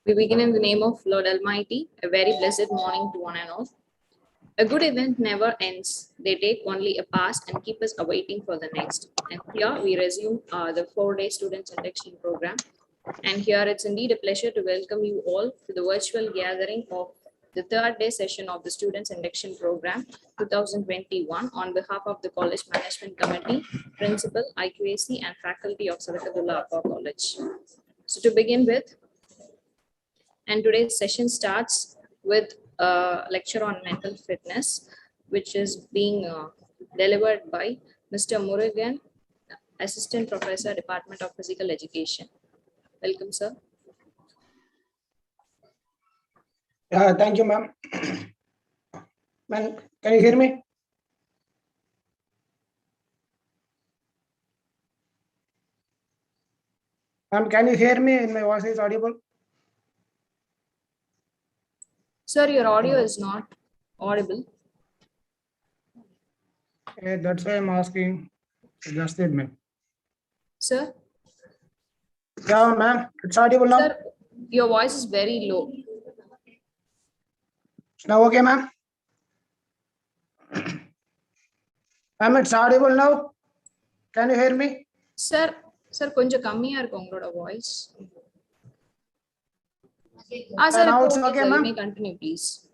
We begin in the name of Lord Almighty, a very blessed morning to one and all. A good event never ends. They take only a past and keep us awaiting for the next. And here we resume the 4-day students induction program. And here it's indeed a pleasure to welcome you all to the virtual gathering of the 3rd day session of the Students Induction Program 2021 on behalf of the College Management Committee, Principal, IQAC, and faculty of Sadakathullah Appa College. So to begin with, and today's session starts with a lecture on mental fitness, which is being delivered by Mr. Murugan, Assistant Professor, Department of Physical Education. Welcome, sir. Thank you, ma'am. Ma'am, can you hear me? Ma'am, can you hear me? My voice is audible? Sir, your audio is not audible. That's why I'm asking. Just it, ma'am. Sir? Yeah, ma'am. It's audible now? Sir, your voice is very low. Now okay, ma'am? Ma'am, it's audible now? Can you hear me? Sir, konja kammiya irukku ungaloda voice. Sir, Now it's it's okay, okay, sir. You ma'am? may continue, please.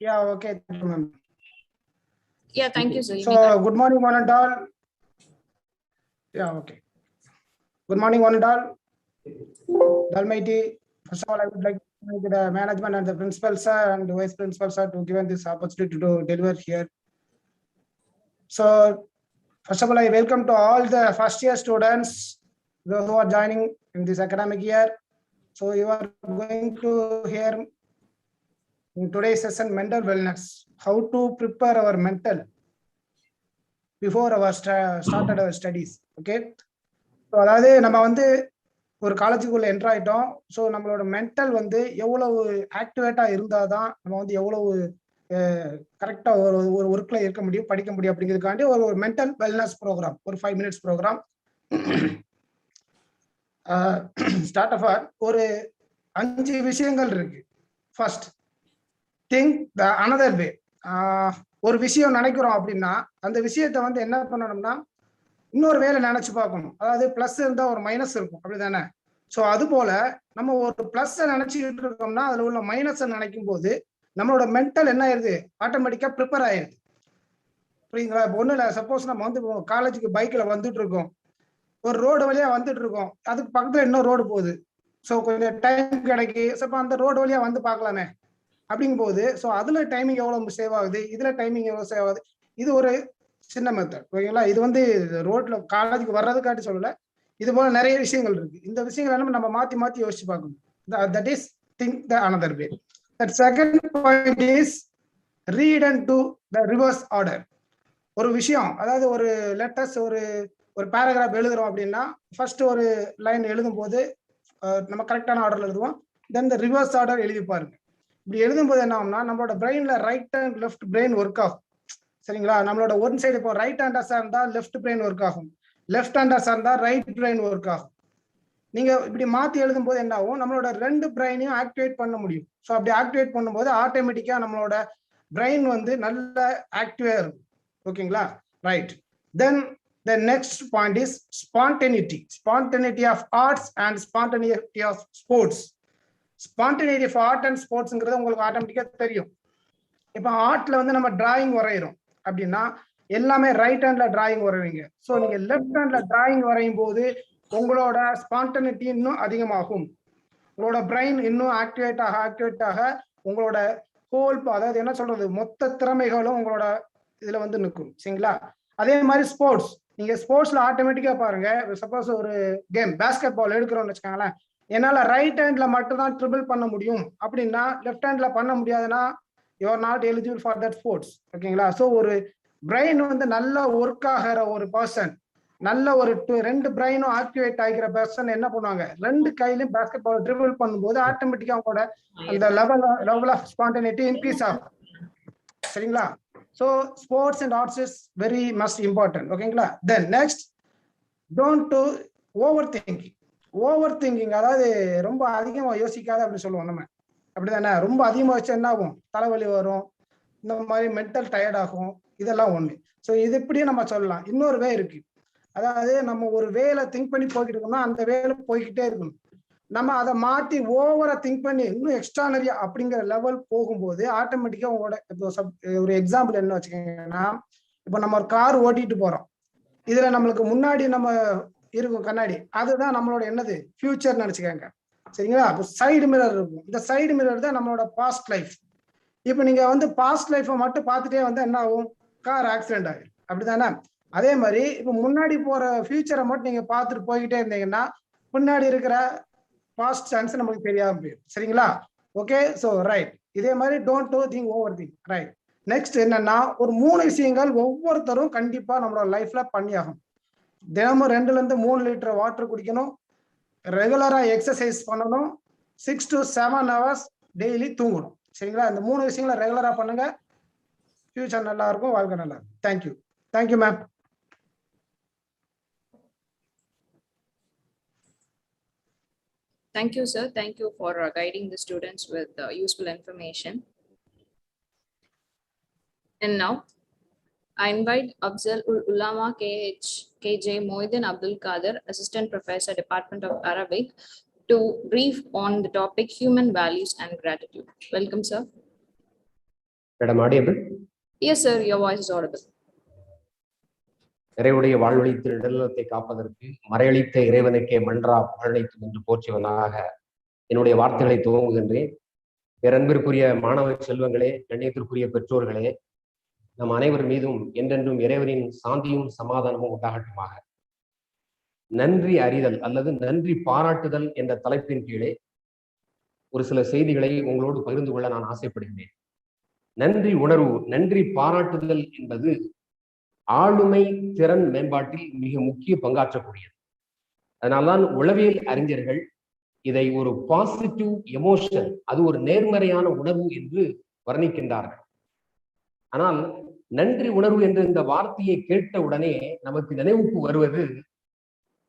Yeah, okay, thank you, ma'am. Yeah, thank you, sir. You So, may continue. good morning, one and all. Yeah, okay. Good morning, one and all. The Almighty, first of all, I would like to thank the management and the principal, sir, and the vice principal, sir, to given this opportunity to deliver here. So, first of all, I welcome to all the first year students, those who are joining in this academic year. So, you are going to hear in today's session mental wellness, how to prepare our mental before our started our studies. Okay. So அதாவது நம்ம வந்து ஒரு காலேஜுக்குள்ள enter ஆயிட்டோம். So நம்மளோட mental வந்து எவ்வளவு ஆக்டிவேட்டா இருந்தாதான் நம்ம வந்து எவ்வளவு கரெக்டா ஒரு ஒரு ஒர்க்ல இருக்க முடியும், படிக்க முடியும் அப்படிங்கிறதுக்காண்டி ஒரு மென்டல் வெல்னஸ் ப்ரோக்ராம், ஒரு 5 minutes ப்ரோக்ராம் ஸ்டார்ட் ஆஃப் ஒரு 5 விஷயங்கள் இருக்கு. First think the another way. ஒரு விஷயம் நினைக்கிறோம் அப்படின்னா அந்த விஷயத்த வந்து என்ன பண்ணணும்னா இன்னொரு வேலை நினைச்சு பார்க்கணும். அதாவது பிளஸ் இருந்தா ஒரு மைனஸ் இருக்கும், அப்படிதானே? ஸோ அது போல நம்ம ஒரு பிளஸ் நினைச்சுக்கிட்டு இருக்கோம்னா அதுல உள்ள மைனஸ் நினைக்கும் போது நம்மளோட மென்டல் என்ன ஆயிருது, ஆட்டோமேட்டிக்கா ப்ரிப்பேர் ஆயிருது. புரியுங்களா? இப்போ ஒண்ணு இல்லை, சப்போஸ் நம்ம வந்து காலேஜுக்கு பைக்ல வந்துட்டு இருக்கோம், ஒரு ரோடு வழியா வந்துட்டு இருக்கோம், அதுக்கு பக்கத்துல இன்னொரு ரோடு போகுது. ஸோ கொஞ்சம் டைம் கிடைக்கு, சப்போ அந்த ரோடு வழியா வந்து பார்க்கலாமே அப்படிங்கும் போது, ஸோ அதுல டைமிங் எவ்வளவு சேவ் ஆகுது, இதுல டைமிங் எவ்வளவு சேவ் ஆகுது. இது ஒரு சின்ன மெத்தட். ஓகேங்களா? இது வந்து ரோட்ல காலேஜுக்கு வர்றதுக்காட்டி சொல்லல, இது போல நிறைய விஷயங்கள் இருக்கு. இந்த விஷயங்கள் நம்ம மாத்தி மாத்தி யோசிச்சு பார்க்கணும். That is think the another way. That second point is read and to the reverse order. ஒரு விஷயம், அதாவது ஒரு லெட்டர்ஸ், ஒரு பேராகிராஃப் எழுதுறோம் அப்படின்னா ஃபர்ஸ்ட் ஒரு லைன் எழுதும் போது நம்ம கரெக்டான ஆர்டர்ல எழுதுவோம். தென் த ரிவர்ஸ் ஆர்டர் எழுதி பாருங்க. இப்படி எழுதும் போது என்ன ஆகும்னா நம்மளோட பிரெயின்ல right and left brain work ஆகும். சரிங்களா? நம்மளோட ஒன் சைடு இப்போ ரைட் ஹேண்டர்ஸா இருந்தா லெஃப்ட் பிரெயின் ஒர்க் ஆகும், லெஃப்ட் ஹேண்டர்ஸா இருந்தா ரைட் பிரெயின் ஒர்க் ஆகும். நீங்க இப்படி மாத்தி எழுதும் போது என்ன ஆகும், நம்மளோட ரெண்டு பிரெயினையும் ஆக்டிவேட் பண்ண முடியும். ஸோ அப்படி ஆக்டிவேட் பண்ணும்போது ஆட்டோமேட்டிக்கா நம்மளோட பிரெயின் வந்து நல்ல ஆக்டிவா இருக்கும். ஓகேங்களா? Right. Then the next point is spontaneity. Spontaneity of arts and spontaneity of sports. Spontaneity of art and ஸ்போர்ட்ஸ்ங்கிறது உங்களுக்கு ஆட்டோமேட்டிக்கா தெரியும். இப்போ ஆர்ட்ல வந்து நம்ம டிராயிங் வரைகிறோம் அப்படின்னா எல்லாமே ரைட் ஹேண்ட்ல டிராயிங் வரைவீங்க. ஸோ நீங்க லெஃப்ட் ஹேண்ட்ல டிராயிங் வரையும் போது உங்களோட ஸ்பான்டனிட்டி இன்னும் அதிகமாகும். உங்களோட பிரெயின் இன்னும் ஆக்டிவேட் ஆக உங்களோட ஹோல், அதாவது என்ன சொல்றது, மொத்த திறமைகளும் உங்களோட இதுல வந்து நிற்கும். சரிங்களா? அதே மாதிரி ஸ்போர்ட்ஸ், நீங்க ஸ்போர்ட்ஸ்ல ஆட்டோமேட்டிக்கா பாருங்க, சப்போஸ் ஒரு கேம் பேஸ்கெட் பால் எடுக்கிறோம்னு வச்சுக்கோங்களேன், என்னால ரைட் ஹேண்ட்ல மட்டும் தான் ட்ரிபிள் பண்ண முடியும் அப்படின்னா லெஃப்ட் ஹேண்ட்ல பண்ண முடியாதுன்னா you are not eligible for that sports. ஓகேங்களா? ஸோ ஒரு பிரெயின் வந்து நல்ல ஒர்க் ஆகிற ஒரு பர்சன், நல்ல ஒரு ரெண்டு பிரெயினும் ஆக்டிவேட் ஆகிற பர்சன் என்ன பண்ணுவாங்க, ரெண்டு கையிலும் பேஸ்கெட் பால் ட்ரிபிள் பண்ணும்போது ஆட்டோமேட்டிக்கா அவங்களோட அந்த லெவல் ஆஃப் ஸ்பான்டனிட்டி இன்க்ரீஸ் ஆகும். சரிங்களா? So sports and arts is very must important. ஓகேங்களா? Then next, don't do overthinking. Overthinking அதாவது ரொம்ப அதிகமா யோசிக்காத அப்படின்னு சொல்லுவோம் நம்ம, அப்படிதானே? ரொம்ப அதிகமா வச்சு என்ன ஆகும், தலைவலி வரும், இந்த மாதிரி மென்டல் டயர்ட் ஆகும், இதெல்லாம் ஒண்ணு. ஸோ இது இப்படியே நம்ம சொல்லலாம். இன்னொரு வே இருக்கு, அதாவது நம்ம ஒரு வேலை திங்க் பண்ணி போய்கிட்டு இருக்கோம்னா அந்த வேலை போய்கிட்டே இருக்கணும். நம்ம அதை மாத்தி ஓவரா திங்க் பண்ணி இன்னும் எக்ஸ்ட்ரானரியா அப்படிங்கிற லெவல் போகும்போது ஆட்டோமேட்டிக்கா உங்களோட, இப்போ ஒரு எக்ஸாம்பிள் என்ன வச்சுக்கோங்கன்னா, இப்போ நம்ம ஒரு கார் ஓட்டிட்டு போறோம், இதுல நம்மளுக்கு முன்னாடி நம்ம இருக்கும் கண்ணாடி, அதுதான் நம்மளோட என்னது, ஃபியூச்சர் நினைச்சுக்கோங்க. சரிங்களா? அப்போ சைடு மிரர் இருக்கும், இந்த சைடு மிரர் தான் நம்மளோட பாஸ்ட் லைஃப். இப்போ நீங்க வந்து பாஸ்ட் லைஃப்பை மட்டும் பார்த்துட்டே வந்து என்ன ஆகும், கார் ஆக்சிடென்ட் ஆகும், அப்படிதானே? அதே மாதிரி இப்போ முன்னாடி போற ஃபியூச்சரை மட்டும் நீங்க பார்த்துட்டு போய்கிட்டே இருந்தீங்கன்னா முன்னாடி இருக்கிற பாஸ்ட் சான்ஸ் நமக்கு தெரியாம போயிடும். சரிங்களா? ஓகே. ஸோ ரைட், இதே மாதிரி don't do think over think. Right. Next என்னன்னா, ஒரு 3 விஷயங்கள் ஒவ்வொருத்தரும் கண்டிப்பா நம்மளோட லைஃப்ல பண்ணியாகும். தினமும் 2ல இருந்து 3 லிட்டர் வாட்டர் குடிக்கணும், ரெகுலரா எக்ஸசைஸ் பண்ணணும், 6 to 7 hours டெய்லி தூங்கணும். சரிங்களா? இந்த 3 விஷயங்களை ரெகுலரா பண்ணுங்க, ஃபியூச்சர் நல்லா இருக்கும், வாழ்க்கை நல்லா இருக்கும். Thank you. Thank you ma'am. Thank you, sir. Thank you for guiding the students with useful information. And now, I invite Afzal Ulama KJ Moidin Abdul Kader, Assistant Professor, Department of Arabic, to brief on the topic human values and gratitude. Welcome, sir. Madam audible? Yes, sir, your voice is audible. இறைவுடைய வாழ்வழித்து நிழலத்தை காப்பதற்கு மறையளித்த இறைவனுக்கே மன்றா புகழனைத்தும் என்று போற்றியவனாக என்னுடைய வார்த்தைகளை துவங்குகின்றேன். பேரன்பிற்குரிய மாணவ செல்வங்களே, கண்ணியத்திற்குரிய பெற்றோர்களே, நம் அனைவர் மீதும் என்றென்றும் இறைவனின் சாந்தியும் சமாதானமும் உண்டாகட்டுமாக. நன்றி அறிதல் அல்லது நன்றி பாராட்டுதல் என்ற தலைப்பின் கீழே ஒரு சில செய்திகளை உங்களோடு பகிர்ந்து கொள்ள நான் ஆசைப்படுகிறேன். நன்றி உணர்வு, நன்றி பாராட்டுதல் என்பது ஆளுமை திறன் மேம்பாட்டில் மிக முக்கிய பங்காற்றக்கூடியது. அதனால்தான் உளவியல் அறிஞர்கள் இதை ஒரு பாசிட்டிவ் எமோஷன், அது ஒரு நேர்மறையான உணர்வு என்று வர்ணிக்கின்றார்கள். ஆனால் நன்றி உணர்வு என்ற இந்த வார்த்தையை கேட்ட உடனே நமக்கு நினைவுக்கு வருவது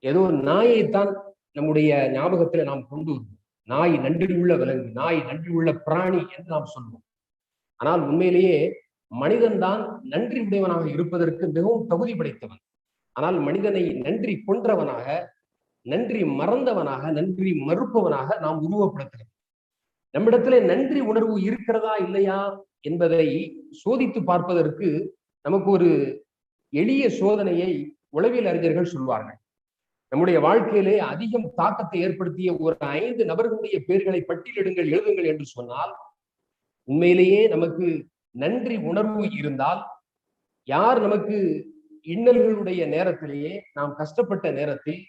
ஏதோ நாயைத்தான் நம்முடைய ஞாபகத்துல நாம் கொண்டு வருவோம். நாய் நன்றியுள்ள விலங்கு, நாய் நன்றியுள்ள பிராணி என்று நாம் சொல்வோம். ஆனால் உண்மையிலேயே மனிதன் தான் நன்றி உடையவனாக இருப்பதற்கு மிகவும் தகுதி படைத்தவன். ஆனால் மனிதனை நன்றி கொன்றவனாக, நன்றி மறந்தவனாக, நன்றி மறுப்பவனாக நாம் உருவப்படுத்துகிறோம். நம்மிடத்திலே நன்றி உணர்வு இருக்கிறதா இல்லையா என்பதை சோதித்து பார்ப்பதற்கு நமக்கு ஒரு எளிய சோதனையை உளவியல் அறிஞர்கள் சொல்வார்கள். நம்முடைய வாழ்க்கையிலே அதிகம் தாக்கத்தை ஏற்படுத்திய ஒரு 5 நபர்களுடைய பெயர்களை பட்டியலிடுங்கள், எழுதுங்கள் என்று சொன்னால் உண்மையிலேயே நமக்கு நன்றி உணர்வு இருந்தால், யார் நமக்கு இன்னல்களுடைய நேரத்திலேயே, நாம் கஷ்டப்பட்ட நேரத்தில்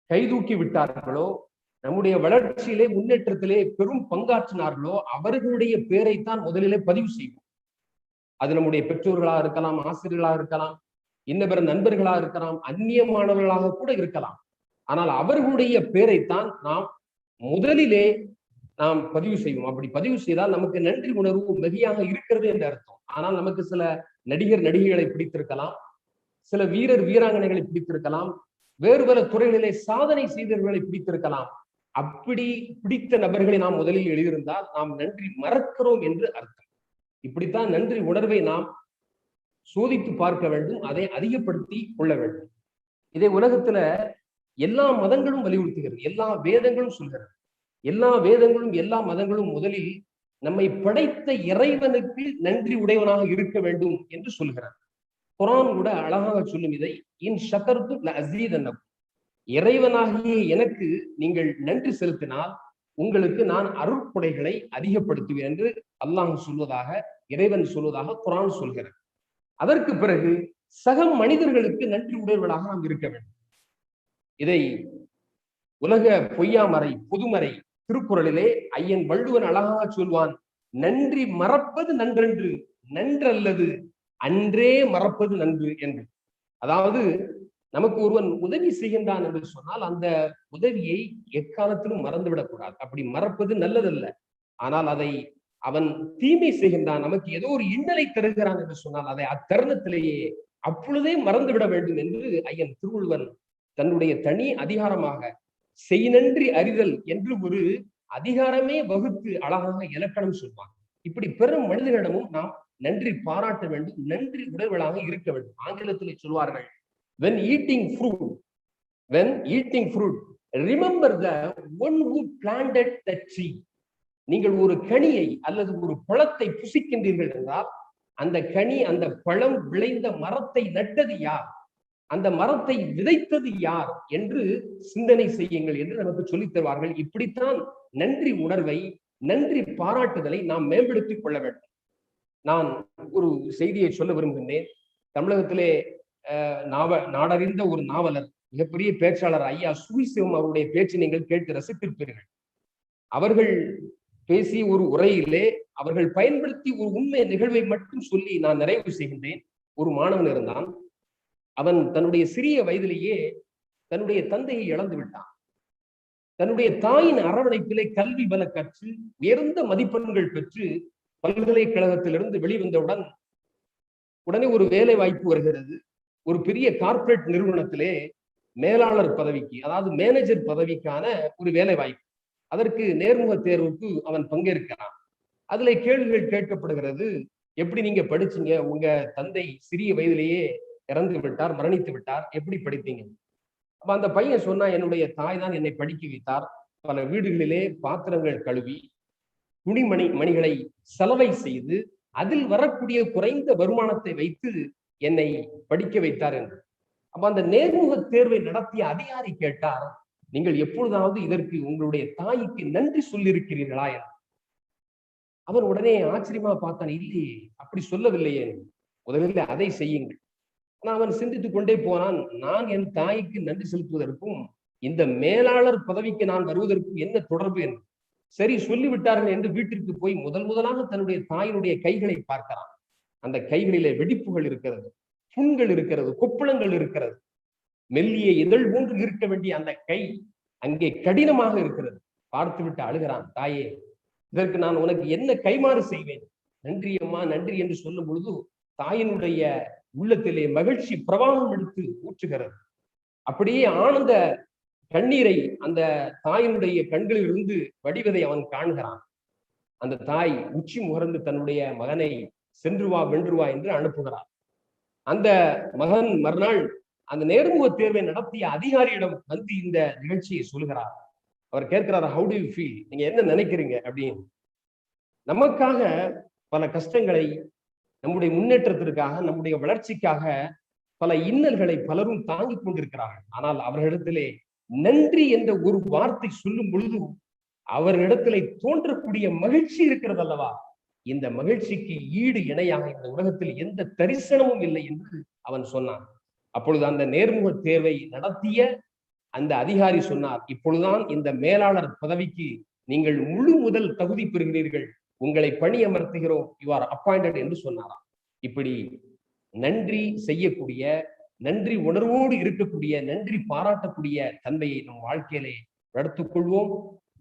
கைதூக்கி விட்டார்களோ, நம்முடைய வளர்ச்சியிலே முன்னேற்றத்திலே பெரும் பங்காற்றினார்களோ அவர்களுடைய பெயரைத்தான் முதலிலே பதிவு செய்வோம். அது நம்முடைய பெற்றோர்களாக இருக்கலாம், ஆசிரியர்களாக இருக்கலாம், இன்ன பிற நண்பர்களாக இருக்கலாம், அந்நிய மாணவர்களாக கூட இருக்கலாம். ஆனால் அவர்களுடைய பெயரைத்தான் நாம் முதலிலே நாம் பதிவு செய்வோம். அப்படி பதிவு செய்தால் நமக்கு நன்றி உணர்வு மிகையாக இருக்கிறது என்று அர்த்தம். ஆனால் நமக்கு சில நடிகர் நடிகைகளை பிடித்திருக்கலாம், சில வீரர் வீராங்கனைகளை பிடித்திருக்கலாம், வேறு பல துறைகளிலே சாதனை செய்தவர்களை பிடித்திருக்கலாம். அப்படி பிடித்த நபர்களை நாம் முதலில் எழுதியிருந்தால் நாம் நன்றி மறக்கிறோம் என்று அர்த்தம். இப்படித்தான் நன்றி உணர்வை நாம் சோதித்து பார்க்க வேண்டும், அதை அதிகப்படுத்தி கொள்ள வேண்டும். இதை உலகத்துல எல்லா மதங்களும் வலியுறுத்துகிறது, எல்லா வேதங்களும் சொல்கிறது. எல்லா வேதங்களும் எல்லா மதங்களும் முதலில் நம்மை படைத்த இறைவனுக்கு நன்றி உடையவனாக இருக்க வேண்டும் என்று சொல்கிறார். குர்ஆன் கூட அழகாக சொல்லும் இதை, இன் ஷகர்து லஅஸீதன்னகும், இறைவனாகிய எனக்கு நீங்கள் நன்றி செலுத்தினால் உங்களுக்கு நான் அருட்கொடைகளை அதிகப்படுத்துவேன் என்று அல்லாஹ் சொல்வதாக, இறைவன் சொல்வதாக குர்ஆன் சொல்கிறார். அதற்கு பிறகு சக மனிதர்களுக்கு நன்றி உடையவர்களாக நாம் இருக்க வேண்டும். இதை உலக பொய்யாமறை பொதுமறை திருக்குறளிலே ஐயன் வள்ளுவன் அழகாக சொல்வான், நன்றி மறப்பது நன்றன்று, நன்றல்லது அன்றே மறப்பது நன்று என்று. அதாவது நமக்கு ஒருவன் உதவி செய்கின்றான் என்று சொன்னால் அந்த உதவியை எக்காலத்திலும் மறந்துவிடக் கூடாது. அப்படி மறப்பது நல்லதல்ல. ஆனால் அதை அவன் தீமை செய்கின்றான், நமக்கு ஏதோ ஒரு இன்னலை தருகிறான் என்று சொன்னால் அதை அத்தருணத்திலேயே அப்பொழுதே மறந்துவிட வேண்டும் என்று ஐயன் திருவள்ளுவன் தன்னுடைய தனி அதிகாரமாக செய் நன்றி அறிதல் என்று ஒரு அதிகாரமே வகுத்து அழகாக இலக்கணம் சொல்வான். இப்படி பெரும் மனிதர்களிடமும் நாம் நன்றி பாராட்ட வேண்டும், நன்றி உடையவர்களாக இருக்க வேண்டும். ஆங்கிலத்தில் சொல்வார்கள், when eating fruit remember the one who planted the tree. நீங்கள் ஒரு கனியை அல்லது ஒரு பழத்தை புசிக்கின்றீர்கள் என்றால் அந்த கனி, அந்த பழம் விளைந்த மரத்தை நட்டது யார், அந்த மரத்தை விதைத்தது யார் என்று சிந்தனை செய்யுங்கள் என்று நமக்கு சொல்லித் தருவார்கள். இப்படித்தான் நன்றி உணர்வை, நன்றி பாராட்டுதலை நாம் மேம்படுத்திக் கொள்ள வேண்டும். நான் ஒரு செய்தியை சொல்ல விரும்புகின்றேன். தமிழகத்திலே நாடறிந்த ஒரு நாவலர், மிகப்பெரிய பேச்சாளர் ஐயா சுவிசிவம் அவருடைய பேச்சு நீங்கள் கேட்டு ரசித்திருப்பீர்கள். அவர்கள் பேசி ஒரு உரையிலே அவர்கள் பயன்படுத்தி ஒரு உண்மை நிகழ்வை மட்டும் சொல்லி நான் நிறைவு செய்கின்றேன். ஒரு மாணவன் இருந்தான். அவன் தன்னுடைய சிறிய வயதிலேயே தன்னுடைய தந்தையை இழந்து விட்டான். தன்னுடைய தாயின் அரவணைப்பிலே கல்வி பல கற்று உயர்ந்த மதிப்பெண்கள் பெற்று பல்கலைக்கழகத்திலிருந்து வெளிவந்தவுடன் உடனே ஒரு வேலை வாய்ப்பு வருகிறது. ஒரு பெரிய கார்ப்பரேட் நிறுவனத்திலே மேலாளர் பதவிக்கு, அதாவது மேனேஜர் பதவிக்கான ஒரு வேலை வாய்ப்பு. அதற்கு நேர்முக தேர்வுக்கு அவன் பங்கேற்கிறான். அதுல கேள்விகள் கேட்கப்படுகிறது. எப்படி நீங்க படிச்சீங்க, உங்க தந்தை சிறிய வயதிலேயே இறந்து விட்டார், மரணித்து விட்டார், எப்படி படித்தீங்க? அப்ப அந்த பையன் சொன்னா, என்னுடைய தாய் தான் என்னை படிக்க வைத்தார், பல வீடுகளிலே பாத்திரங்கள் கழுவி மணிகளை செலவை செய்து அதில் வரக்கூடிய குறைந்த வருமானத்தை வைத்து என்னை படிக்க வைத்தார் என்று. அப்ப அந்த நேர்முக தேர்வை நடத்திய அதிகாரி கேட்டார், நீங்கள் எப்பொழுதாவது இதற்கு உங்களுடைய தாய்க்கு நன்றி சொல்லியிருக்கிறீர்களா என்று. அவர் உடனே ஆச்சரியமா பார்த்தான், இல்லையே, அப்படி சொல்லவில்லையே, முதலில் அதை செய்யுங்கள். ஆனா அவன் சிந்தித்துக் கொண்டே போனான், நான் என் தாய்க்கு நன்றி செலுத்துவதற்கும் இந்த மேலாளர் பதவிக்கு நான் வருவதற்கும் என்ன தொடர்பு என்று. சரி, சொல்லிவிட்டார்கள் என்று வீட்டிற்கு போய் முதலாக தன்னுடைய தாயினுடைய கைகளை பார்க்கிறான். அந்த கைகளிலே வெடிப்புகள் இருக்கிறது, புண்கள் இருக்கிறது, கொப்பளங்கள் இருக்கிறது. மெல்லிய இதழ் போன்று இருக்க வேண்டிய அந்த கை அங்கே கடினமாக இருக்கிறது. பார்த்து விட்டு அழுகிறான், தாயே, இதற்கு நான் உனக்கு என்ன கைமாறு செய்வேன்? நன்றி அம்மா, நன்றி என்று சொல்லும் பொழுது தாயினுடைய உள்ளத்திலே மகிழ்ச்சி பிரவாகம் எடுத்து ஊற்றுகிறது. அப்படியே ஆனந்த கண்ணீரை அந்த தாயினுடைய கண்களில் இருந்து வடிவதை அவன் காண்கிறான். அந்த தாய் உச்சி முகர்ந்து தன்னுடைய மகனை சென்று வா வென்று வா என்று அனுப்புகிறார். அந்த மகன் மறுநாள் அந்த நேர்முக தேர்வை நடத்திய அதிகாரியிடம் வந்து இந்த நிகழ்ச்சியை சொல்கிறார். அவர் கேட்கிறார், ஹவு டு யூ ஃபீல், நீங்க என்ன நினைக்கிறீங்க அப்படின்னு. நமக்காக பல கஷ்டங்களை, நம்முடைய முன்னேற்றத்திற்காக, நம்முடைய வளர்ச்சிக்காக பல இன்னல்களை பலரும் தாங்கிக் கொண்டிருக்கிறார்கள். ஆனால் அவர்களிடத்திலே நன்றி என்ற ஒரு வார்த்தை சொல்லும் பொழுது அவர்களிடத்திலே தோன்றக்கூடிய மகிழ்ச்சி இருக்கிறது அல்லவா, இந்த மகிழ்ச்சிக்கு ஈடு இணையாக இந்த உலகத்தில் எந்த தரிசனமும் இல்லை என்று அவன் சொன்னான். அப்பொழுது அந்த நேர்முக தேர்வை நடத்திய அந்த அதிகாரி சொன்னார், இப்பொழுதுதான் இந்த மேலாளர் பதவிக்கு நீங்கள் முழு முதல் தகுதி பெறுகிறீர்கள், உங்களை பணியமர்த்துகிறோம், யூ ஆர் அப்பாயிண்டட் என்று சொன்னாராம். இப்படி நன்றி செய்யக்கூடிய, நன்றி உணர்வோடு இருக்கக்கூடிய, நன்றி பாராட்டக்கூடிய தன்மையை நம் வாழ்க்கையிலே வளர்த்துக் கொள்வோம்.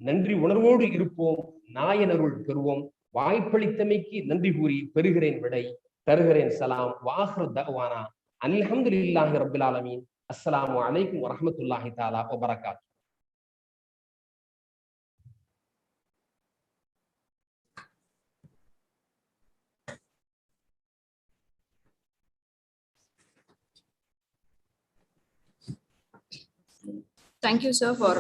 நன்றி உணர்வோடு இருப்போம், நாயனருள் பெறுவோம். வாய்ப்பளித்தமைக்கு நன்றி கூறி பெறுகிறேன் விடை, தருகிறேன் சலாம். வாஹிர் தஅவானா அல்ஹம்துலில்லாஹி ரப்பில் ஆலமீன். அஸ்ஸலாமு அலைக்கும் வரஹ்மத்துல்லாஹி தஆலா வபரகாத்துஹு. Thank you, sir, for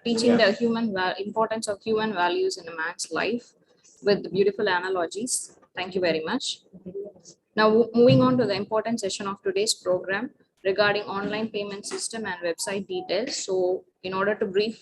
teaching the importance of human values in a man's life with beautiful analogies. Thank you very much. Now, moving on to the important session of today's program regarding online payment system and website details. So, in order to brief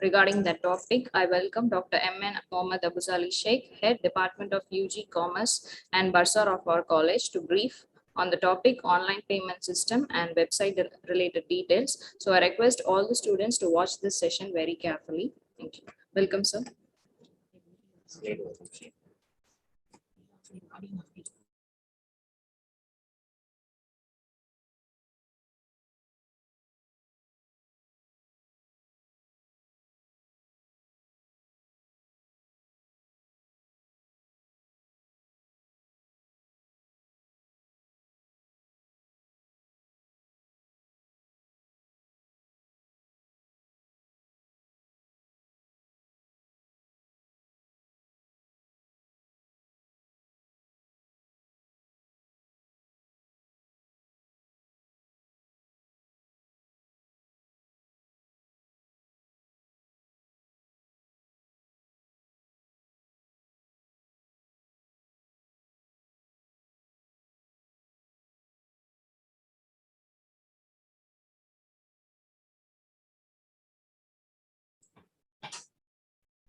regarding that topic, I welcome Dr. M.N. Mohammad Abusali Sheikh, Head Department of UG Commerce and Bursar of our college, to brief on the topic online payment system and website related details. So I request all the students to watch this session very carefully. Thank you. Welcome, sir.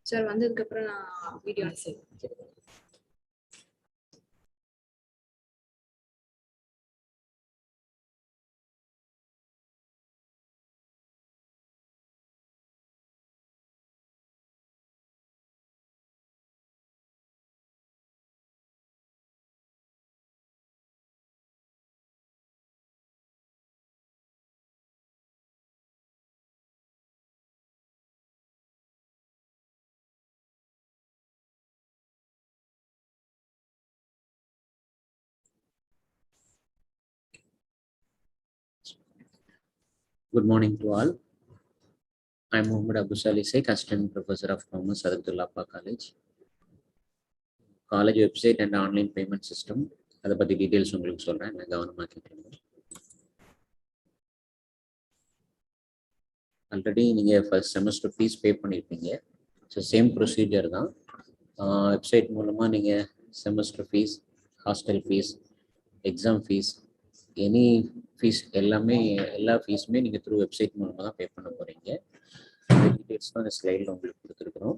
Sir, வந்ததுக்கு அப்புறம் நான் video Good morning to all. I am Mohammad Abusali Sheikh, Assistant Professor of Commerce, Sadakathullah Appa College. College website and online payment system. அதை பற்றி details உங்களுக்கு சொல்கிறேன், நான் கவனமாக கேட்டுருங்க. ஆல்ரெடி நீங்கள் ஃபர்ஸ்ட் செமஸ்டர் ஃபீஸ் பே பண்ணியிருப்பீங்க. ஸோ சேம் ப்ரொசீஜர் தான். வெப்சைட் மூலமாக நீங்கள் semester fees, hostel fees, exam fees, any fees எல்லாமே எல்லா ஃபீஸுமே நீங்கள் த்ரூ வெப்சைட் மூலமாக தான் பே பண்ண போகிறீங்க. இந்த டீட்டெயில்ஸ் தான் இந்த ஸ்லைடில் உங்களுக்கு கொடுத்துருக்குறோம்.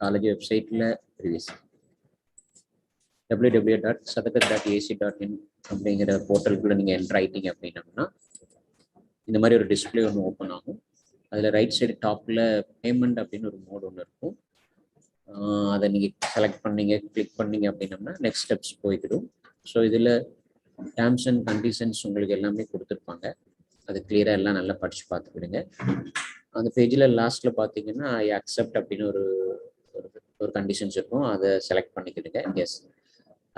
காலேஜ் வெப்சைட்டில் ப்ரீவியஸ் www.sadakath.ac.in அப்படிங்கிற போர்ட்டலுக்குள்ளே நீங்கள் என்ட்ரு ஆகிட்டீங்க அப்படின்னம்னா இந்த மாதிரி ஒரு டிஸ்பிளே ஒன்று ஓப்பன் ஆகும். அதில் ரைட் சைடு டாப்பில் பேமெண்ட் அப்படின்னு ஒரு மோட் ஒன்று இருக்கும். அதை நீங்கள் செலக்ட் பண்ணீங்க, கிளிக் பண்ணீங்க அப்படின்னம்னா நெக்ஸ்ட் ஸ்டெப்ஸ் போய்க்கிடும். ஸோ இதில் டேர்ம்ஸ் அண்ட் கண்டிஷன்ஸ் உங்களுக்கு எல்லாமே கொடுத்துருப்பாங்க. அது கிளியராக எல்லாம் நல்லா படித்து பார்த்துக்கிடுங்க. அந்த பேஜில் லாஸ்ட்டில் பார்த்தீங்கன்னா ஐ அக்செப்ட் அப்படின்னு ஒரு கண்டிஷன்ஸ் இருக்கும். அதை செலக்ட் பண்ணிக்கிடுங்க. எஸ்.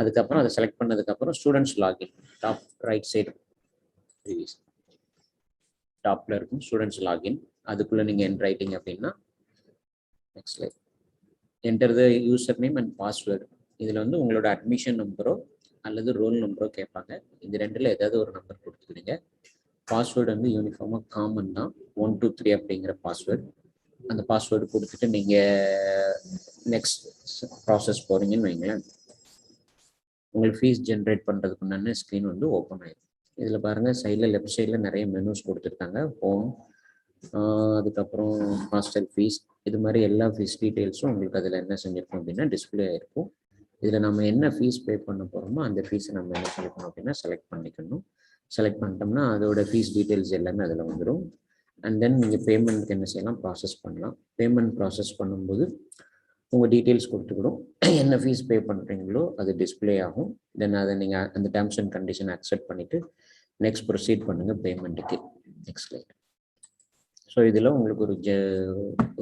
அதுக்கப்புறம் அதை செலக்ட் பண்ணதுக்கப்புறம் students login top right side previous டாப்பில் இருக்கும் ஸ்டூடெண்ட்ஸ் லாகின். அதுக்குள்ளே நீங்கள் என்ட்ரு ஆகிட்டீங்க அப்படின்னா next light enter the user name and password. இதில் வந்து உங்களோட அட்மிஷன் நம்பரோ அல்லது ரோல் நம்பரோ கேட்பாங்க. இந்த ரெண்டில் ஏதாவது ஒரு நம்பர் கொடுத்துக்கிடுங்க. பாஸ்வேர்டு வந்து யூனிஃபார்மாக காமன் தான், 123 அப்படிங்கிற பாஸ்வேர்டு. அந்த பாஸ்வேர்டு கொடுத்துட்டு நீங்கள் நெக்ஸ்ட் ப்ராசஸ் போகிறீங்கன்னு வைங்களேன். உங்களுக்கு ஃபீஸ் ஜென்ரேட் பண்ணுறதுக்கு முன்னாடி ஸ்க்ரீன் வந்து ஓப்பன் ஆகிடும். இதில் பாருங்கள் சைடில் லெஃப்ட் சைடில் நிறைய மெனூஸ் கொடுத்துருக்காங்க. ஹோம், அதுக்கப்புறம் ஹாஸ்டல் ஃபீஸ், இது மாதிரி எல்லா ஃபீஸ் டீட்டெயில்ஸும் உங்களுக்கு அதில் என்ன செஞ்சுருக்கோம் அப்படின்னா டிஸ்பிளே ஆகிருக்கும். இதில் நம்ம என்ன ஃபீஸ் பே பண்ண போகிறோமோ அந்த ஃபீஸை நம்ம என்ன பண்ணிக்கணும் அப்படின்னா செலக்ட் பண்ணிக்கணும். செலக்ட் பண்ணிட்டோம்னா அதோட ஃபீஸ் டீட்டெயில்ஸ் எல்லாமே அதில் வந்துடும். அண்ட் தென் நீங்கள் பேமெண்ட்டுக்கு என்ன செய்யலாம், ப்ராசஸ் பண்ணலாம். பேமெண்ட் ப்ராசஸ் பண்ணும்போது உங்கள் டீட்டெயில்ஸ் கொடுத்துக்கிடும். என்ன ஃபீஸ் பே பண்ணுறீங்களோ அது டிஸ்பிளே ஆகும். தென் அதை நீங்கள் அந்த டேர்ம்ஸ் அண்ட் கண்டிஷன் அக்செப்ட் பண்ணிவிட்டு நெக்ஸ்ட் ப்ரொசீட் பண்ணுங்கள் பேமெண்ட்டுக்கு. Next light. ஸோ இதில் உங்களுக்கு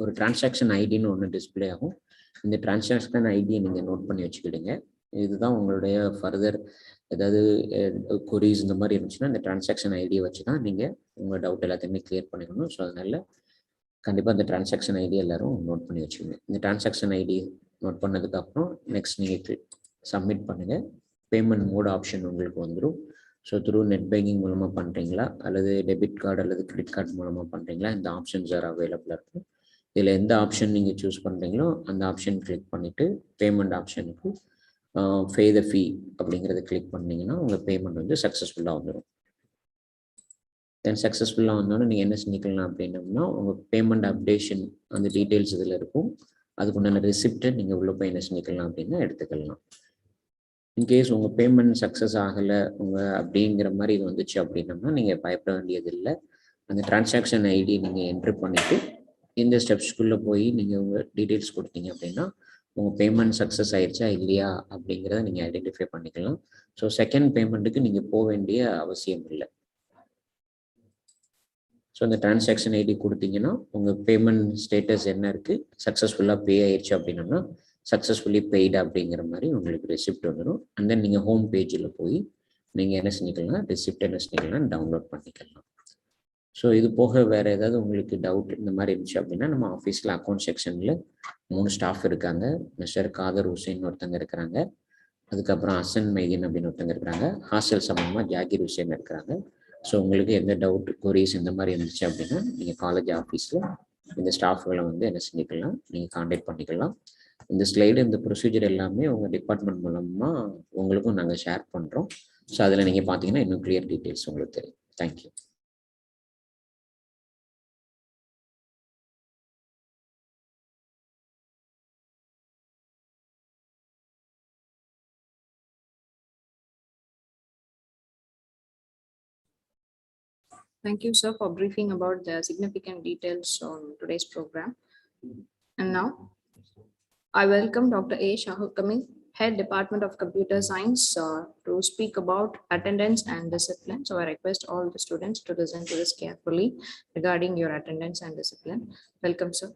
ஒரு டிரான்சாக்ஷன் ஐடின்னு ஒன்று டிஸ்பிளே ஆகும். இந்த டிரான்சாக்ஷன் ஐடியை நீங்கள் நோட் பண்ணி வச்சுக்கிடுங்க. இதுதான் உங்களுடைய ஃபர்தர் ஏதாவது கொரிஸ் இந்த மாதிரி இருந்துச்சுன்னா இந்த டிரான்சாக்ஷன் ஐடியை வச்சு தான் நீங்கள் உங்கள் டவுட் எல்லாத்தையுமே கிளியர் பண்ணிக்கணும். ஸோ அதனால் கண்டிப்பாக இந்த டிரான்சாக்ஷன் ஐடி எல்லாரும் நோட் பண்ணி வச்சுக்கோங்க. இந்த டிரான்சாக்ஷன் ஐடி நோட் பண்ணதுக்கப்புறம் நெக்ஸ்ட் நீங்கள் சப்மிட் பண்ணுங்கள். பேமெண்ட் மோட் ஆப்ஷன் உங்களுக்கு வந்துடும். ஸோ த்ரூ நெட் பேங்கிங் மூலமாக பண்ணுறீங்களா அல்லது டெபிட் கார்டு அல்லது கிரெடிட் கார்டு மூலமாக பண்ணுறீங்களா, இந்த ஆப்ஷன்ஸ் ஆர் அவைலபிளாக இருக்கும். இதில் எந்த ஆப்ஷன் நீங்கள் சூஸ் பண்ணுறீங்களோ அந்த ஆப்ஷன் கிளிக் பண்ணிவிட்டு பேமெண்ட் ஆப்ஷனுக்கு பே த ஃபீ அப்படிங்கிறத கிளிக் பண்ணிங்கன்னா உங்கள் பேமெண்ட் வந்து சக்ஸஸ்ஃபுல்லாக வந்துடும். தென் சக்ஸஸ்ஃபுல்லாக வந்தோன்னே நீங்கள் என்ன செஞ்சுக்கலாம் அப்படின்னம்னா உங்கள் பேமெண்ட் அப்டேஷன் அந்த டீட்டெயில்ஸ் இதில் இருக்கும். அதுக்குண்டான ரெசிப்டை நீங்கள் உள்ளே போய் என்ன செஞ்சுக்கலாம் அப்படின்னா எடுத்துக்கலாம். இன்கேஸ் உங்கள் பேமெண்ட் சக்ஸஸ் ஆகலை அப்படிங்கிற மாதிரி இது வந்துச்சு அப்படின்னம்னா நீங்கள் பயப்பட வேண்டியது இல்லை. அந்த டிரான்சாக்ஷன் ஐடி நீங்கள் என்ட்ரு பண்ணிவிட்டு இந்த ஸ்டெப்ஸ்குள்ளே போய் நீங்கள் உங்கள் டீட்டெயில்ஸ் கொடுத்தீங்க அப்படின்னா உங்கள் பேமெண்ட் சக்ஸஸ் ஆயிடுச்சா இல்லையா அப்படிங்கிறத நீங்கள் ஐடென்டிஃபை பண்ணிக்கலாம். ஸோ செகண்ட் பேமெண்ட்டுக்கு நீங்கள் போக வேண்டிய அவசியம் இல்லை. ஸோ இந்த டிரான்சாக்ஷன் ஐடி கொடுத்தீங்கன்னா உங்கள் பேமெண்ட் ஸ்டேட்டஸ் என்ன இருக்குது, சக்ஸஸ்ஃபுல்லாக பே ஆயிடுச்சு அப்படின்னம்னா சக்ஸஸ்ஃபுல்லி பெய்டு அப்படிங்கிற மாதிரி உங்களுக்கு ரெசிப்ட் வந்துடும். அண்ட் தென் நீங்கள் ஹோம் பேஜில் போய் நீங்கள் என்ன செஞ்சுக்கலாம், ரெசிப்ட் என்ன செஞ்சுக்கலாம் டவுன்லோட் பண்ணிக்கலாம். ஸோ இது போக வேறு ஏதாவது உங்களுக்கு டவுட் இந்த மாதிரி இருந்துச்சு அப்படின்னா நம்ம ஆஃபீஸில் அக்கௌண்ட் செக்ஷனில் 3 ஸ்டாஃப் இருக்காங்க. மிஸ்டர் காதர் ஹுசைன் ஒருத்தங்க இருக்கிறாங்க, அதுக்கப்புறம் ஹசன் மைதீன் அப்படின்னு ஒருத்தங்க இருக்கிறாங்க, ஹாஸ்டல் சம்பந்தமாக ஜாகிர் ஹுசைன் இருக்கிறாங்க. ஸோ உங்களுக்கு எந்த டவுட் கொரிஸ் இந்த மாதிரி இருந்துச்சு அப்படின்னா நீங்கள் காலேஜ் ஆஃபீஸில் இந்த ஸ்டாஃப்களை வந்து என்ன செஞ்சுக்கலாம், நீங்கள் கான்டாக்ட் பண்ணிக்கலாம். இந்த ஸ்லைடு இந்த ப்ரொசீஜர் எல்லாமே உங்கள் டிபார்ட்மெண்ட் மூலமாக உங்களுக்கும் நாங்கள் ஷேர் பண்ணுறோம். ஸோ அதில் நீங்கள் பார்த்தீங்கன்னா இன்னும் கிளியர் டீட்டெயில்ஸ் உங்களுக்கு தெரியும். Thank you. Thank you, sir, for briefing about the significant details on today's program. And now, I welcome Dr. A. Shahukami, Head Department of Computer Science, to speak about attendance and discipline. So I request all the students to listen to this carefully regarding your attendance and discipline. Welcome, sir.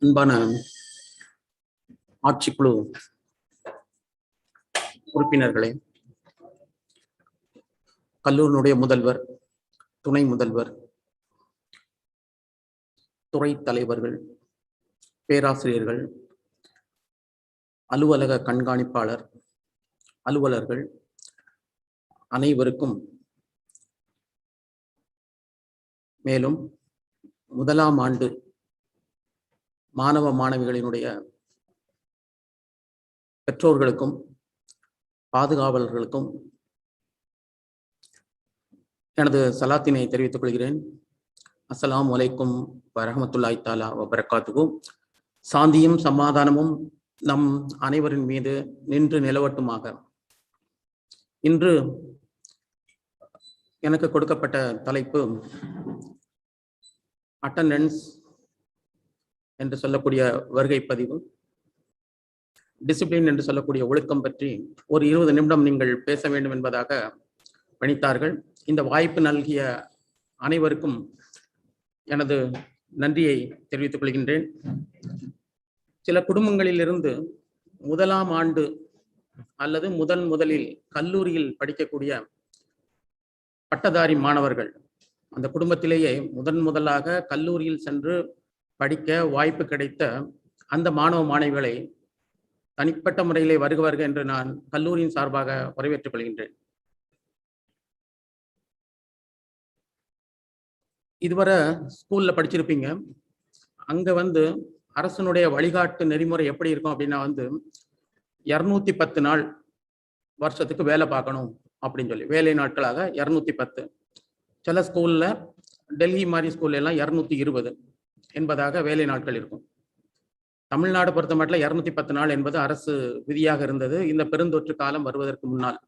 அன்பான ஆட்சிக்குழு உறுப்பினர்களே, கல்லூரியினுடைய முதல்வர், துணை முதல்வர், துறை தலைவர்கள், பேராசிரியர்கள், அலுவலக கண்காணிப்பாளர், அலுவலர்கள் அனைவருக்கும், மேலும் முதலாம் ஆண்டு மாணவ மாணவிகளினுடைய பெற்றோர்களுக்கும் பாதுகாவலர்களுக்கும் எனது சலாத்தினை தெரிவித்துக் கொள்கிறேன். அஸ்ஸலாமு அலைக்கும் வரஹ்மத்துல்லாஹி தஆலா வபரகாத்துஹு. சாந்தியும் சமாதானமும் நம் அனைவரின் மீது நின்று நிலவட்டுமாக. இன்று எனக்கு கொடுக்கப்பட்ட தலைப்பு அட்டெண்டன்ஸ் என்று சொல்லக்கூடிய வருகை பதிவு, டிசிப்ளின் என்று சொல்லக்கூடிய ஒழுக்கம் பற்றி ஒரு 20 நிமிடம் நீங்கள் பேச வேண்டும் என்பதாக பணித்தார்கள். இந்த வாய்ப்பு நல்கிய அனைவருக்கும் எனது நன்றியை தெரிவித்துக் கொள்கின்றேன். சில குடும்பங்களிலிருந்து முதலாம் ஆண்டு அல்லது முதலில் கல்லூரியில் படிக்கக்கூடிய பட்டதாரி மாணவர்கள், அந்த குடும்பத்திலேயே முதலாக கல்லூரியில் சென்று படிக்க வாய்ப்பு கிடைத்த அந்த மாணவ மாணவிகளை தனிப்பட்ட முறையிலே வருக என்று நான் கல்லூரியின் சார்பாக வரவேற்றுக் கொள்கின்றேன். இதுவரை ஸ்கூல்ல படிச்சிருப்பீங்க. அங்க அரசனுடைய வழிகாட்டு நெறிமுறை எப்படி இருக்கும் அப்படின்னா 210 நாள் வருஷத்துக்கு வேலை பார்க்கணும் அப்படின்னு சொல்லி வேலை நாட்களாக 210. சில ஸ்கூல்ல, டெல்லி மாதிரி ஸ்கூல்ல எல்லாம் 220 என்பதாக வேலை நாட்கள் இருக்கும். தமிழ்நாடு பொறுத்த மட்டும் 210 நாள் என்பது அரசு விதியாக இருந்தது இந்த பெருந்தொற்று காலம் வருவதற்கு முன்னால்.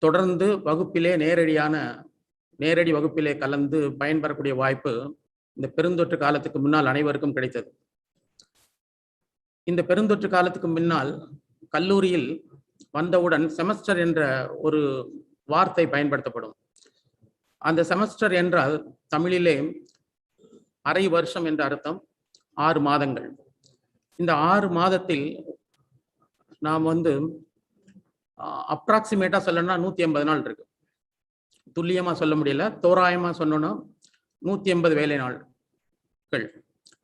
தொடர்ந்து வகுப்பிலே நேரடி வகுப்பிலே கலந்து பயன்பெறக்கூடிய வாய்ப்பு இந்த பெருந்தொற்று காலத்துக்கு முன்னால் அனைவருக்கும் கிடைத்தது. இந்த பெருந்தொற்று காலத்துக்கு முன்னால் கல்லூரியில் வந்தவுடன் செமஸ்டர் என்ற ஒரு வார்த்தை பயன்படுத்தப்படும். அந்த செமஸ்டர் என்றால் தமிழிலே அரை வருஷம் என்ற அர்த்தம். 6 மாதங்கள். இந்த 6 மாதத்தில் நாம் அப்ராக்சிமேட்டா சொல்லணும்னா 180 நாள் இருக்கு. துல்லியமா சொல்ல முடியல, தோராயமா சொன்னோம்னா 180 வேலை நாட்கள்.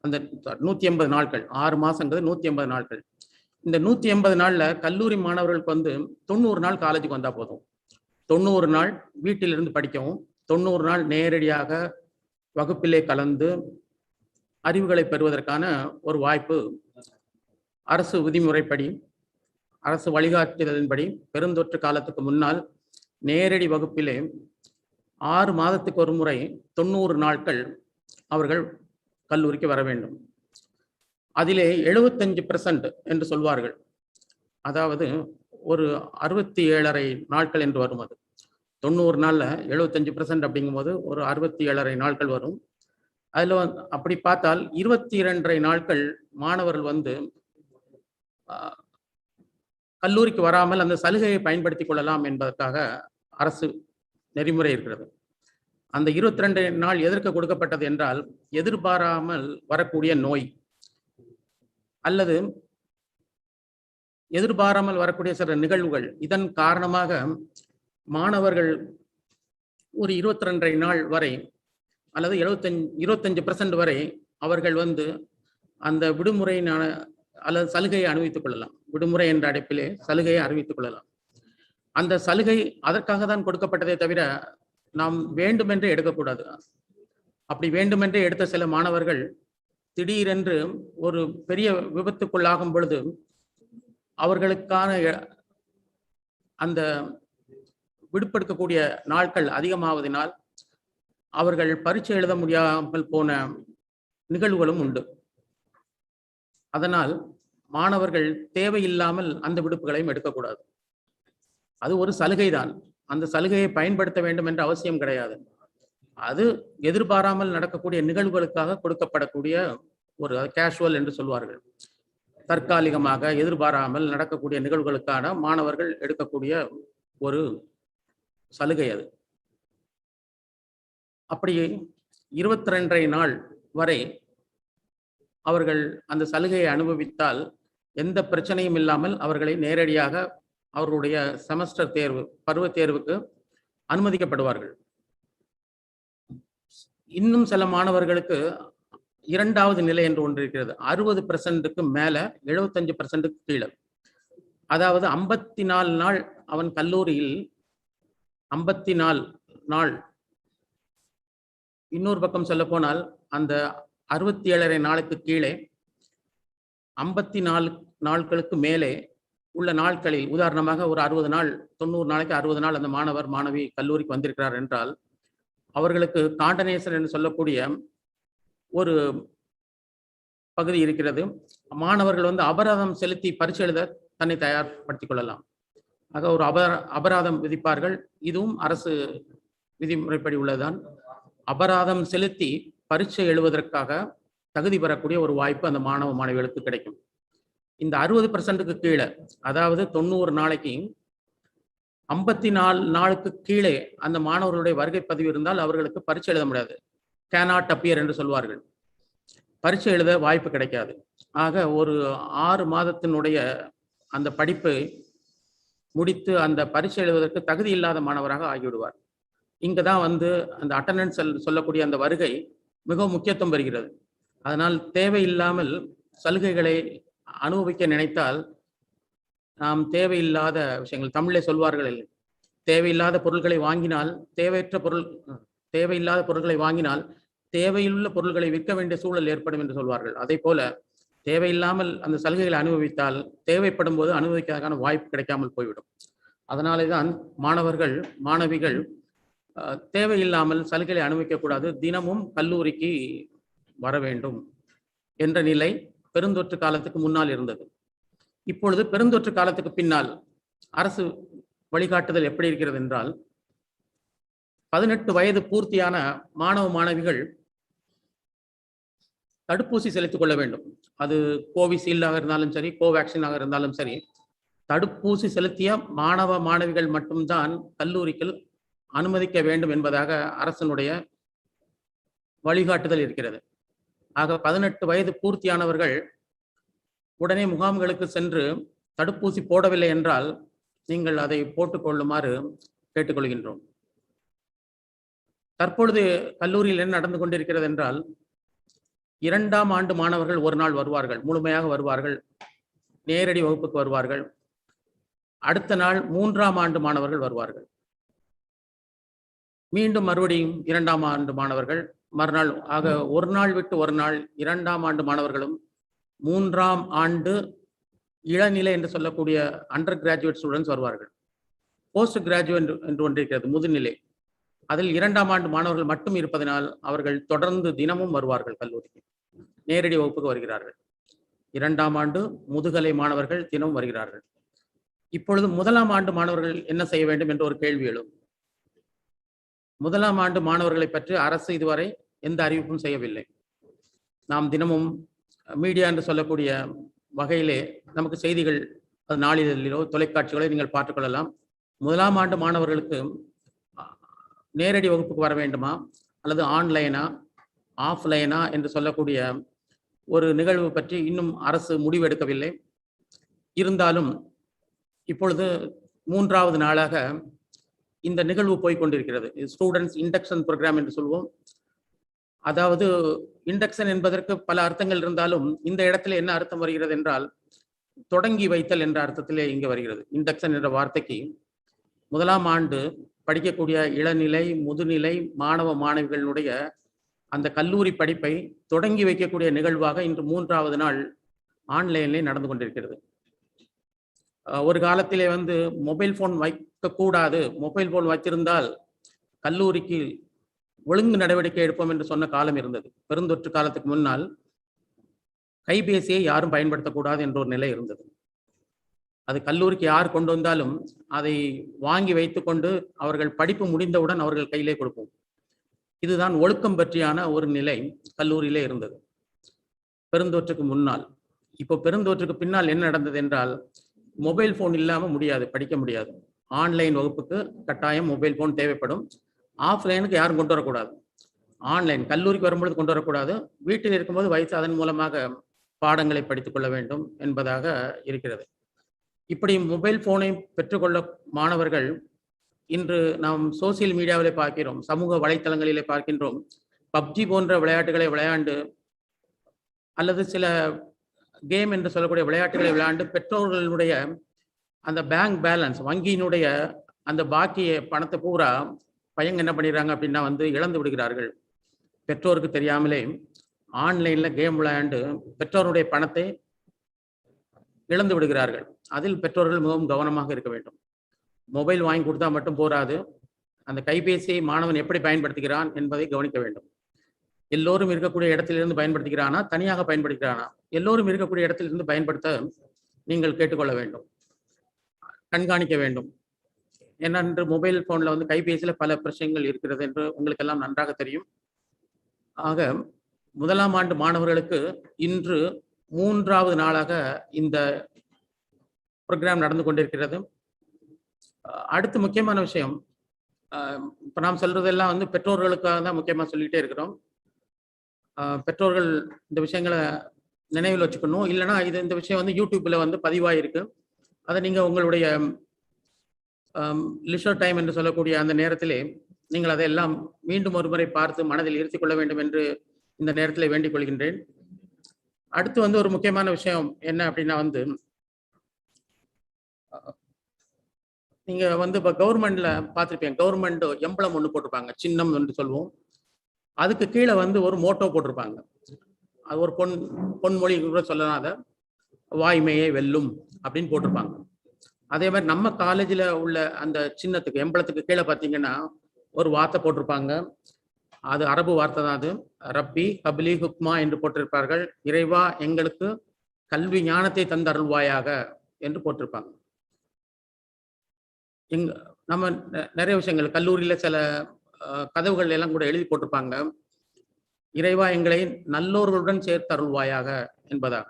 அந்த 180 நாட்கள், 6 மாசங்கிறது 180 நாட்கள். இந்த 180 நாள்ல கல்லூரி மாணவர்களுக்கு 90 நாள் காலேஜுக்கு வந்தா போதும். 90 நாள் வீட்டிலிருந்து படிக்கவும், 90 நாள் நேரடியாக வகுப்பிலே கலந்து அறிவுகளை பெறுவதற்கான ஒரு வாய்ப்பு அரசு விதிமுறைப்படி, அரசு வழிகாட்டுதலின்படி பெருந்தொற்று காலத்துக்கு முன்னால் நேரடி வகுப்பிலே 6 மாதத்துக்கு ஒரு முறை 90 நாட்கள் அவர்கள் கல்லூரிக்கு வர வேண்டும். அதிலே 75% என்று சொல்வார்கள். அதாவது ஒரு 67.5 நாட்கள் என்று வரும். அது 90 நாள்ல 75% அப்படிங்கும்போது ஒரு 67.5 நாட்கள் வரும். அதுல அப்படி பார்த்தால் 22.5 நாட்கள் மாணவர்கள் கல்லூரிக்கு வராமல் அந்த சலுகையை பயன்படுத்திக் கொள்ளலாம் என்பதற்காக அரசு நெறிமுறை இருக்கிறது. அந்த 22 நாள் எதற்கு கொடுக்கப்பட்டது என்றால், எதிர்பாராமல் வரக்கூடிய நோய் அல்லது எதிர்பாராமல் வரக்கூடிய சில நிகழ்வுகள், இதன் காரணமாக மாணவர்கள் ஒரு 22 நாள் வரை அல்லது 25% வரை அவர்கள் அந்த விடுமுறையின் அல்லது சலுகையை அனுபவித்துக் கொள்ளலாம். விடுமுறை என்ற அடைப்பிலே சலுகையை அறிவித்துக் கொள்ளலாம். அந்த சலுகை அதற்காக தான் கொடுக்கப்பட்டதே தவிர நாம் வேண்டுமென்றே எடுக்கக்கூடாது. அப்படி வேண்டுமென்றே எடுத்த சில மாணவர்கள் திடீரென்று ஒரு பெரிய விபத்துக்குள்ளாகும் பொழுது அவர்களுக்கான அந்த விடுப்பெடுக்கக்கூடிய நாட்கள் அதிகமாவதினால் அவர்கள் பரீட்சை எழுத முடியாமல் போன நிகழ்வுகளும் உண்டு. அதனால் மாணவர்கள் தேவையில்லாமல் அந்த விடுப்புகளையும் எடுக்கக்கூடாது. அது ஒரு சலுகை தான். அந்த சலுகையை பயன்படுத்த வேண்டும் என்ற அவசியம் கிடையாது. அது எதிர்பாராமல் நடக்கக்கூடிய நிகழ்வுகளுக்காக கொடுக்கப்படக்கூடிய ஒரு கேஷுவல் என்று சொல்வார்கள். தற்காலிகமாக எதிர்பாராமல் நடக்கக்கூடிய நிகழ்வுகளுக்கான மாணவர்கள் எடுக்கக்கூடிய ஒரு சலுகை அது. அப்படி 22.5 நாள் வரை அவர்கள் அந்த சலுகையை அனுபவித்தால் எந்த பிரச்சனையும் இல்லாமல் அவர்களை நேரடியாக அவர்களுடைய செமஸ்டர் தேர்வு பருவ தேர்வுக்கு அனுமதிக்கப்படுவார்கள். இன்னும் சில மாணவர்களுக்கு இரண்டாவது நிலை என்று ஒன்று இருக்கிறது. 60% மேல 75% கீழே. அதாவது 54 நாள் அவன் கல்லூரியில் 54 நாள், இன்னொரு பக்கம் சொல்ல போனால் அந்த 67.5 நாளுக்கு கீழே 54 நாட்களுக்கு மேலே உள்ள நாட்களில், உதாரணமாக ஒரு 60 நாள் 90 நாளைக்கு 60 நாள் அந்த மாணவர் மாணவி கல்லூரிக்கு வந்திருக்கிறார் என்றால் அவர்களுக்கு காண்டனேஷன் என்று சொல்லக்கூடிய ஒரு பகுதி இருக்கிறது. மாணவர்கள் அபராதம் செலுத்தி பரீட்சை எழுத தன்னை தயார்படுத்திக் கொள்ளலாம். ஆக ஒரு அபராதம் விதிப்பார்கள். இதுவும் அரசு விதிமுறைப்படி உள்ளதுதான். அபராதம் செலுத்தி பரீட்சை எழுவதற்காக தகுதி பெறக்கூடிய ஒரு வாய்ப்பு அந்த மாணவ மாணவிகளுக்கு கிடைக்கும். இந்த 60%க்கு கீழே, அதாவது 90 நாளைக்கு 54 நாளுக்கு கீழே அந்த மாணவர்களுடைய வருகை பதிவு இருந்தால் அவர்களுக்கு பரீட்சை எழுத முடியாது. கேனாட் அப்பியர் என்று சொல்வார்கள். பரீட்சை எழுத வாய்ப்பு கிடைக்காது. ஆக ஒரு 6 மாதத்தினுடைய அந்த படிப்பை முடித்து அந்த பரீட்சை எழுதுவதற்கு தகுதி இல்லாத மாணவராக ஆகிவிடுவார். இங்கே தான் அந்த அட்டண்டன்ஸ் சொல்லக்கூடிய அந்த வருகை மிகவும் முக்கியத்துவம் பெறுகிறது. அதனால் தேவையில்லாமல் சலுகைகளை அனுபவிக்க நினைத்தால் நாம் தேவையில்லாத விஷயங்கள், தமிழே சொல்வார்கள், தேவையில்லாத பொருட்களை வாங்கினால் தேவையில்லாத பொருட்களை வாங்கினால் தேவையுள்ள பொருட்களை விற்க வேண்டிய சூழல் ஏற்படும் என்று சொல்வார்கள். அதே போல தேவையில்லாமல் அந்த சலுகைகளை அனுபவித்தால் தேவைப்படும் போது அனுபவிக்கிறதுக்கான வாய்ப்பு கிடைக்காமல் போய்விடும். அதனாலே தான் மாணவர்கள் மாணவிகள் தேவையில்லாமல் சலுகைகளை அனுபவிக்கக்கூடாது, தினமும் கல்லூரிக்கு வர வேண்டும் என்ற நிலை பெருந்தொற்று காலத்துக்கு முன்னால் இருந்தது. இப்பொழுது பெருந்தொற்று காலத்துக்கு பின்னால் அரசு வழிகாட்டுதல் எப்படி இருக்கிறது என்றால், 18 வயது பூர்த்தியான மாணவ மாணவிகள் தடுப்பூசி செலுத்திக் கொள்ள வேண்டும். அது கோவிஷீல்டாக இருந்தாலும் சரி, கோவேக்சினாக இருந்தாலும் சரி, தடுப்பூசி செலுத்திய மாணவ மாணவிகள் மட்டும்தான் கல்லூரிக்கு அனுமதிக்க வேண்டும் என்பதாக அரசனுடைய வழிகாட்டுதல் இருக்கிறது. ஆக 18 வயது பூர்த்தியானவர்கள் உடனே முகாம்களுக்கு சென்று தடுப்பூசி போடவில்லை என்றால் நீங்கள் அதை போட்டுக்கொள்ளுமாறு கேட்டுக்கொள்கின்றோம். தற்பொழுது கல்லூரியில் என்ன நடந்து கொண்டிருக்கிறது என்றால், 2ஆம் ஆண்டு மாணவர்கள் ஒரு நாள் வருவார்கள், முழுமையாக வருவார்கள், நேரடி வகுப்புக்கு வருவார்கள். அடுத்த நாள் 3ஆம் ஆண்டு மாணவர்கள் வருவார்கள். மீண்டும் மறுபடியும் 2ஆம் ஆண்டு மாணவர்கள் மறுநாள். ஆக ஒரு நாள் விட்டு ஒரு நாள் 2ஆம் ஆண்டு மாணவர்களும் 3ஆம் ஆண்டு இளநிலை என்று சொல்லக்கூடிய அண்டர் கிராஜுவேட் ஸ்டூடெண்ட்ஸ் வருவார்கள். போஸ்ட் கிராஜுவேட் என்று ஒன்று இருக்கிறது, முதுநிலை. அதில் 2ஆம் ஆண்டு மாணவர்கள் மட்டும் இருப்பதனால் அவர்கள் தொடர்ந்து தினமும் வருவார்கள், கல்லூரிக்கு நேரடி வகுப்புக்கு வருகிறார்கள். 2ஆம் ஆண்டு முதுகலை மாணவர்கள் தினமும் வருகிறார்கள். இப்பொழுது 1ஆம் ஆண்டு மாணவர்கள் என்ன செய்ய வேண்டும் என்ற ஒரு கேள்வி எழும். 1ஆம் ஆண்டு மாணவர்களை பற்றி அரசு இதுவரை எந்த அறிவிப்பும் செய்யவில்லை. நாம் தினமும் மீடியா என்று சொல்லக்கூடிய வகையிலே நமக்கு செய்திகள், நாளிதழிலோ தொலைக்காட்சிகளோ நீங்கள் பார்த்துக்கொள்ளலாம். 1ஆம் ஆண்டு மாணவர்களுக்கு நேரடி வகுப்புக்கு வர வேண்டுமா அல்லது ஆன்லைனா ஆஃப்லைனா என்று சொல்லக்கூடிய ஒரு நிகழ்வு பற்றி இன்னும் அரசு முடிவெடுக்கவில்லை. இருந்தாலும் இப்பொழுது 3ஆவது நாளாக இந்த நிகழ்வு போய்கொண்டிருக்கிறது. ஸ்டூடெண்ட்ஸ் இண்டக்ஷன் ப்ரோக்ராம் என்று சொல்வோம். அதாவது இண்டக்ஷன் என்பதற்கு பல அர்த்தங்கள் இருந்தாலும் இந்த இடத்துல என்ன அர்த்தம் வருகிறது என்றால், தொடங்கி வைத்தல் என்ற அர்த்தத்திலே இங்கே வருகிறது. இண்டக்ஷன் என்ற வார்த்தைக்கு 1ஆம் ஆண்டு படிக்கக்கூடிய இளநிலை முதுநிலை மாணவ மாணவிகளுடைய அந்த கல்லூரி படிப்பை தொடங்கி வைக்கக்கூடிய நிகழ்வாக இன்று 3ஆவது நாள் ஆன்லைனிலே நடந்து கொண்டிருக்கிறது. ஒரு காலத்திலே மொபைல் போன் வைக்கக்கூடாது, மொபைல் போன் வைத்திருந்தால் கல்லூரிக்கு ஒழுங்கு நடவடிக்கை எடுப்போம் என்று சொன்ன காலம் இருந்தது. பெருந்தொற்று காலத்துக்கு முன்னால் கைபேசியை யாரும் பயன்படுத்தக்கூடாது என்ற ஒரு நிலை இருந்தது. அது கல்லூரிக்கு யார் கொண்டு வந்தாலும் அதை வாங்கி வைத்துக்கொண்டு அவர்கள் படிப்பு முடிந்தவுடன் அவர்கள் கையிலே கொடுப்போம். இதுதான் ஒழுக்கம் பற்றியான ஒரு நிலை கல்லூரியிலே இருந்தது பெருந்தொற்றுக்கு முன்னால். இப்போ பெருந்தொற்றுக்கு பின்னால் என்ன நடந்தது என்றால், மொபைல் போன் இல்லாமல் முடியாது, படிக்க முடியாது. ஆன்லைன் வகுப்புக்கு கட்டாயம் மொபைல் போன் தேவைப்படும். ஆஃப்லைனுக்கு யாரும் கொண்டு வரக்கூடாது. ஆன்லைன் கல்லூரிக்கு வரும்பொழுது கொண்டு வரக்கூடாது, வீட்டில் இருக்கும்போது வைத்து அதன் மூலமாக பாடங்களை படித்துக் கொள்ள வேண்டும் என்பதாக இருக்கிறது. இப்படி மொபைல் போனை பெற்றுக்கொள்ள மாணவர்கள் இன்று நாம் சோசியல் மீடியாவிலே பார்க்கிறோம், சமூக வலைத்தளங்களிலே பார்க்கின்றோம், பப்ஜி போன்ற விளையாட்டுகளை விளையாண்டு அல்லது சில கேம் என்று சொல்லக்கூடிய விளையாட்டுகளை விளையாண்டு பெற்றோர்களுடைய அந்த பேங்க் பேலன்ஸ், வங்கியினுடைய அந்த பாக்கிய பணத்தை பூரா பையங்க என்ன பண்ணிடுறாங்க அப்படின்னா இழந்து விடுகிறார்கள். பெற்றோருக்கு தெரியாமலே ஆன்லைன்ல கேம் விளையாண்டு பெற்றோருடைய பணத்தை இழந்து விடுகிறார்கள். அதில் பெற்றோர்கள் மிகவும் கவனமாக இருக்க வேண்டும். மொபைல் வாங்கி கொடுத்தா மட்டும் போராது, அந்த கைபேசியை மாணவன் எப்படி பயன்படுத்துகிறான் என்பதை கவனிக்க வேண்டும். எல்லோரும் இருக்கக்கூடிய இடத்திலிருந்து பயன்படுத்துகிறானா, தனியாக பயன்படுத்துகிறானா, எல்லோரும் இருக்கக்கூடிய இடத்திலிருந்து பயன்படுத்த நீங்கள் கேட்டுக்கொள்ள வேண்டும், கண்காணிக்க வேண்டும். ஏனென்று மொபைல் போன்ல கைபேசியில பல பிரச்சனைகள் இருக்கிறது என்று உங்களுக்கு எல்லாம் நன்றாக தெரியும். ஆக முதலாம் ஆண்டு மாணவர்களுக்கு இன்று 3வது நாளாக இந்த ப்ரோக்ராம் நடந்து கொண்டிருக்கிறது. அடுத்து முக்கியமான விஷயம், இப்போ நாம் சொல்றதெல்லாம் பெற்றோர்களுக்காக தான் முக்கியமாக சொல்லிகிட்டே இருக்கிறோம். பெற்றோர்கள் இந்த விஷயங்களை நினைவில் வச்சுக்கணும். இல்லைன்னா இந்த விஷயம் யூடியூப்ல பதிவாயிருக்கு. அதை நீங்கள் உங்களுடைய லிஷர் டைம் என்று சொல்லக்கூடிய அந்த நேரத்திலே நீங்கள் அதையெல்லாம் மீண்டும் ஒரு முறை பார்த்து மனதில் இருத்திக் கொள்ள வேண்டும் என்று இந்த நேரத்தில் வேண்டிக் கொள்கின்றேன். அடுத்து ஒரு முக்கியமான விஷயம் என்ன அப்படின்னா நீங்க இப்போ கவர்மெண்ட்ல பார்த்துருப்பீங்க, கவர்மெண்ட் எம்பளம் ஒன்று போட்டிருப்பாங்க, சின்னம் என்று சொல்லுவோம். அதுக்கு கீழே ஒரு மோட்டோ போட்டிருப்பாங்க. அது ஒரு பொன்மொழி கூட சொல்லலாம், அதை வாய்மையே வெல்லும் அப்படின்னு போட்டிருப்பாங்க. அதே மாதிரி நம்ம காலேஜில் உள்ள அந்த சின்னத்துக்கு எம்பளத்துக்கு கீழே பார்த்தீங்கன்னா ஒரு வார்த்தை போட்டிருப்பாங்க. அது அரபு வார்த்தை தான். அது ரப்பி கபிலி ஹுக்மா என்று போட்டிருப்பார்கள். இறைவா எங்களுக்கு கல்வி ஞானத்தை தந்தருள்வாயாக என்று போட்டிருப்பாங்க. நம்ம நிறைய விஷயங்கள் கல்லூரியில சில கதவுகள் எல்லாம் கூட எழுதி போட்டிருப்பாங்க, இறைவா எங்களை நல்லோர்களுடன் சேர்த்து அருள்வாயாக என்பதாக.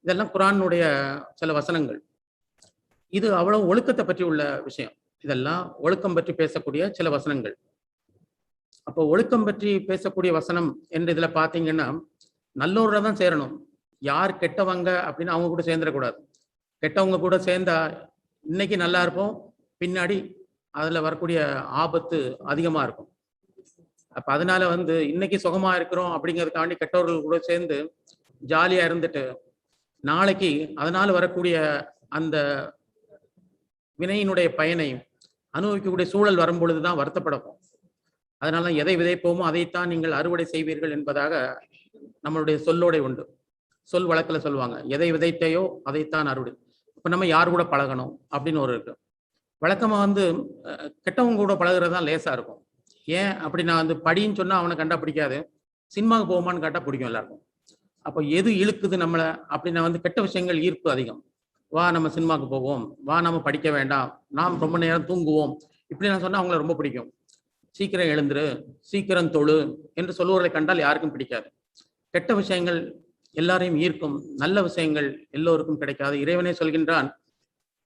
இதெல்லாம் குர்ஆனுடைய சில வசனங்கள். இது அவ்வளவு ஒழுக்கத்தை பற்றி உள்ள விஷயம். இதெல்லாம் ஒழுக்கம் பற்றி பேசக்கூடிய சில வசனங்கள். அப்போ ஒழுக்கம் பற்றி பேசக்கூடிய வசனம் என்று இதுல பாத்தீங்கன்னா நல்லோரை தான் சேரணும். யார் கெட்டவங்க அப்படின்னு அவங்க கூட சேர்ந்துடக்கூடாது. கெட்டவங்க கூட சேர்ந்தா இன்னைக்கு நல்லா இருப்போம், பின்னாடி அதுல வரக்கூடிய ஆபத்து அதிகமா இருக்கும். அப்ப அதனால இன்னைக்கு சுகமா இருக்கிறோம் அப்படிங்கிறதுக்காண்டி கெட்டவர்கள் கூட சேர்ந்து ஜாலியா இருந்துட்டு நாளைக்கு அதனால வரக்கூடிய அந்த வினையினுடைய பயனை அனுபவிக்கக்கூடிய சூழல் வரும் பொழுதுதான் வருத்தப்படும். அதனால எதை விதைப்போமோ அதைத்தான் நீங்கள் அறுவடை செய்வீர்கள் என்பதாக நம்மளுடைய சொல்லோடை உண்டு. சொல் வழக்கில் சொல்லுவாங்க, எதை விதைத்தையோ அதைத்தான் அறுவடை. இப்போ நம்ம யார் கூட பழகணும் அப்படின்னு ஒரு இருக்கு. வழக்கமா கெட்டவங்க கூட பழகுறது தான் லேசா இருக்கும். ஏன் அப்படின்னா படின்னு சொன்னா அவனை கண்டா பிடிக்காது, சினிமாவுக்கு போகுமான்னு கேட்டா பிடிக்கும் எல்லாருக்கும். அப்போ எது இழுக்குது நம்மளை அப்படின்னா கெட்ட விஷயங்கள் ஈர்ப்பு அதிகம். வா நம்ம சினிமாவுக்கு போவோம், வா நம்ம படிக்க வேண்டாம், நாம் ரொம்ப நேரம் தூங்குவோம், இப்படி நான் சொன்னா அவங்கள ரொம்ப பிடிக்கும். சீக்கிரம் எழுந்துரு, சீக்கிரம் தொழு என்று சொல்லுவதை கண்டால் யாருக்கும் பிடிக்காது. கெட்ட விஷயங்கள் எல்லாரையும் ஈர்க்கும், நல்ல விஷயங்கள் எல்லோருக்கும் கிடைக்காது. இறைவனே சொல்கின்றான்,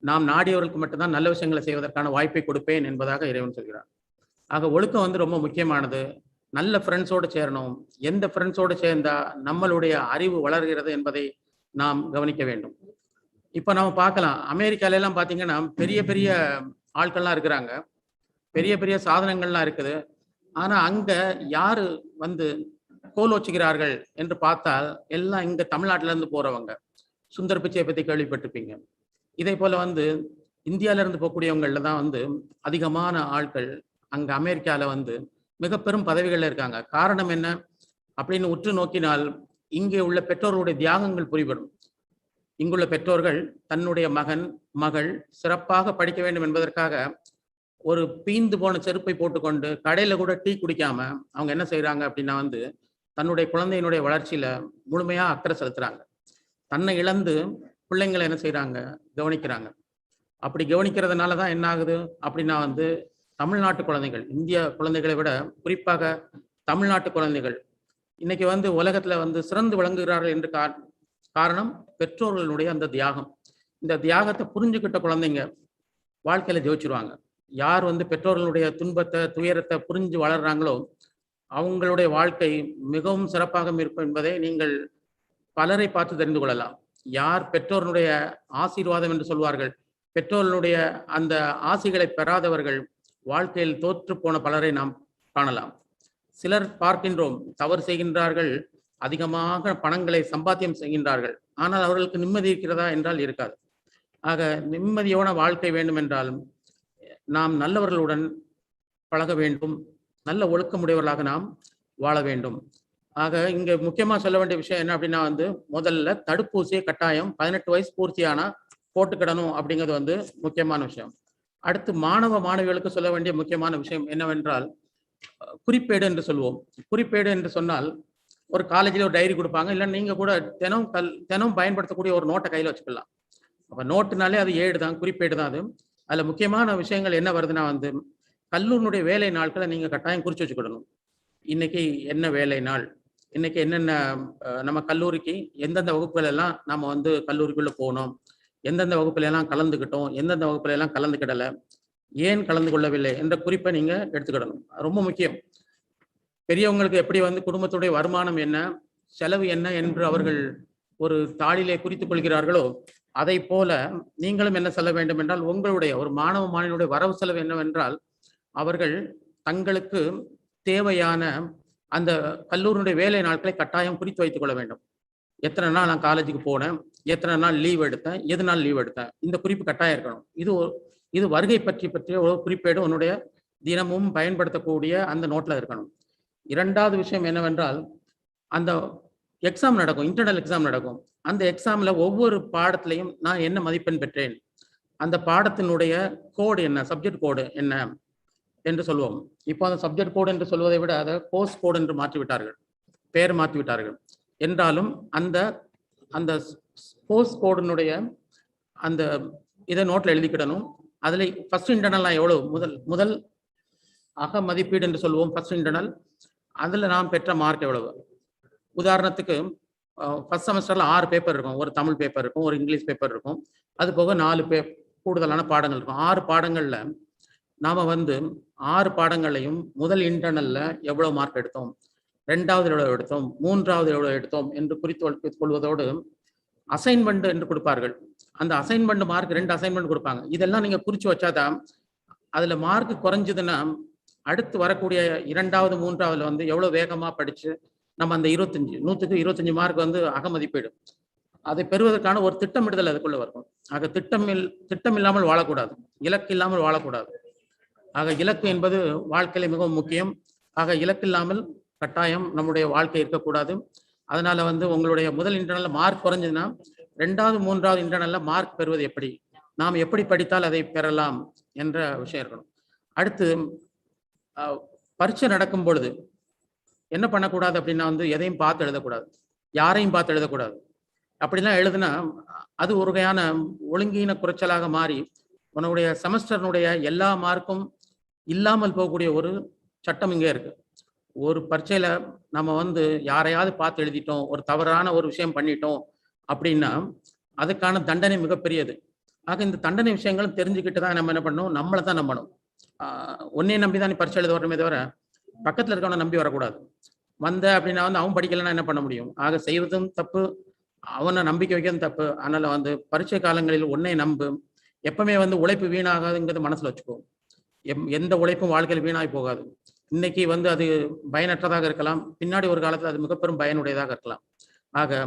நாம் நாடியவர்களுக்கு மட்டும்தான் நல்ல விஷயங்களை செய்வதற்கான வாய்ப்பை கொடுப்பேன் என்பதாக இறைவன் சொல்கிறான். ஆக ஒழுக்கம் ரொம்ப முக்கியமானது. நல்ல ஃப்ரெண்ட்ஸோடு சேரணும். எந்த ஃப்ரெண்ட்ஸோடு சேர்ந்தா நம்மளுடைய அறிவு வளர்கிறது என்பதை நாம் கவனிக்க வேண்டும். இப்போ நம்ம பார்க்கலாம், அமெரிக்கால எல்லாம் பார்த்தீங்கன்னா பெரிய பெரிய ஆட்கள்லாம் இருக்கிறாங்க, பெரிய பெரிய சாதனங்கள்லாம் இருக்குது. ஆனா அங்க யாரு கோல் வச்சுக்கிறார்கள் என்று பார்த்தால் எல்லாம் இங்க தமிழ்நாட்டில இருந்து போறவங்க. சுந்தர் பிச்சையை பத்தி கேள்விப்பட்டிருப்பீங்க. இதே போல இந்தியால இருந்து போகக்கூடியவங்கள்ல தான் அதிகமான ஆட்கள் அங்க அமெரிக்கால மிக பெரும் பதவிகள்ல இருக்காங்க. காரணம் என்ன அப்படின்னு உற்று நோக்கினால் இங்கே உள்ள பெற்றோர்களுடைய தியாகங்கள் புரிபடும். இங்குள்ள பெற்றோர்கள் தன்னுடைய மகன் மகள் சிறப்பாக படிக்க வேண்டும் என்பதற்காக ஒரு பீந்து போன செருப்பை போட்டுக்கொண்டு கடையில கூட டீ குடிக்காம அவங்க என்ன செய்யறாங்க அப்படின்னா தன்னுடைய குழந்தையினுடைய வளர்ச்சியில முழுமையா அக்கறை செலுத்துறாங்க. தன்னை இழந்து பிள்ளைங்களை என்ன செய்யறாங்க, கவனிக்கிறாங்க. அப்படி கவனிக்கிறதுனாலதான் என்ன ஆகுது அப்படின்னா தமிழ்நாட்டு குழந்தைகள், இந்திய குழந்தைகளை விட குறிப்பாக தமிழ்நாட்டு குழந்தைகள் இன்னைக்கு உலகத்துல சிறந்து விளங்குகிறார்கள் என்று காரணம் பெற்றோர்களுடைய அந்த தியாகம். இந்த தியாகத்தை புரிஞ்சுக்கிட்ட குழந்தைங்க வாழ்க்கையில ஜெயிச்சிருவாங்க. யார் பெற்றோர்களுடைய துன்பத்தை துயரத்தை புரிஞ்சு வளர்றாங்களோ அவங்களுடைய வாழ்க்கை மிகவும் சிறப்பாக இருக்கும் என்பதை நீங்கள் பலரை பார்த்து தெரிந்து கொள்ளலாம். யார் பெற்றோருடைய ஆசீர்வாதம் என்று சொல்வார்கள், பெற்றோர்களுடைய அந்த ஆசைகளை பெறாதவர்கள் வாழ்க்கையில் தோற்று போன பலரை நாம் காணலாம். சிலர் பார்க்கின்றோம், தவறு செய்கின்றார்கள், அதிகமாக பணங்களை சம்பாத்தியம் செய்கின்றார்கள், ஆனால் அவர்களுக்கு நிம்மதி இருக்கிறதா என்றால் இருக்காது. ஆக நிம்மதியான வாழ்க்கை வேண்டும் என்றால் நாம் நல்லவர்களுடன் பழக வேண்டும், நல்ல ஒழுக்கமுடையவர்களாக நாம் வாழ வேண்டும். ஆக இங்க முக்கியமா சொல்ல வேண்டிய விஷயம் என்ன அப்படின்னா முதல்ல தடுப்பூசியை கட்டாயம் 18 வயசு பூர்த்தியானா போட்டுக்கிடணும் அப்படிங்கிறது முக்கியமான விஷயம். அடுத்து மாணவ மாணவிகளுக்கு சொல்ல வேண்டிய முக்கியமான விஷயம் என்னவென்றால் குறிப்பேடு என்று சொல்லுவோம். குறிப்பேடு என்று சொன்னால் ஒரு காலேஜில் ஒரு டைரி கொடுப்பாங்க, இல்லை நீங்க கூட தினம் பயன்படுத்தக்கூடிய ஒரு நோட்டை கையில் வச்சுக்கலாம். அப்போ நோட்டுனாலே அது ஏடு தான், குறிப்பேடு தான். அதுல முக்கியமான விஷயங்கள் என்ன வருதுன்னா கல்லூரினுடைய வேலை நாட்களை நீங்க கட்டாயம் குறிச்சு வச்சுக்கிடணும். இன்னைக்கு என்ன வேலை நாள், இன்னைக்கு என்னென்ன நம்ம கல்லூரிக்கு எந்தெந்த வகுப்புகள் எல்லாம் நம்ம கல்லூரிக்குள்ள போனோம், எந்தெந்த வகுப்புல எல்லாம் கலந்துக்கிட்டோம், எந்தெந்த வகுப்புல எல்லாம் கலந்துக்கிடலை, ஏன் கலந்து கொள்ளவில்லை என்ற குறிப்பை நீங்க எடுத்துக்கிடணும். ரொம்ப முக்கியம். பெரியவங்களுக்கு எப்படி குடும்பத்துடைய வருமானம் என்ன, செலவு என்ன என்று அவர்கள் ஒரு தாளிலே குறித்துக் கொள்கிறார்களோ அதை போல நீங்களும் என்ன செல்ல வேண்டும் என்றால் உங்களுடைய ஒரு மாணவ மாணவியுடைய வரவு செலவு என்னவென்றால் அவர்கள் தங்களுக்கு தேவையான அந்த கல்லூரியுடைய வேலை நாட்களை கட்டாயம் குறித்து வைத்துக் கொள்ள வேண்டும். எத்தனை நாள் நான் காலேஜுக்கு போனேன், எத்தனை நாள் லீவ் எடுத்தேன், எது நாள் லீவ் எடுத்தேன், இந்த குறிப்பு கட்டாயம் இருக்கணும். இது வருகை பற்றிய ஒரு குறிப்பேடு உன்னுடைய தினமும் பயன்படுத்தக்கூடிய அந்த நோட்ல இருக்கணும். இரண்டாவது விஷயம் என்னவென்றால் அந்த எக்ஸாம் நடக்கும், இன்டர்னல் எக்ஸாம் நடக்கும். அந்த எக்ஸாம்ல ஒவ்வொரு பாடத்திலையும் நான் என்ன மதிப்பெண் பெற்றேன், அந்த பாடத்தினுடைய கோடு என்ன, சப்ஜெக்ட் கோடு என்ன என்று சொல்லுவோம். இப்போ அந்த சப்ஜெக்ட் கோடு என்று சொல்வதை விட அதை கோர்ஸ் கோடு என்று மாற்றிவிட்டார்கள், பெயர் மாற்றிவிட்டார்கள். என்றாலும் அந்த அந்த கோர்ஸ் கோடினுடைய அந்த இதை நோட்டில் எழுதிக்கிடணும். அதில் ஃபர்ஸ்ட் இன்டர்னல் எவ்வளவு, முதல் அக மதிப்பீடு என்று சொல்லுவோம், ஃபர்ஸ்ட் இன்டர்னல், அதில் நாம் பெற்ற மார்க் எவ்வளவு. உதாரணத்துக்கு ஃபர்ஸ்ட் செமஸ்டர்ல 6 பேப்பர் இருக்கும், ஒரு தமிழ் பேப்பர் இருக்கும், ஒரு இங்கிலீஷ் பேப்பர் இருக்கும், அது போக 4 கூடுதலான பாடங்கள் இருக்கும். 6 பாடங்கள்ல நாம 6 பாடங்களையும் முதல் இன்டர்னல்ல எவ்வளவு மார்க் எடுத்தோம், 2வது எவ்வளவு எடுத்தோம், 3வது எவ்வளவு எடுத்தோம் என்று குறித்து கொள்வதோடு அசைன்மெண்ட் என்று கொடுப்பார்கள். அந்த அசைன்மெண்ட் மார்க் 2 அசைன்மெண்ட் கொடுப்பாங்க. இதெல்லாம் நீங்க குறிச்சு வச்சாதான் அதுல மார்க் குறைஞ்சதுன்னா அடுத்து வரக்கூடிய 2வது 3வது எவ்வளவு வேகமா படிச்சு நம்ம அந்த 100க்கு 25 மார்க் அகமதிப்பீடு அதை பெறுவதற்கான ஒரு திட்டமிடுதல் அதுக்குள்ள இருக்கும். ஆக திட்டம் இல்லாமல் வாழக்கூடாது, இலக்கு இல்லாமல் வாழக்கூடாது. ஆக இலக்கு என்பது வாழ்க்கையில மிகவும் முக்கியம். ஆக இலக்கு இல்லாமல் கட்டாயம் நம்முடைய வாழ்க்கை இருக்கக்கூடாது. அதனால உங்களுடைய முதல் இன்டர்னல்ல மார்க் குறைஞ்சதுன்னா 2வது 3வது இன்டர்னல்ல மார்க் பெறுவது எப்படி, நாம் எப்படி படித்தால் அதை பெறலாம் என்ற விஷயம் இருக்கணும். அடுத்து பரீட்சை நடக்கும் பொழுது என்ன பண்ணக்கூடாது அப்படின்னா எதையும் பார்த்து எழுதக்கூடாது, யாரையும் பார்த்து எழுதக்கூடாது. அப்படிலாம் எழுதுனா அது ஒரு வகையான ஒழுங்கீன குறைச்சலாக மாறி உன்னுடைய செமஸ்டர்னுடைய எல்லா மார்க்கும் இல்லாமல் போகக்கூடிய ஒரு சட்டம் இங்கே இருக்கு. ஒரு பரீட்சையில நம்ம யாரையாவது பார்த்து எழுதிட்டோம், ஒரு தவறான ஒரு விஷயம் பண்ணிட்டோம் அப்படின்னா அதுக்கான தண்டனை மிகப்பெரியது. ஆக இந்த தண்டனை விஷயங்களும் தெரிஞ்சுக்கிட்டு தான் நம்ம என்ன பண்ணணும், நம்மளை தான் நம்பணும். ஒன்னையும் நம்பி தான் நீ பரீட்சை எழுத வரணுமே தவிர பக்கத்துல இருக்கவனை நம்பி வரக்கூடாது. அப்படின்னா அவன் படிக்கலைன்னா என்ன பண்ண முடியும். ஆக செய்வதும் தப்பு, அவனை நம்பிக்கை வைக்கிறதும் தப்பு. அதனால பரீட்சை காலங்களில் ஒன்னை நம்பு. எப்பவுமே உழைப்பு வீணாகாதுங்கிறது மனசுல வச்சுக்கோ. எந்த உழைப்பும் வாழ்க்கையில் வீணாகி போகாது. இன்னைக்கு அது பயனற்றதாக இருக்கலாம், பின்னாடி ஒரு காலத்துல அது மிகப்பெரும் பயனுடையதாக இருக்கலாம். ஆக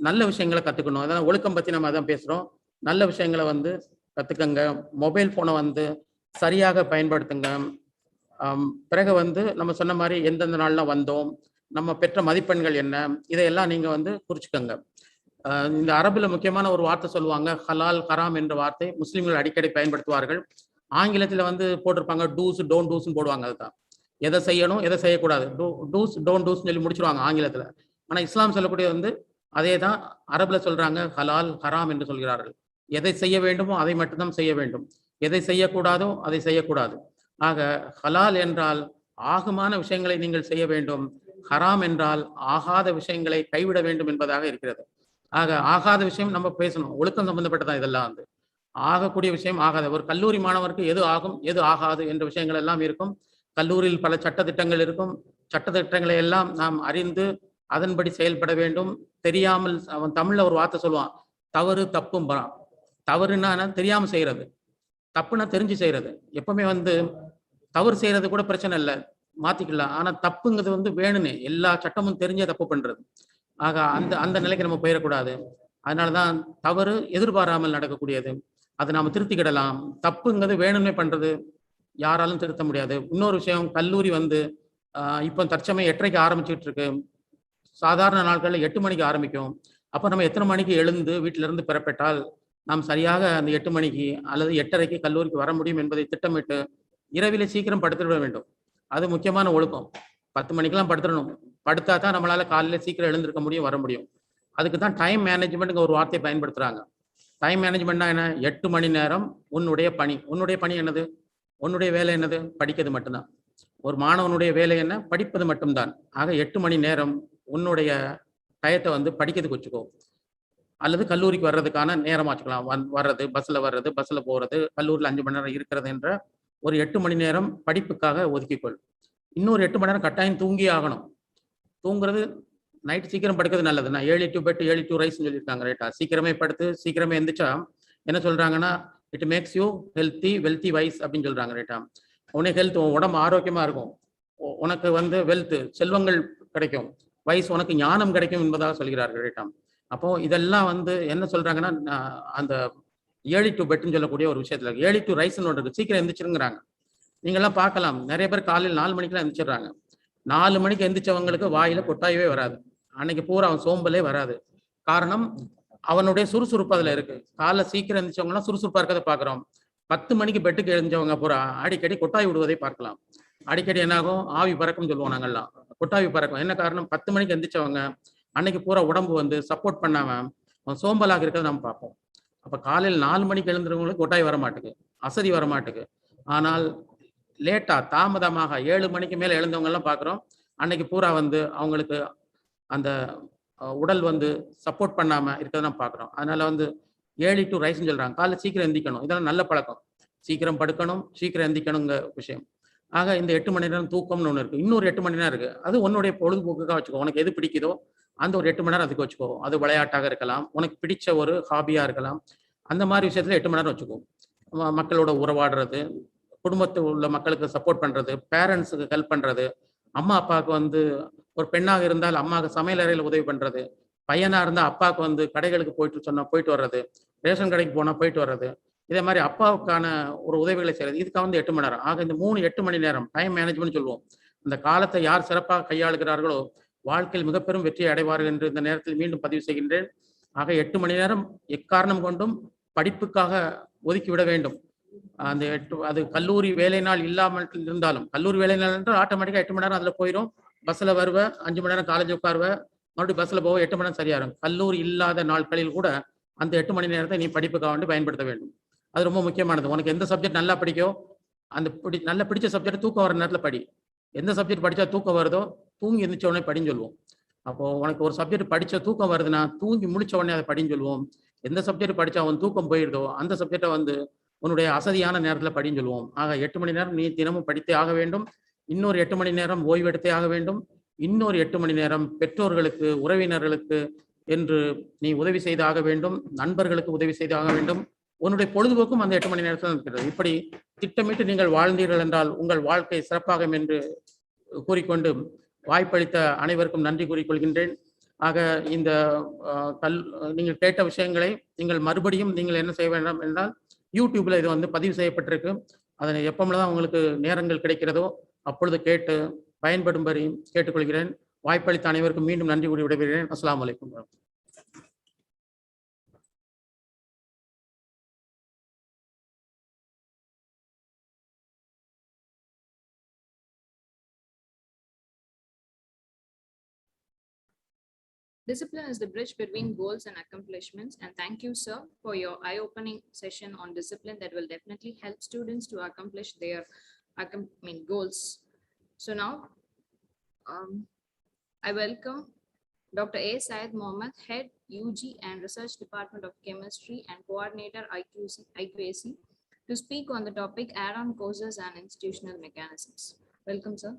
நல்ல விஷயங்களை கத்துக்கணும். அதான் ஒழுக்கம் பத்தி நம்ம அதான் பேசுறோம். நல்ல விஷயங்களை கத்துக்கங்க. மொபைல் போனை சரியாக பயன்படுத்துங்க. பிறகு நம்ம சொன்ன மாதிரி எந்தெந்த நாள்ல வந்தோம், நம்ம பெற்ற மதிப்பெண்கள் என்ன, இதையெல்லாம் நீங்க குறிச்சுக்கோங்க. இந்த அரபுல முக்கியமான ஒரு வார்த்தை சொல்லுவாங்க, ஹலால் ஹராம் என்ற வார்த்தை முஸ்லிம்கள் அடிக்கடி பயன்படுத்துவார்கள். ஆங்கிலத்துல போட்டிருப்பாங்க டூஸ் டோன்ட் டூஸ்ன்னு போடுவாங்க. அதுதான் எதை செய்யணும் எதை செய்யக்கூடாது, டூஸ் டோன்ட் டூஸ்ன்னு சொல்லி முடிச்சிருவாங்க ஆங்கிலத்துல. ஆனா இஸ்லாம் சொல்லக்கூடிய அதே தான் அரபுல சொல்றாங்க, ஹலால் ஹராம் என்று சொல்கிறார்கள். எதை செய்ய வேண்டுமோ அதை மட்டும்தான் செய்ய வேண்டும், எதை செய்யக்கூடாதோ அதை செய்யக்கூடாது. ஆக ஹலால் என்றால் ஆகுமான விஷயங்களை நீங்கள் செய்ய வேண்டும், ஹராம் என்றால் ஆகாத விஷயங்களை கைவிட வேண்டும் என்பதாக இருக்கிறது. ஆக ஆகாத விஷயம் நம்ம பேசணும், ஒழுக்கம் சம்பந்தப்பட்டதான் இதெல்லாம். ஆகக்கூடிய விஷயம் ஆகாத. ஒரு கல்லூரி மாணவருக்கு எது ஆகும் எது ஆகாது என்ற விஷயங்கள் எல்லாம் இருக்கும். கல்லூரியில் பல சட்டத்திட்டங்கள் இருக்கும். சட்டத்திட்டங்களை எல்லாம் நாம் அறிந்து அதன்படி செயல்பட வேண்டும். தெரியாமல் அவன் தமிழ்ல ஒரு வார்த்தை சொல்லுவான், தவறு தப்பும். தவறுன்னா தெரியாம செய்யறது, தப்புன்னா தெரிஞ்சு செய்யறது. எப்பவுமே தவறு செய்யறது கூட பிரச்சனை இல்லை, மாத்திக்கலாம். ஆனா தப்புங்கிறது வேணும்னு எல்லா சட்டமும் தெரிஞ்சே தப்பு பண்றது. ஆக அந்த அந்த நிலைக்கு நம்ம போயிடக்கூடாது. அதனாலதான் தவறு எதிர்பாராமல் நடக்கக்கூடியது, அதை நாம திருத்திக்கிடலாம். தப்புங்கிறது வேணும்னே பண்றது யாராலும் திருத்த முடியாது. இன்னொரு விஷயம், கல்லூரி இப்போ தற்சமயம் 8:30க்கு ஆரம்பிச்சுட்டு இருக்கு. சாதாரண நாட்கள்ல 8 மணிக்கு ஆரம்பிக்கும். அப்போ நம்ம எத்தனை மணிக்கு எழுந்து வீட்டில இருந்து பெறப்பட்டால் நாம் சரியாக அந்த 8 மணிக்கு அல்லது 8:30க்கு கல்லூரிக்கு வர முடியும் என்பதை திட்டமிட்டு இரவிலே சீக்கிரம் படுத்துவிட வேண்டும். அது முக்கியமான ஒழுக்கம். 10 மணிக்கெல்லாம் படுத்துடணும். படுத்தா தான் நம்மளால காலையில சீக்கிரம் எழுந்திருக்க முடியும், வர முடியும். அதுக்கு தான் டைம் மேனேஜ்மெண்ட்ங்க ஒரு வார்த்தையை பயன்படுத்துறாங்க. டைம் மேனேஜ்மெண்ட்னா என்ன? 8 மணி நேரம் உன்னுடைய பணி. உன்னுடைய பணி என்னது? உன்னுடைய வேலை என்னது? படிக்கிறது மட்டும்தான். ஒரு மாணவனுடைய வேலை என்ன? படிப்பது மட்டும்தான். ஆக 8 மணி நேரம் உன்னுடைய டயத்தை படிக்கிறதுக்கு வச்சுக்கோ. அல்லது கல்லூரிக்கு வர்றதுக்கான நேரம் வச்சுக்கலாம். வர்றது, பஸ்ல போறது, கல்லூரியில் 5 மணி நேரம் இருக்கிறது என்ற ஒரு 8 மணி நேரம் படிப்புக்காக ஒதுக்கிக்கொள். இன்னொரு 8 மணி நேரம் கட்டாயம் தூங்கி ஆகணும். தூங்குறது நைட்டு சீக்கிரம் படுக்கிறது நல்லது. நான் 7 to bed 7 to rise சொல்லியிருக்காங்க. ரைட்டா? சீக்கிரமே படுத்து சீக்கிரமே எந்திரிச்சா என்ன சொல்றாங்கன்னா, it makes you healthy wealthy wise அப்படின்னு சொல்றாங்க. ரைட்டா? உனக்கு ஹெல்த், உடம்பு ஆரோக்கியமா இருக்கும், உனக்கு வெல்த் செல்வங்கள் கிடைக்கும், வயசு உனக்கு ஞானம் கிடைக்கும் என்பதாக சொல்கிறார்கள். ரைட்டா? அப்போ இதெல்லாம் என்ன சொல்றாங்கன்னா, அந்த 7 to bed சொல்லக்கூடிய ஒரு விஷயத்துல 7 to rise இருக்கு. சீக்கிரம் எந்திரிச்சிருங்கிறாங்க. நீங்கெல்லாம் பார்க்கலாம், நிறைய பேர் காலையில் 4 மணிக்கெல்லாம் எந்திரிச்சிடுறாங்க. 4 மணிக்கு எந்திரிச்சவங்களுக்கு வாயில கொட்டாயவே வராது. அன்னைக்கு பூரா அவன் சோம்பலே வராது. காரணம், அவனுடைய சுறுசுறுப்பு அதுல இருக்கு. காலைல சீக்கிரம் எந்திரிச்சவங்க எல்லாம் சுறுசுறுப்பா இருக்கிறத பாக்குறோம். 10 மணிக்கு பெட்டுக்கு எழுந்தவங்க பூரா அடிக்கடி கொட்டாய் விடுவதை பார்க்கலாம். அடிக்கடி என்னாகும்? ஆவி பறக்கும் சொல்லுவோம் நாங்கெல்லாம். கொட்டாவி பறக்கும். என்ன காரணம்? 10 மணிக்கு எந்திரிச்சவங்க அன்னைக்கு பூரா உடம்பு சப்போர்ட் பண்ணாம அவன் சோம்பலாக இருக்கிறத நம்ம பார்ப்போம். அப்ப காலையில் 4 மணிக்கு எழுந்துறவங்களுக்கு கொட்டாய் வர மாட்டுக்கு, அசதி வர மாட்டுக்கு. ஆனால் லேட்டா தாமதமாக 7 மணிக்கு மேல எழுந்தவங்க எல்லாம் பாக்குறோம், அன்னைக்கு பூரா அவங்களுக்கு அந்த உடல் சப்போர்ட் பண்ணாம இருக்கிறத நம்ம பாக்குறோம். அதனால 7 to rise சொல்றாங்க. காலைல சீக்கிரம் எந்திக்கணும். இதெல்லாம் நல்ல பழக்கம். சீக்கிரம் படுக்கணும், சீக்கிரம் எந்திக்கணுங்க விஷயம். ஆக இந்த 8 மணி நேரம் தூக்கம்னு ஒண்ணு இருக்கு. இன்னொரு 8 மணி நேரம் இருக்கு. அது உன்னுடைய பொழுதுபோக்குக்காக வச்சுக்கோ. உனக்கு எது பிடிக்குதோ அந்த ஒரு 8 மணி நேரம் அதுக்கு வச்சுக்கோ. அது விளையாட்டாக இருக்கலாம், உனக்கு பிடிச்ச ஒரு ஹாபியா இருக்கலாம். அந்த மாதிரி விஷயத்துல 8 மணி நேரம் வச்சுக்கோ. மக்களோட உறவாடுறது, குடும்பத்தில் உள்ள மக்களுக்கு சப்போர்ட் பண்றது, பேரண்ட்ஸுக்கு ஹெல்ப் பண்றது, அம்மா அப்பாவுக்கு ஒரு பெண்ணாக இருந்தால் அம்மாவுக்கு சமையல் அறையில் உதவி பண்றது, பையனா இருந்தா அப்பாவுக்கு கடைகளுக்கு போயிட்டு வர்றது, ரேஷன் கடைக்கு போனா போயிட்டு வர்றது, இதே மாதிரி அப்பாவுக்கான ஒரு உதவிகளை செய்யறது. இதுக்காக 8 மணி நேரம். ஆக இந்த 8 மணி நேரம் டைம் மேனேஜ்மெண்ட் சொல்லுவோம். இந்த காலத்தை யார் சிறப்பாக கையாளுகிறார்களோ வாழ்க்கையில் மிக பெரும் வெற்றியை அடைவார்கள் என்று இந்த நேரத்தில் மீண்டும் பதிவு செய்கின்றேன். ஆக 8 மணி நேரம் எக்காரணம் கொண்டும் படிப்புக்காக ஒதுக்கிவிட வேண்டும். அந்த அது கல்லூரி வேலை நாள் இல்லாமல் இருந்தாலும், கல்லூரி வேலை நாள் என்றால் ஆட்டோமேட்டிக்கா 8 மணி நேரம் அதுல போயிடும். பஸ்ல வருவேன், 5 மணி நேரம் காலேஜ் உட்காருவேன், மறுபடியும் பஸ்ல போக 8 மணி நேரம் சரியா இருக்கும். கல்லூரி இல்லாத நாட்களில் கூட அந்த 8 மணி நேரத்தை நீ படிப்புக்காக பயன்படுத்த வேண்டும். அது ரொம்ப முக்கியமானது. உனக்கு எந்த சப்ஜெக்ட் நல்லா பிடிக்கோ அந்த நல்லா பிடிச்ச சப்ஜெக்ட் தூக்கம் வர நேரத்தில் படி. எந்த சப்ஜெக்ட் படிச்சா தூக்கம் வருதோ தூங்கி எந்திரிச்ச உடனே படின்னு சொல்லுவோம். அப்போ உனக்கு ஒரு சப்ஜெக்ட் படிச்ச தூக்கம் வருதுன்னா தூங்கி முடிச்ச உடனே அதை படின்னு சொல்லுவோம். எந்த சப்ஜெக்ட் படிச்சா அவன் தூக்கம் போயிடுதோ அந்த சப்ஜெக்டை உன்னுடைய அசதியான நேரத்தில் படின்னு சொல்லுவோம். ஆக 8 மணி நேரம் நீ தினமும் படித்தே ஆக வேண்டும். இன்னொரு 8 மணி நேரம் ஓய்வெடுத்தே ஆக வேண்டும். இன்னொரு 8 மணி நேரம் பெற்றோர்களுக்கு, உறவினர்களுக்கு என்று நீ உதவி செய்தாக வேண்டும். நண்பர்களுக்கு உதவி செய்தாக வேண்டும். உன்னுடைய பொழுதுபோக்கும் அந்த 8 மணி நேரத்தில் இருக்கிறது. இப்படி திட்டமிட்டு நீங்கள் வாழ்ந்தீர்கள் என்றால் உங்கள் வாழ்க்கை சிறப்பாகும் என்று கூறிக்கொண்டு வாய்ப்பளித்த அனைவருக்கும் நன்றி கூறிக்கொள்கின்றேன். ஆக இந்த நீங்கள் கேட்ட விஷயங்களை நீங்கள் மறுபடியும் நீங்கள் என்ன செய்ய வேண்டும் என்றால், யூடியூப்ல இது பதிவு செய்யப்பட்டிருக்கு. அதனை எப்பமெல்லாம் உங்களுக்கு நேரங்கள் கிடைக்கிறதோ அப்பொழுது கேட்டு பயன்படும்படி கேட்டுக்கொள்கிறேன். வாய்ப்பளித்த அனைவருக்கும் மீண்டும் நன்றி கூறி விடைபெறுகிறேன். அஸ்ஸலாமு அலைக்கும். Discipline is the bridge between goals and accomplishments. And thank you, sir, for your eye-opening session on discipline that will definitely help students to accomplish their goals. So now, I welcome Dr. A. Syed Mohammed, Head UG and Research Department of Chemistry and Coordinator IQAC, to speak on the topic add-on courses and institutional mechanisms. Welcome, sir.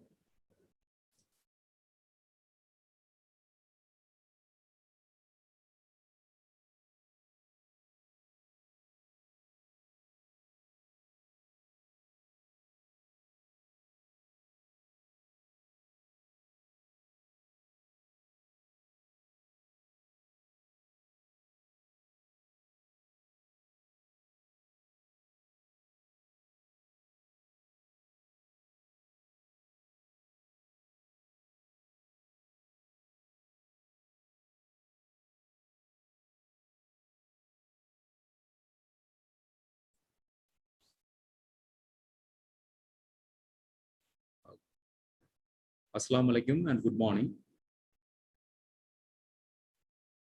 Assalamu alaikum and good morning.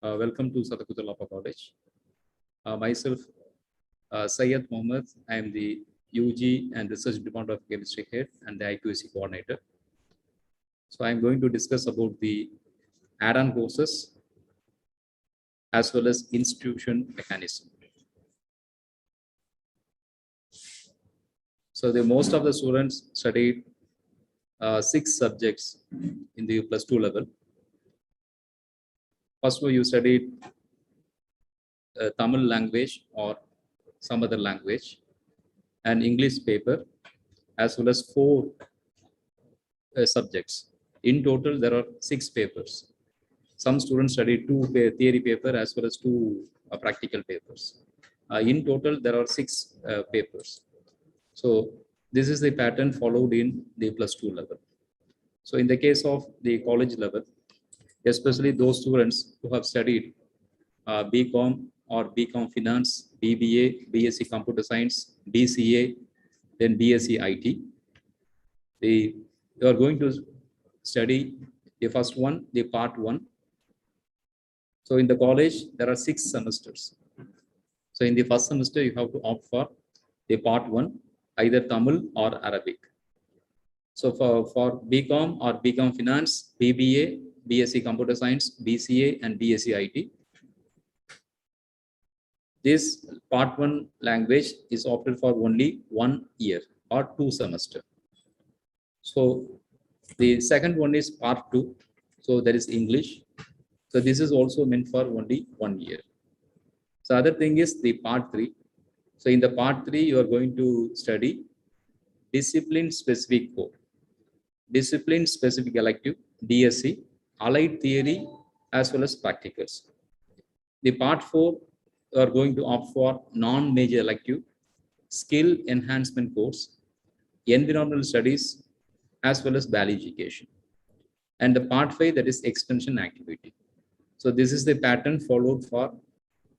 Welcome to Sadakathullah College. Myself, Syed Mohammed. I am the UG and Research Department of Chemistry Head and the IQAC Coordinator. So I am going to discuss about the add-on courses as well as institution mechanism. So most of the students studied 6 subjects in the +2 level. First one, you studied Tamil language or some other language, and English paper, as well as 4 subjects. In total, there are 6 papers. Some students studied 2 theory paper as well as 2 practical papers. In total, there are 6 papers. So this is the pattern followed in the +2 level. So in the case of the college level, especially those students who have studied BCom or BCom Finance, BBA, BSc Computer Science, BCA, then BSc IT, you are going to study the first one, the part 1. So in the college, there are 6 semesters. So in the first semester, you have to opt for the part 1, either Tamil or Arabic. So for BCom or BCom Finance, BBA, BSc Computer Science, BCA, and BSc IT, this part 1 language is opted for only 1 year or 2 semester. So the second one is part 2. So that is English. So this is also meant for only 1 year. So other thing is the part 3. So in the part 3, you are going to study discipline specific core, discipline specific elective, DSC, allied theory, as well as practicals. The part 4, you are going to opt for non-major elective, skill enhancement course, environmental studies, as well as value education. And the part 5, that is extension activity. So this is the pattern followed for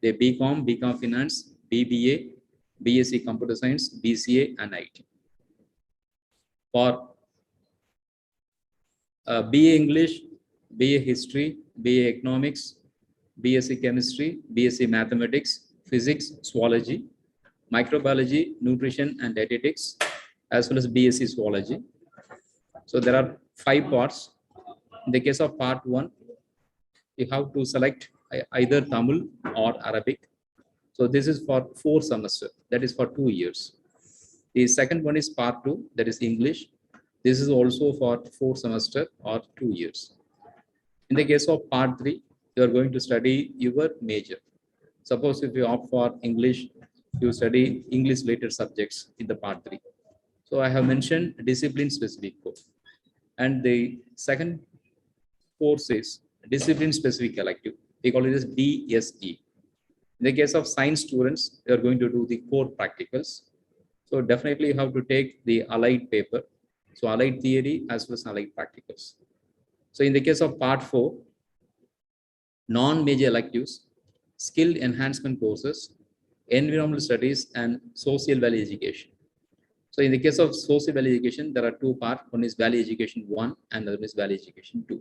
the BCom, BCom Finance, BBA, BSc Computer Science, BCA, and IT. For BA English, BA History, BA Economics, BSc Chemistry, BSc Mathematics, Physics, Zoology, Microbiology, Nutrition and Dietetics, as well as BSc Zoology. So there are 5 parts. In the case of part 1, you have to select either Tamil or Arabic. So this is for 4 semesters, that is for 2 years. The second one is part 2, that is English. This is also for 4 semesters or 2 years. In the case of part 3, you are going to study your major. Suppose if you opt for English, you study English related subjects in the part 3. So I have mentioned discipline specific course. And the second course is discipline specific elective. We call it as DSE. In the case of science students, you are going to do the core practicals. So definitely you have to take the allied paper. So allied theory as well as allied practicals. So in the case of part 4, non-major electives, skill enhancement courses, environmental studies, and social value education. So in the case of social value education, there are 2 parts. One is value education 1 and the other is value education 2.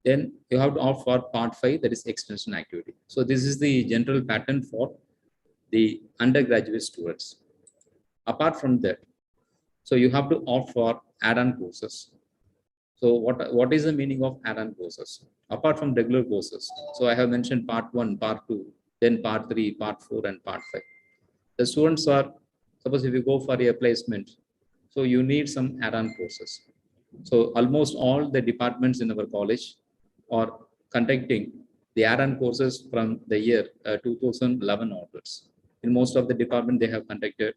Then you have to opt for part 5, that is extension activity. So this is the general pattern for the undergraduate students. Apart from that, so you have to opt for add-on courses. So what is the meaning of add-on courses? Apart from regular courses, so I have mentioned part 1, part 2, then part 3, part 4, and part 5. The students are, suppose if you go for a placement, So you need some add-on courses. So almost all the departments in our college are conducting the add-on courses from the year 2011 onwards. In most of the department, they have conducted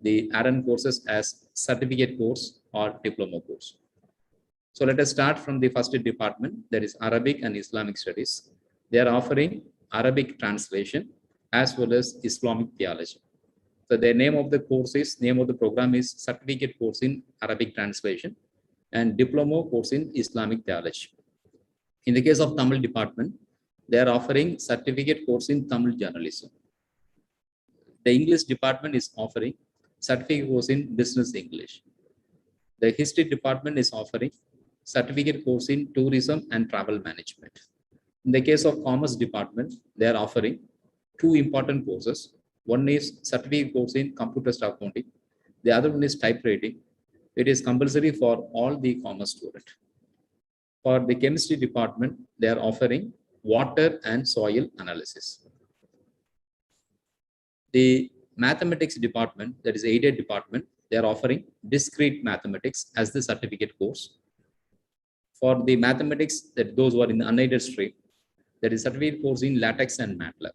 the add-on courses as certificate course or diploma course. So let us start from the first department, that is Arabic and Islamic Studies. They are offering Arabic translation as well as Islamic theology. So the name of the program is Certificate Course in Arabic Translation and Diploma Course in Islamic Theology. In the case of Tamil department, they are offering Certificate Course in Tamil Journalism. The English department is offering Certificate Course in Business English. The History department is offering Certificate Course in Tourism and Travel Management. In the case of Commerce department, they are offering two important courses. One is Certificate Course in Computer Accounting. The other one is Typewriting. It is compulsory for all the commerce students. For the Chemistry department, they are offering Water and Soil Analysis. The Mathematics department, that is aided department, they are offering Discrete Mathematics as the certificate course. For the mathematics, that those who are in the unaided stream, that is certificate course in LaTeX and MATLAB.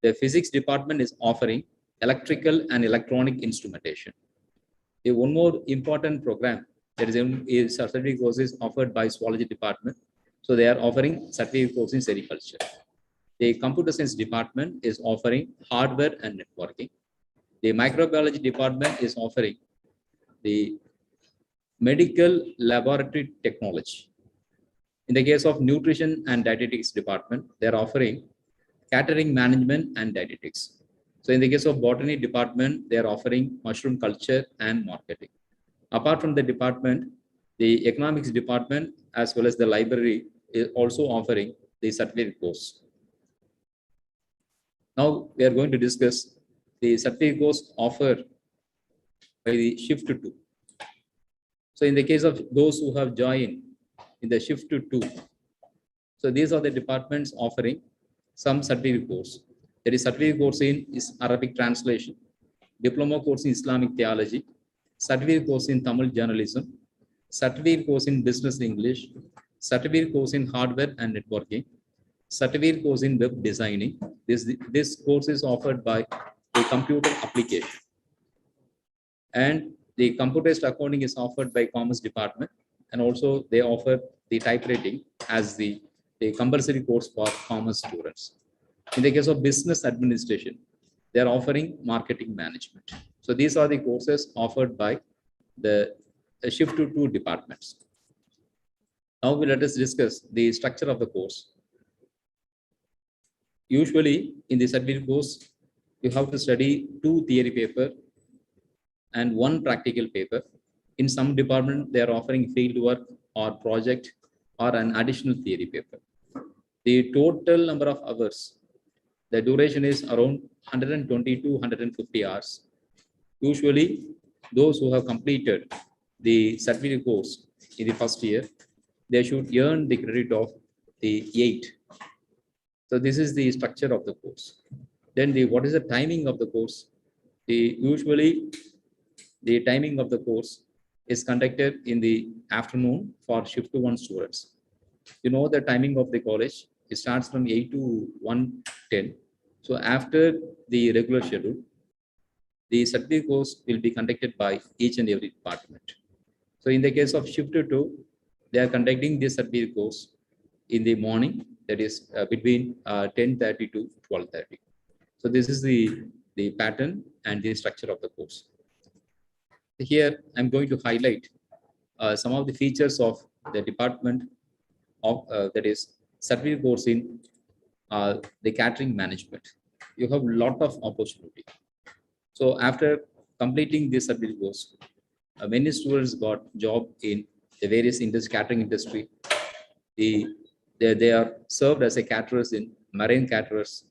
The Physics department is offering Electrical and Electronic Instrumentation. The one more important program, that is certificate courses offered by Zoology department. So they are offering certificate course in Sericulture. The Computer Science department is offering Hardware and Networking. The Microbiology department is offering the Medical Laboratory Technology. In the case of Nutrition and Dietetics department, they are offering Catering Management and Dietetics. So in the case of Botany department, they are offering Mushroom Culture and Marketing. Apart from the department, the Economics department as well as the library is also offering the certificate course. Now we are going to discuss the certificate course offered by the Shift 2. So in the case of those who have joined in the Shift 2, so these are the departments offering some certificate course. There is certificate course in Arabic translation, diploma course in Islamic theology, certificate course in Tamil journalism, certificate course in business English, certificate course in hardware and networking, certificate course in web designing. This course is offered by a computer application. And the computer-based accounting is offered by Commerce department. And also they offer the typewriting as the compulsory course for commerce students. In the case of business administration, they are offering marketing management. So these are the courses offered by the Shift 2 departments. Now let us discuss the structure of the course. Usually in the certificate course, you have to study 2 theory papers and 1 practical paper. In some department, they are offering field work or project or an additional theory paper. The total number of hours, the duration is around 120 to 150 hours. Usually, those who have completed the certificate course in the first year, they should earn the credit of the 8. So this is the structure of the course. Then what is the timing of the course? Usually, the timing of the course is conducted in the afternoon for Shift 1 students. You know the timing of the college, it starts from 8 to 1:10. So after the regular schedule, the certificate course will be conducted by each and every department. So in the case of Shift 2, they are conducting this certificate course in the morning, that is between 10:30 to 12:30. So this is the pattern and the structure of the course. Here, I'm going to highlight some of the features of the department of that is certificate course in the catering management. You have a lot of opportunity. So after completing this certificate course, many students got job in the various catering industry. They are served as a caterers in marine caterers.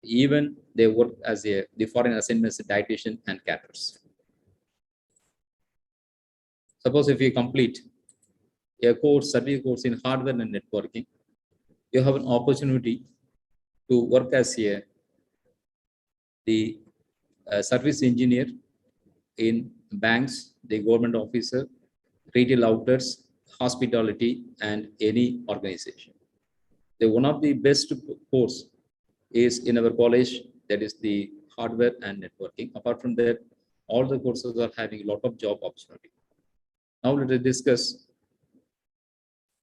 Even they work as the foreign assignments dietitian and caterers. Suppose if you complete a course, certificate course in hardware and networking, you have an opportunity to work as the service engineer in banks, the government officer, retail outlets, hospitality, and any organization. The one of the best course is in our college, that is the hardware and networking. Apart from that, all the courses are having a lot of job opportunity. Now let us discuss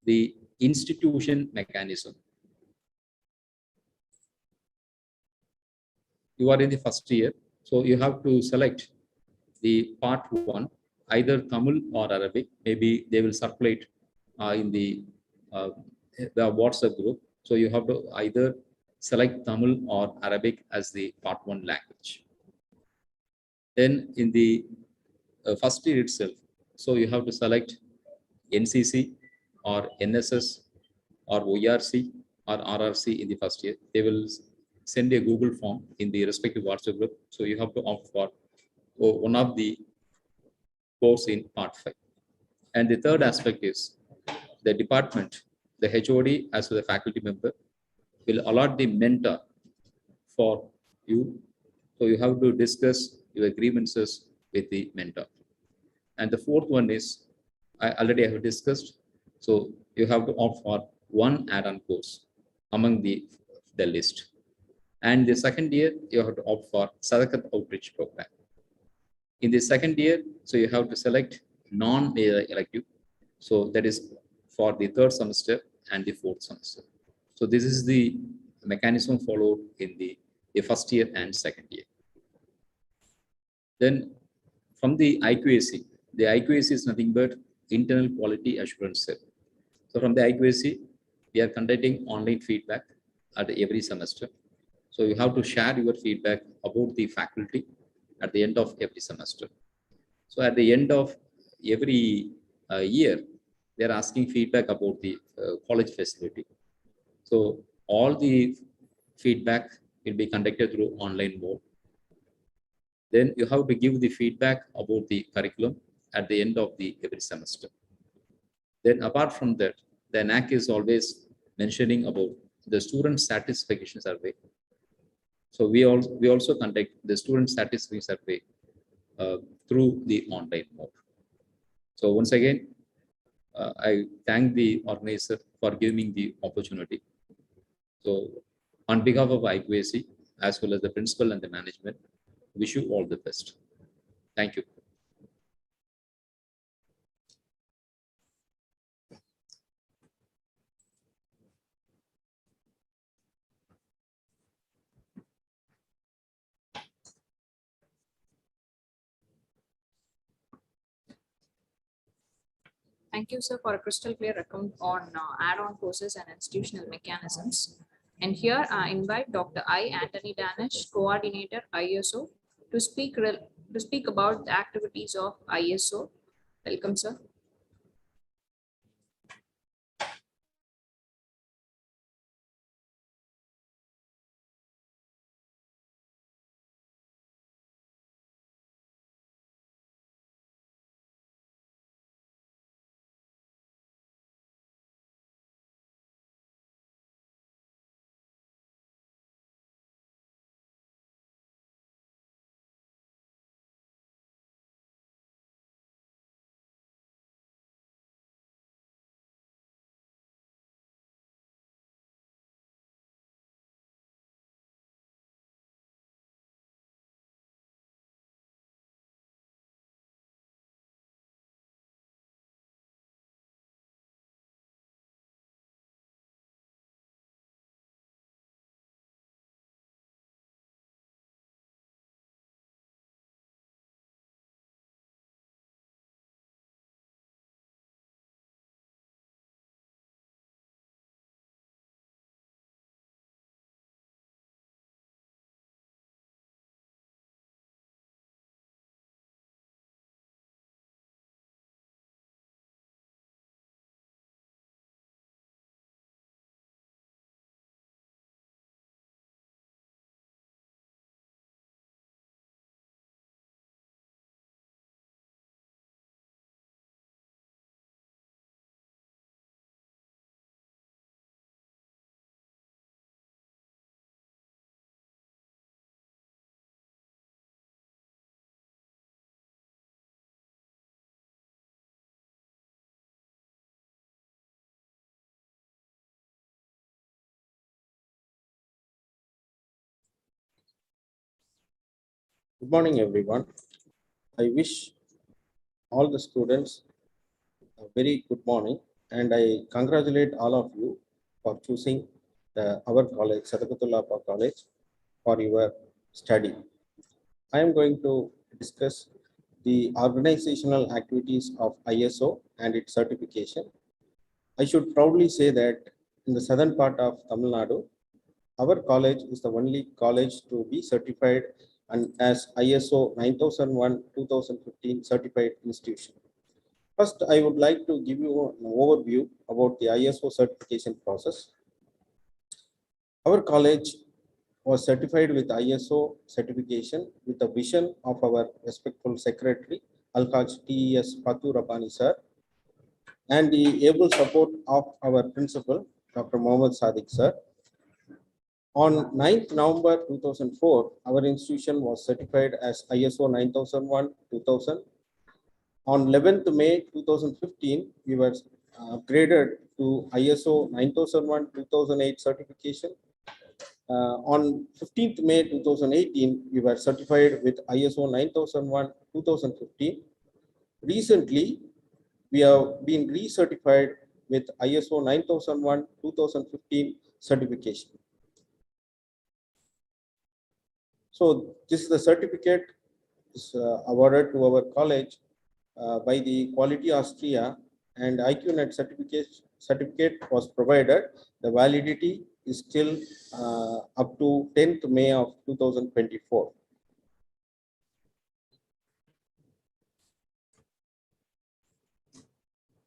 the institution mechanism. You are in the first year, so you have to select the part 1, either Tamil or Arabic. Maybe they will circulate in the WhatsApp group. So you have to either select Tamil or Arabic as the part 1 language. Then in the first year itself, so you have to select NCC or NSS or ORC or RRC in the first year. They will send a Google form in the respective WhatsApp group. So you have to opt for one of the course in part 5. And the third aspect is the department, the HOD as well as the faculty member will allot the mentor for you. So you have to discuss your grievances with the mentor. And the fourth one is, I already have discussed. So you have to opt for one add-on course among the list. And the second year, you have to opt for Sadakath outreach program. In the second year, so you have to select non-major elective. So that is for the third semester and the fourth semester. So this is the mechanism followed in the first year and second year. Then from the IQAC is nothing but internal quality assurance cell. So from the IQAC, we are conducting online feedback at every semester. So you have to share your feedback about the faculty at the end of every semester. So at the end of every year, they are asking feedback about the college facility. So all the feedback will be conducted through online mode. Then you have to give the feedback about the curriculum at the end of the every semester. Then apart from that, the NAC is always mentioning about the student satisfaction survey. So we also conduct the student satisfaction survey through the online mode. So once again, I thank the organizer for giving the opportunity. So on behalf of IQAC, as well as the principal and the management, wish you all the best. Thank you. Thank you, sir, for a crystal clear account on add-on courses and institutional mechanisms. And here I invite Dr. I. Anthony Danish, Coordinator ISO, to speak about the activities of ISO. Welcome, sir. Good morning, everyone. I wish all the students a very good morning, and I congratulate all of you for choosing our college, Sadakathullah Appa College, for your study. I am going to discuss the organizational activities of ISO and its certification. I should proudly say that in the southern part of Tamil Nadu, our college is the only college to be certified and as ISO 9001-2015 certified institution. First, I would like to give you an overview about the ISO certification process. Our college was certified with ISO certification with the vision of our respectful secretary, Alhaj TES Fatu Rabani sir, and the able support of our principal, Dr. Mohammad Sadiq sir. On 9th November 2004, our institution was certified as ISO 9001-2000. On 11th May 2015, we were upgraded to ISO 9001-2008 certification. On 15th May 2018, we were certified with ISO 9001-2015. Recently, we have been recertified with ISO 9001-2015 certification. So this is the certificate is awarded to our college by the Quality Austria, and IQNet certificate was provided. The validity is still up to 10th May of 2024.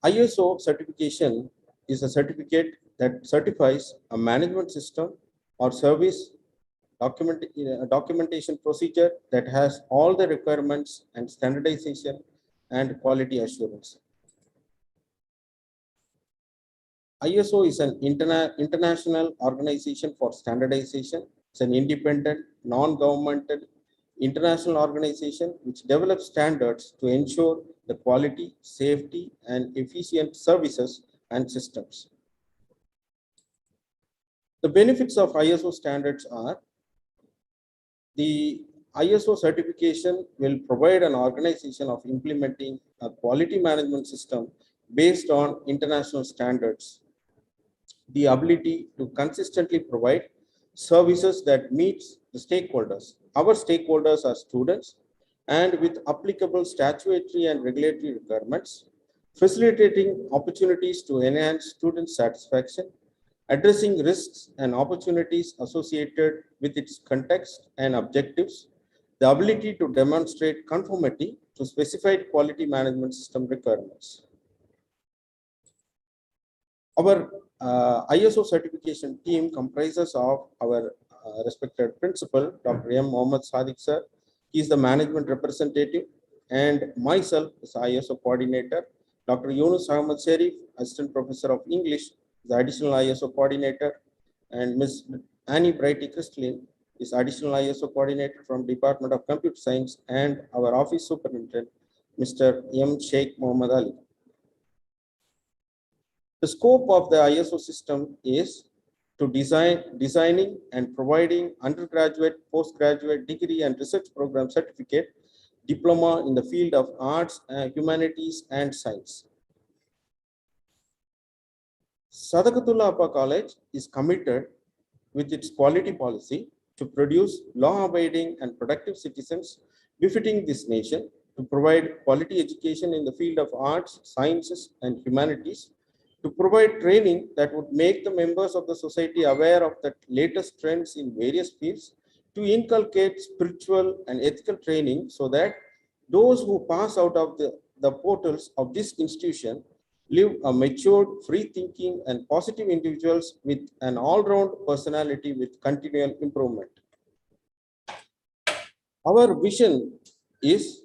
ISO certification is a certificate that certifies a management system or service documentation procedure that has all the requirements and standardization and quality assurance. ISO is an international organization for standardization. It's an independent, non-governmental international organization which develops standards to ensure the quality, safety, and efficient services and systems. The benefits of ISO standards are: the ISO certification will provide an organization of implementing a quality management system based on international standards, the ability to consistently provide services that meets the stakeholders. Our stakeholders are students, and with applicable statutory and regulatory requirements, facilitating opportunities to enhance student satisfaction, addressing risks and opportunities associated with its context and objectives, the ability to demonstrate conformity to specified quality management system requirements. Our ISO certification team comprises of our respected principal, Dr. M. Mohammad Sadiq sir. He is the management representative, and myself is ISO coordinator. Dr. Yunus Ahmad Sharif, assistant professor of English, the additional ISO coordinator, and Ms. Annie Brighty Crystalline is additional ISO coordinator from Department of Computer Science, and our office superintendent, Mr. M. Sheikh Muhammad Ali. The scope of the ISO system is to designing and providing undergraduate, postgraduate degree and research program certificate, diploma in the field of arts, humanities, and science. Sadakathullah Appa College is committed with its quality policy to produce law-abiding and productive citizens befitting this nation, to provide quality education in the field of arts, sciences, and humanities, to provide training that would make the members of the society aware of the latest trends in various fields, to inculcate spiritual and ethical training so that those who pass out of the portals of this institution live a matured, free-thinking, and positive individuals with an all-round personality with continual improvement. Our vision is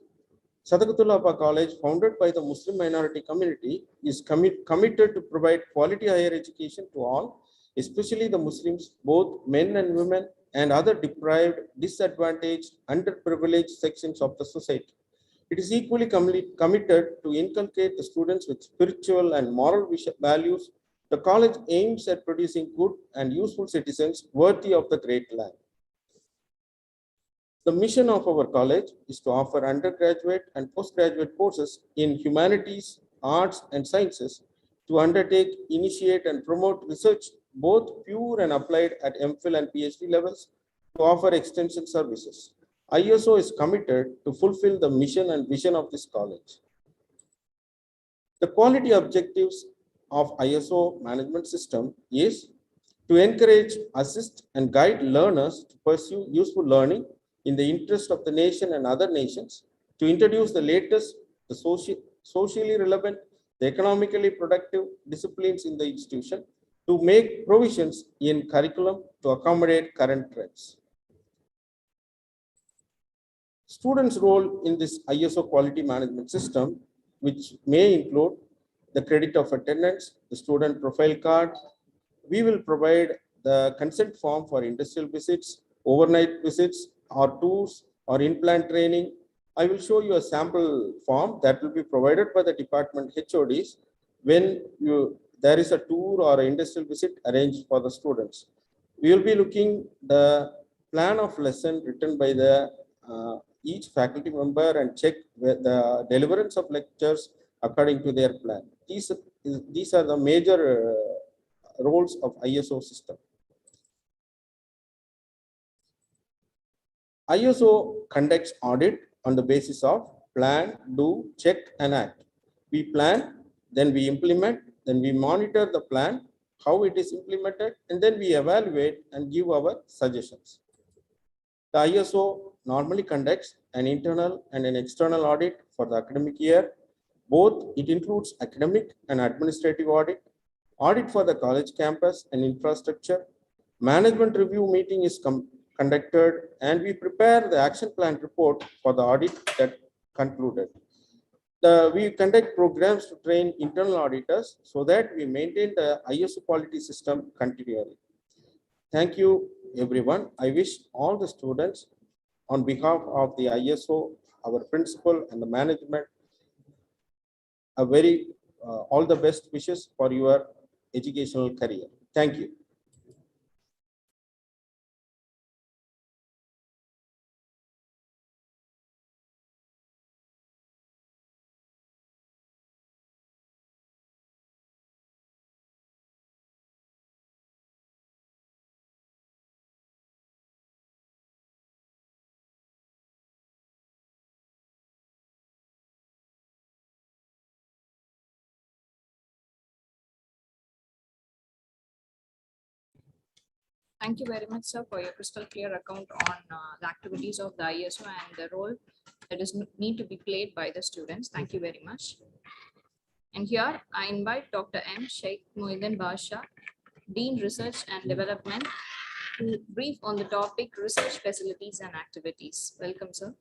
Sadakathullah Appa College, founded by the Muslim minority community, is committed to provide quality higher education to all, especially the Muslims, both men and women, and other deprived, disadvantaged, underprivileged sections of the society. It is equally committed to inculcate the students with spiritual and moral values. The college aims at producing good and useful citizens worthy of the great land. The mission of our college is to offer undergraduate and postgraduate courses in humanities, arts, and sciences to undertake, initiate, and promote research, both pure and applied at MPhil and PhD levels, to offer extension services. ISO is committed to fulfill the mission and vision of this college. The quality objectives of ISO management system is to encourage, assist, and guide learners to pursue useful learning in the interest of the nation and other nations, to introduce the latest, the socially relevant, the economically productive disciplines in the institution, to make provisions in curriculum to accommodate current trends. Students' role in this ISO quality management system, which may include the credit of attendance, the student profile card. We will provide the consent form for industrial visits, overnight visits, or tours, or in-plant training. I will show you a sample form that will be provided by the department HODs when there is a tour or an industrial visit arranged for the students. We will be looking the plan of lesson written by the each faculty member and check the deliverance of lectures according to their plan. These are the major roles of ISO system. ISO conducts audit on the basis of plan, do, check, and act. We plan, then we implement, then we monitor the plan, how it is implemented, and then we evaluate and give our suggestions. The ISO normally conducts an internal and an external audit for the academic year. Both it includes academic and administrative audit, audit for the college campus and infrastructure. Management review meeting is conducted, and we prepare the action plan report for the audit that concluded. We conduct programs to train internal auditors so that we maintain the ISO quality system continually. Thank you, everyone. I wish all the students, on behalf of the ISO, our principal, and the management, a very all the best wishes for your educational career. Thank you. Thank you very much, sir, for your crystal clear account on the activities of the ISO and the role that is need to be played by the students. Thank you very much. And here I invite Dr. M. Sheikh Muhyiddin Basha, Dean Research and Development, to brief on the topic research facilities and activities. Welcome, sir.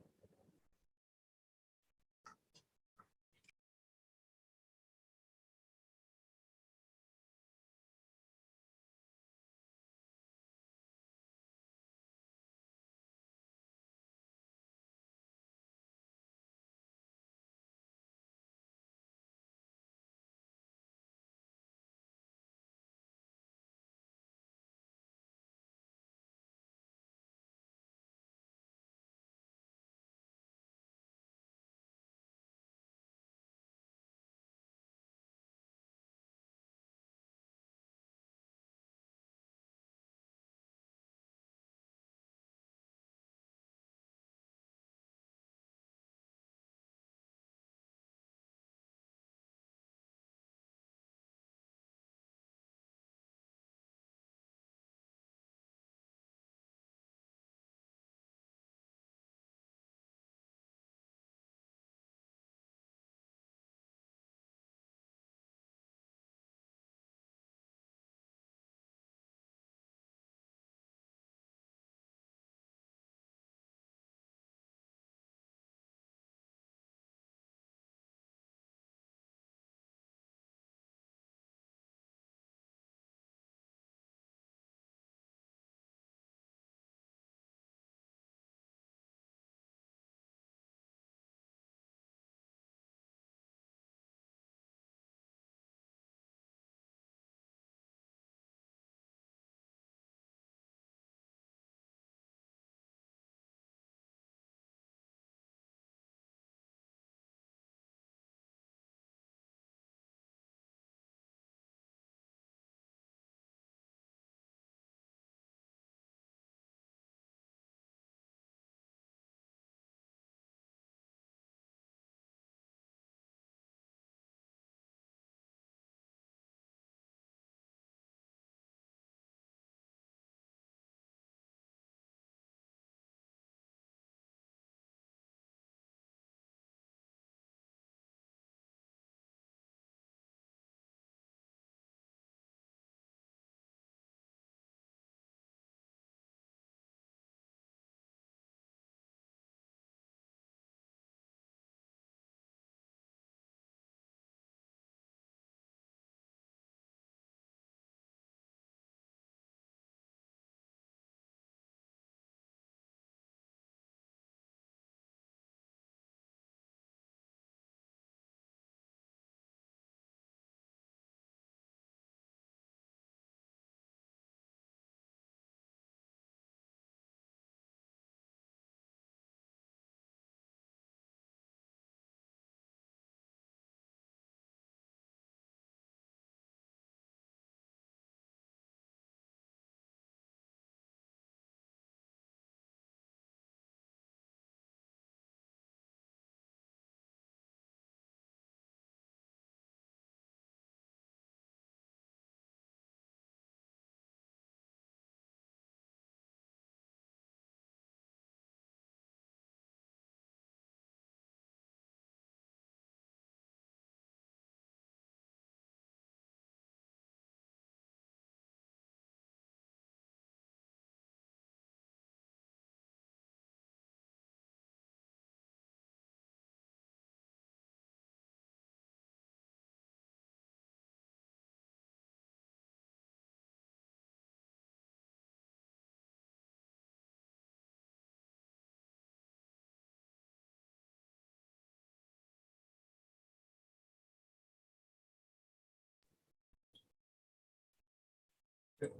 Okay,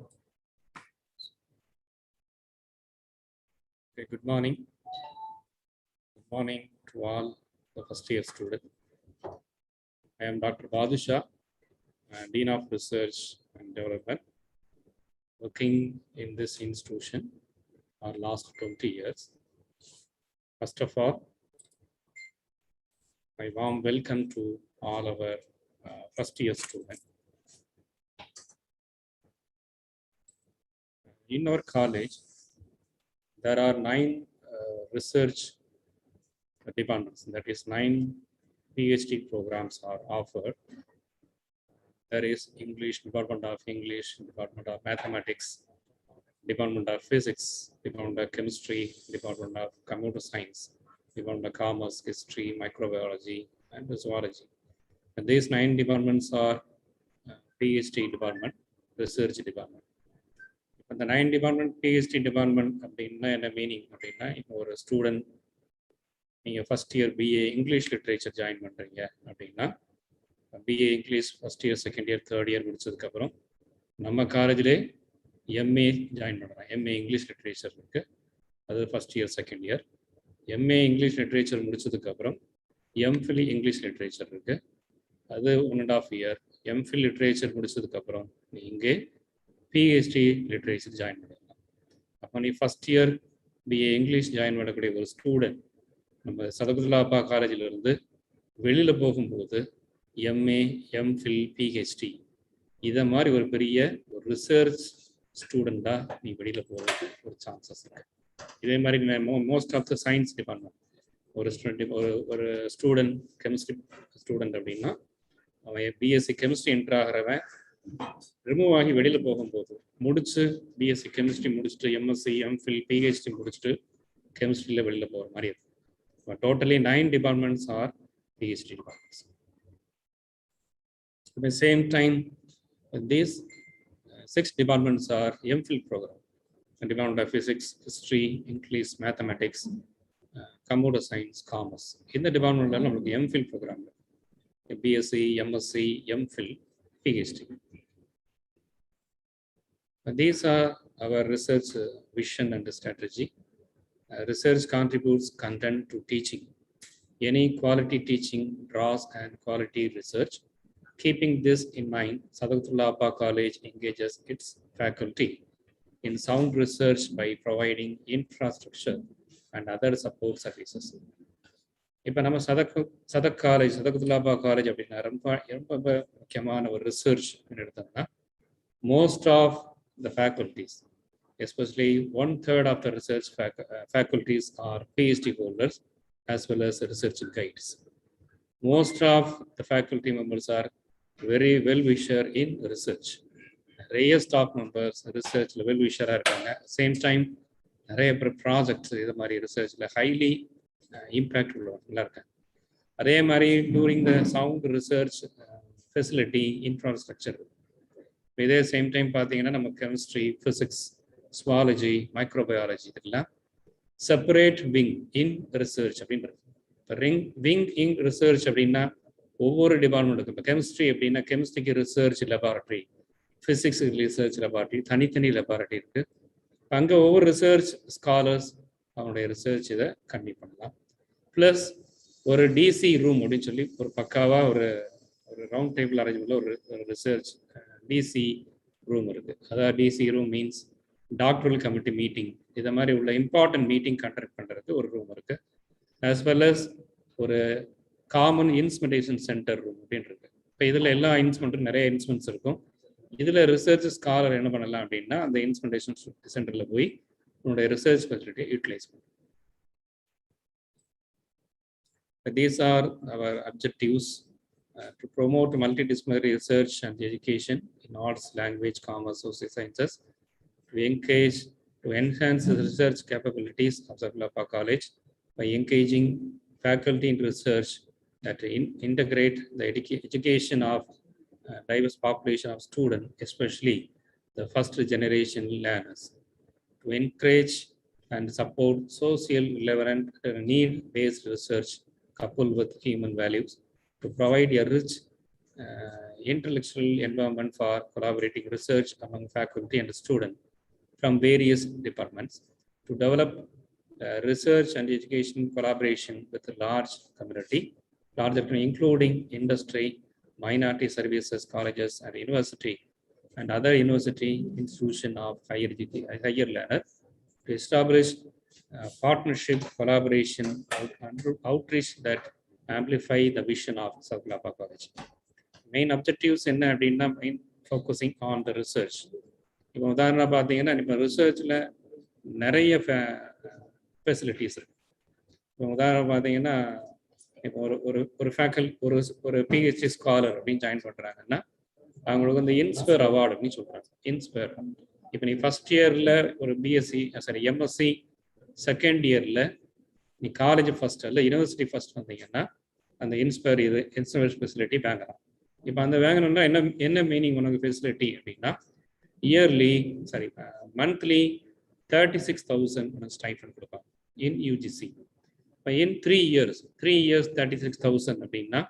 good morning. Good morning to all the first year students. I am Dr. Badusha, Dean of Research and Development, working in this institution for last 20 years. First of all, my warm welcome to all our first year students. In our college, there are 9 research departments, that is 9 PhD programs are offered. There is English, Department of English, Department of Mathematics, Department of Physics, Department of Chemistry, Department of Computer Science, Department of Commerce, History, Microbiology, and Zoology. And these 9 departments are PhD department, research department. And the 9 department PhD department அப்படின்னா என்ன meaning அப்படின்னா, இப்போ ஒரு student நீங்கள் first year B A English literature join பண்ணுறீங்க அப்படின்னா, B A English first year, second year, third year முடிச்சதுக்கப்புறம் நம்ம காலேஜிலே எம்ஏ ஜாயின் பண்ணுறோம். எம்ஏ இங்கிலீஷ் லிட்ரேச்சர் இருக்குது, அது first year, second year. M A English literature முடிச்சதுக்கப்புறம் எம்ஃபில் இங்கிலீஷ் லிட்ரேச்சர் இருக்குது, அது 1.5 இயர். எம்ஃபில் லிட்ரேச்சர் முடிச்சதுக்கப்புறம் நீ இங்கே பிஹெச்டி லிட்ரேச்சர் ஜாயின் பண்ணிடலாம். அப்போ நீ first year B A English join பண்ணக்கூடிய ஒரு ஸ்டூடெண்ட் நம்ம சதகத்துல்லா அப்பா காலேஜில் இருந்து வெளியில் போகும்போது எம்ஏ, எம்ஃபில், பிஹெச்டி இதை மாதிரி ஒரு பெரிய ஒரு ரிசர்ச் ஸ்டூடெண்ட்டாக நீ வெளியில் போகிறதுக்கு ஒரு சான்சஸ் இருக்கு. இதே மாதிரி most of the science department ஒரு ஸ்டூடெண்ட் கெமிஸ்ட்ரி ஸ்டூடெண்ட் அப்படின்னா, அவன் பிஎஸ்சி கெமிஸ்ட்ரி என்ட்ரு ஆகிறவன் ரிமூவ் ஆகி வெளியில் போகும்போது முடிச்சு பிஎஸ்சி கெமிஸ்ட்ரி முடிச்சுட்டு எம்எஸ்சி, எம்ஃபில், பிஹெச்டி முடிச்சுட்டு கெமிஸ்ட்ரியில் வெளியில் போகிற மாதிரி இருக்கும். Totally 9 departments are PhD departments. At the same time, these 6 departments are MPhil program. The Department of Physics, History, English, Mathematics, Computer Science, Commerce. In the department, we have MPhil program. BSc, MSc, MPhil, PhD. These are our research vision and strategy. Research contributes content to teaching. Any quality teaching draws and quality research. Keeping this in mind, Sadakathullah Appa College engages its faculty in sound research by providing infrastructure and other support services. இப்போ நம்ம Sadak college, Sadakathullah அப்பா college அப்படின்னா ரொம்ப முக்கியமான ஒரு research எடுத்தோம்னா, most of the faculties, especially 1/3 of the research faculties are PhD holders as well as research guides. Most of the faculty members are very well-wisher in research. Rare staff members research well-wisher இருக்காங்க. Same time நிறைய projects இது மாதிரி ரிசர்ச்சில் highly impact உள்ளவங்களா இருக்காங்க. அதே மாதிரி during the sound research facility infrastructure. இதே same time பார்த்தீங்கன்னா நம்ம கெமிஸ்ட்ரி, ஃபிசிக்ஸ், சுவாலஜி, மைக்ரோபயாலஜி இதெல்லாம் செப்பரேட் விங் இன் ரிசர்ச் அப்படின்றது. இப்போ விங் இன் ரிசர்ச் அப்படின்னா ஒவ்வொரு டிபார்ட்மெண்ட்டுக்கும், இப்போ கெமிஸ்ட்ரி அப்படின்னா கெமிஸ்ட்ரிக்கு ரிசர்ச் லெபார்டரி, ஃபிசிக்ஸுக்கு ரிசர்ச் லெபார்டரி, தனித்தனி லெபார்டரி இருக்குது. அங்கே ஒவ்வொரு ரிசர்ச் ஸ்காலர்ஸ் அவனுடைய ரிசர்ச் இதை கண்டிப்பாக பண்ணலாம். ப்ளஸ் ஒரு டிசி ரூம் அப்படின்னு சொல்லி ஒரு பக்காவாக ஒரு ரவுண்ட் டேபிள் அரேஞ்ச்மெண்ட்ல ஒரு ரிசர்ச் டிசி ரூம் இருக்குது. அதாவது D C room means doctoral committee meeting, இதை மாதிரி உள்ள இம்பார்ட்டன்ட் மீட்டிங் கண்டக்ட் பண்ணுறதுக்கு ஒரு ரூம் இருக்குது. ஆஸ் வெல் அஸ் ஒரு காமன் இன்ஸ்ட்ருமெண்டேஷன் சென்டர் ரூம் அப்படின்னு இருக்குது. இப்போ இதில் எல்லா இன்ஸ்ட்ருமெண்ட்டும் நிறைய இன்ஸ்ட்ருமெண்ட்ஸ் இருக்கும். இதில் ரிசர்ச் ஸ்காலர் என்ன பண்ணலாம் அப்படின்னா, அந்த இன்ஸ்ட்ருமெண்டேஷன் சென்டரில் போய் உன்னுடைய ரிசர்ச் ஃபெசிலிட்டியை யூட்டிலைஸ் பண்ணும். These are our objectives to promote multidisciplinary research and education in arts, language, commerce, social sciences, to enhance the research capabilities of Sadakathullah Appa College by engaging faculty in research that integrate the education of diverse population of students, especially the first generation learners, to encourage and support social relevant need-based research coupled with human values, to provide a rich intellectual environment for collaborating research among faculty and students from various departments to develop research and education collaboration with a large community, including industry, minority services, colleges, and university, and other university institution of higher learner, to establish partnership, collaboration, outreach that amplify the vision of Sadakathullah College. Main objectives என்ன அப்படின்னா focusing on the research. இப்போ உதாரணம் பார்த்தீங்கன்னா இப்போ ரிசர்ச்சில் நிறைய facilities இருக்கு. இப்போ உதாரணம் பார்த்தீங்கன்னா இப்போ ஒரு பிஹெச்டி ஸ்காலர் அப்படின்னு ஜாயின் பண்ணுறாங்கன்னா அவங்களுக்கு வந்து இன்ஸ்பயர் அவார்டு அப்படின்னு சொல்கிறாங்க. இன்ஸ்பயர் இப்போ நீ ஃபர்ஸ்ட் இயரில் ஒரு எம்எஸ்சி செகண்ட் இயரில் நீ காலேஜ் ஃபர்ஸ்ட் இல்லை யூனிவர்சிட்டி ஃபர்ஸ்ட் வந்தீங்கன்னா அந்த இன்ஸ்பயர் ஃபெசிலிட்டி வாங்கலாம். இப்போ அந்த வாங்கணும்னா என்ன மீனிங் உனக்கு ஃபெசிலிட்டி அப்படின்னா மந்த்லி 36,000 உனக்கு ஸ்டைஃபண்ட் கொடுப்பாங்க இன் யூஜிசி. இப்போ இன் 3 இயர்ஸ் 36,000 அப்படின்னா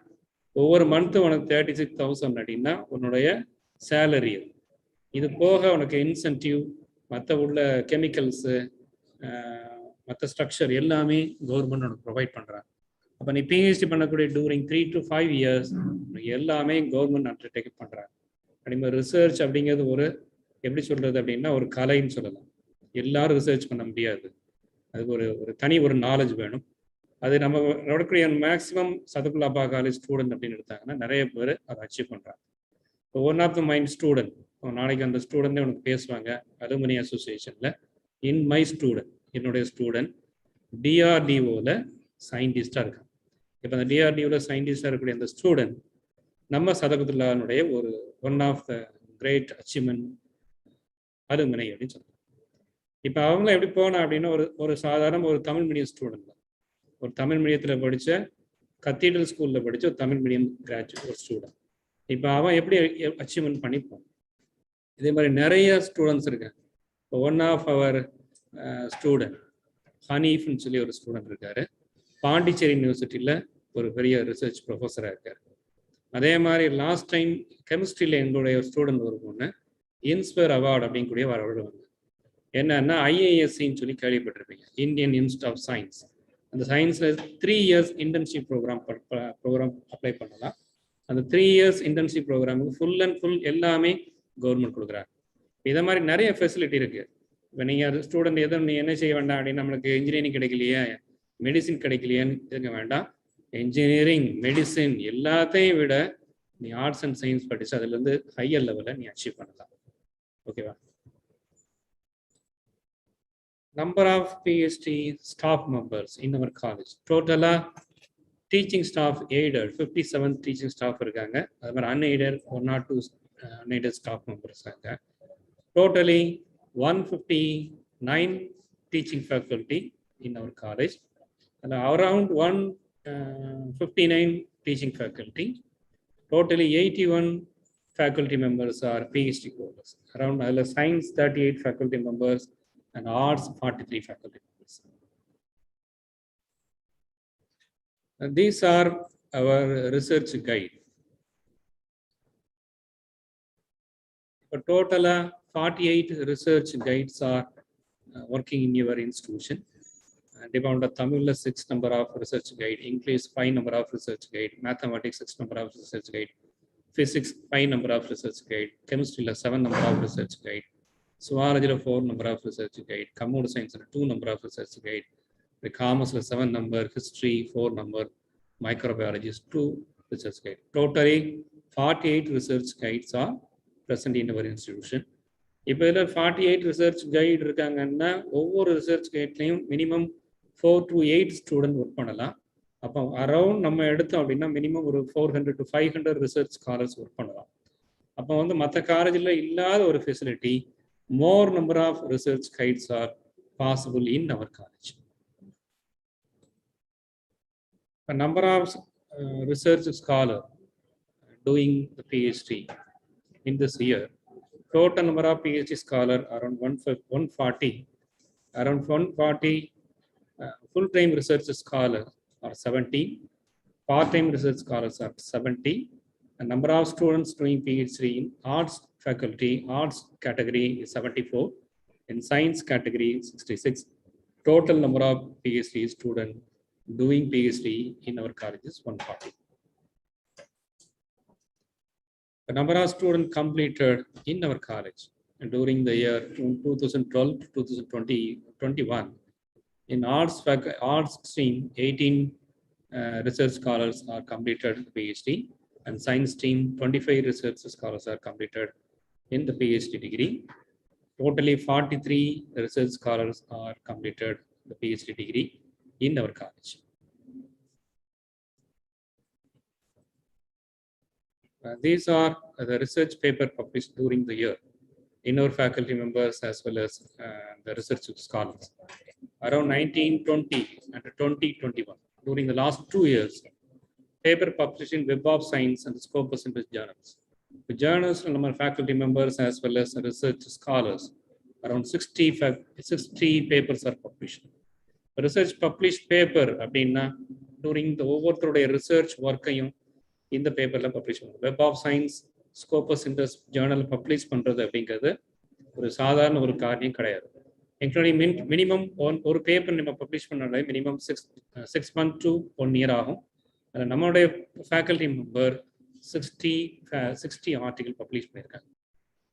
ஒவ்வொரு மந்த்தும் உனக்கு 36,000 அப்படின்னா உன்னுடைய சேலரி. இது போக உனக்கு இன்சென்டிவ், மற்ற உள்ள கெமிக்கல்ஸு, மற்ற ஸ்ட்ரக்சர் எல்லாமே கவர்மெண்ட் உனக்கு ப்ரொவைட் பண்ணுறாங்க. அப்போ நீ பிஹெச்டி பண்ணக்கூடிய டூரிங் 3 to 5 இயர்ஸ் எல்லாமே கவர்மெண்ட் அண்டர்டேக் பண்ணுறாங்க. அப்படிங்கிற ரிசர்ச் அப்படிங்கிறது ஒரு எப்படி சொல்கிறது அப்படின்னா ஒரு கலைன்னு சொல்லலாம். எல்லாரும் ரிசர்ச் பண்ண முடியாது, அதுக்கு ஒரு தனி நாலேஜ் வேணும். அது நம்ம நடக்கூடிய மேக்ஸிமம் சதகுல்லா அப்பா காலேஜ் ஸ்டூடெண்ட் அப்படின்னு எடுத்தாங்கன்னா நிறைய பேர் அதை அச்சீவ் பண்ணுறாங்க. இப்போ one of the mind student, நாளைக்கு அந்த ஸ்டூடெண்ட்டே உனக்கு பேசுவாங்க அலுமினி அசோசியேஷனில். இன் மை ஸ்டூடெண்ட், என்னுடைய ஸ்டூடெண்ட் டிஆர்டிஓவில் சயின்டிஸ்டாக இருக்காங்க. இப்போ அந்த டிஆர்டிஓவில் சயின்டிஸ்டாக இருக்கக்கூடிய அந்த ஸ்டூடெண்ட் நம்ம சதகத்துல்லானுடைய one of the great achievement alumni அப்படின்னு சொல்லுவாங்க. இப்போ அவங்களும் எப்படி போனா அப்படின்னா ஒரு சாதாரண ஒரு தமிழ் மீடியம் ஸ்டூடெண்ட் தான். ஒரு தமிழ் மீடியத்தில் படித்த கத்தீட்ரல் ஸ்கூலில் படித்த ஒரு தமிழ் மீடியம் கிராஜுவேட் ஒரு ஸ்டூடெண்ட். இப்போ அவன் எப்படி அச்சீவ்மெண்ட் பண்ணிப்போம். இதே மாதிரி நிறைய ஸ்டூடெண்ட்ஸ் இருக்காங்க. இப்போ ஒன் ஆஃப் அவர் ஸ்டூடெண்ட் ஹனீஃப்னு சொல்லி ஒரு ஸ்டூடெண்ட் இருக்காரு. பாண்டிச்சேரி யூனிவர்சிட்டியில் ஒரு பெரிய ரிசர்ச் ப்ரொஃபஸராக இருக்கார். அதே மாதிரி லாஸ்ட் டைம் கெமிஸ்ட்ரியில் எங்களுடைய ஸ்டூடெண்ட் ஒரு பொண்ணு இன்ஸ்பயர் அவார்டு அப்படிங்கக்கூடிய வருவாங்க. என்னன்னா ஐஏஎஸ்சின்னு சொல்லி கேள்விப்பட்டிருப்பீங்க, இந்தியன் இன்ஸ்டியூட் ஆஃப் சயின்ஸ். அந்த சயின்ஸில் 3 இயர்ஸ் இன்டர்ன்ஷிப் ப்ரோக்ராம் அப்ளை பண்ணலாம். அந்த 3 இயர்ஸ் இன்டர்ன்ஷிப் ப்ரோக்ராமுக்கு ஃபுல் அண்ட் ஃபுல் எல்லாமே கவர்மெண்ட் கொடுக்குறாங்க. இதை மாதிரி நிறைய ஃபெசிலிட்டி இருக்குது. இப்போ நீங்கள் ஸ்டூடெண்ட் எதுவும் நீ என்ன செய்ய வேண்டாம் அப்படின்னு நம்மளுக்கு இன்ஜினியரிங் கிடைக்கலையே, மெடிசின் கிடைக்கலையேன்னு இருக்க வேண்டாம். இன்ஜினியரிங், மெடிசின் எல்லாத்தையும் விட நீ ஆர்ட்ஸ் அண்ட் சயின்ஸ் படித்து அதுலேருந்து ஹையர் லெவலில் நீ அச்சீவ் பண்ணலாம். ஓகேவா? Number of PhD staff members in our college. Total teaching staff aided 57 teaching staff இருக்காங்க. அது மாதிரி unaided 1 or 2 unaided staff members இருக்காங்க. Totally 159 teaching faculty in our college. And around 159 teaching faculty. Totally 81 faculty members are PhD holders. Around science 38 faculty members and arts 43 faculty members. And these are our research guide. A total 48 research guides are working in your institution. And about the Tamil 6 number of research guide, English 5 number of research guide, mathematics 6 number of research guide, physics 5 number of research guide, chemistry 7 number of research guide, zoology 4 number of research guide, computer science 2 number of research guide, the commerce 7 number, history 4 number, microbiology 2 research guide. Totally 48 research guides are present in our institution. இப்போ இதில் 48 research guide இருக்காங்கன்னா ஒவ்வொரு research guideலையும் minimum 4 to 8 student work பண்ணலாம். அப்போ around நம்ம எடுத்தோம் அப்படின்னா minimum ஒரு 400 to 500 ரிசர்ச் ஸ்காலர்ஸ் ஒர்க் பண்ணலாம். அப்போ வந்து மற்ற காலேஜில் இல்லாத ஒரு facility, more number of research guides are possible in our college. A number of research scholars doing the PhD in this year. Total number of PhD scholars around 140. Around 140 full-time research scholars are 70. Part-time research scholars are 70. The number of students doing PhD in arts faculty, arts category is 74. In science category, 66. Total number of PhD students doing PhD in our college is 140. The number of students completed in our college during the year 2012 to 2021, in arts stream, 18 research scholars are completed PhD, and science stream, 25 research scholars are completed in the PhD degree. Totally 43 research scholars are completed the PhD degree in our college. These are the research paper published during the year in our faculty members as well as the research scholars. Around 1920 and 2021, during the last 2 years, paper published in Web of Science and Scopus in the journals. The journals and our faculty members as well as research scholars, around 60 papers are published. The research published paper during the overall research work in the paper published. Web of Science, Scopus in the journal published பண்றது அப்படிங்கிறது ஒரு சாதாரண ஒரு காரியம் கிடையாது. Including minimum ஒரு paper நம்ம publish பண்ணாலே மினிமம் 6 months to 1 year ஆகும். நம்மளுடைய ஃபேக்கல்டி மெம்பர் 60 ஆர்டிகல் பப்ளிஷ் பண்ணியிருக்காங்க.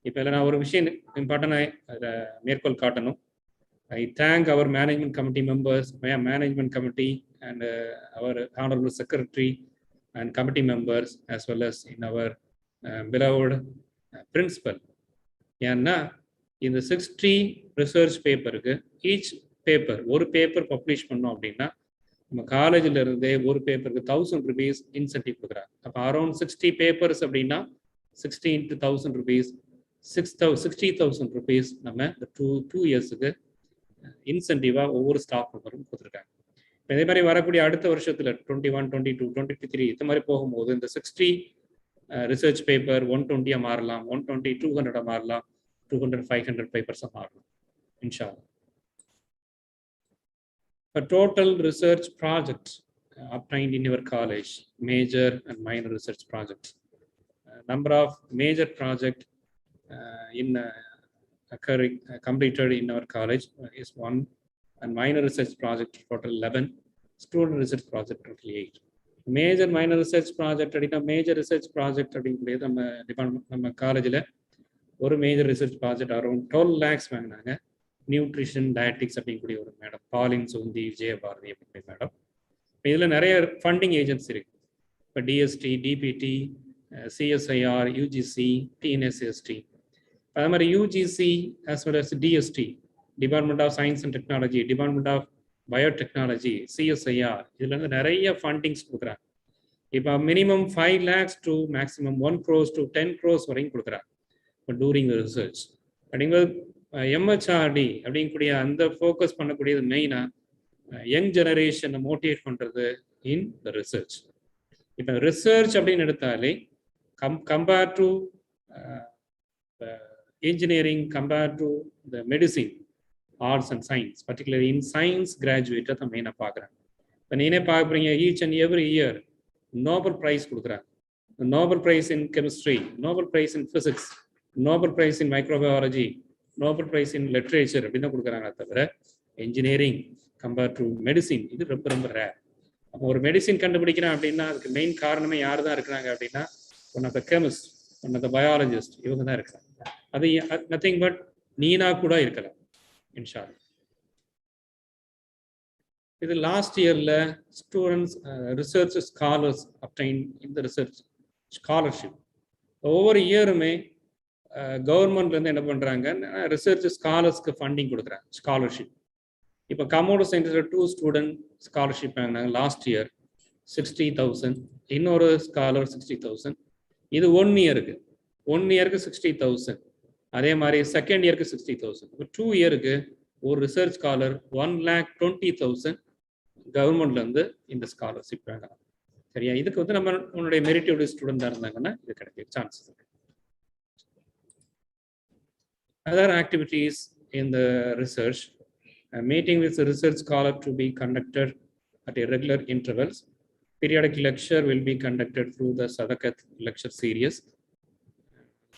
இப்போ இதில் நான் ஒரு விஷயம் இம்பார்ட்டண்டாக அதில் மேற்கோள் காட்டணும். I thank our management committee members, management committee and our honorable secretary and committee members as well as in our beloved principal. ஏன்னா இந்த 60 ரிசர்ச் பேப்பருக்கு ஈச் பேப்பர் ஒரு பேப்பர் பப்ளிஷ் பண்ணோம் அப்படின்னா நம்ம காலேஜில் இருந்தே ஒரு பேப்பருக்கு 1000 rupees இன்சென்டிவ் கொடுக்குறாங்க. அப்போ அரௌண்ட் 60 பேப்பர்ஸ் அப்படின்னா 60 into 1000 rupees 60,000 rupees நம்ம இந்த 2 இயர்ஸுக்கு இன்சென்டிவாக ஒவ்வொரு ஸ்டாஃப் மெம்பரும் கொடுத்துருக்காங்க. இதே மாதிரி வரக்கூடிய அடுத்த வருஷத்தில் 21, 22, 23 இந்த மாதிரி போகும்போது இந்த 60 ரிசர்ச் பேப்பர் 120 மாறலாம், 120 200 மாறலாம், 200 500 பேப்பர்ஸாக மாறலாம் இன்ஷால்லா. A total research project obtained in your college, major and minor research projects. Number of major project completed in our college is 1, and minor research project total 11, student research project total 8. Major minor research project major research project நம்ம காலேஜில் ஒரு major research project around 12 lakhs வாங்கினாங்க. Nutrition dietetics அப்படிங்கக்கூடிய ஒரு madam, பாலின் சுந்தி விஜயபாரதி அப்படிங்கிற madam. இதில் நிறைய ஃபண்டிங் ஏஜென்சி இருக்கு. இப்போ D S T, D B T, C S I R, U G C, T N S S T. அதே மாதிரி U G C as well as D S T, department of science and technology, department of biotechnology, C S I R, இதுல இருந்து நிறைய ஃபண்டிங்ஸ் கொடுக்குறாங்க. இப்போ minimum 5 lakhs to maximum 1 crore to 10 crores வரைக்கும் கொடுக்குறாங்க டூரிங் த ரிசர்ச். அப்படிங்கிறது எம்ஹெச்ஆர்டி அப்படிங்கக்கூடிய அந்த ஃபோக்கஸ் பண்ணக்கூடியது மெயினாக யங் ஜெனரேஷனை மோட்டிவேட் பண்ணுறது இன் த ரிசர்ச். இப்போ ரிசர்ச் அப்படின்னு எடுத்தாலே compare to engineering, compared to the medicine, arts and science, particularly in science graduate தான் மெயினாக பார்க்குறாங்க. இப்போ நீனே பார்க்குறீங்க each and every year Nobel prize கொடுக்குறாங்க. Nobel prize in chemistry, Nobel prize in physics, Nobel prize in microbiology, Nobel prize in literature அப்படின்னு தான் கொடுக்குறாங்க. தவிர என்ஜினியரிங் கம்பேர் டு மெடிசின் இது ரொம்ப ரொம்ப ரேர். அப்போ ஒரு மெடிசின் கண்டுபிடிக்கிறான் அப்படின்னா அதுக்கு மெயின் காரணமே யார் தான் இருக்கிறாங்க அப்படின்னா one of the chemist, one of the biologist, இவங்க தான் இருக்கிறாங்க. அது நத்திங் பட் நீனா கூட இருக்கலாம் இன்ஷா அல்லாஹ். இது லாஸ்ட் இயர்ல ஸ்டூடெண்ட்ஸ் ரிசர்ச் ஸ்காலர்ஸ் அப்டைன் இந்த ரிசர்ச் ஸ்காலர்ஷிப். ஒவ்வொரு இயருமே கவர்மெண்ட்லேருந்து என்ன பண்ணுறாங்க, ரிசர்ச் ஸ்காலர்ஸ்க்கு ஃபண்டிங் கொடுக்குறாங்க ஸ்காலர்ஷிப். இப்போ கம்ப்யூட்டர் சயின்ஸில் 2 ஸ்டூடெண்ட் ஸ்காலர்ஷிப் வாங்கினாங்க லாஸ்ட் இயர் 60,000, இன்னொரு ஸ்காலர் 60,000. இது 1 இயருக்கு 60,000. அதே மாதிரி செகண்ட் இயருக்கு 60,000. இப்போ 2 இயருக்கு ஒரு ரிசர்ச் ஸ்காலர் 1,20,000 கவர்மெண்ட்லேருந்து இந்த ஸ்காலர்ஷிப் வாங்கலாம். சரியா? இதுக்கு வந்து நம்ம உன்னுடைய மெரிட்டோட ஸ்டூடெண்டாக இருந்தாங்கன்னா இது கிடைக்க சான்சஸ் இருக்கு. Other activities in the research, a meeting with the research scholar to be conducted at irregular intervals. Periodic lecture will be conducted through the Sadakath lecture series.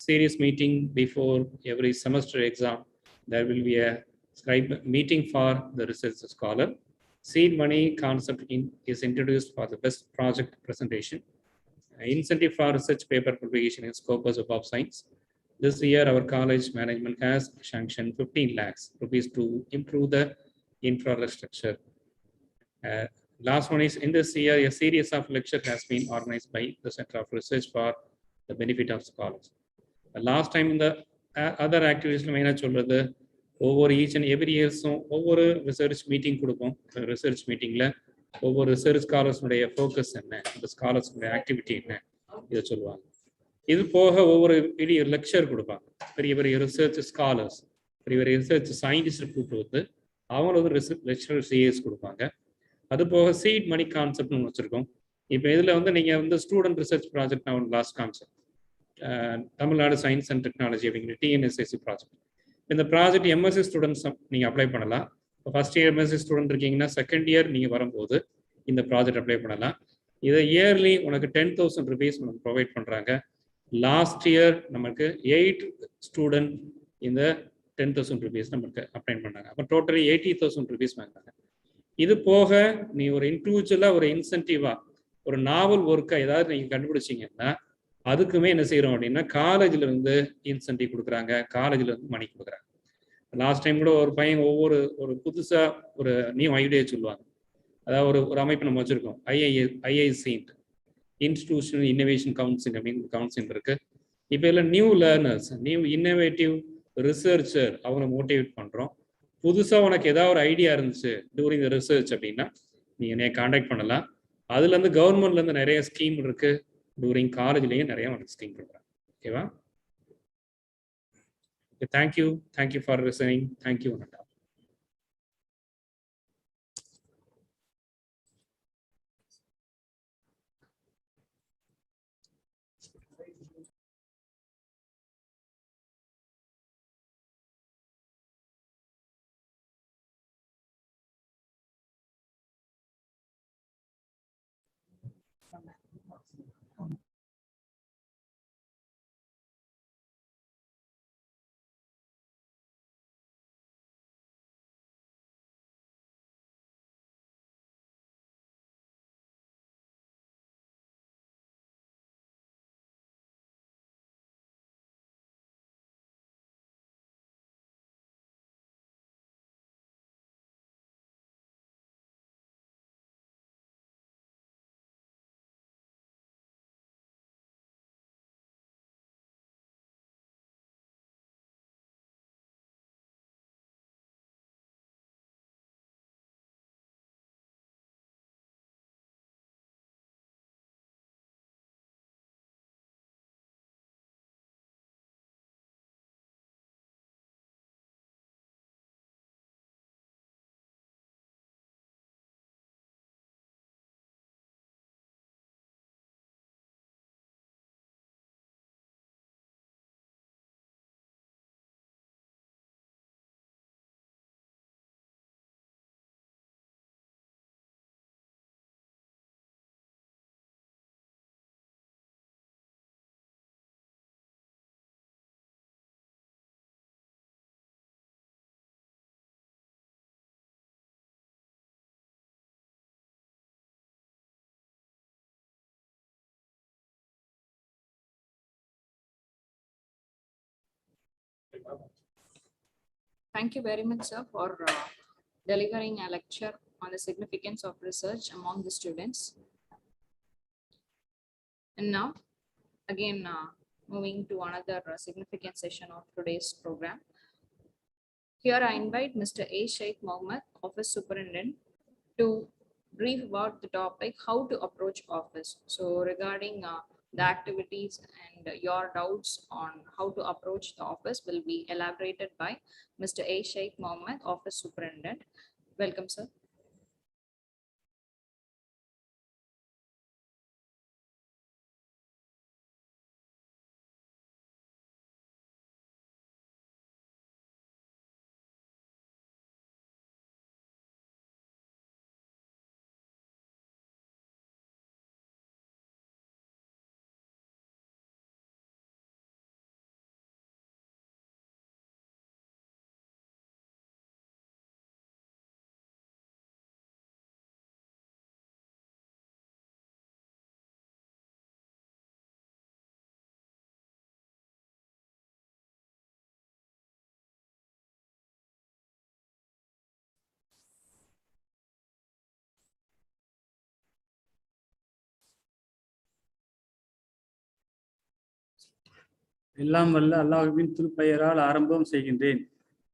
Series meeting before every semester exam. There will be a scribe meeting for the research scholar. Seed money concept is introduced for the best project presentation. Incentive for research paper publication in Scopus of Science. This year, our college management has sanctioned 15 lakhs rupees to improve the infrastructure. Last one is, in this year, a series of lectures has been organized by the Center of Research for the benefit of scholars. Last time in the other activities, over each and every year, over research meeting, research meeting, over research scholars focus and the scholars activity. இது போக ஒவ்வொரு பெரிய lecture கொடுப்பாங்க, பெரிய பெரிய research scholars, பெரிய பெரிய research scientist கூப்பிட்டு வந்து அவங்க வந்து லெக்சரர் சிஎஸ் கொடுப்பாங்க. அது போக சீட் மணி கான்செப்ட்னு வச்சுருக்கோம். இப்போ இதில் வந்து நீங்கள் வந்து ஸ்டூடெண்ட் ரிசர்ச் ப்ராஜெக்ட் நான் last concept Tamil Nadu science and technology அப்படிங்கிற டிஎன்எஸ்எஸ்சி ப்ராஜெக்ட். இந்த ப்ராஜெக்ட் எம்எஸ்சி ஸ்டூடெண்ட்ஸ் நீங்கள் அப்ளை பண்ணலாம். இப்போ ஃபஸ்ட் இயர் எம்எஸ்சி ஸ்டூடெண்ட் இருக்கீங்கன்னா செகண்ட் இயர் நீங்கள் வரும்போது இந்த ப்ராஜெக்ட் அப்ளை பண்ணலாம். இதை இயர்லி உனக்கு 10,000 rupees நமக்கு ப்ரொவைட் பண்ணுறாங்க. லாஸ்ட் இயர் நமக்கு 8 ஸ்டூடெண்ட் இந்த 10,000 rupees நமக்கு அப்ளை பண்ணாங்க. அப்போ டோட்டலி 80,000 rupees வாங்கினாங்க. இது போக நீ ஒரு இண்டிவிஜுவலாக ஒரு இன்சென்டிவாக ஒரு நாவல் ஒர்க்கை ஏதாவது நீங்கள் கண்டுபிடிச்சிங்கன்னா அதுக்குமே என்ன செய்கிறோம் அப்படின்னா காலேஜில் இருந்து இன்சென்டிவ் கொடுக்குறாங்க, காலேஜில் இருந்து மணி கொடுக்குறாங்க. லாஸ்ட் டைம் கூட ஒரு பையன் ஒரு புதுசாக ஒரு நியூ ஐடியா சொல்லுவாங்க. அதாவது ஒரு அமைப்பு நம்ம வச்சுருக்கோம், ஐஐசின்ட்டு, இன்ஸ்டிடியூஷனல் இன்னோவேஷன் கவுன்சில் அப்படின்னு கவுன்சில் இருக்கு. இப்போ இதில் new learners, new innovative researcher அவங்கள மோட்டிவேட் பண்ணுறோம். புதுசாக உனக்கு ஏதாவது ஒரு ஐடியா இருந்துச்சு டூரிங் த ரிசர்ச் அப்படின்னா நீங்கள் என்னைய காண்டாக்ட் பண்ணலாம். அதுலேருந்து கவர்மெண்ட்லேருந்து நிறைய ஸ்கீம் இருக்கு, டூரிங் காலேஜ்லேயும் நிறைய உனக்கு ஸ்கீம் கொடுக்குறாங்க. ஓகேவா? Thank you for listening. Thank you. Thank you very much, sir, for delivering a lecture on the significance of research among the students. And now, again, moving to another significant session of today's program. Here I invite Mr. A. Sheikh Mohammed, Office Superintendent, to brief about the topic, how to approach office. So regarding the activities and your doubts on how to approach the office will be elaborated by Mr. A. Sheikh Mohammed, Office Superintendent. Welcome, sir. எல்லாம் வல்ல அல்லாஹ்வின் திருப்பெயரால் ஆரம்பம் செய்கின்றேன்.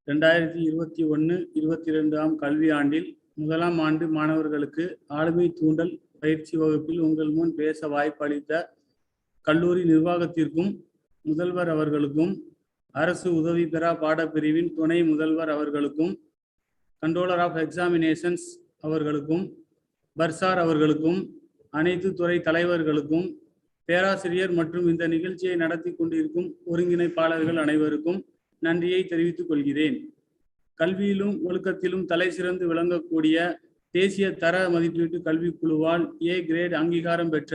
2021-22 கல்வி ஆண்டில் முதலாம் ஆண்டு மாணவர்களுக்கு ஆளுமை தூண்டல் பயிற்சி வகுப்பில் உங்கள் முன் பேச வாய்ப்பு அளித்த கல்லூரி நிர்வாகத்திற்கும் முதல்வர் அவர்களுக்கும் அரசு உதவி பெறா பாடப்பிரிவின் துணை முதல்வர் அவர்களுக்கும் கண்ட்ரோலர் ஆஃப் எக்ஸாமினேஷன்ஸ் அவர்களுக்கும் பர்சார் அவர்களுக்கும் அனைத்து துறை தலைவர்களுக்கும் பேராசிரியர் மற்றும் இந்த நிகழ்ச்சியை நடத்தி கொண்டிருக்கும் ஒருங்கிணைப்பாளர்கள் அனைவருக்கும் நன்றியை தெரிவித்துக் கொள்கிறேன். கல்வியிலும் ஒழுக்கத்திலும் தலை சிறந்து விளங்கக்கூடிய தேசிய தர மதிப்பீட்டு கல்விக் குழுவால் A கிரேட் அங்கீகாரம் பெற்ற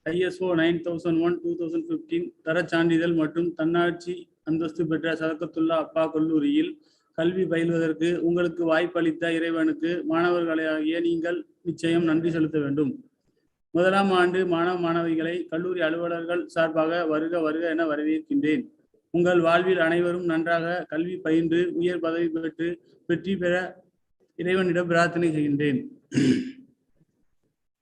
ISO 9001-2015 தரச் சான்றிதழ் மற்றும் தன்னாட்சி அந்தஸ்து பெற்ற சதகத்துல்லா அப்பா கல்லூரியில் கல்வி பயில்வதற்கு உங்களுக்கு வாய்ப்பளித்த இறைவனுக்கு மாணவர்களாகிய நீங்கள் நிச்சயம் நன்றி செலுத்த வேண்டும். முதலாம் ஆண்டு மாணவ மாணவிகளை கல்லூரி அலுவலர்கள் சார்பாக வருக வருக என வரவேற்கின்றேன். உங்கள் வாழ்வில் அனைவரும் நன்றாக கல்வி பயின்று உயர் பதவி பெற்று வெற்றி பெற இறைவனிடம் பிரார்த்தனை செய்கின்றேன்.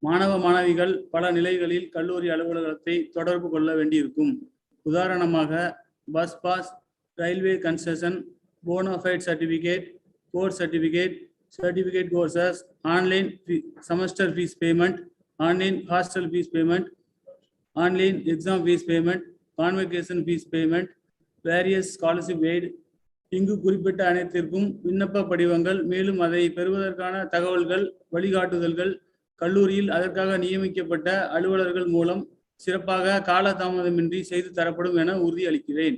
மாணவ மாணவிகள் பல நிலைகளில் கல்லூரி அலுவலகத்தை தொடர்பு கொள்ள வேண்டியிருக்கும். உதாரணமாக bus pass, railway concession, bonafide certificate, course certificate, certificate courses, online semester fees payment, online hostel fees payment, online exam fees payment, convocation fees payment, various scholarship aid. இங்கு குறிப்பிட்ட அனைத்திற்கும் விண்ணப்ப படிவங்கள், மேலும் அதை பெறுவதற்கான தகவல்கள், வழிகாட்டுதல்கள் கல்லூரியில் அதற்காக நியமிக்கப்பட்ட அலுவலர்கள் மூலம் சிறப்பாக காலதாமதமின்றி செய்து தரப்படும் என உறுதியளிக்கிறேன்.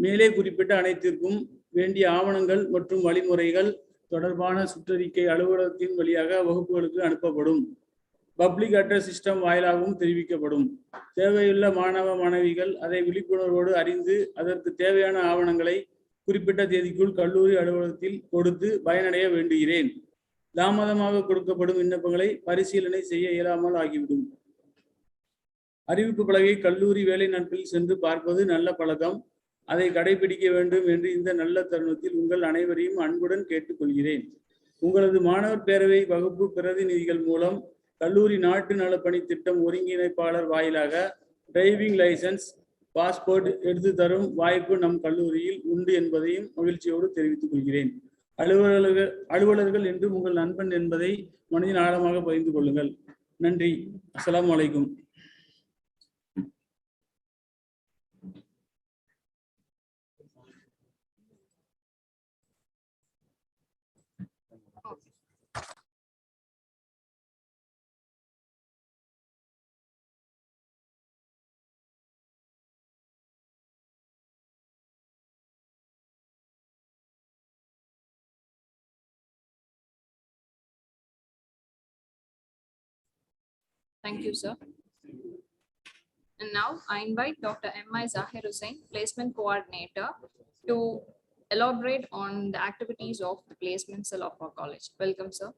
மேலே குறிப்பிட்ட அனைத்திற்கும் வேண்டிய ஆவணங்கள் மற்றும் வழிமுறைகள் தொடர்பான சுற்றறிக்கை அலுவலகத்தின் வழியாக வகுப்புகளுக்கு அனுப்பப்படும். பப்ளிக் அட்ரஸ் சிஸ்டம் வாயிலாகவும் தெரிவிக்கப்படும். தேவையுள்ள மாணவ மாணவிகள் அதை விழிப்புணர்வோடு அறிந்து அதற்கு தேவையான ஆவணங்களை குறிப்பிட்ட தேதிக்குள் கல்லூரி அலுவலகத்தில் கொடுத்து பயனடைய வேண்டுகிறேன். தாமதமாக கொடுக்கப்படும் விண்ணப்பங்களை பரிசீலனை செய்ய இயலாமல் ஆகிவிடும். அறிவிப்பு பலகை கல்லூரி வேலை நாட்களில் சென்று பார்ப்பது நல்ல பழக்கம். அதை கடைபிடிக்க வேண்டும் என்று இந்த நல்ல தருணத்தில் உங்கள் அனைவரையும் அன்புடன் கேட்டுக்கொள்கிறேன். உங்களது மாணவர் பேரவை வகுப்பு பிரதிநிதிகள் மூலம் கல்லூரி நாட்டு நலப்பணி திட்டம் ஒருங்கிணைப்பாளர் வாயிலாக டிரைவிங் லைசன்ஸ், பாஸ்போர்ட் எடுத்து தரும் வாய்ப்பு நம் கல்லூரியில் உண்டு என்பதையும் மகிழ்ச்சியோடு தெரிவித்துக் கொள்கிறேன். அலுவலர்கள் என்று உங்கள் நண்பன் என்பதை மனதின் ஆழமாக பகிர்ந்து கொள்ளுங்கள். நன்றி. அஸ்ஸலாமு அலைக்கும். Thank you, sir. And now I invite Dr. M.I. Zahir Hussain, Placement Coordinator, to elaborate on the activities of the placement cell of our college. Welcome, sir.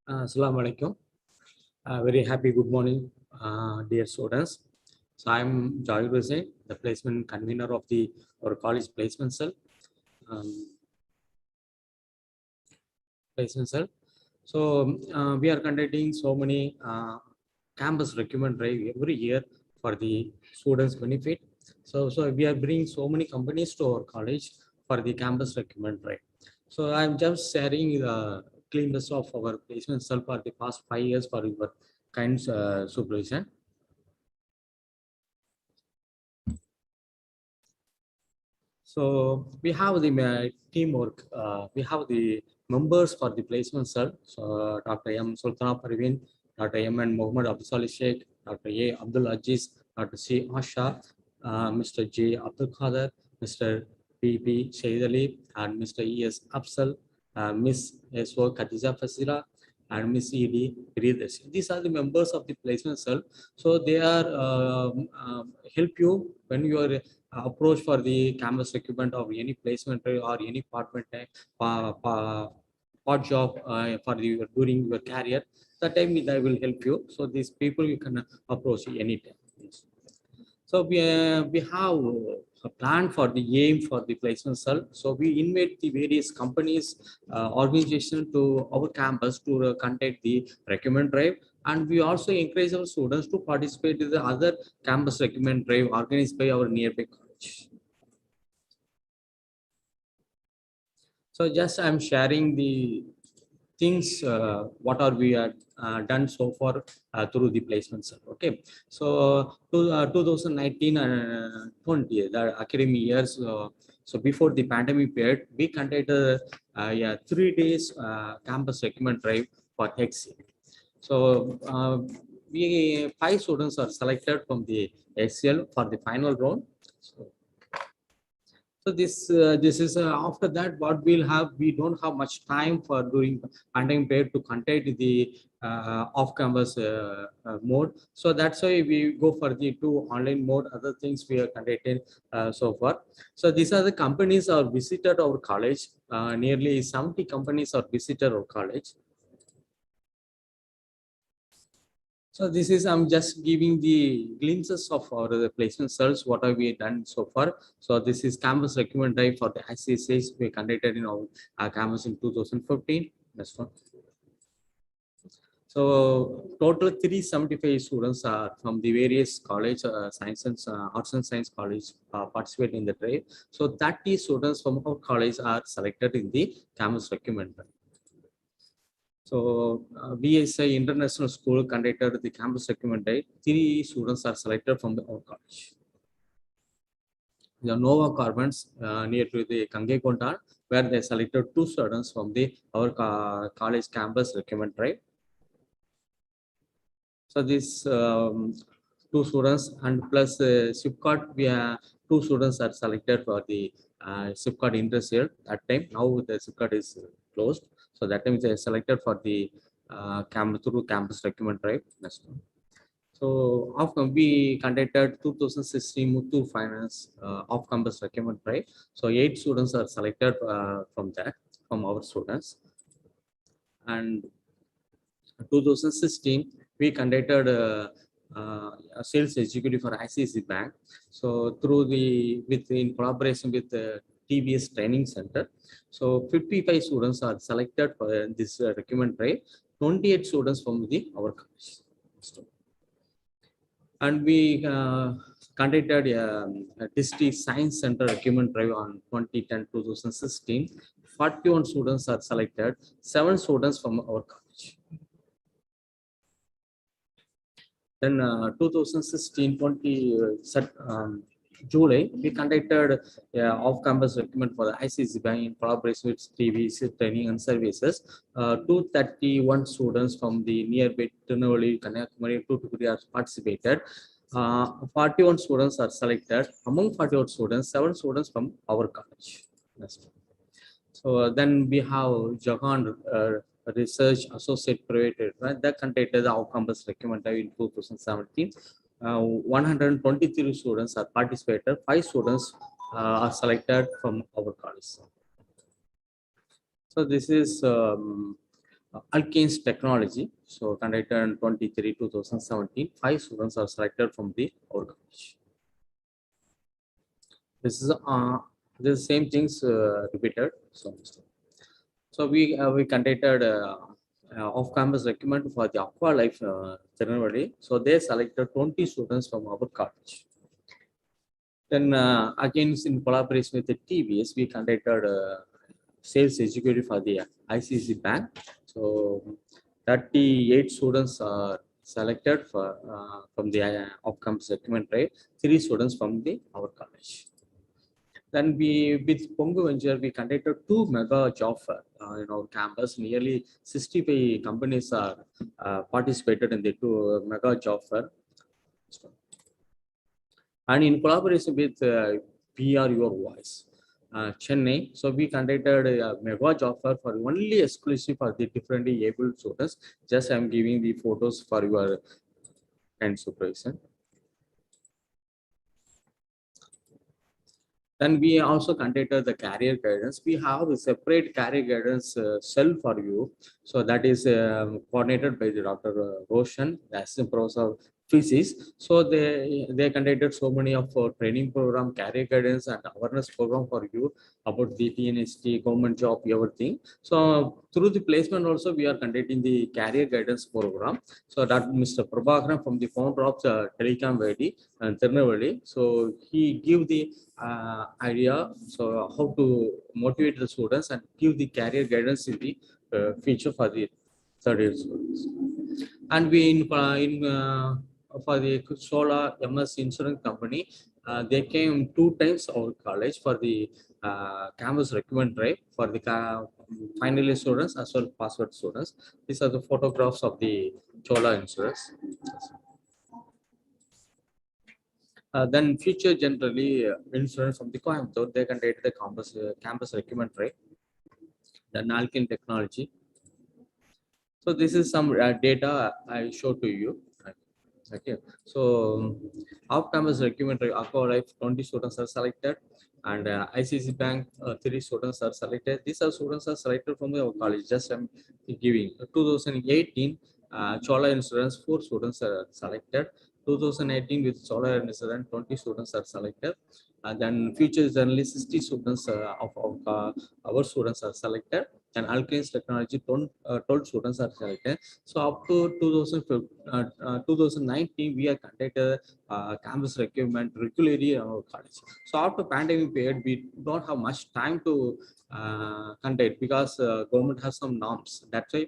Assalamu alaikum. Very happy good morning, dear students. So I'm Zahir Hussain, the placement convener of our college placement cell. So we are conducting so many campus recruitment drive every year for the students' benefit. So we are bringing so many companies to our college for the campus recruitment drive. So I'm just sharing the clean list of our placement cell for the past 5 years for your kind supervision. So we have the teamwork. We have the members for the placement cell. So Dr. M. Sultana Parveen, Dr. M. and Mohammed Abdul Salih Sheikh, Dr. A. Abdul Aziz, Dr. C. Asha, Mr. J. Abdul Khader, Mr. P.P. Shaidali, and Mr. E.S. Afsal, Miss S.O. Khadija Fasila, and Miss E.D. Priyadarshi. These are the members of the placement cell. So they are help you when you are approach for the campus recruitment of any placement or any part job for the during your career. That time they will help you. So these people you can approach anytime. So we have a plan for the aim for the placement cell. So we invite the various companies, organizations to our campus to conduct the recruitment drive. And we also encourage our students to participate in the other campus recruitment drive organized by our nearby college. So just I'm sharing the things what are we done so far through the placement cell. Okay, so 2019 and 20 the academic years. So before the pandemic period, we conducted 3 days campus recruitment drive for HC. So we 5 students are selected from the HCL for the final round. So this is after that what we'll have. We don't have much time for during pandemic period to conduct the off-campus mode. So that's why we go for the 2 online mode. Other things we are conducting so far. So these are the companies are visited our college. Nearly 70 companies are visited our college. So this is, I'm just giving the glimpses of our placement cells, what have we done so far. So this is campus recruitment drive for the ICSAs we conducted in our campus in 2015. That's one. So total 375 students are from the various college, science and arts and science college participate in the drive. So 30 students from our college are selected in the campus recruitment drive. So BSI International School conducted the campus recruitment drive. 3 students are selected from our college. The Nova Carbons near to the Kangekontan, where they selected 2 students from our college campus recruitment drive. So these 2 students and plus SIPCOT, we have 2 students are selected for the SIPCOT industrial that time. Now the SIPCOT is closed. So that time they are selected for the through campus recruitment drive. So after we conducted 2016 Muthu Finance off-campus recruitment drive. So 8 students are selected from that, from our students. And 2016 we conducted a sales executive for ICICI Bank. So through in collaboration with the TBS Training Center. So 55 students are selected for this recruitment drive. 28 students from our college. And we conducted a district science center recruitment drive on 2010-2016. 41 students are selected. 7 students from our college. Then 2016-20 July, we conducted off-campus recruitment for the ICICI Bank in collaboration with TVC Training and Services. 231 students from the nearby Tirunelveli, Kanyakumari, Tuticorin are participated. 41 students are selected. Among 41 students, 7 students from our college. So then we have Jahan Research Associate Private, right? That conducted the off-campus recruitment in 2017. 123 students are participated. 5 students are selected from our college. So this is Alkanes Technology. So conducted in 2017. 5 students are selected from our college. This is the same things repeated. So we conducted off-campus recruitment for the Appa Life Tirunelveli. So they selected 20 students from our college. Then again in collaboration with the TVS, we conducted sales executive for the ICICI Bank. So 38 students are selected from the off-campus recruitment drive. 3 students from our college. Then with Pongu Venture, we conducted 2 mega job fair in our campus. Nearly 65 companies are participated in the 2 mega job fair. And in collaboration with PR Your Voice. Chennai. So we conducted a mega job fair for only exclusive for the differently able students. Just I'm giving the photos for your kind supervision. Then we also conducted the career guidance. We have a separate career guidance cell for you. So that is coordinated by the Dr. Roshan, the assistant professor of physics. So they conducted so many of training program, career guidance and awareness program for you about the TNST, government job, everything. So through the placement also we are conducting the career guidance program. So that Mr. Prabhakaran from the founder of Telecom Valley and Tirunelveli. So he give the idea, so how to motivate the students and give the career guidance in the future for the third year students. And we for the Sola MS Insurance Company, they came 2 times our college for the campus recruitment drive for the final year students as well as password students. These are the photographs of the Chola Insurance. Then future generally insurance from the Coimbatore, they conducted the campus recruitment drive. Then Alkin Technology. So this is some data I show to you. Okay, so off-campus recruitment drive, Aqua Life 20 students are selected, and ICC Bank 3 students are selected. These are students are selected from our college. Just I'm giving 2018 Chola Insurance 4 students are selected. 2018 with Solar Insurance 20 students are selected, and then future generally 60 students of our students are selected, and Alkanes Technology 12 students are selected. So up to 2019 we are conducted campus recruitment regularly in our college. So after pandemic period we don't have much time to conduct because government has some norms. That's why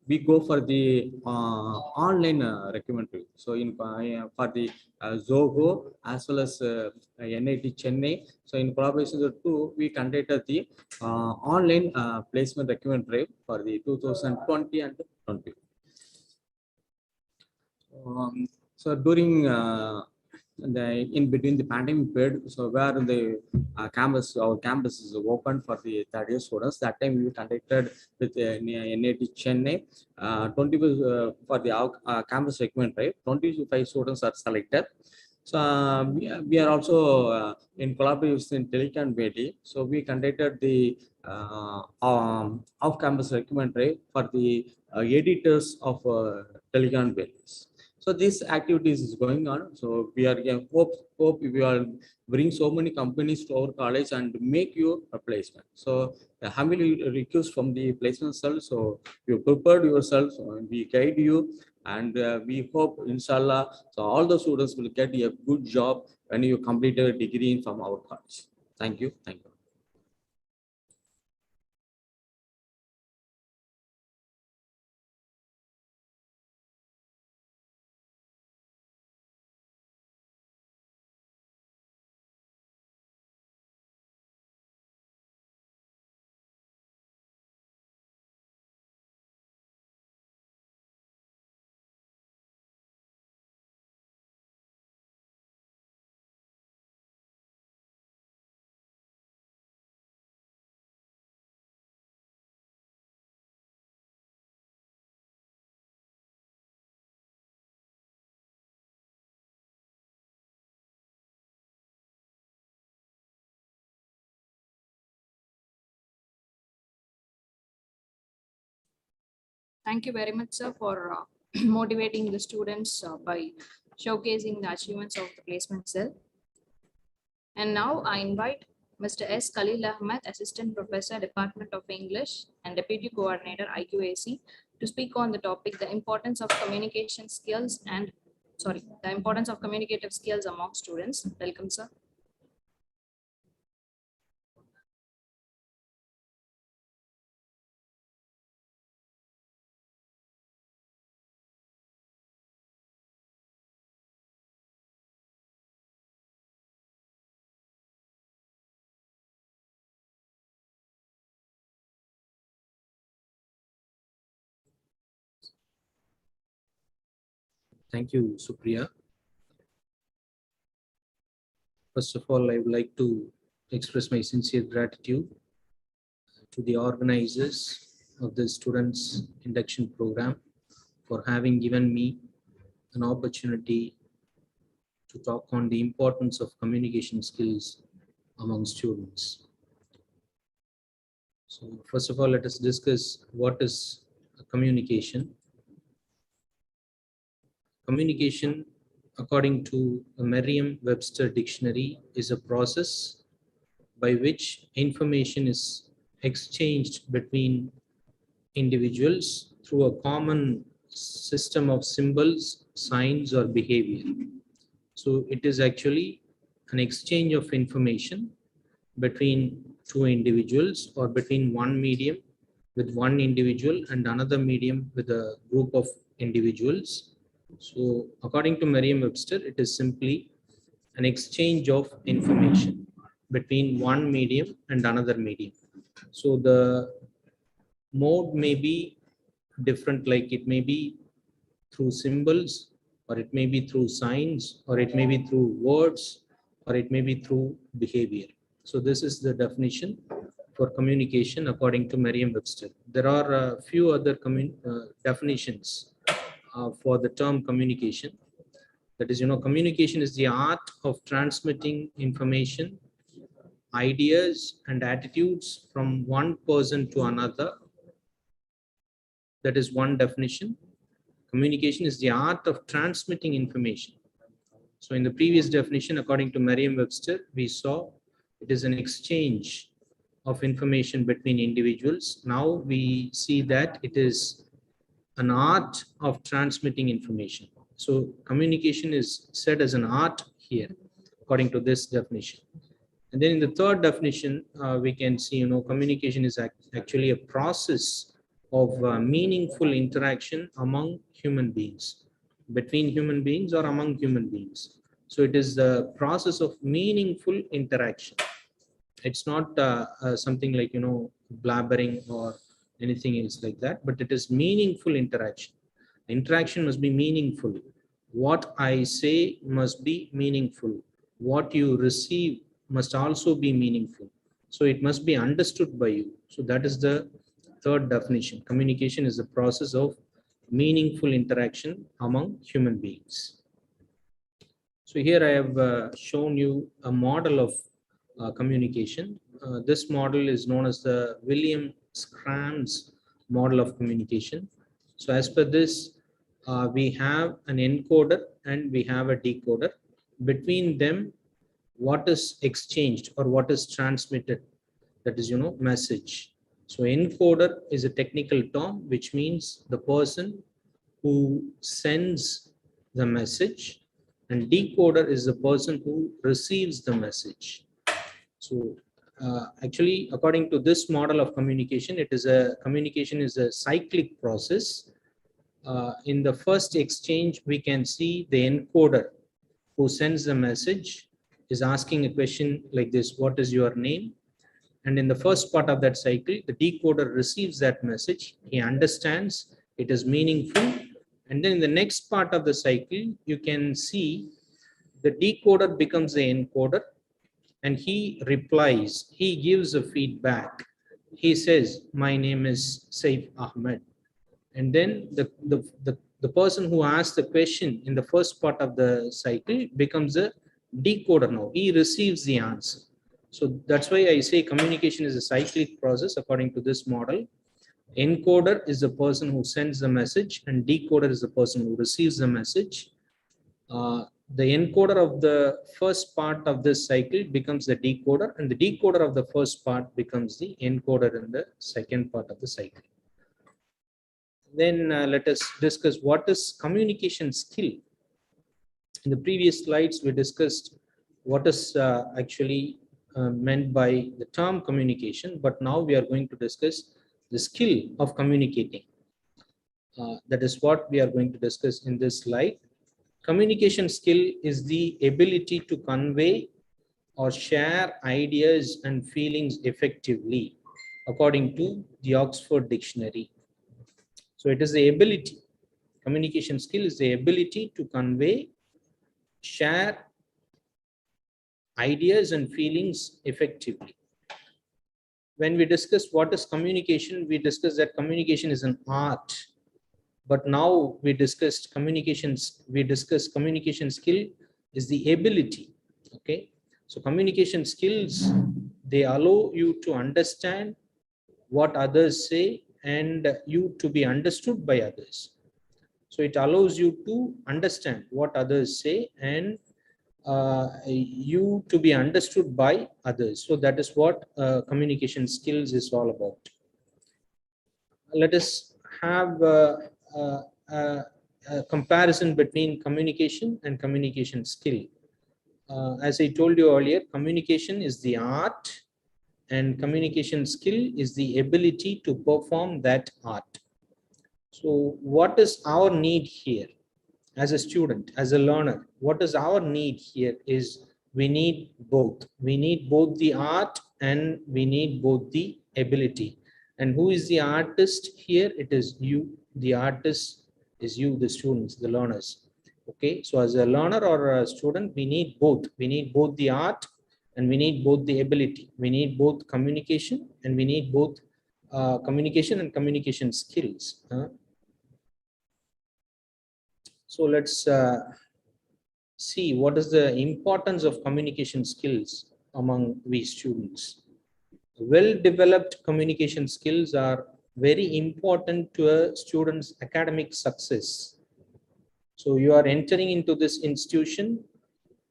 we go for the online recruitment. So in for the Zoho as well as NIT Chennai. So in collaboration with the two, we conducted the online placement recruitment drive for the 2020 and 20. So during in between the pandemic period, so where the our campus is open for the third year students, that time we conducted with NIT Chennai 20 for the campus recruitment drive. 25 students are selected. So we are also in collaboration in Telecom Valley. So we conducted the off-campus recruitment drive for the editors of Telecom Valley. So this activities is going on. So we are hope we are bring so many companies to our college and make you a placement. So humbly request from the placement cell. So you prepared yourself, we guide you, and we hope inshallah so all the students will get a good job when you complete a degree from our college. Thank you. Thank you. Thank you very much, sir, for motivating the students by showcasing the achievements of the placement cell. And now I invite Mr. S. Khalil Ahmed, Assistant Professor, Department of English and Deputy Coordinator, IQAC, to speak on the topic, the importance of communication skills and, the importance of communicative skills among students. Welcome, sir. Thank you, Supriya. First of all, I would like to express my sincere gratitude to the organizers of the students induction program for having given me an opportunity to talk on the importance of communication skills among students. So first of all, let us discuss what is communication. Communication, according to a Merriam-Webster dictionary, is a process by which information is exchanged between individuals through a common system of symbols, signs, or behavior. So it is actually an exchange of information between two individuals or between one medium with one individual and another medium with a group of individuals. So according to Merriam-Webster, it is simply an exchange of information between one medium and another medium. So the mode may be different, like it may be through symbols, or it may be through signs, or it may be through words, or it may be through behavior. So this is the definition for communication according to Merriam-Webster. There are a few other definitions for the term communication. That is, communication is the art of transmitting information, ideas, and attitudes from one person to another. That is one definition. Communication is the art of transmitting information. So in the previous definition, according to Merriam-Webster, we saw it is an exchange of information between individuals. Now we see that it is an art of transmitting information. So communication is said as an art here, according to this definition. And then in the third definition, we can see, communication is actually a process of meaningful interaction among human beings, between human beings or among human beings. So it is the process of meaningful interaction. It's not something like, blabbering or anything else like that, but it is meaningful interaction. Interaction must be meaningful. What I say must be meaningful. What you receive must also be meaningful. So it must be understood by you. So that is the third definition. Communication is the process of meaningful interaction among human beings. So here I have shown you a model of communication. This model is known as the William Scram's model of communication. So as per this, we have an encoder and we have a decoder. Between them, what is exchanged or what is transmitted, that is, message. So encoder is a technical term, which means the person who sends the message, and decoder is the person who receives the message. So actually, according to this model of communication, communication is a cyclic process. In the first exchange, we can see the encoder who sends the message is asking a question like this: what is your name? And in the first part of that cycle, the decoder receives that message. He understands it is meaningful. And then in the next part of the cycle, you can see the decoder becomes the encoder and he replies, he gives a feedback. He says, my name is Saif Ahmed. And then the person who asked the question in the first part of the cycle becomes a decoder now. He receives the answer. So that's why I say communication is a cyclic process according to this model. Encoder is the person who sends the message and decoder is the person who receives the message. The encoder of the first part of this cycle becomes the decoder, and the decoder of the first part becomes the encoder in the second part of the cycle. Then let us discuss what is communication skill. In the previous slides, we discussed what is actually meant by the term communication, but now we are going to discuss the skill of communicating. That is what we are going to discuss in this slide. Communication skill is the ability to convey or share ideas and feelings effectively, according to the Oxford Dictionary. So it is the ability, communication skill is the ability to convey, share ideas and feelings effectively. When we discussed what is communication, we discussed that communication is an art. But now we discussed communications, we discussed communication skill is the ability. Okay. So communication skills, they allow you to understand what others say and you to be understood by others. So it allows you to understand what others say and you to be understood by others. So that is what communication skills is all about. Let us have a comparison between communication and communication skill. As I told you earlier, communication is the art and communication skill is the ability to perform that art. So what is our need here as a student, as a learner? What is our need here is we need both. We need both the art and we need both the ability. And who is the artist here? It is you. The artist is you, the students, the learners. Okay, so as a learner or a student, we need both. We need both the art and we need both the ability. We need both communication and we need both communication and communication skills. So let's see what is the importance of communication skills among we students. Well-developed communication skills are very important to a student's academic success. So you are entering into this institution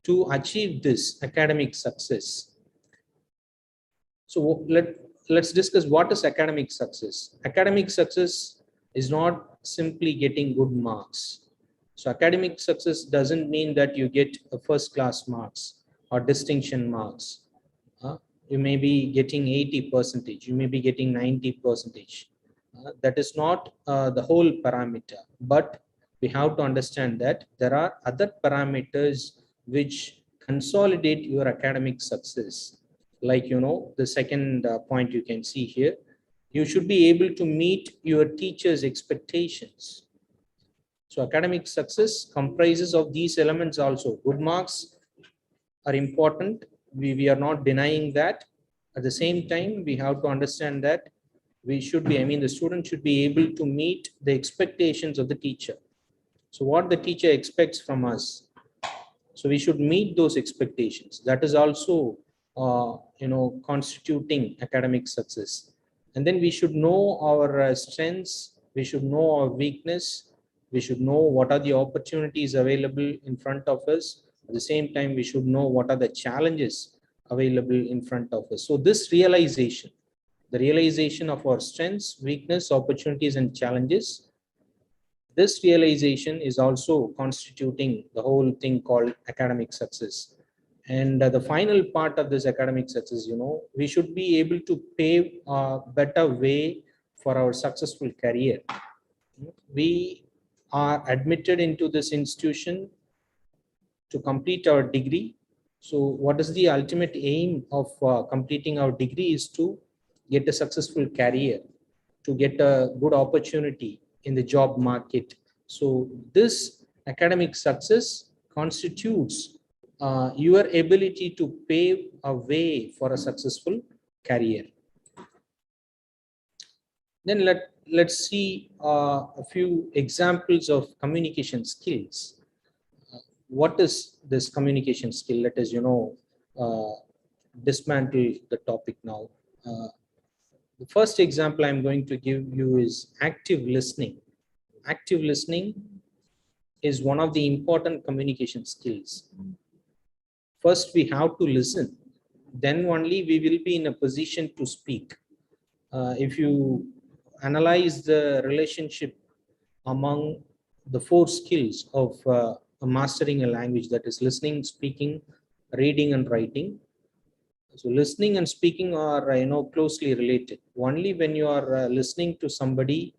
to achieve this academic success. So let's discuss what is academic success. Academic success is not simply getting good marks. So academic success doesn't mean that you get a first class marks or distinction marks. You may be getting 80%, you may be getting 90%. That is not the whole parameter, but we have to understand that there are other parameters which consolidate your academic success. Like, the second point you can see here, you should be able to meet your teacher's expectations. So academic success comprises of these elements also. Good marks are important. We are not denying that. At the same time, we have to understand that the student should be able to meet the expectations of the teacher. So what the teacher expects from us, so we should meet those expectations. That is also, constituting academic success. And then we should know our strengths. We should know our weakness. We should know what are the opportunities available in front of us. At the same time, we should know what are the challenges available in front of us. So this realization, the realization of our strengths, weakness, opportunities, and challenges, this realization is also constituting the whole thing called academic success. And the final part of this academic success, we should be able to pave a better way for our successful career. We are admitted into this institution to complete our degree. So what is the ultimate aim of completing our degree is to get a successful career, to get a good opportunity in the job market. So this academic success constitutes your ability to pave a way for a successful career. Then let's see a few examples of communication skills. What is this communication skill? Let us, dismantle the topic now. The first example I'm going to give you is active listening. Active listening is one of the important communication skills. First, we have to listen. Then only we will be in a position to speak. If you analyze the relationship among the 4 skills of mastering a language, that is listening, speaking, reading, and writing. So listening and speaking are closely related. Only when you are listening to somebody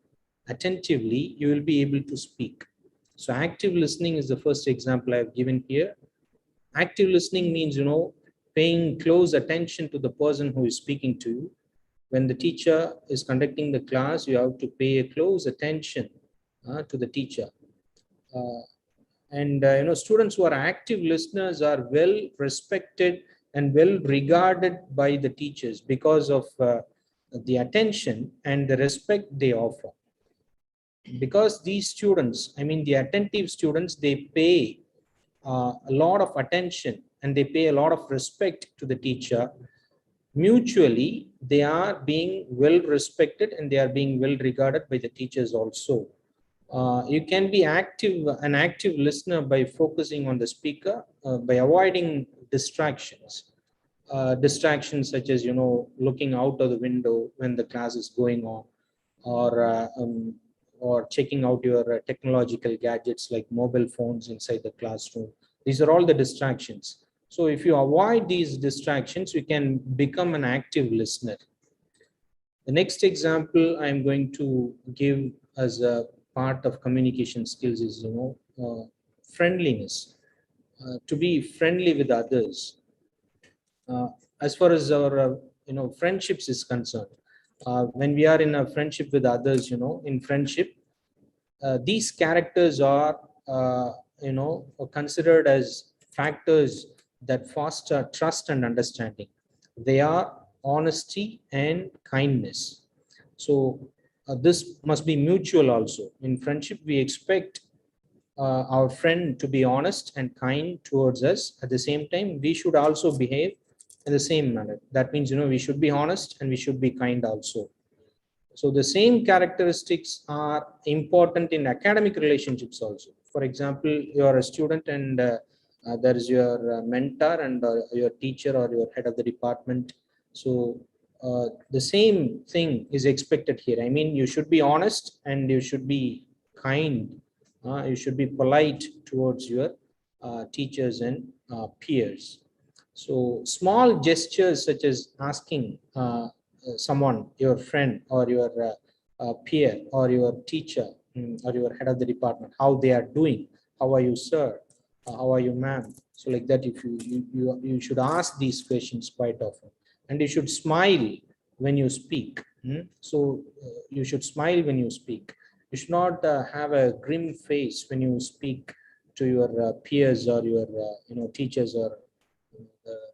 attentively, you will be able to speak. So active listening is the first example I've given here. Active listening means paying close attention to the person who is speaking to you. When the teacher is conducting the class, you have to pay a close attention to the teacher. And students who are active listeners are well respected and well regarded by the teachers because of the attention and the respect they offer. Because these students, I mean the attentive students, they pay a lot of attention and they pay a lot of respect to the teacher. Mutually, they are being well respected and they are being well regarded by the teachers also. You can be an active listener by focusing on the speaker, by avoiding distractions. Distractions such as, looking out of the window when the class is going on, or checking out your technological gadgets like mobile phones inside the classroom. These are all the distractions. So if you avoid these distractions, you can become an active listener. The next example I'm going to give as a part of communication skills is, friendliness. To be friendly with others. As far as our, friendships is concerned, when we are in a friendship with others, in friendship, these characters are, considered as factors that foster trust and understanding. They are honesty and kindness. So this must be mutual also. In friendship, we expect our friend to be honest and kind towards us. At the same time, we should also behave in the same manner. That means, we should be honest and we should be kind also. So the same characteristics are important in academic relationships also. For example, you are a student and there is your mentor and your teacher or your head of the department. So the same thing is expected here. I mean, you should be honest and you should be kind. You should be polite towards your teachers and peers. So small gestures such as asking someone, your friend or your peer or your teacher or your head of the department, how they are doing. How are you, sir? How are you, ma'am? So like that, if you should ask these questions quite often, and you should smile when you speak. So you should smile when you speak. You should not have a grim face when you speak to your peers or your teachers or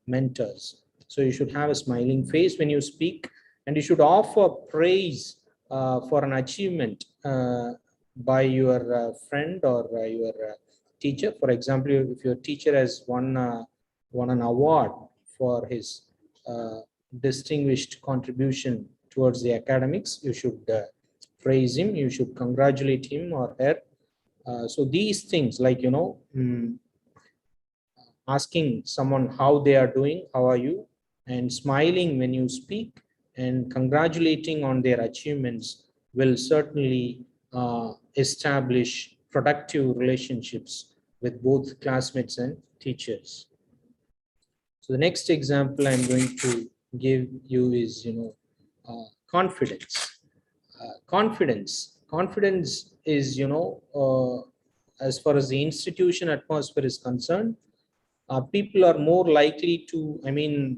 mentors. So you should have a smiling face when you speak, and you should offer praise for an achievement by your friend or your teacher. For example, if your teacher has won an award for his distinguished contribution towards the academics, you should praise him, you should congratulate him or her. So these things like, asking someone how they are doing, how are you, and smiling when you speak and congratulating on their achievements will certainly establish productive relationships with both classmates and teachers. So the next example I'm going to give you is, confidence. Confidence is, as far as the institution atmosphere is concerned, people are more likely to,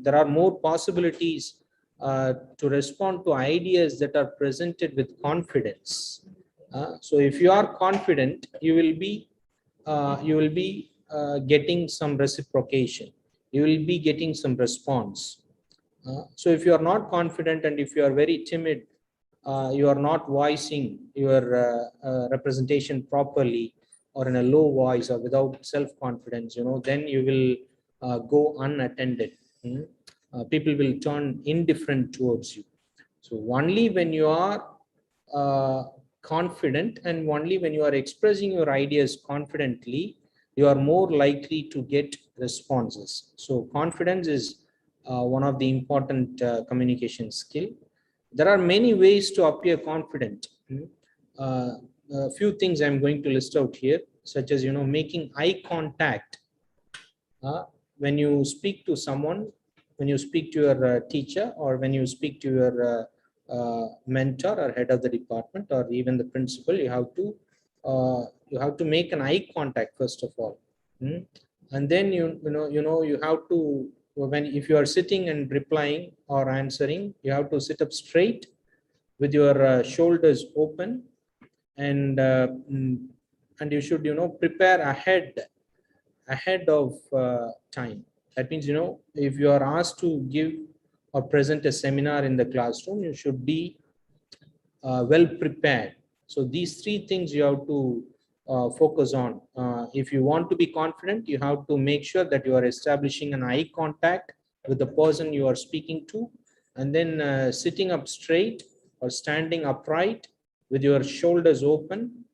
there are more possibilities to respond to ideas that are presented with confidence. So if you are confident, you will be getting some reciprocation. You will be getting some response. So if you are not confident and if you are very timid, you are not voicing your representation properly, or in a low voice or without self-confidence, then you will go unattended. People will turn indifferent towards you. So only when you are confident and only when you are expressing your ideas confidently, you are more likely to get responses. So confidence is one of the important communication skill. There are many ways to appear confident. A few things I'm going to list out here, such as, making eye contact. When you speak to someone, when you speak to your teacher, or when you speak to your mentor or head of the department, or even the principal, you have to make an eye contact first of all. And then you have to, if you are sitting and replying or answering, you have to sit up straight with your shoulders open and and you should, prepare ahead of time. That means, if you are asked to give or present a seminar in the classroom, you should be well prepared. So these three things you have to focus on. If you want to be confident, you have to make sure that you are establishing an eye contact with the person you are speaking to, and then sitting up straight or standing upright with your shoulders open.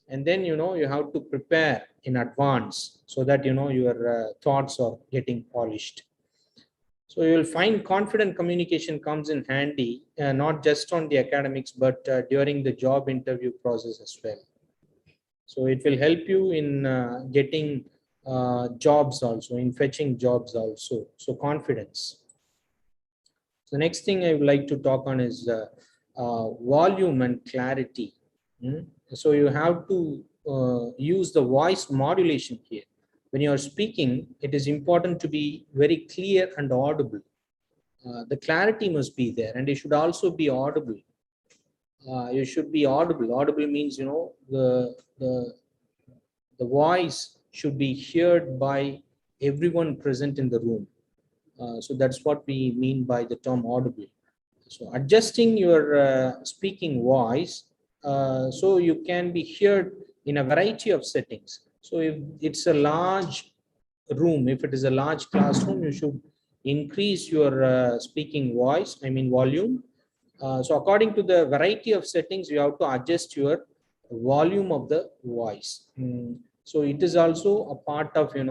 And then, you have to prepare in advance so that, your thoughts are getting polished. So you will find confident communication comes in handy, not just on the academics, but during the job interview process as well. So it will help you in getting jobs also, in fetching jobs also. So confidence. The next thing I would like to talk on is volume and clarity. So you have to use the voice modulation here. When you are speaking, it is important to be very clear and audible. The clarity must be there, and it should also be audible. You should be audible. Audible means, the voice should be heard by everyone present in the room. So that's what we mean by the term audible. So adjusting your speaking voice so you can be heard in a variety of settings. So if it's a large room, if it is a large classroom, you should increase your speaking voice, volume. So according to the variety of settings, you have to adjust your volume of the voice. So it is also a part of, it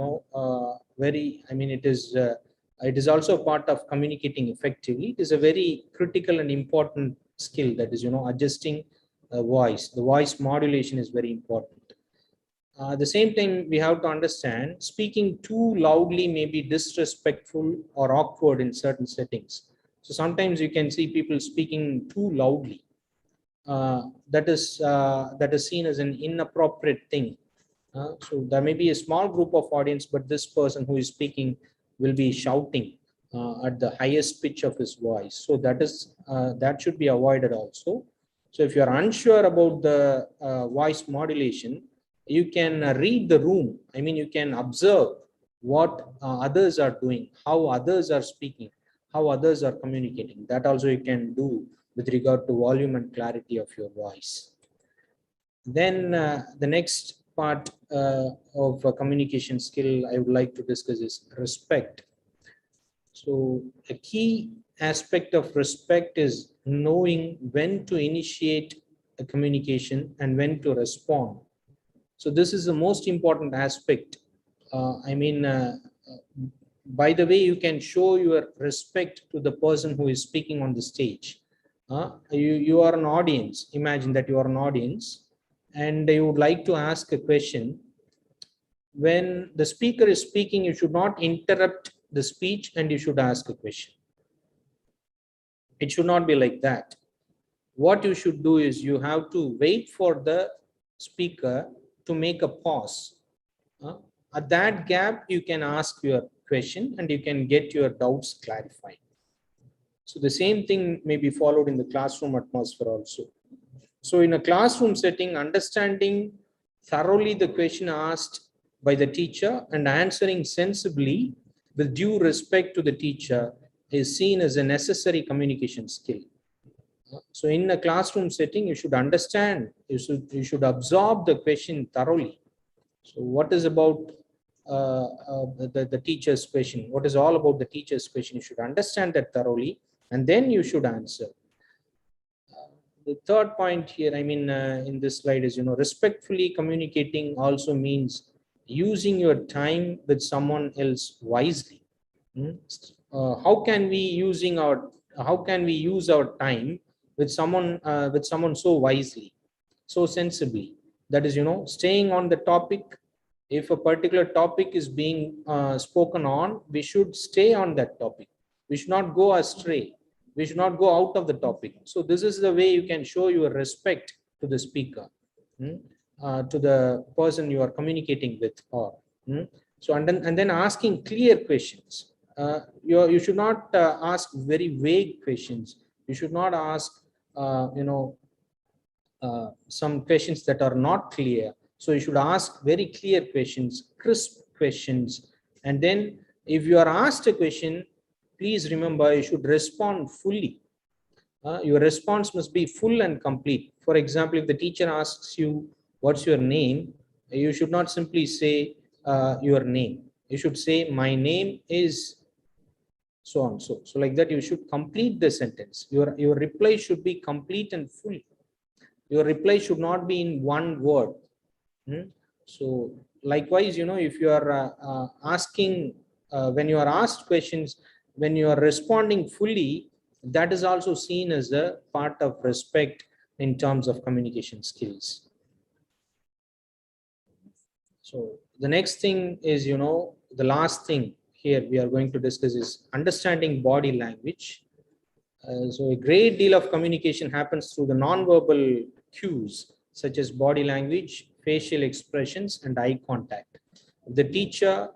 is also a part of communicating effectively. It is a very critical and important skill, that is, adjusting voice. The voice modulation is very important. At the same time, we have to understand speaking too loudly may be disrespectful or awkward in certain settings. So sometimes you can see people speaking too loudly. That is seen as an inappropriate thing. So there may be a small group of audience, but this person who is speaking will be shouting at the highest pitch of his voice. So that should be avoided also. So if you are unsure about the voice modulation, you can read the room. You can observe what others are doing, how others are speaking, how others are communicating. That also you can do with regard to volume and clarity of your voice. Then the next part of a communication skill I would like to discuss is respect. So a key aspect of respect is knowing when to initiate a communication and when to respond. So this is the most important aspect. By the way, you can show your respect to the person who is speaking on the stage. You are an audience. Imagine that you are an audience and you would like to ask a question. When the speaker is speaking, you should not interrupt the speech and you should ask a question. It should not be like that. What you should do is you have to wait for the speaker to make a pause. At that gap, you can ask your question and you can get your doubts clarified. So the same thing may be followed in the classroom atmosphere also. So in a classroom setting, understanding thoroughly the question asked by the teacher and answering sensibly with due respect to the teacher is seen as a necessary communication skill. So in a classroom setting, you should understand, you should absorb the question thoroughly. So what is about the teacher's question? What is all about the teacher's question? You should understand that thoroughly and then you should answer. The third point here, in this slide is, respectfully communicating also means using your time with someone else wisely. How can we use our time with someone so wisely, so sensibly? That is, staying on the topic. If a particular topic is being spoken on, we should stay on that topic. We should not go astray. We should not go out of the topic. So this is the way you can show your respect to the speaker, to the person you are communicating with. So and then asking clear questions. You should not ask very vague questions. You should not ask some questions that are not clear. So you should ask very clear questions, crisp questions. And then if you are asked a question, please remember you should respond fully. Your response must be full and complete. For example, if the teacher asks you, what's your name? You should not simply say your name. You should say, my name is so on. So like that, you should complete the sentence. Your reply should be complete and full. Your reply should not be in one word. So likewise, if you are asking, when you are asked questions, when you are responding fully, that is also seen as a part of respect in terms of communication skills. So the next thing is, the last thing here we are going to discuss is understanding body language. So a great deal of communication happens through the non-verbal cues, such as body language, facial expressions, and eye contact. The teacher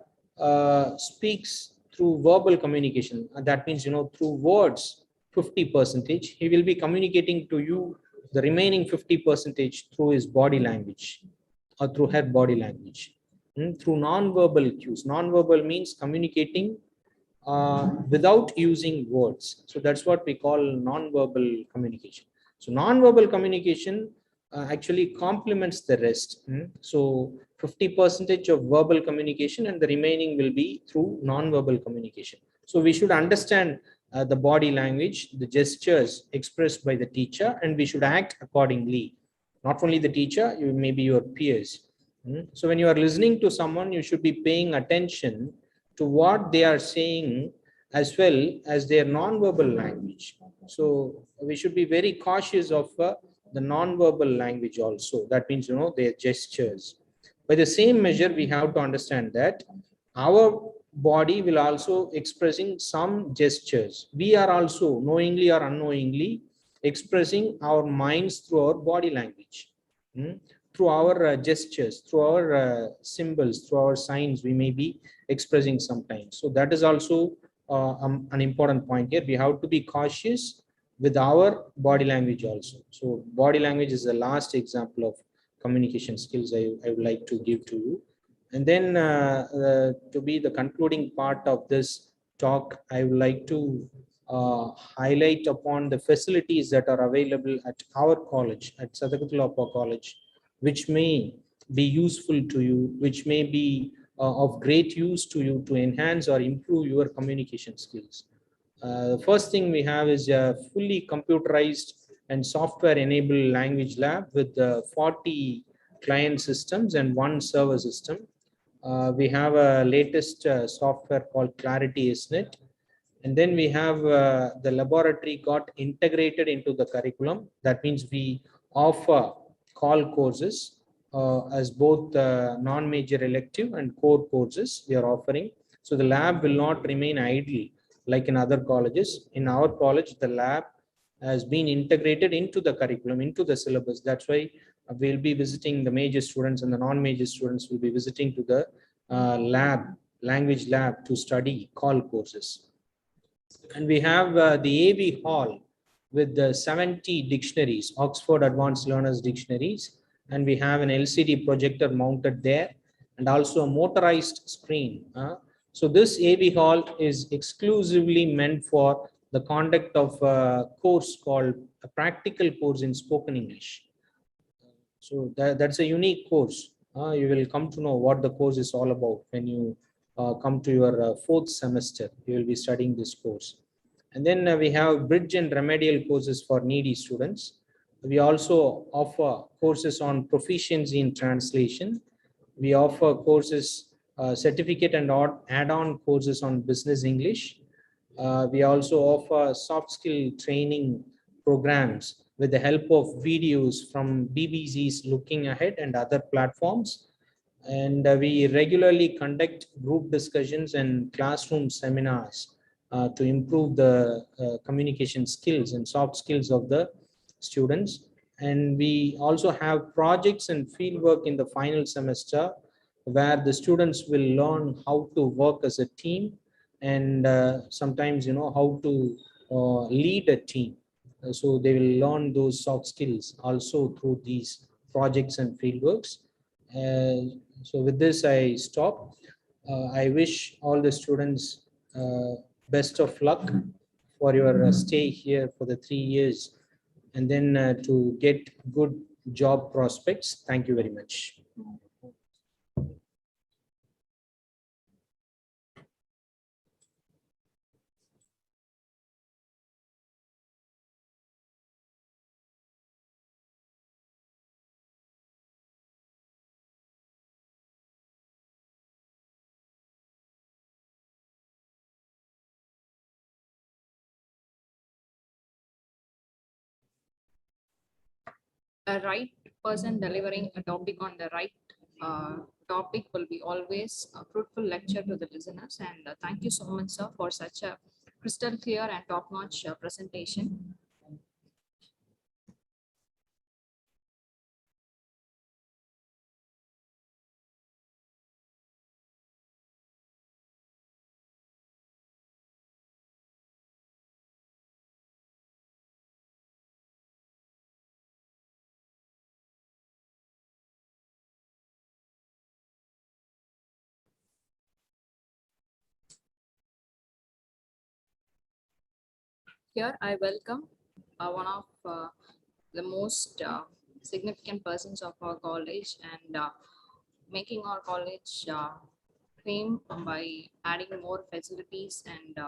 speaks through verbal communication, and that means, through words, 50%, he will be communicating to you the remaining 50% through his body language or through her body language. Through non-verbal cues. Non-verbal means communicating without using words. So that's what we call non-verbal communication. So non-verbal communication actually complements the rest. So 50% of verbal communication and the remaining will be through non-verbal communication. So we should understand the body language, the gestures expressed by the teacher, and we should act accordingly. Not only the teacher, you may be your peers. So when you are listening to someone, you should be paying attention to what they are saying as well as their non-verbal language. So we should be very cautious of the non-verbal language also. That means, their gestures. By the same measure, we have to understand that our body will also expressing some gestures. We are also knowingly or unknowingly expressing our minds through our body language. Through our gestures, through our symbols, through our signs, we may be expressing sometimes. So that is also an important point here. We have to be cautious with our body language also. So body language is the last example of communication skills I would like to give to you. And then to be the concluding part of this talk, I would like to highlight upon the facilities that are available at our college, at Sadakathullah Appa College, which may be useful to you, which may be of great use to you to enhance or improve your communication skills. The first thing we have is a fully computerized and software-enabled language lab with 40 client systems and 1 server system. We have a latest software called Clarity SNet. And then we have the laboratory got integrated into the curriculum. That means we offer call courses as both non-major elective and core courses we are offering. So the lab will not remain idle like in other colleges. In our college, the lab has been integrated into the curriculum, into the syllabus. That's why we'll be visiting the major students, and the non-major students will be visiting to the language lab to study call courses. And we have the AV hall with the 70 dictionaries, Oxford Advanced Learners Dictionaries. And we have an LCD projector mounted there and also a motorized screen. So this AV hall is exclusively meant for the conduct of a course called a practical course in spoken English. So that's a unique course. You will come to know what the course is all about when you come to your 4th semester. You will be studying this course. And then we have bridge and remedial courses for needy students. We also offer courses on proficiency in translation. We offer courses, certificate and add-on courses on business English. We also offer soft skill training programs with the help of videos from BBC's Looking Ahead and other platforms. And we regularly conduct group discussions and classroom seminars to improve the communication skills and soft skills of the students. And we also have projects and fieldwork in the final semester where the students will learn how to work as a team and sometimes, how to lead a team. So they will learn those soft skills also through these projects and fieldworks. So with this, I stop. I wish all the students best of luck for your stay here for the 3 years, and then to get good job prospects. Thank you very much. A right person delivering a topic on the right topic will be always a fruitful lecture to the listeners. And thank you so much, sir, for such a crystal clear and top-notch presentation. Here, I welcome one of the most significant persons of our college and making our college fame by adding more facilities and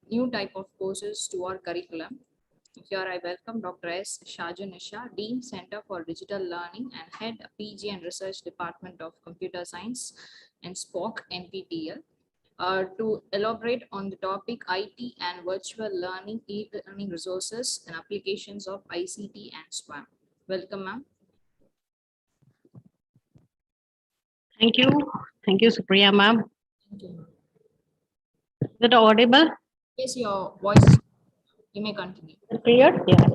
new type of courses to our curriculum. Here, I welcome Dr. S. Shajunisha, Dean Center for Digital Learning and Head PG and Research Department of Computer Science and SPOC NPTEL. To elaborate on the topic IT and virtual learning, e-learning resources and applications of ICT and SWAM. Welcome, ma'am. Thank you. Thank you, Supriya, ma'am. Is it audible? Yes, your voice. You may continue. Clear? Yeah.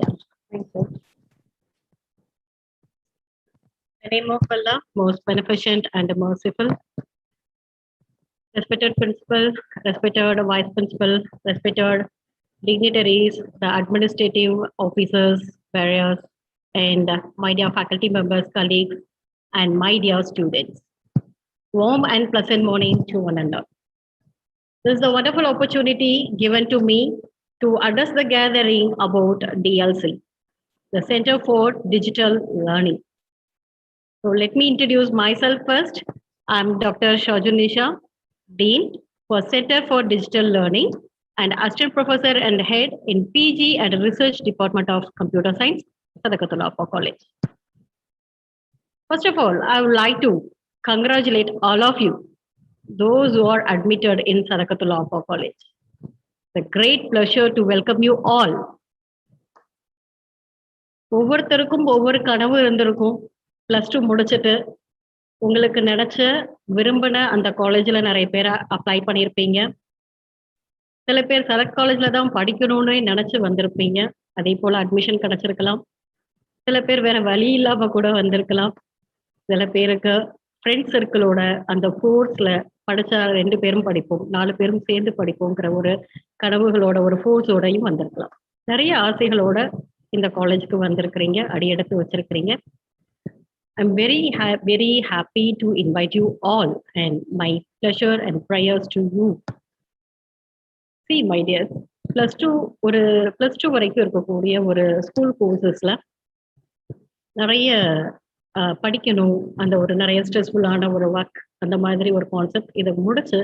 Thank you. In the name of Allah, most beneficent and merciful. Respected principal, respected vice principal, respected dignitaries, the administrative officers, barriers, and my dear faculty members, colleagues, and my dear students. Warm and pleasant morning to one another. This is a wonderful opportunity given to me to address the gathering about DLC, the Center for Digital Learning. So let me introduce myself first. I'm Dr. Shajunisha, Dean for Center for Digital Learning and Assistant Professor and Head in PG and Research Department of Computer Science, Sadakathullah College. First of all, I would like to congratulate all of you, those who are admitted in Sadakathullah College. It's a great pleasure to welcome you all. ஒவ்வொருத்தருக்கும் ஒவ்வொரு கனவு இருந்திருக்கும். +2 முடிச்சிட்டு உங்களுக்கு நினைச்ச விரும்பின அந்த காலேஜ்ல நிறைய பேர் அப்ளை பண்ணியிருப்பீங்க. சில பேர் செலக்ட் காலேஜ்ல தான் படிக்கணும்னு நினைச்சு வந்திருப்பீங்க. அதே போல அட்மிஷன் கிடைச்சிருக்கலாம். சில பேர் வேற வழி இல்லாம கூட வந்திருக்கலாம். சில பேருக்கு ஃப்ரெண்ட் சர்க்கிளோட அந்த ஃபோர்ஸ்ல படிச்சா 2 பேரும் படிப்போம், 4 பேரும் சேர்ந்து படிப்போங்கிற ஒரு கனவுகளோட ஒரு ஃபோர்ஸோடையும் வந்திருக்கலாம். நிறைய ஆசைகளோட இந்த காலேஜுக்கு வந்திருக்கிறீங்க, அடியெடுத்து வச்சிருக்கிறீங்க. I'm very happy to invite you all and my pleasure and prayers to you. See, my dears, +2 வரைக்கும் இருக்கக்கூடிய ஒரு ஸ்கூல் கோர்சஸ்ல நிறைய படிக்கணும், அந்த ஒரு நிறைய ஸ்ட்ரெஸ்ஃபுல்லான ஒரு ஒர்க், அந்த மாதிரி ஒரு கான்செப்ட். இதை முடிச்சு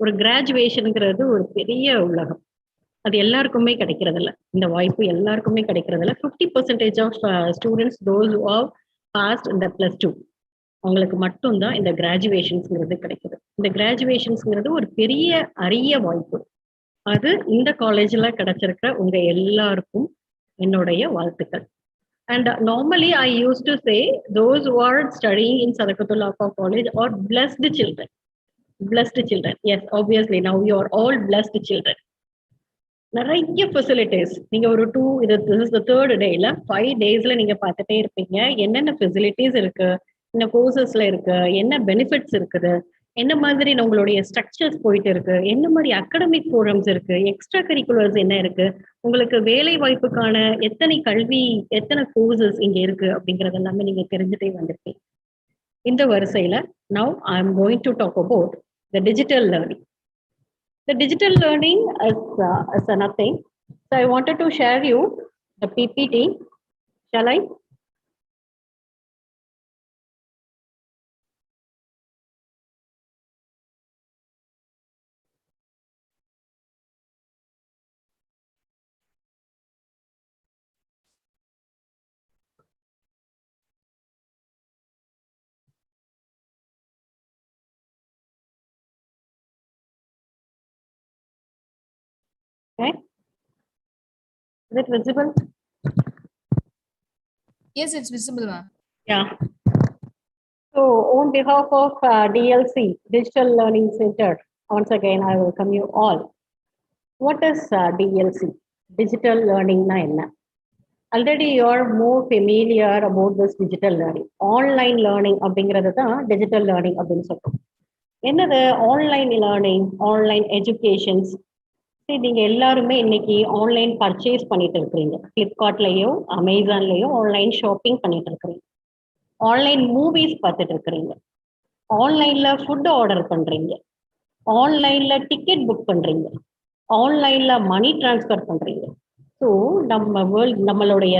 ஒரு கிராஜுவேஷனுங்கிறது ஒரு பெரிய உலகம். அது எல்லாருக்குமே கிடைக்கிறதில்ல, இந்த வாய்ப்பு எல்லாருக்குமே கிடைக்கிறதில்ல. 50% of students those who have passed இந்த +2 அவங்களுக்கு மட்டும்தான் இந்த கிராஜுவேஷன்ஸ்ங்கிறது கிடைக்குது. இந்த கிராஜுவேஷன்ஸ்ங்கிறது ஒரு பெரிய அரிய வாய்ப்பு. அது இந்த காலேஜ்ல கிடைச்சிருக்கிற உங்க எல்லாருக்கும் என்னுடைய வாழ்த்துக்கள். And normally I used to say those who are studying in Sadakathullah College are blessed children. Blessed children. Yes, obviously now you are all blessed children. நிறைய ஃபெசிலிட்டிஸ் நீங்க ஒரு this is the 3rd டேல 5 டேஸ்ல நீங்க பார்த்துட்டே இருப்பீங்க. என்னென்ன facilities இருக்கு, இந்த கோர்சஸ்ல இருக்கு, என்ன பெனிஃபிட்ஸ் இருக்குது, என்ன மாதிரி உங்களுடைய ஸ்ட்ரக்சர்ஸ் போயிட்டு இருக்கு, என்ன மாதிரி அகாடமிக் ப்ரோக்ராம்ஸ் இருக்கு, எக்ஸ்ட்ரா கரிக்குலர்ஸ் என்ன இருக்கு, உங்களுக்கு வேலை வாய்ப்புக்கான எத்தனை கல்வி, எத்தனை கோர்சஸ் இங்க இருக்கு அப்படிங்கறது எல்லாமே நீங்க தெரிஞ்சுட்டே வந்திருக்கீங்க. இந்த வரிசையில now I am going to talk about the digital learning. The digital learning is nothing. So I wanted to share you the PPT. Shall I? Okay. Is it visible? Yes, it's visible, ma'am. Yeah. So on behalf of DLC, Digital Learning Center, once again, I welcome you all. What is DLC? Digital Learning na enna? Already you are more familiar about this digital learning. Online learning அப்படிங்கிறது தான் digital learning அப்படின்னு சொல்றோம். என்னது online learning, online educations? நீங்க எல்லாருமே இன்னைக்கு online purchase பண்ணிட்டு இருக்கிறீங்க. ஃப்ளிப்கார்ட்லயோ அமேசான்லயோ ஆன்லைன் ஷாப்பிங் பண்ணிட்டு இருக்கிறீங்க. ஆன்லைன் மூவிஸ் பார்த்துட்டு இருக்கிறீங்க. ஆன்லைன்ல ஃபுட் ஆர்டர் பண்றீங்க. ஆன்லைன்ல டிக்கெட் புக் பண்றீங்க. ஆன்லைன்ல மணி டிரான்ஸ்ஃபர் பண்றீங்க. ஸோ நம்ம வேர்ல்ட், நம்மளுடைய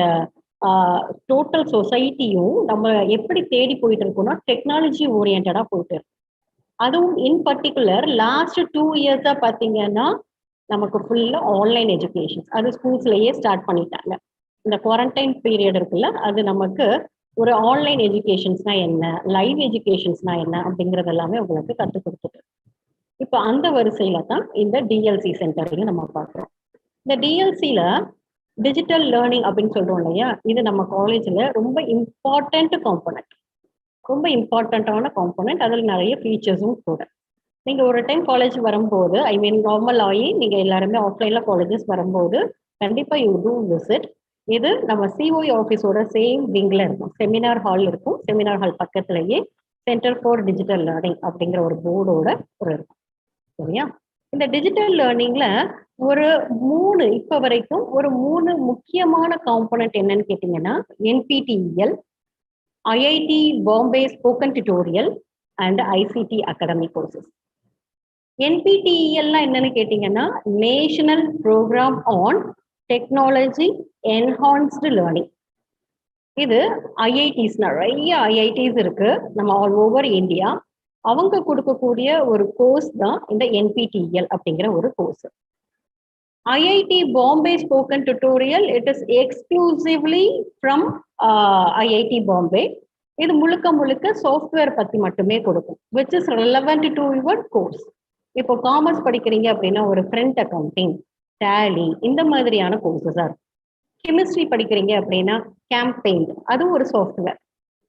டோட்டல் சொசைட்டியும் நம்ம எப்படி தேடி போயிட்டு இருக்கோம்னா டெக்னாலஜி ஓரியன்டா போயிட்டு இருக்கு. அதுவும் இன் பர்டிகுலர் லாஸ்ட் 2 இயர்ஸா பார்த்தீங்கன்னா நமக்கு ஃபுல்லாக ஆன்லைன் எஜுகேஷன்ஸ், அது ஸ்கூல்ஸ்லேயே ஸ்டார்ட் பண்ணிட்டாங்க. இந்த குவாரண்டைன் பீரியட் இருக்குல்ல, அது நமக்கு ஒரு ஆன்லைன் எஜுகேஷன்ஸ்னா என்ன, லைவ் எஜுகேஷன்ஸ்னா என்ன அப்படிங்கிறது எல்லாமே உங்களுக்கு கற்றுக் கொடுத்துட்டு. இப்போ அந்த வரிசையில தான் இந்த டிஎல்சி சென்டரையும் நம்ம பார்க்குறோம். இந்த டிஎல்சியில் டிஜிட்டல் லேர்னிங் அப்படின்னு சொல்றோம் இல்லையா, இது நம்ம காலேஜில் ரொம்ப இம்பார்ட்டண்ட் காம்போனன்ட், ரொம்ப இம்பார்ட்டண்ட்டான காம்போனன்ட். அதில் நிறைய ஃபீச்சர்ஸும் கூட. நீங்கள் ஒரு டைம் காலேஜ் வரும்போது, ஐ மீன் நார்மல் ஆகி நீங்கள் எல்லாருமே ஆஃப்லைனில் காலேஜஸ் வரும்போது கண்டிப்பாக யூ டூ விசிட். இது நம்ம சிஓஇ ஆஃபீஸோட சேம் விங்கில் இருக்கும். செமினார் ஹால் இருக்கும். செமினார் ஹால் பக்கத்துலேயே சென்டர் ஃபார் டிஜிட்டல் லேர்னிங் அப்படிங்கிற ஒரு போர்டோட ஒரு இருக்கும். சரியா? இந்த டிஜிட்டல் லேர்னிங்ல ஒரு 3 இப்போ வரைக்கும் ஒரு 3 முக்கியமான காம்போனன்ட் என்னன்னு கேட்டிங்கன்னா, NPTEL, IIT Bombay spoken tutorial and ICT academy courses. என்பிடிஇஎல்னா என்னன்னு கேட்டிங்கன்னா, national program on technology enhanced learning. இது ஐஐடிஸ், நிறைய ஐஐடிஸ் இருக்கு நம்ம ஆல் ஓவர் இந்தியா. அவங்க கொடுக்கக்கூடிய ஒரு கோர்ஸ் தான் இந்த என்பிடிஇஎல் அப்படிங்கிற ஒரு course. IIT Bombay spoken tutorial, it is exclusively from IIT Bombay. இது முழுக்க முழுக்க சாஃப்ட்வேர் பத்தி மட்டுமே கொடுக்கும், which is relevant to your course. இப்போ காமர்ஸ் படிக்கிறீங்க அப்படின்னா ஒரு ஃப்ரண்ட் அக்கௌண்டிங், டேலி, இந்த மாதிரியான கோர்சஸா இருக்கும். கெமிஸ்ட்ரி படிக்கிறீங்க அப்படின்னா கேம்பெயின், அது ஒரு சாஃப்ட்வேர்.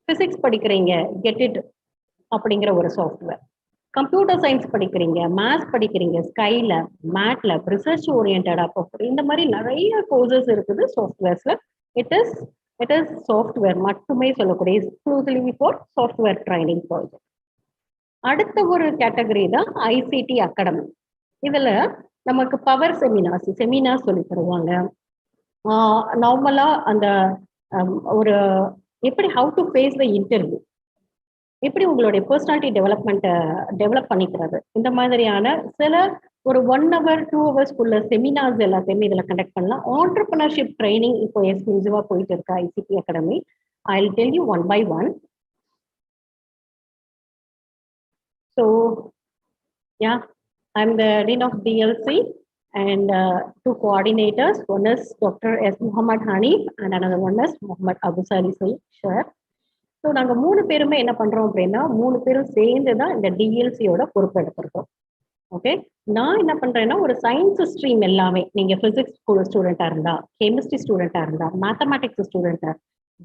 பிசிக்ஸ் படிக்கிறீங்க கெட் இட் அப்படிங்கிற ஒரு சாஃப்ட்வேர். கம்ப்யூட்டர் சயின்ஸ் படிக்கிறீங்க, மேத்ஸ் படிக்கிறீங்க ஸ்கைலேப், மேட்லேப், ரிசர்ச் ஓரியன்டா, இந்த மாதிரி நிறைய கோர்சஸ் இருக்குது சாஃப்ட்வேர்ஸ்ல. இட் இஸ் சாஃப்ட்வேர் மட்டுமே சொல்லக்கூடிய, exclusively for software training project. அடுத்த ஒரு கேட்டகரி தான் ஐசிடி அகாடமி. இதுல நமக்கு பவர் செமினார் சொல்லி தருவாங்க. நார்மலா அந்த ஒரு எப்படி how to face the interview, எப்படி உங்களுடைய பர்சனாலிட்டி டெவலப் பண்ணிக்கிறது, இந்த மாதிரியான சில ஒரு 1 hour 2 hours செமினார்ஸ் எல்லாத்தையுமே இதில் கண்டக்ட் பண்ணலாம். ஆண்டர்பிரினர்ஷிப் ட்ரைனிங் இப்போ எக்ஸ்க்ளூசிவாக போயிட்டு இருக்கு ICT academy. I will tell you one by one. So, yeah, I'm the Dean of DLC and 2 coordinators. One is Dr. S. Muhammad Hanif and another one is Muhammad Abu Sali Shah. So நாங்கள் 3 பேருமே என்ன பண்ணுறோம் அப்படின்னா, 3 பேரும் சேர்ந்து தான் இந்த டிஎல்சியோட பொறுப்பு எடுத்திருக்கோம். ஓகே, நான் என்ன பண்ணுறேன்னா, ஒரு சயின்ஸ் ஸ்ட்ரீம் எல்லாமே, நீங்கள் ஃபிசிக்ஸ் ஸ்டூடெண்ட்டாக இருந்தா, கெமிஸ்ட்ரி ஸ்டூடெண்ட்டாக இருந்தா, மேத்தமேட்டிக்ஸ் ஸ்டூடெண்ட்டாக,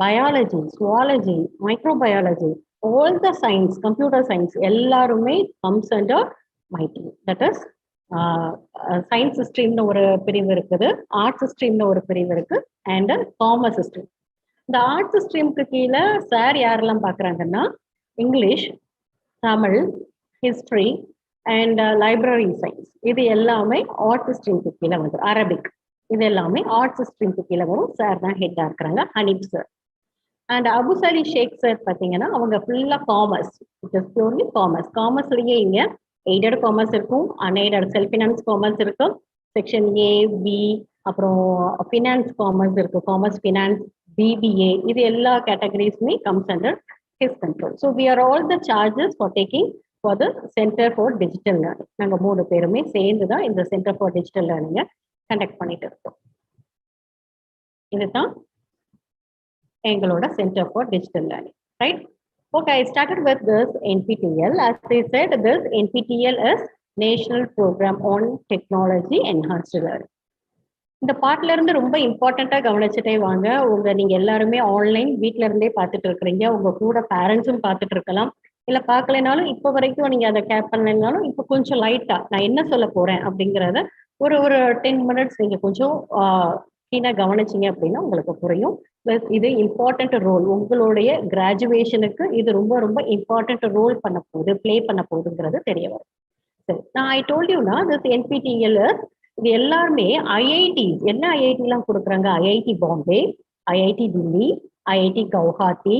biology, zoology, microbiology, all the science, computer science எல்லாருமே comes under my team. That is science ஸ்ட்ரீம்னு ஒரு பிரிவு இருக்குது, ஆர்ட்ஸ் ஸ்ட்ரீம்னு ஒரு பிரிவு இருக்கு, அண்ட் காமர்ஸ் ஸ்ட்ரீம். இந்த ஆர்ட்ஸ் ஸ்ட்ரீமுக்கு கீழே சார் யாரெல்லாம் பார்க்குறாங்கன்னா, English, Tamil, history and library science, இது எல்லாமே ஆர்ட்ஸ் ஸ்ட்ரீமுக்கு கீழே வரும். அரபிக், இது எல்லாமே ஆர்ட்ஸ் ஸ்ட்ரீமுக்கு கீழே வரும். சார் தான் ஹெட்டாக இருக்கிறாங்க, Haneef sir. And Abusali Sheikh sir பார்த்தீங்கன்னா அவங்க ஃபுல்லாக commerce, it is purely commerce. காமர்ஸ்லேயே இங்கே எய்டட் காமர்ஸ் இருக்கும், அன்எய்டட் செல்ஃப் ஃபினான்ஸ் காமர்ஸ் இருக்கும், செக்ஷன் ஏ பி, அப்புறம் ஃபினான்ஸ் காமர்ஸ் இருக்கு, காமர்ஸ் ஃபினான்ஸ், பிபிஏ, இது எல்லா கேட்டகரிஸுமே comes under his control. So we are all the charges for taking for the centre for digital learning. நாங்கள் 3 பேருமே சேர்ந்து தான் இந்த சென்டர் ஃபார் டிஜிட்டல் லேர்னிங்கை கண்டக்ட் பண்ணிட்டு இருக்கோம். இதுதான் எங்களோட centre for digital learning, right? Okay, I started with this NPTEL. As I said, this NPTEL is National Program on Technology Enhanced Learning. இந்த பார்ட்ல இருந்து ரொம்ப இம்பார்ட்டண்டா கவனிச்சுட்டே வாங்க. நீங்க எல்லாருமே ஆன்லைன் வீட்ல இருந்தே பார்த்துட்டு இருக்கிறீங்க, உங்க கூட பேரண்ட்ஸும் பார்த்துட்டு இருக்கலாம், இல்ல பார்க்கலைனாலும் இப்போ வரைக்கும் நீங்க அதை கேப் பண்ணலைனாலும் இப்போ கொஞ்சம் லைட்டா நான் என்ன சொல்ல போறேன் அப்படிங்கிறத ஒரு 10 மினிட்ஸ் நீங்க கொஞ்சம் கீழே கவனிச்சிங்க அப்படின்னா உங்களுக்கு புரியும். இது இம்பார்ட்டன்ட் ரோல், உங்களுடைய கிராஜுவேஷனுக்கு இது ரொம்ப ரொம்ப இம்பார்ட்டன்ட் ரோல் பண்ண போகுது, பிளே பண்ண போகுதுங்கிறது தெரிய வரும். சரி, நான் ஐ டோல்ட் யூனா திஸ் NPTEL இது எல்லாருமே IIT, என்ன IIT-லாம் கொடுக்குறாங்க? IIT Bombay, IIT Delhi, IIT Guwahati,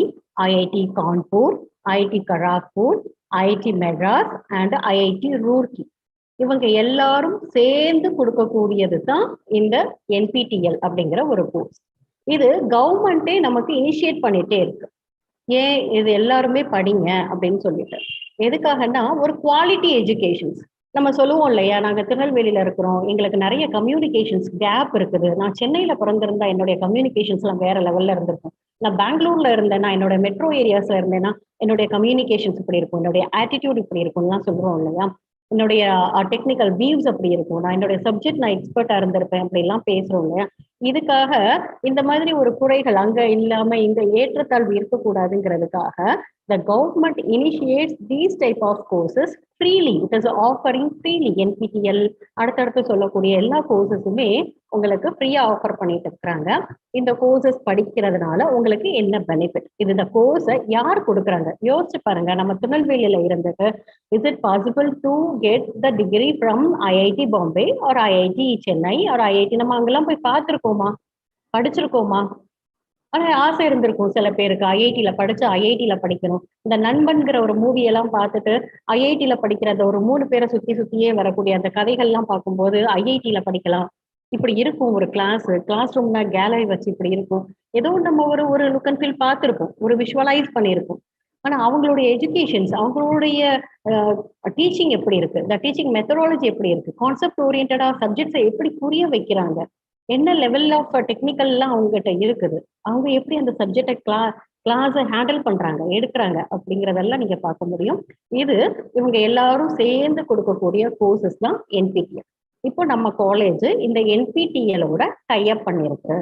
IIT Kanpur, IIT Kharagpur, IIT Madras and IIT Roorkee. இவங்க எல்லாரும் சேர்ந்து கொடுக்கக்கூடியது தான் இந்த NPTEL அப்படிங்கிற ஒரு கோர்ஸ். இது கவர்மெண்டே நமக்கு இனிஷியேட் பண்ணிட்டே இருக்கு. ஏன் இது எல்லாருமே படிங்க அப்படின்னு சொல்லிட்டு, எதுக்காகனா ஒரு குவாலிட்டி எஜுகேஷன்ஸ். நம்ம சொல்லுவோம் இல்லையா, நாங்க திருநெல்வேலியில இருக்கிறோம், எங்களுக்கு நிறைய கம்யூனிகேஷன்ஸ் கேப் இருக்குது. நான் சென்னையில பிறந்திருந்தா என்னுடைய கம்யூனிகேஷன்ஸ் எல்லாம் வேற லெவல்ல இருந்திருக்கும். நான் பெங்களூர்ல இருந்தேன்னா, என்னோட மெட்ரோ ஏரியாஸ்ல இருந்தேன்னா என்னுடைய கம்யூனிகேஷன்ஸ் இப்படி இருக்கும், என்னுடைய ஆட்டிடியூட் இப்படி இருக்கும்லாம் சொல்றோம் இல்லையா, என்னுடைய டெக்னிக்கல் வியூஸ் அப்படி இருக்கும், நான் என்னுடைய சப்ஜெக்ட் நான் எக்ஸ்பர்ட்டா இருந்திருப்பேன் அப்படிலாம் பேசுறோம் இல்லையா. இதுக்காக இந்த மாதிரி ஒரு குறைகள் அங்க இல்லாம இந்த ஏற்றத்தாழ்வு இருக்கக்கூடாதுங்கிறதுக்காக the government initiates these type of courses freely. It is offering freely. NPTEL அடுத்தடுத்து சொல்லக்கூடிய எல்லா கோர்சஸுமே உங்களுக்கு ஃப்ரீயா ஆஃபர் பண்ணிட்டு இருக்கிறாங்க. இந்த கோர்சஸ் படிக்கிறதுனால உங்களுக்கு என்ன பெனிஃபிட், இது இந்த கோர்ஸை யார் கொடுக்குறாங்க யோசிச்சு பாருங்க. நம்ம திருநெல்வேலியில இருந்துட்டு is it possible to get the degree from IIT Bombay or IIT Chennai or IIT, நம்ம அங்கெல்லாம் போய் பார்த்துருக்கோமா, படிச்சிருக்கோமா? ஆனா ஆசை இருந்திருக்கும் சில பேருக்கு, IIT-ல படிச்சு IIT-ல படிக்கணும். இந்த நண்பன்கிற ஒரு மூவியெல்லாம் பார்த்துட்டு IIT-ல படிக்கிறத ஒரு 3 பேரை சுத்தியே வரக்கூடிய அந்த கதைகள்லாம் பார்க்கும்போது IIT-ல படிக்கலாம், இப்படி இருக்கும் ஒரு கிளாஸ் ரூம்னா கேலரி வச்சு இப்படி இருக்கும், ஏதோ நம்ம ஒரு லுக் அண்ட் ஃபீல் பார்த்துருப்போம், ஒரு விஷுவலைஸ் பண்ணியிருப்போம். ஆனா அவங்களுடைய எஜுகேஷன்ஸ், அவங்களுடைய டீச்சிங் எப்படி இருக்கு, இந்த டீச்சிங் மெத்தடாலஜி எப்படி இருக்கு, கான்செப்ட் ஓரியன்டா சப்ஜெக்ட்ஸை எப்படி புரிய வைக்கிறாங்க, என்ன லெவல் ஆஃப் டெக்னிக்கல்லாம் அவங்ககிட்ட இருக்குது, அவங்க எப்படி அந்த சப்ஜெக்டை கிளாஸை ஹேண்டில் பண்றாங்க எடுக்கிறாங்க அப்படிங்கிறதெல்லாம் நீங்க பார்க்க முடியும். இது இவங்க எல்லாரும் சேர்ந்து கொடுக்கக்கூடிய கோர்சஸ் தான் NPTEL. இப்போ நம்ம காலேஜ் இந்த NPTEL-ஓட டைப் பண்ணிருக்கு.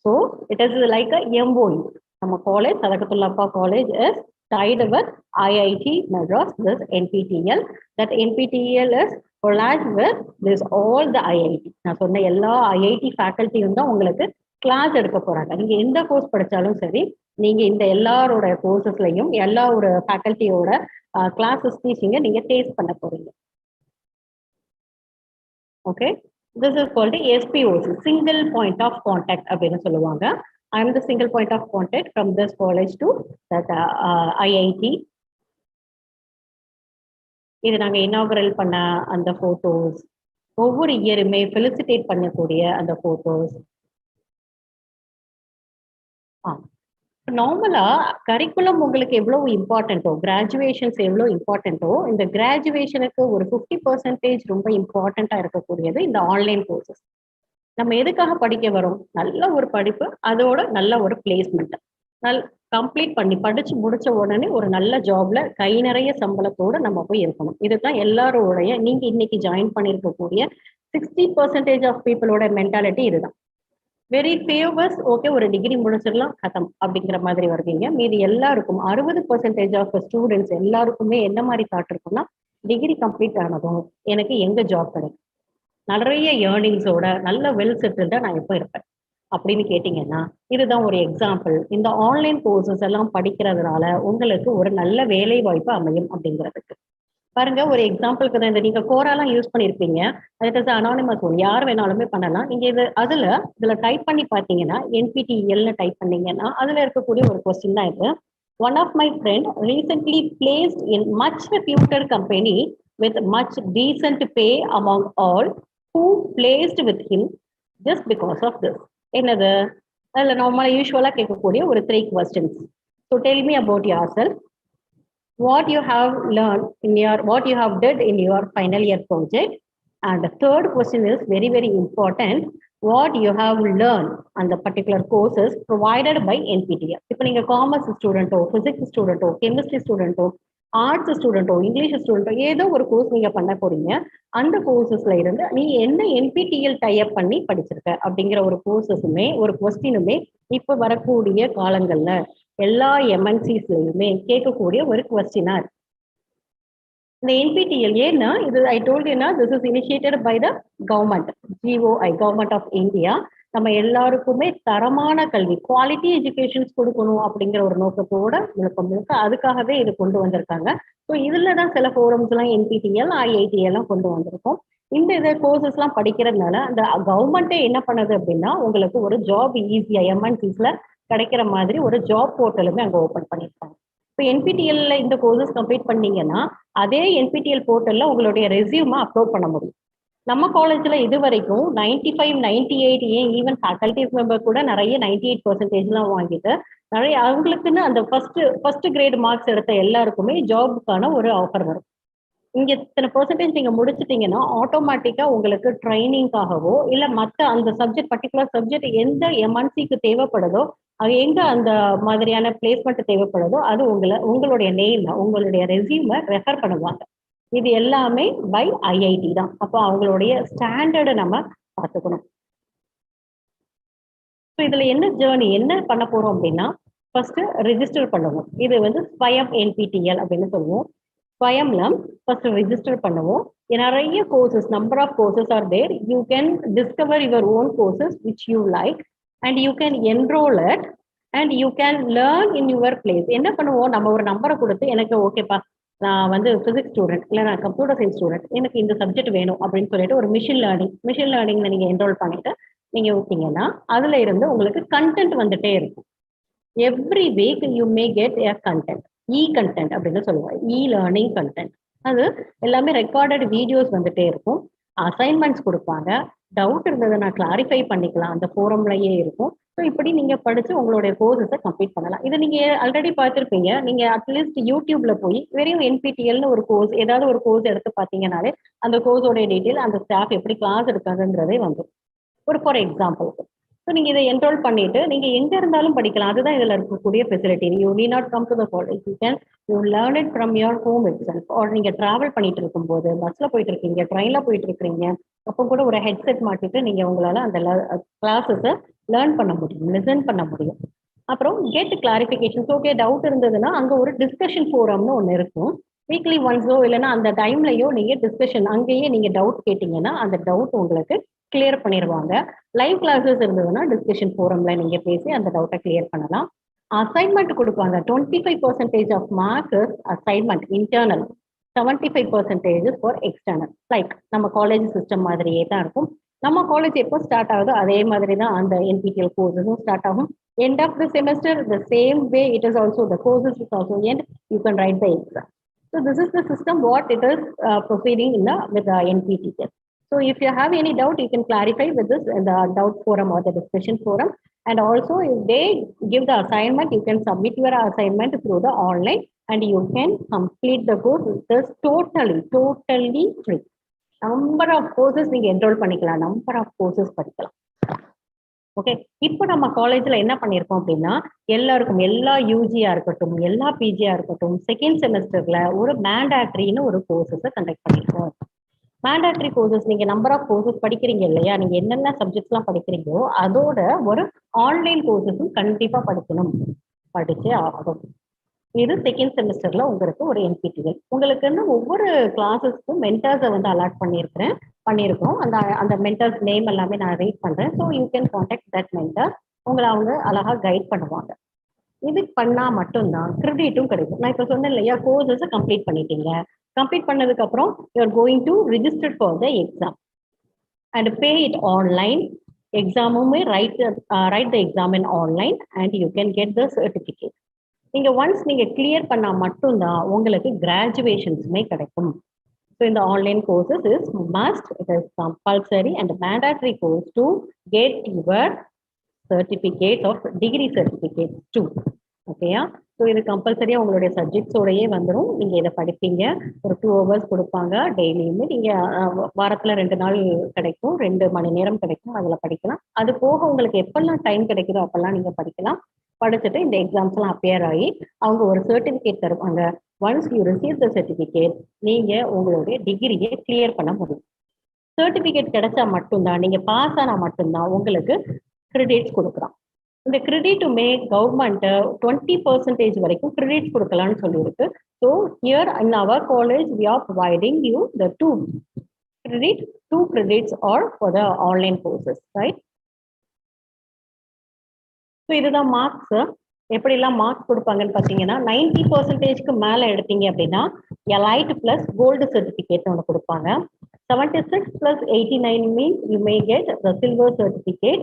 So it is like a MOU. நம்ம college Sadakathullah Appa College is tied with IIT Madras, this NPTEL. That NPTEL is collage with this all the IIT. நான் சொன்ன எல்லா IIT ஃபேக்கல்ட்டியும் தான் உங்களுக்கு கிளாஸ் எடுக்க போறாங்க. நீங்க எந்த கோர்ஸ் படிச்சாலும் சரி, நீங்க இந்த எல்லாரோட கோர்சஸ்லையும் எல்லா ஒரு ஃபேக்கல்ட்டியோட கிளாஸஸ் டீச்சிங்கை நீங்க டேஸ்ட் பண்ண போறீங்க. Okay, this is called SPOC, single point of contact அப்படின்னு சொல்லுவாங்க. I am the single point of contact from this college to that IIT. இது நாங்க இனாகுரல் பண்ண அந்த போட்டோஸ், ஒவ்வொரு இயருமே ஃபெலிசிட்டேட் பண்ணக்கூடிய அந்த போட்டோஸ். நார்மலா கரிக்குலம் உங்களுக்கு எவ்வளவு இம்பார்ட்டன்ட்டோ, கிராஜுவேஷன்ஸ் எவ்வளவு இம்பார்ட்டன்ட்டோ, இந்த கிராஜுவேஷனுக்கு ஒரு 50% ரொம்ப இம்பார்ட்டண்டா இருக்கக்கூடியது இந்த ஆன்லைன் கோர்சஸ். நம்ம எதுக்காக படிக்க வரோம்? நல்ல ஒரு படிப்பு, அதோட நல்ல ஒரு பிளேஸ்மெண்ட், கம்ப்ளீட் பண்ணி படிச்சு முடிச்ச உடனே ஒரு நல்ல ஜாப்ல கை நிறைய சம்பளத்தோட நம்ம போய் இருக்கணும். இதுதான் எல்லாரோடைய நீங்க இன்னைக்கு ஜாயின் பண்ணிருக்கக்கூடிய 60% ஆஃப் பீப்புளோட மென்டாலிட்டி இதுதான். வெரி ஃபேவர்ஸ், ஓகே ஒரு டிகிரி முடிச்சிடலாம் கதம் அப்படிங்கிற மாதிரி வருவீங்க. மீதி எல்லாருக்கும் 60% ஆஃப் ஸ்டூடெண்ட்ஸ் எல்லாருக்குமே என்ன மாதிரி தாட் இருக்கும்னா, டிகிரி கம்ப்ளீட் ஆனதும் எனக்கு எங்க ஜாப் கிடைக்கும், நிறைய ஏர்னிங்ஸோட நல்ல வெல் செட்டில்டா நான் எப்போ இருப்பேன் அப்படின்னு கேட்டீங்கன்னா, இதுதான் ஒரு எக்ஸாம்பிள். இந்த ஆன்லைன் கோர்சஸ் எல்லாம் படிக்கிறதுனால உங்களுக்கு ஒரு நல்ல வேலை வாய்ப்பு அமையும் அப்படிங்கிறதுக்கு. பாருங்க, ஒரு எக்ஸாம்பிளுக்கு தான் இந்த நீங்க கோராலாம் யூஸ் பண்ணியிருப்பீங்க. அது அனானிமஸ் ஒன், யார் வேணாலுமே பண்ணலாம். நீங்க இதுல டைப் பண்ணி பார்த்தீங்கன்னா NPTELன்னு டைப் பண்ணீங்கன்னா அதுல இருக்கக்கூடிய ஒரு கொஸ்டின் தான் இது. One of my friend recently placed in much reputed company with much decent pay among all who placed with him just because of this. என்னது? அதுல நம்ம யூஸ்வலா கேட்கக்கூடிய ஒரு 3 questions. So tell me about yourself. What you have learned what you have did in your final year project. And the third question is very, very important. What you have learned on the particular courses provided by NPTEL. இப்போ நீங்க commerce ஸ்டூடெண்ட்டோ, physics ஸ்டூடெண்ட்டோ, chemistry ஸ்டூடெண்ட்டோ, arts ஸ்டூடெண்ட்டோ, English ஸ்டூடெண்ட்டோ, ஏதோ ஒரு course நீங்க பண்ண போறீங்க. அந்த கோர்சஸ்ல இருந்து நீ என்ன NPTEL டைப் பண்ணி படிச்சிருக்க அப்படிங்கிற ஒரு கோர்சஸுமே ஒரு கொஸ்டினுமே இப்ப வரக்கூடிய காலங்கள்ல எல்லா MNCஸ்லயுமே கேட்கக்கூடிய ஒரு கொஸ்டினா இருக்கு. இந்த NPTEL ஏன்னா இது I told you this is initiated by the government, GOI, government of India. நம்ம எல்லாருக்குமே தரமான கல்வி, குவாலிட்டி எஜுகேஷன்ஸ் கொடுக்கணும் அப்படிங்கிற ஒரு நோக்கத்தோட முழுக்க அதுக்காகவே இது கொண்டு வந்திருக்காங்க. ஸோ இதுல தான் சில ஃபோரம்ஸ் எல்லாம் NPTEL, IIT எல்லாம் கொண்டு வந்திருக்கோம். இந்த கோர்சஸ் எல்லாம் படிக்கிறதுனால அந்த கவர்மெண்ட்டே என்ன பண்ணுது அப்படின்னா உங்களுக்கு ஒரு ஜாப் ஈஸியா MNCஸ்ல கிடைக்கிற மாதிரி ஒரு ஜாப் போர்ட்டலுமே அங்க ஓபன் பண்ணியிருக்காங்க. இப்போ NPTELல இந்த கோர்சஸ் கம்ப்ளீட் பண்ணீங்கன்னா அதே NPTEL போர்ட்டல்ல உங்களுடைய ரெஸ்யூமை அப்லோட் பண்ண முடியும். நம்ம காலேஜ்ல இது வரைக்கும் 95, 98, ஏன் ஈவன் ஃபேக்கல்டிஸ் மெம்பர் கூட நிறைய 98% வாங்கிட்டு நிறைய அவங்களுக்குன்னு அந்த ஃபர்ஸ்ட் கிரேட் மார்க்ஸ் எடுத்த எல்லாருக்குமே ஜாபுக்கான ஒரு ஆஃபர் வரும். இங்க இத்தனை பெர்சன்டேஜ் நீங்க முடிச்சிட்டீங்கன்னா ஆட்டோமேட்டிக்கா உங்களுக்கு ட்ரைனிங்காகவோ இல்ல மற்ற அந்த சப்ஜெக்ட் பர்டிகுலர் சப்ஜெக்ட் எந்த MNCக்கு தேவைப்படுதோ அது எங்க அந்த மாதிரியான பிளேஸ்மெண்ட் தேவைப்படுதோ அது உங்களுடைய நேம், உங்களுடைய ரெஸ்யூமை ரெஃபர் பண்ணுவாங்க. இது எல்லாமே பை IIT தான். அப்போ அவங்களுடைய ஸ்டாண்டர்டை நம்ம பார்த்துக்கணும். ஸோ இதுல என்ன ஜேர்னி என்ன பண்ண போறோம் அப்படின்னா ஃபர்ஸ்ட் ரெஜிஸ்டர் பண்ணுவோம். இது ஸ்வயம் NPTEL அப்படின்னு சொல்லுவோம். ஸ்வயம்ல ஃபர்ஸ்ட் ரெஜிஸ்டர் பண்ணுவோம். நிறைய courses, number of courses are there. You can discover your own courses which you like and you can enroll it and you can learn in your place. என்ன பண்ணுவோம், நம்ம ஒரு நம்பரை கொடுத்து எனக்கு ஓகேப்பா நான் பிசிக்ஸ் ஸ்டூடெண்ட் இல்லை நான் கம்ப்யூட்டர் சயின்ஸ் ஸ்டூடெண்ட், எனக்கு இந்த சப்ஜெக்ட் வேணும் அப்படின்னு சொல்லிட்டு ஒரு மிஷின் லேர்னிங்ல நீங்க என்ரோல் பண்ணிட்டு நீங்க விட்டீங்கன்னா அதுல இருந்து உங்களுக்கு கண்டென்ட் வந்துட்டே இருக்கும். Every week you may get a content, content அப்படின்னு சொல்லுவாங்க, லேர்னிங் கண்டென்ட். அது எல்லாமே ரெக்கார்டட் வீடியோஸ் வந்துட்டே இருக்கும். அசைன்மெண்ட்ஸ் கொடுப்பாங்க. டவுட் இருந்ததை நான் கிளாரிஃபை பண்ணிக்கலாம், அந்த ஃபோரம்லயே இருக்கும். ஸோ இப்படி நீங்க படிச்சு உங்களுடைய கோர்சஸை கம்ப்ளீட் பண்ணலாம். இதை நீங்க ஆல்ரெடி பார்த்துருப்பீங்க. நீங்க அட்லீஸ்ட் யூடியூப்ல போய் வெறும் NPTELனு ஒரு கோர்ஸ், ஏதாவது ஒரு கோர்ஸ் எடுத்து பார்த்தீங்கன்னாலே அந்த கோர்ஸோடைய டீட்டெயில், அந்த ஸ்டாஃப் எப்படி கிளாஸ் எடுக்காதுன்றதே வந்துடும். ஃபார் எக்ஸாம்பிளுக்கு ஸோ நீங்க இதை என்ரோல் பண்ணிட்டு நீங்க எங்க இருந்தாலும் படிக்கலாம். அதுதான் இதுல இருக்கக்கூடிய facility. You need not come to the college, you learn it from your home itself. Or நீங்க டிராவல் பண்ணிட்டு இருக்கும்போது, பஸ்ல போயிட்டு இருக்கீங்க, ட்ரெயின்ல போயிட்டு இருக்கீங்க, அப்போ கூட ஒரு ஹெட்செட் மாட்டிட்டு நீங்க உங்களால அந்த கிளாஸஸை லேர்ன் பண்ண முடியும், லிசன் பண்ண முடியும். அப்புறம் கெட் கிளாரிஃபிகேஷன். ஓகே, டவுட் இருந்ததுன்னா அங்க ஒரு டிஸ்கஷன் ஃபோரம்னு ஒன்று இருக்கும். வீக்லி ஒன்ஸோ இல்லைன்னா அந்த டைம்லயோ நீங்க டிஸ்கஷன் அங்கேயே நீங்க டவுட் கேட்டீங்கன்னா அந்த டவுட் உங்களுக்கு கிளியர் பண்ணிடுவாங்க. லைவ் கிளாஸஸ் இருந்ததுன்னா டிஸ்கஷன் ஃபோரம்ல நீங்க பேசி அந்த டவுட்டை கிளியர் பண்ணலாம். அசைன்மெண்ட் கொடுப்பாங்க. 25% of marks assignment internal, 75% for external. Like நம்ம காலேஜ் சிஸ்டம் மாதிரியே தான் இருக்கும். நம்ம காலேஜ் எப்போ ஸ்டார்ட் ஆகுதோ அதே மாதிரி தான் அந்த NPTEL கோர்ஸஸும் ஸ்டார்ட் ஆகும். End of the semester the same way it is also the courses is also end you can write the exam. So this is the system what it is proceeding with the NPTEL. So if you have any doubt, you can clarify with this in the doubt forum or the discussion forum. And also if they give the assignment, you can submit your assignment through the online and you can complete the course. It is totally free. Number of courses நீங்க enroll பண்ணிக்கலாம், number of courses படிக்கலாம். Okay, இப்போ நம்ம காலேஜ்ல என்ன பண்ணியிருக்கோம் அப்படின்னா எல்லாருக்கும், எல்லா யூஜியா இருக்கட்டும், எல்லா பிஜியா இருக்கட்டும், செகண்ட் செமஸ்டர்ல ஒரு மேண்டாட்ரின்னு ஒரு கோர்சஸை கண்டக்ட் பண்ணியிருக்கோம். மேண்டாட்ரி கோர்சஸ் நீங்க நம்பர் ஆஃப் கோர்சஸ் படிக்கிறீங்க இல்லையா, நீங்க என்னென்ன சப்ஜெக்ட்ஸ்லாம் படிக்கிறீங்களோ அதோட ஒரு ஆன்லைன் கோர்சஸும் கண்டிப்பா படிச்சே ஆகும். இது செகண்ட் செமஸ்டர்ல உங்களுக்கு ஒரு NPTEL. உங்களுக்குன்னு ஒவ்வொரு கிளாஸஸ்க்கும் மென்டர்ஸை அலாட் பண்ணியிருக்கோம். அந்த மென்டர்ஸ் நேம் எல்லாமே நான் ரீட் பண்றேன். So you can contact that mentor. உங்களை அவங்க அழகா கைட் பண்ணுவாங்க. இது பண்ணா மட்டும்தான் கிரெடிட்டும் கிடைக்கும். நான் இப்போ சொன்னேன் இல்லையா, கோர்சஸை கம்ப்ளீட் பண்ணிட்டீங்க, கம்ப்ளீட் பண்ணதுக்கு அப்புறம் you are going to register for the exam and pay it online. எக்ஸாமுமே write the exam in online and you can get the certificate. நீங்க ஒன்ஸ் நீங்க கிளியர் பண்ணா மட்டும்தான் உங்களுக்கு கிராஜுவேஷன்ஸுமே கிடைக்கும். So in the online courses is must, it is compulsory and mandatory course to get your certificate of degree certificate too. Okay, so இது கம்பல்சரியா உங்களுடைய சப்ஜெக்ட்ஸோடயே வந்துடும். நீங்க இதை படிப்பீங்க, ஒரு 2 hours கொடுப்பாங்க டெய்லியுமே. நீங்க வாரத்துல 2 நாள் கிடைக்கும், 2 மணி நேரம் கிடைக்கும், அதுல படிக்கலாம். அது போக உங்களுக்கு எப்பெல்லாம் டைம் கிடைக்குதோ அப்பெல்லாம் நீங்க படிக்கலாம். படிச்சுட்டு இந்த எக்ஸாம்ஸ் எல்லாம் அப்பியர் ஆகி அவங்க ஒரு சர்டிபிகேட் தருவாங்க. Once you receive the certificate, நீங்க உங்களுடைய டிகிரியை கிளியர் பண்ண முடியும். சர்டிபிகேட் கிடைச்சா மட்டும்தான், நீங்க பாஸ் ஆனா மட்டும்தான் உங்களுக்கு கிரெடிட்ஸ் கொடுக்குறான். இந்த கிரெடிட்டுமே கவர்மெண்ட் 20% வரைக்கும் கிரெடிட்ஸ் கொடுக்கலாம்னு சொல்லியிருக்கு. So here in our college we are providing you the 2 credits or for the online courses, right? So இதுதான் மார்க்ஸ். எப்படிலாம் மார்க்ஸ் கொடுப்பாங்கன்னு பார்த்தீங்கன்னா 90%க்கு மேலே எடுத்தீங்க அப்படின்னா எலைட் பிளஸ் கோல்டு சர்டிஃபிகேட் ஒன்று கொடுப்பாங்க. 76 + 89 means you may get the silver certificate,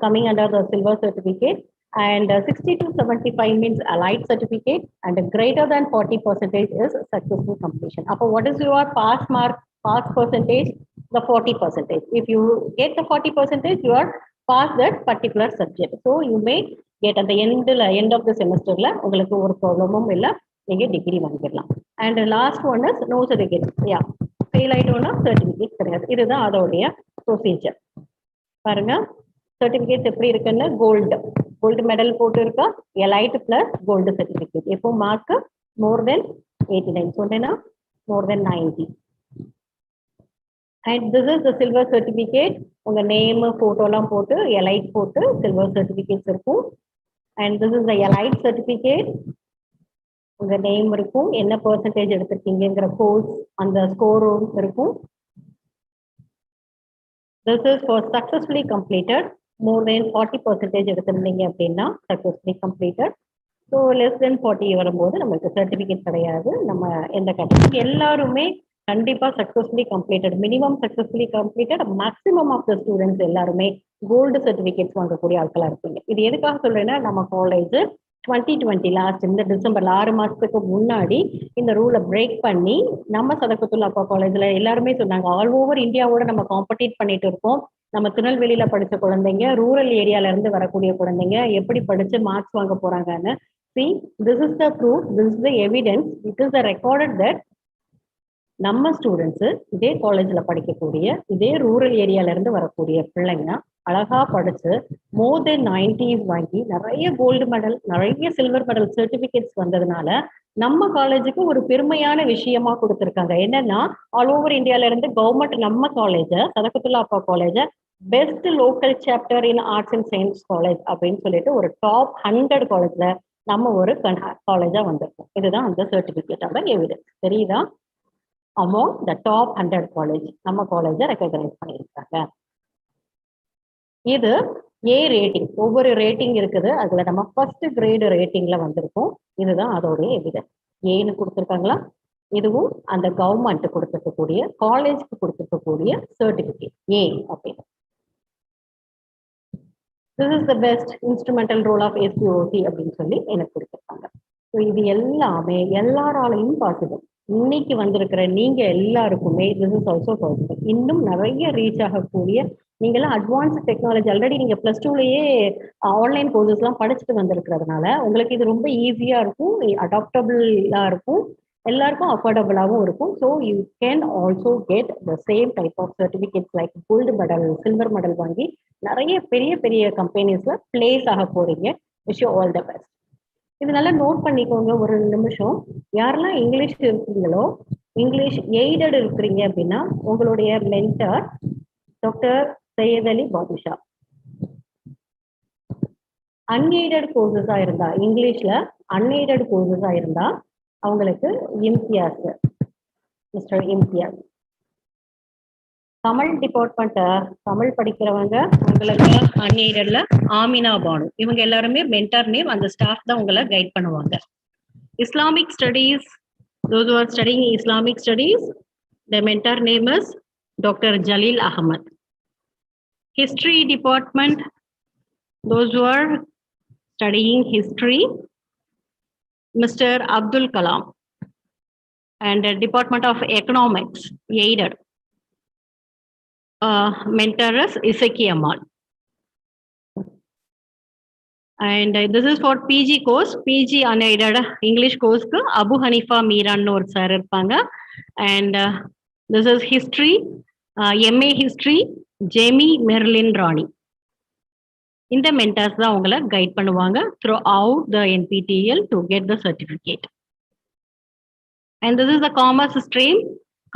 coming under the silver certificate. And 60 to 75 means allied certificate, and greater than 40% is successful completion. Appa, what is your pass percentage? The 40%. If you get the 40%, you are pass that particular subject. So you may get at the end of the semester la உங்களுக்கு ஒரு ப்ராப்ளமும் இல்ல, நீங்க degree வாங்கிடலாம். And last one is no certificate. Yeah, fail ஆயிட்டோம்னா certificate கிடையாது. இதுதான் அதோடைய ப்ரொசீஜர். பாருங்க சர்டிஃபிகேட் எப்படி இருக்குன்னு, கோல்டு மெடல் போட்டு இருக்கா, எலைட் பிளஸ் கோல்டு சர்டிஃபிகேட். எப்போ மார்க் மோர் தென் 89 சொன்னேன்னா மோர் தென் 90. And this is the silver certificate. உங்க நேம் போட்டோலாம் போட்டு எலைட் போட்டு சில்வர் சர்டிஃபிகேட்ஸ் இருக்கும். And this is the elite certificate. உங்க நேம் இருக்கும், என்ன பெர்சன்டேஜ் எடுத்திருக்கீங்கிற கோர்ஸ் அந்த ஸ்கோரும் இருக்கும். This is for successfully completed. More than 40% எடுத்திருந்தீங்க அப்படின்னா successfully completed. So less than 40 வரும்போது நமக்கு சர்டிஃபிகேட் கிடையாது. நம்ம எந்த கேட்டகரி எல்லாருமே கண்டிப்பா successfully completed, minimum successfully completed, maximum of the students எல்லாருமே கோல்டு சர்டிஃபிகேட்ஸ் வாங்கக்கூடிய ஆட்களா இருப்பீங்க. இது எதுக்காக சொல்றேன்னா, நம்ம காலேஜ் 2020 லாஸ்ட் இந்த டிசம்பர்ல 6 மாசத்துக்கு முன்னாடி இந்த ரூலை பிரேக் பண்ணி நம்ம சதகத்துல்லா அப்பா காலேஜ்ல எல்லாருமே சொன்னாங்க, ஆல் ஓவர் இந்தியாவோட நம்ம காம்படிட் பண்ணிட்டு இருக்கோம். நம்ம திருநெல்வேலியில படிச்ச குழந்தைங்க, ரூரல் ஏரியால இருந்து வரக்கூடிய குழந்தைங்க எப்படி படிச்சு மார்க்ஸ் வாங்க போறாங்கன்னு. See, this is the proof, this is the evidence, it is the recorded that நம்ம ஸ்டூடெண்ட்ஸ் இதே காலேஜ்ல படிக்கக்கூடிய இதே ரூரல் ஏரியால இருந்து வரக்கூடிய பிள்ளைங்க அழகா படிச்சு மோர் தென் 90s வாங்கி நிறைய கோல்டு மெடல், நிறைய சில்வர் மெடல் சர்டிபிகேட்ஸ் வந்ததுனால நம்ம காலேஜுக்கு ஒரு பெருமையான விஷயமா கொடுத்துருக்காங்க. என்னன்னா, ஆல் ஓவர் இந்தியால இருந்து கவர்மெண்ட் நம்ம காலேஜ Sadakathullah Appa college best local chapter in arts and science college அப்படின்னு சொல்லிட்டு ஒரு டாப் 100 காலேஜ்ல நம்ம ஒரு காலேஜா வந்திருக்கோம். இதுதான் அந்த சர்டிபிகேட்டோட எவிடன்ஸ். தெரியுதா? among the top 100 college நம்ம காலேஜை ரெகக்னைஸ் பண்ணியிருக்காங்க. இது ஏ ரேட்டிங், ஒவ்வொரு ரேட்டிங் இருக்குது, அதுல நம்ம ஃபர்ஸ்ட் கிரேடு ரேட்டிங்ல வந்திருக்கோம். இதுதான் அதோடைய எவிடன்ஸ். ஏன்னு கொடுத்துருக்காங்களா? இதுவும் அந்த கவர்மெண்ட் கொடுத்துருக்கக்கூடிய காலேஜ்க்கு கொடுத்துருக்கக்கூடிய சர்டிபிகேட் ஏ அப்படின்னு. This is the best instrumental role of SPOC அப்படின்னு சொல்லி எனக்கு கொடுத்துருக்காங்க. ஸோ இது எல்லாமே எல்லாராலையும் பாசிபிள். இன்னைக்கு வந்திருக்கிற நீங்க எல்லாருக்குமே திஸ் இஸ் ஆல்சோ பாசிபிள். இன்னும் நிறைய ரீச் ஆகக்கூடிய, நீங்களாம் அட்வான்ஸ் டெக்னாலஜி ஆல்ரெடி நீங்க +2லயே ஆன்லைன் கோர்சஸ்லாம் படிச்சுட்டு வந்திருக்கிறதுனால உங்களுக்கு இது ரொம்ப ஈஸியா இருக்கும், அடாப்டபிளா இருக்கும், எல்லாருக்கும் அஃபோர்டபுளாகவும் இருக்கும். So you can also get the same type of certificates like gold medal, silver medal வாங்கி நிறைய பெரிய பெரிய கம்பெனிஸ்ல பிளேஸ் ஆக போறீங்க. Wish you all the best. இது நல்லா நோட் பண்ணிக்கோங்க ஒரு நிமிஷம். யாரெல்லாம் இங்கிலீஷ் இருக்கீங்களோ, இங்கிலீஷ் எய்டட் இருக்கிறீங்க அப்படின்னா உங்களுடைய மென்டர் டாக்டர் சையத் அலி பாதுஷா. அன்எய்டட் கோர்சஸா இருந்தா, இங்கிலீஷ்ல அன்எய்டட் கோர்சஸா இருந்தா அவங்களுக்கு இம்தியாஸ், மிஸ்டர் இம்தியாஸ். தமிழ் டிபார்ட்மெண்ட் தமிழ் படிக்கிறவங்க உங்களுக்கு அன்எய்டட்ல ஆமினா பானு. இவங்க எல்லாருமே மென்டார் நேம், அந்த ஸ்டாஃப் தான் உங்களை கைட் பண்ணுவாங்க. Islamic studies Those who are studying Islamic studies, the mentor name is Dr. Jalil Ahmad. History department, those who are studying history, Mr. Abdul Kalam. And the Department of Economics, aided. Mentor is Isaki Amal. And this is for PG course, PG unaided English course ku Abu Hanifa Miran or sir irpanga. And this is history, MA history, Jamie Merlin Rani. இந்த mentors தான் உங்களை guide பண்ணுவாங்க throughout the NPTEL to get the certificate. And this is the commerce stream.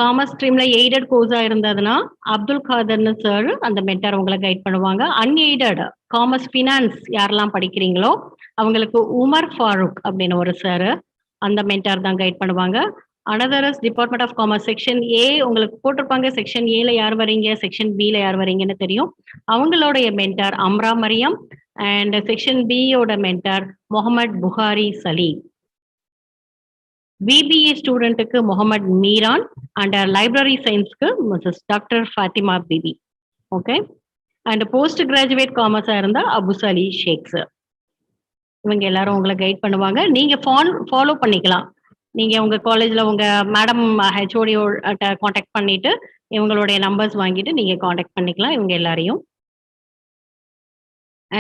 Commerce streamல aided course இருந்ததுன்னா Abdul காதர்னு sir அந்த mentor உங்களை guide பண்ணுவாங்க. Unaided commerce finance யாரெல்லாம் படிக்கிறீங்களோ அவங்களுக்கு உமர் ஃபாரூக் அப்படின்னு ஒரு சார் அந்த மென்டர் தான் கைட் பண்ணுவாங்க. Another is department of commerce section A உங்களுக்கு போட்டிருப்பாங்க. செக்ஷன் ஏல யார் வரீங்க, செக்ஷன் பில யார் வரீங்கன்னு தெரியும். அவங்களுடைய mentor Amra Mariam and section பியோட மென்டர் முகமது புகாரி சலீம். VBA ஸ்டூடெண்ட்டுக்கு முகமது மீரான் அண்ட் லைப்ரரி சயின்ஸ்க்கு Mrs doctor Fathima Bibi. Okay. And post graduate காமர்ஸா இருந்தா அபுசலி ஷேக் சார். இவங்க எல்லாரும் உங்களை கைட் பண்ணுவாங்க. நீங்க ஃபாலோ பண்ணிக்கலாம். நீங்க உங்க காலேஜ்ல உங்க மேடம் ஹெச்ஓடி காண்டாக்ட் பண்ணிட்டு இவங்களுடைய நம்பர்ஸ் வாங்கிட்டு நீங்க காண்டாக்ட் பண்ணிக்கலாம் இவங்க எல்லாரையும்.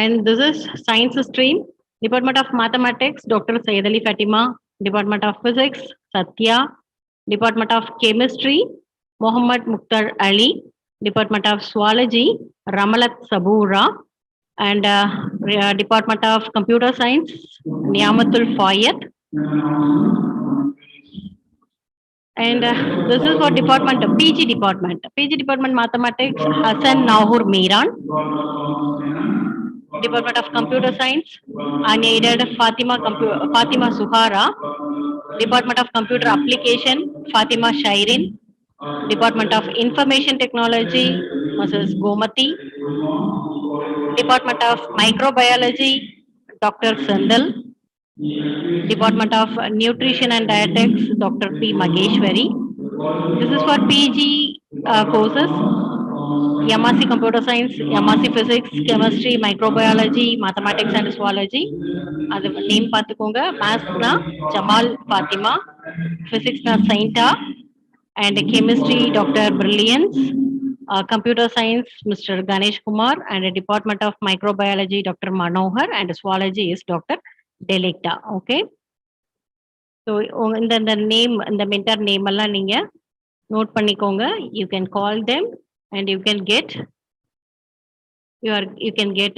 And this is science stream. Department of mathematics doctor Syed Ali Fatima. Department of Physics, Satya. Department of Chemistry, Muhammad Mukhtar Ali. Department of Zoology, Ramalat Sabura. And Department of Computer Science, Niamatul Fayed. And this is for department, PG department. PG department Mathematics, Hassan Nahur Miran. Department of Computer Science, unaided Fatima Suhara. Department of Computer Application, Fatima Shairin. Department of Information Technology, Mrs. Gomati. Department of Microbiology, Dr. Sandal. Department of Nutrition and Dietetics, Dr. P. Mageshwari. This is for PG courses. MSc Computer Science, MSc Physics, Chemistry, Microbiology, Mathematics and Zoology. அது name பார்த்துக்கோங்க. மேத்ஸ்னா ஜமால் ஃபாத்திமா, ஃபிசிக்ஸ்னா சைண்டா, and chemistry doctor Brilliance, computer science mister Ganesh Kumar, and department of microbiology doctor Manohar, and zoology is doctor டெலிக்டா. Okay. So இந்த name, இந்த mentor name எல்லாம் நீங்க நோட் பண்ணிக்கோங்க. You can call them and you can get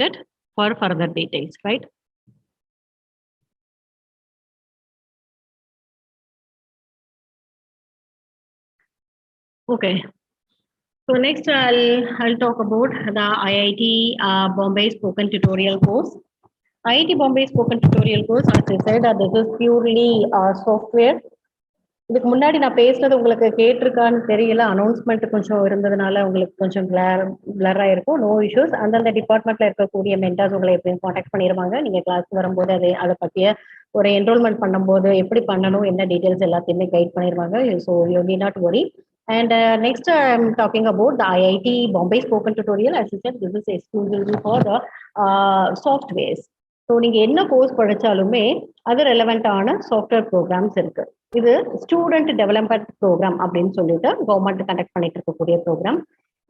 it for further details, right? Okay. So next I'll talk about the IIT Bombay spoken tutorial course. IIT Bombay spoken tutorial course, as I said, this is purely software. இதுக்கு முன்னாடி நான் பேசுனது உங்களுக்கு கேட்டிருக்கான்னு தெரியல. Announcement கொஞ்சம் இருந்ததுனால உங்களுக்கு கொஞ்சம் பிளரா இருக்கும். No issues. அந்தந்த டிபார்ட்மெண்ட்ல இருக்கக்கூடிய மென்டார்ஸ் உங்களை எப்படியும் காண்டாக்ட் பண்ணிடுவாங்க. நீங்க கிளாஸ்க்கு வரும்போது அதை பற்றிய ஒரு என்ரோல்மெண்ட் பண்ணும்போது எப்படி பண்ணணும், என்ன டீடைல்ஸ் எல்லாத்தையுமே கைட் பண்ணிடுவாங்க. So you need not worry. And next I'm talking about the IIT Bombay spoken tutorial. As I said, this is exclusively for the softwares. So நீங்க என்ன கோர்ஸ் படிச்சாலுமே அது ரெலவெண்டான சாஃப்ட்வேர் ப்ரோக்ராம்ஸ் இருக்கு. இது ஸ்டூடெண்ட் டெவலப்மெண்ட் ப்ரோக்ராம் அப்படின்னு சொல்லிட்டு government conduct பண்ணிட்டு இருக்கக்கூடிய program.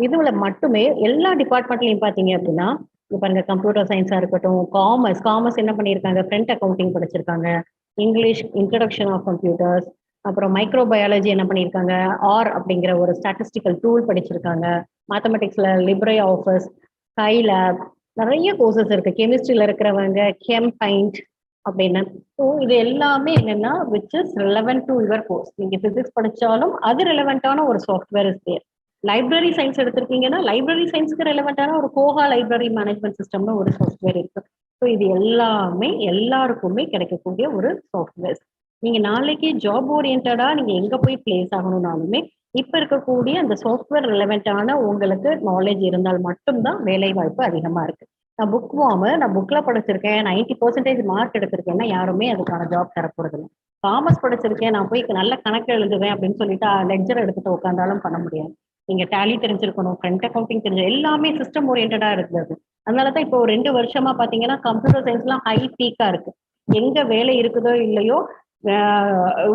இதுல மட்டுமே எல்லா டிபார்ட்மெண்ட்லயும் பாத்தீங்க அப்படின்னா இப்ப இந்த கம்ப்யூட்டர் சயின்ஸா இருக்கட்டும், காமர்ஸ் என்ன பண்ணியிருக்காங்க, ஃப்ரண்ட் அக்கௌண்டிங் படிச்சிருக்காங்க, இங்கிலீஷ் இன்ட்ரடக்ஷன் ஆஃப் கம்ப்யூட்டர்ஸ், அப்புறம் மைக்ரோபயாலஜி என்ன பண்ணியிருக்காங்க, அப்படிங்கிற ஒரு ஸ்டாட்டிஸ்டிக்கல் டூல் படிச்சிருக்காங்க, மேத்தமெட்டிக்ஸ்ல லிப்ரே ஆஃபீஸ், ஸ்கைலேப், நிறைய கோர்சஸ் இருக்கு. கெமிஸ்ட்ரியில இருக்கிறவங்க கெம்பைண்ட் அப்படின்னு. ஸோ இது எல்லாமே என்னன்னா which is relevant to your course. நீங்க பிசிக்ஸ் படிச்சாலும் அது ரெலவெண்டான ஒரு software is there. Library science எடுத்திருக்கீங்கன்னா லைப்ரரி சயின்ஸ்க்கு ரெலவெண்டான ஒரு கோஹா லைப்ரரி மேனேஜ்மெண்ட் சிஸ்டம்னு ஒரு சாஃப்ட்வேர் இருக்கு. ஸோ இது எல்லாமே எல்லாருக்குமே கிடைக்கக்கூடிய ஒரு சாஃப்ட்வேர். நீங்க நாளைக்கு ஜாப் ஓரியன்டா நீங்க எங்க போய் பிளேஸ் ஆகணும்னாலுமே இப்ப இருக்கக்கூடிய அந்த சாஃப்ட்வேர் ரெலவெண்டான உங்களுக்கு நாலேஜ் இருந்தால் மட்டும்தான் வேலை வாய்ப்பு அதிகமா இருக்கு. நான் புக்ல படிச்சிருக்கேன், 90% மார்க் எடுத்திருக்கேன்னா யாருமே அதுக்கான ஜாப் தரப்போறது இல்லை. காமர்ஸ் படிச்சிருக்கேன், நான் போய் நல்ல கணக்கு எழுதுவேன் அப்படின்னு சொல்லிட்டு லெக்சர் எடுத்துட்டு உட்காந்தாலும் பண்ண முடியாது. நீங்க டேலி தெரிஞ்சிருக்கணும், ஃப்ரண்ட் அக்கௌண்டிங் தெரிஞ்சு, எல்லாமே சிஸ்டம் ஓரியன்டா இருக்குது. அதனாலதான் இப்போ 2 வருஷமா பாத்தீங்கன்னா கம்ப்யூட்டர் சயின்ஸ்லாம் ஹை பீக்கா இருக்கு. எங்க வேலை இருக்குதோ இல்லையோ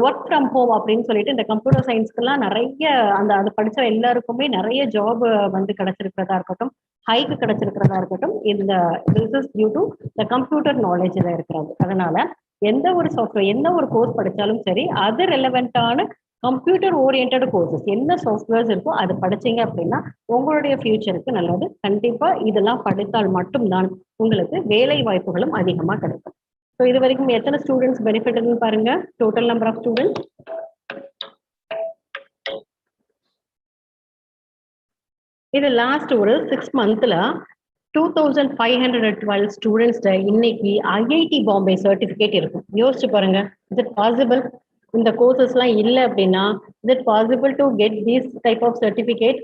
ஒர்க் ஃப்ரம் ஹோம் அப்படின்னு சொல்லிட்டு இந்த கம்ப்யூட்டர் சயின்ஸ்க்குலாம் நிறைய அது படிச்ச எல்லாருக்குமே நிறைய ஜாப் வந்து கிடைச்சிருக்கிறதா இருக்கட்டும், ஹைக்கு கிடைச்சிருக்கிறதா இருக்கட்டும். இந்த this is due to the computer நாலேஜ்ல இருக்கிறது. அதனால எந்த ஒரு சாஃப்ட்வேர், எந்த ஒரு கோர்ஸ் படிச்சாலும் சரி, அது ரெலவெண்டான கம்ப்யூட்டர் ஓரியன்ட் கோர்சஸ் என்ன சாஃப்ட்வேர்ஸ் இருக்கோ அது படிச்சீங்க அப்படின்னா உங்களுடைய ஃபியூச்சருக்கு நல்லது. கண்டிப்பா இதெல்லாம் படித்தால் மட்டும்தான் உங்களுக்கு வேலை வாய்ப்புகளும் அதிகமா கிடைக்கும். ஸோ இது வரைக்கும் எத்தனை ஸ்டூடெண்ட்ஸ் பெனிஃபிட்னு பாருங்க. டோட்டல் நம்பர் ஆஃப் ஸ்டூடெண்ட்ஸ் இது லாஸ்ட் ஒரு 6 மந்த்ல 2512 ஸ்டூடெண்ட்ஸ் இன்னைக்கு ஐஐடி பாம்பே சர்டிபிகேட் இருக்கும். யோசிச்சு பாருங்க, இஸ் இட் பாசிபிள்? இந்த கோர்சஸ்லாம் இல்லை அப்படின்னா is it possible to get these type of certificate?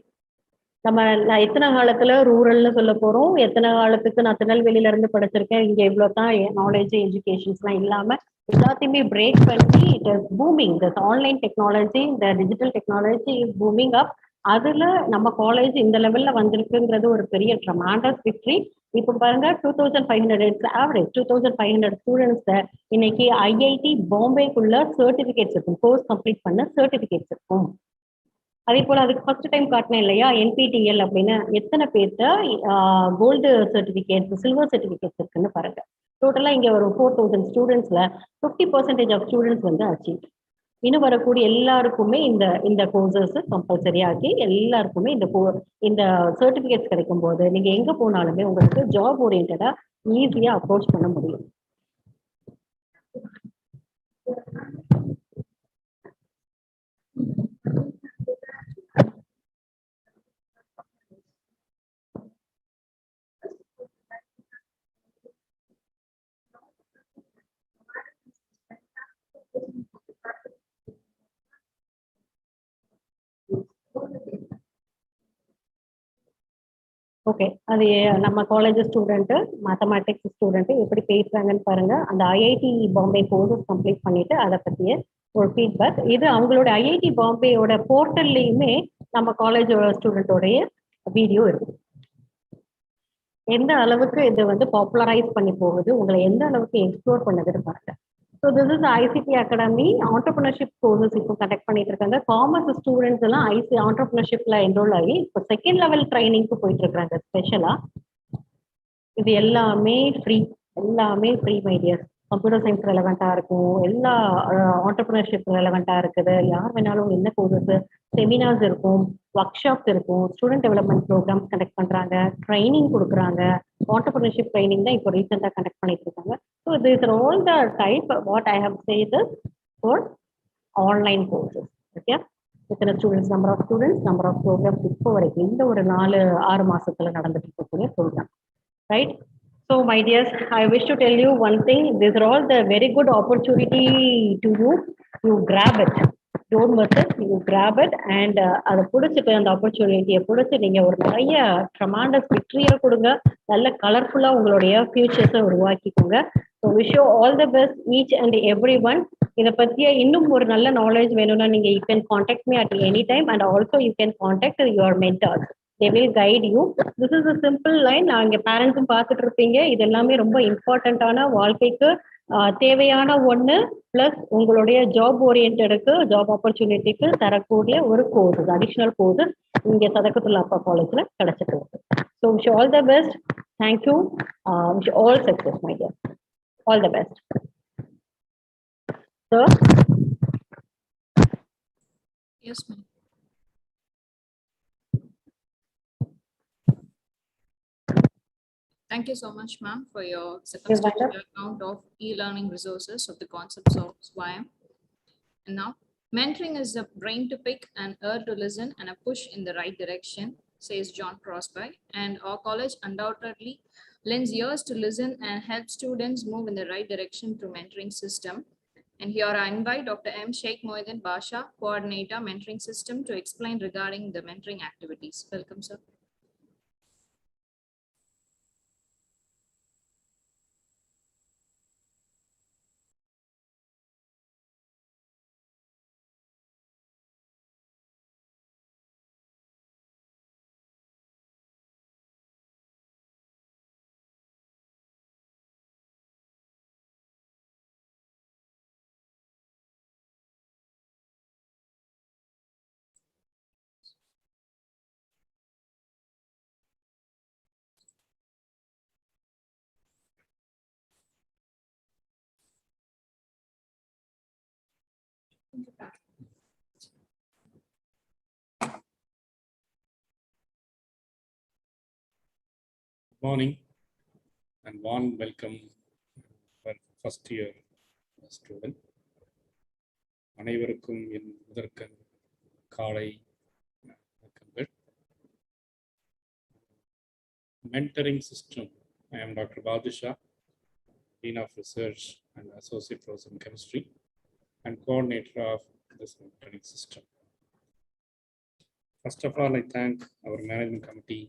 நான் எத்தனை காலத்துல ரூரல்னு சொல்ல போறோம், எத்தனை காலத்துக்கு நான் திருநெல்வேலியில இருந்து படிச்சிருக்கேன், இங்க இவ்வளவு தான் நாலேஜ் எஜுகேஷன்ஸ்லாம் இல்லாம எல்லாத்தையுமே பிரேக் பண்ணி it is booming. This online technology, இந்த டிஜிட்டல் டெக்னாலஜி இஸ் பூமிங் அப். அதுல நம்ம காலேஜ் இந்த லெவல்ல வந்திருக்குங்கிறது ஒரு பெரிய ட்ரமாண்டஸ் விக்டரி. இப்போ பாருங்க 2500 ஆவரேஜ் 2500 ஸ்டூடெண்ட்ஸ் இன்னைக்கு ஐஐடி பாம்பேக்குள்ள சர்டிபிகேட்ஸ் இருக்கும், கோர்ஸ் கம்ப்ளீட் பண்ண சர்டிபிகேட்ஸ் இருக்கும். அதே போல அதுக்கு ஃபர்ஸ்ட் டைம் காட்டினேன் இல்லையா என்பிடிஎல் அப்படின்னு, எத்தனை பேர்த்த கோல்டு சர்டிபிகேட்ஸ், சில்வர் சர்டிபிகேட்ஸ் இருக்குன்னு பாருங்க. டோட்டலா இங்க ஒரு 4000 ஸ்டூடெண்ட்ஸ்ல 50% ஆஃப் ஸ்டூடெண்ட்ஸ் வந்து அச்சீவ். இன்னும் வரக்கூடிய எல்லாருக்குமே இந்த கோர்சஸ் கம்பல்சரி ஆகி எல்லாருக்குமே இந்த சர்டிபிகேட்ஸ் கிடைக்கும் போது நீங்க எங்க போனாலுமே உங்களுக்கு ஜாப் ஓரியன்டா ஈஸியா அப்ரோச் பண்ண முடியும். ஓகே, அது நம்ம காலேஜ் ஸ்டூடெண்ட்டு, மேத்தமேட்டிக்ஸ் ஸ்டூடெண்ட்டு எப்படி பேசுறாங்கன்னு பாருங்க. அந்த ஐஐடி பாம்பே கோர்சஸ் கம்ப்ளீட் பண்ணிட்டு அதை பற்றிய ஒரு ஃபீட்பேக். இது அவங்களோட ஐஐடி பாம்பேயோட போர்ட்டல்லையுமே நம்ம காலேஜ் ஸ்டூடெண்ட்டோடைய வீடியோ இருக்கு. எந்த அளவுக்கு இது வந்து பாப்புலரைஸ் பண்ணி போகுது, உங்களை எந்த அளவுக்கு எக்ஸ்ப்ளோர் பண்ணுதுன்னு பாருங்க. So this is ICT academy. Entrepreneurship courses இப்போ கண்டக்ட் பண்ணிட்டு இருக்காங்க. காமர்ஸ் ஸ்டூடெண்ட்ஸ் எல்லாம் ஆண்டர்பிரினர்ஷிப்ல என்ரோல் ஆகி இப்போ செகண்ட் லெவல் ட்ரைனிங்க்கு போயிட்டு இருக்காங்க ஸ்பெஷலா. இது எல்லாமே ஃப்ரீ, எல்லாமே ஃப்ரீ மைடியர்ஸ். கம்ப்யூட்டர் சயின்ஸ் ரெலவெண்டா இருக்கும், எல்லா ஆண்டர்பிரினர்ஷிப் ரெலவெண்டா இருக்குது. யார் வேணாலும் என்ன கோர்சஸ், செமினார்ஸ் இருக்கும், ஒர்க் ஷாப்ஸ் இருக்கும், ஸ்டூடெண்ட் டெவலப்மெண்ட் ப்ரோக்ராம்ஸ் கண்டக்ட் பண்றாங்க, ட்ரைனிங் கொடுக்குறாங்க. ஆண்டர்பிரினர்ஷிப் ட்ரைனிங் தான் இப்போ ரீசெண்டாக கண்டக்ட் பண்ணிட்டு இருக்காங்க. So this are all the type what I have said for online courses. Okay, இத்தனை students, number of students, number of programs இப்போ வரைக்கும் இந்த ஒரு 4-6 மாசத்துல நடந்துட்டு இருக்கக்கூடிய program. Right? So my dears, I wish to tell you one thing. These are all the very good opportunity to you. You grab it. Don't miss it. You grab it and அதை பிடிச்சிட்டு அந்த ஆப்பர்ச்சுனிட்டியை பிடிச்சி நீங்க ஒரு நிறைய tremendous விக்டரியை கொடுங்க. நல்ல கலர்ஃபுல்லா உங்களுடைய ஃபியூச்சர்ஸை உருவாக்கிக்கோங்க. So wish you all the best each and every one. இதை பற்றிய இன்னும் ஒரு நல்ல நாலேஜ் வேணும்னா நீங்க you can contact me at any time and also you can contact your mentors. They will guide you. This is a simple line. நாங்க பேரண்ட்ஸும் பார்த்துட்டு இருப்பீங்க. இது எல்லாமே ரொம்ப இம்பார்ட்டண்ட்டான வாழ்க்கைக்கு தேவையான ஒன்று. பிளஸ் உங்களுடைய ஜாப் ஓரியன்டுக்கு, ஜாப் ஆப்பர்ச்சுனிட்டிக்கு தரக்கூடிய ஒரு கோர்ஸ், அடிஷனல் கோர்ஸ் இங்கே சதகத்துல்லா அப்பா காலேஜில் கிடைச்சிட்டு இருக்கு. So wish all the best. Thank you. Wish all success my dear. All the best. Sir. Yes, ma'am. Thank you so much, ma'am, for your circumstantial account of e-learning resources of the concepts of SWAYAM. And now, mentoring is a brain to pick, an ear to listen, and a push in the right direction, says John Crosby. And our college undoubtedly lends ears to listen and help students move in the right direction through mentoring system. And here I invite Dr. M. Sheikh Mohiddin Basha, Coordinator, Mentoring System, to explain regarding the mentoring activities. Welcome, sir. Morning and warm welcome for first year student. அனைவருக்கும் என் முதற்கண் காலை வணக்கங்கள். Mentoring system. I am Dr. Badusha, Dean of Research and Associate Professor in Chemistry and Coordinator of this mentoring system. First of all, I thank our management committee,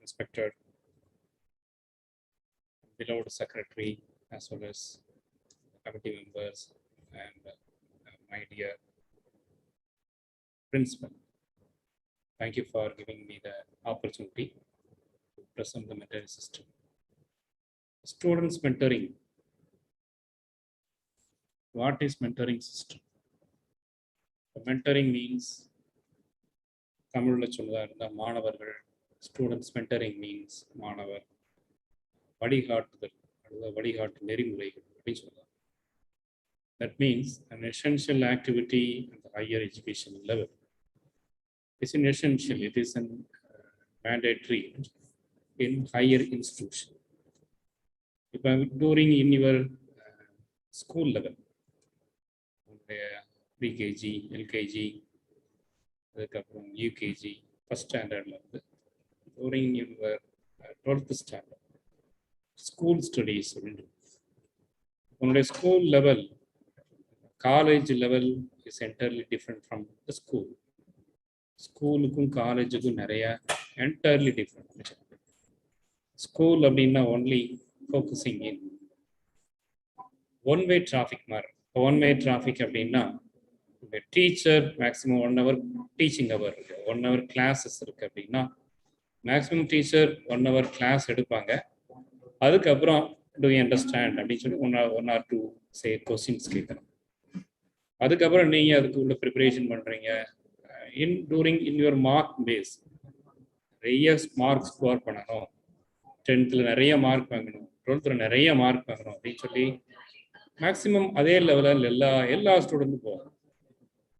respected beloved secretary, as well as committee members and my dear principal. Thank you for giving me the opportunity to present the mentoring system. Students mentoring. What is mentoring system? The mentoring means தமிழ்ல சொல்லுதா இருந்தா மாணவர்கள், students mentoring means மாணவர் வழிகாட்டுதல் அல்லது வழிகாட்டு நெறிமுறைகள் அப்படின்னு சொல்லலாம். That means an essential activity at the higher education level. It's an essential, it is an mandatory in higher institution. If I'm during in your school level, pre-KG, LKG, UKG, first standard level, during your 12th standard, school studies. On the school level, college level is entirely different from the school. School kum college kum nariya entirely different. School abdina only focusing in one way traffic mar. One way traffic abdina the teacher maximum 1 hour teaching hour, 1 hour classes இருக்கு அப்படின்னா maximum teacher 1 hour class எடுப்பாங்க. அதுக்கப்புறம் do you understand அப்படின்னு சொல்லி one or two say questions கேட்கணும். அதுக்கப்புறம் நீங்க அதுக்கு உள்ள ப்ரிப்பரேஷன் பண்றீங்க. during in your mark base நிறைய மார்க் ஸ்கோர் பண்ணணும், 10th நிறைய மார்க் வாங்கணும், 12th நிறைய மார்க் வாங்கணும் அப்படின்னு சொல்லி மேக்ஸிமம் அதே லெவலில் எல்லா ஸ்டூடெண்ட்டும் போவாங்க.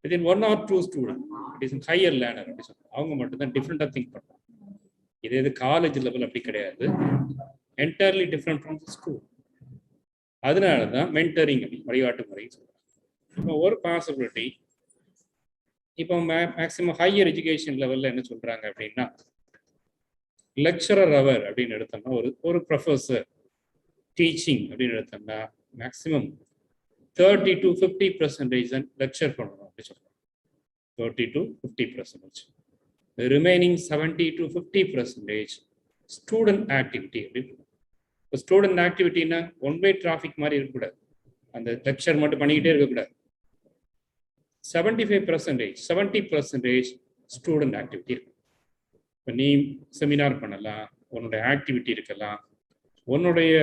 within 1 or 2 students, it is higher learner. அவங்க மட்டும் தான் டிஃப்ரெண்டா திங்க் பண்ணுவாங்க. இது காலேஜ் லெவல் அப்படி கிடையாது, என்டையர்லி டிஃப்ரெண்ட் ஃப்ரம் ஸ்கூல். அதனால தான் மென்டரிங் அப்படி வழிகாட்டு முறை சொல்றாங்க. இப்போ ஒரு பாசிபிலிட்டி, இப்போ மேக்ஸிமம் ஹையர் எஜுகேஷன் லெவல்ல என்ன சொல்றாங்க அப்படின்னா லெக்சரர் அவர் அப்படின்னு எடுத்தோம்னா ஒரு ப்ரொஃபஸர் டீச்சிங் அப்படின்னு எடுத்தோம்னா மேக்ஸிமம் 30 to 50% லெக்சர் பண்ணணும் அப்படி சொல்றாங்க. 30 to 50%. The remaining 70 to 50% student activity அப்படின்னு. இப்போ ஸ்டூடெண்ட் ஆக்டிவிட்டின்னா ஒன் வே டிராஃபிக் மாதிரி இருக்கக்கூடாது, அந்த லெக்சர் மட்டும் பண்ணிக்கிட்டே இருக்கக்கூடாது. 70% ஸ்டூடெண்ட் ஆக்டிவிட்டி இருக்கு. இப்போ நீ செமினார் பண்ணலாம், உன்னுடைய ஆக்டிவிட்டி இருக்கலாம், உன்னுடைய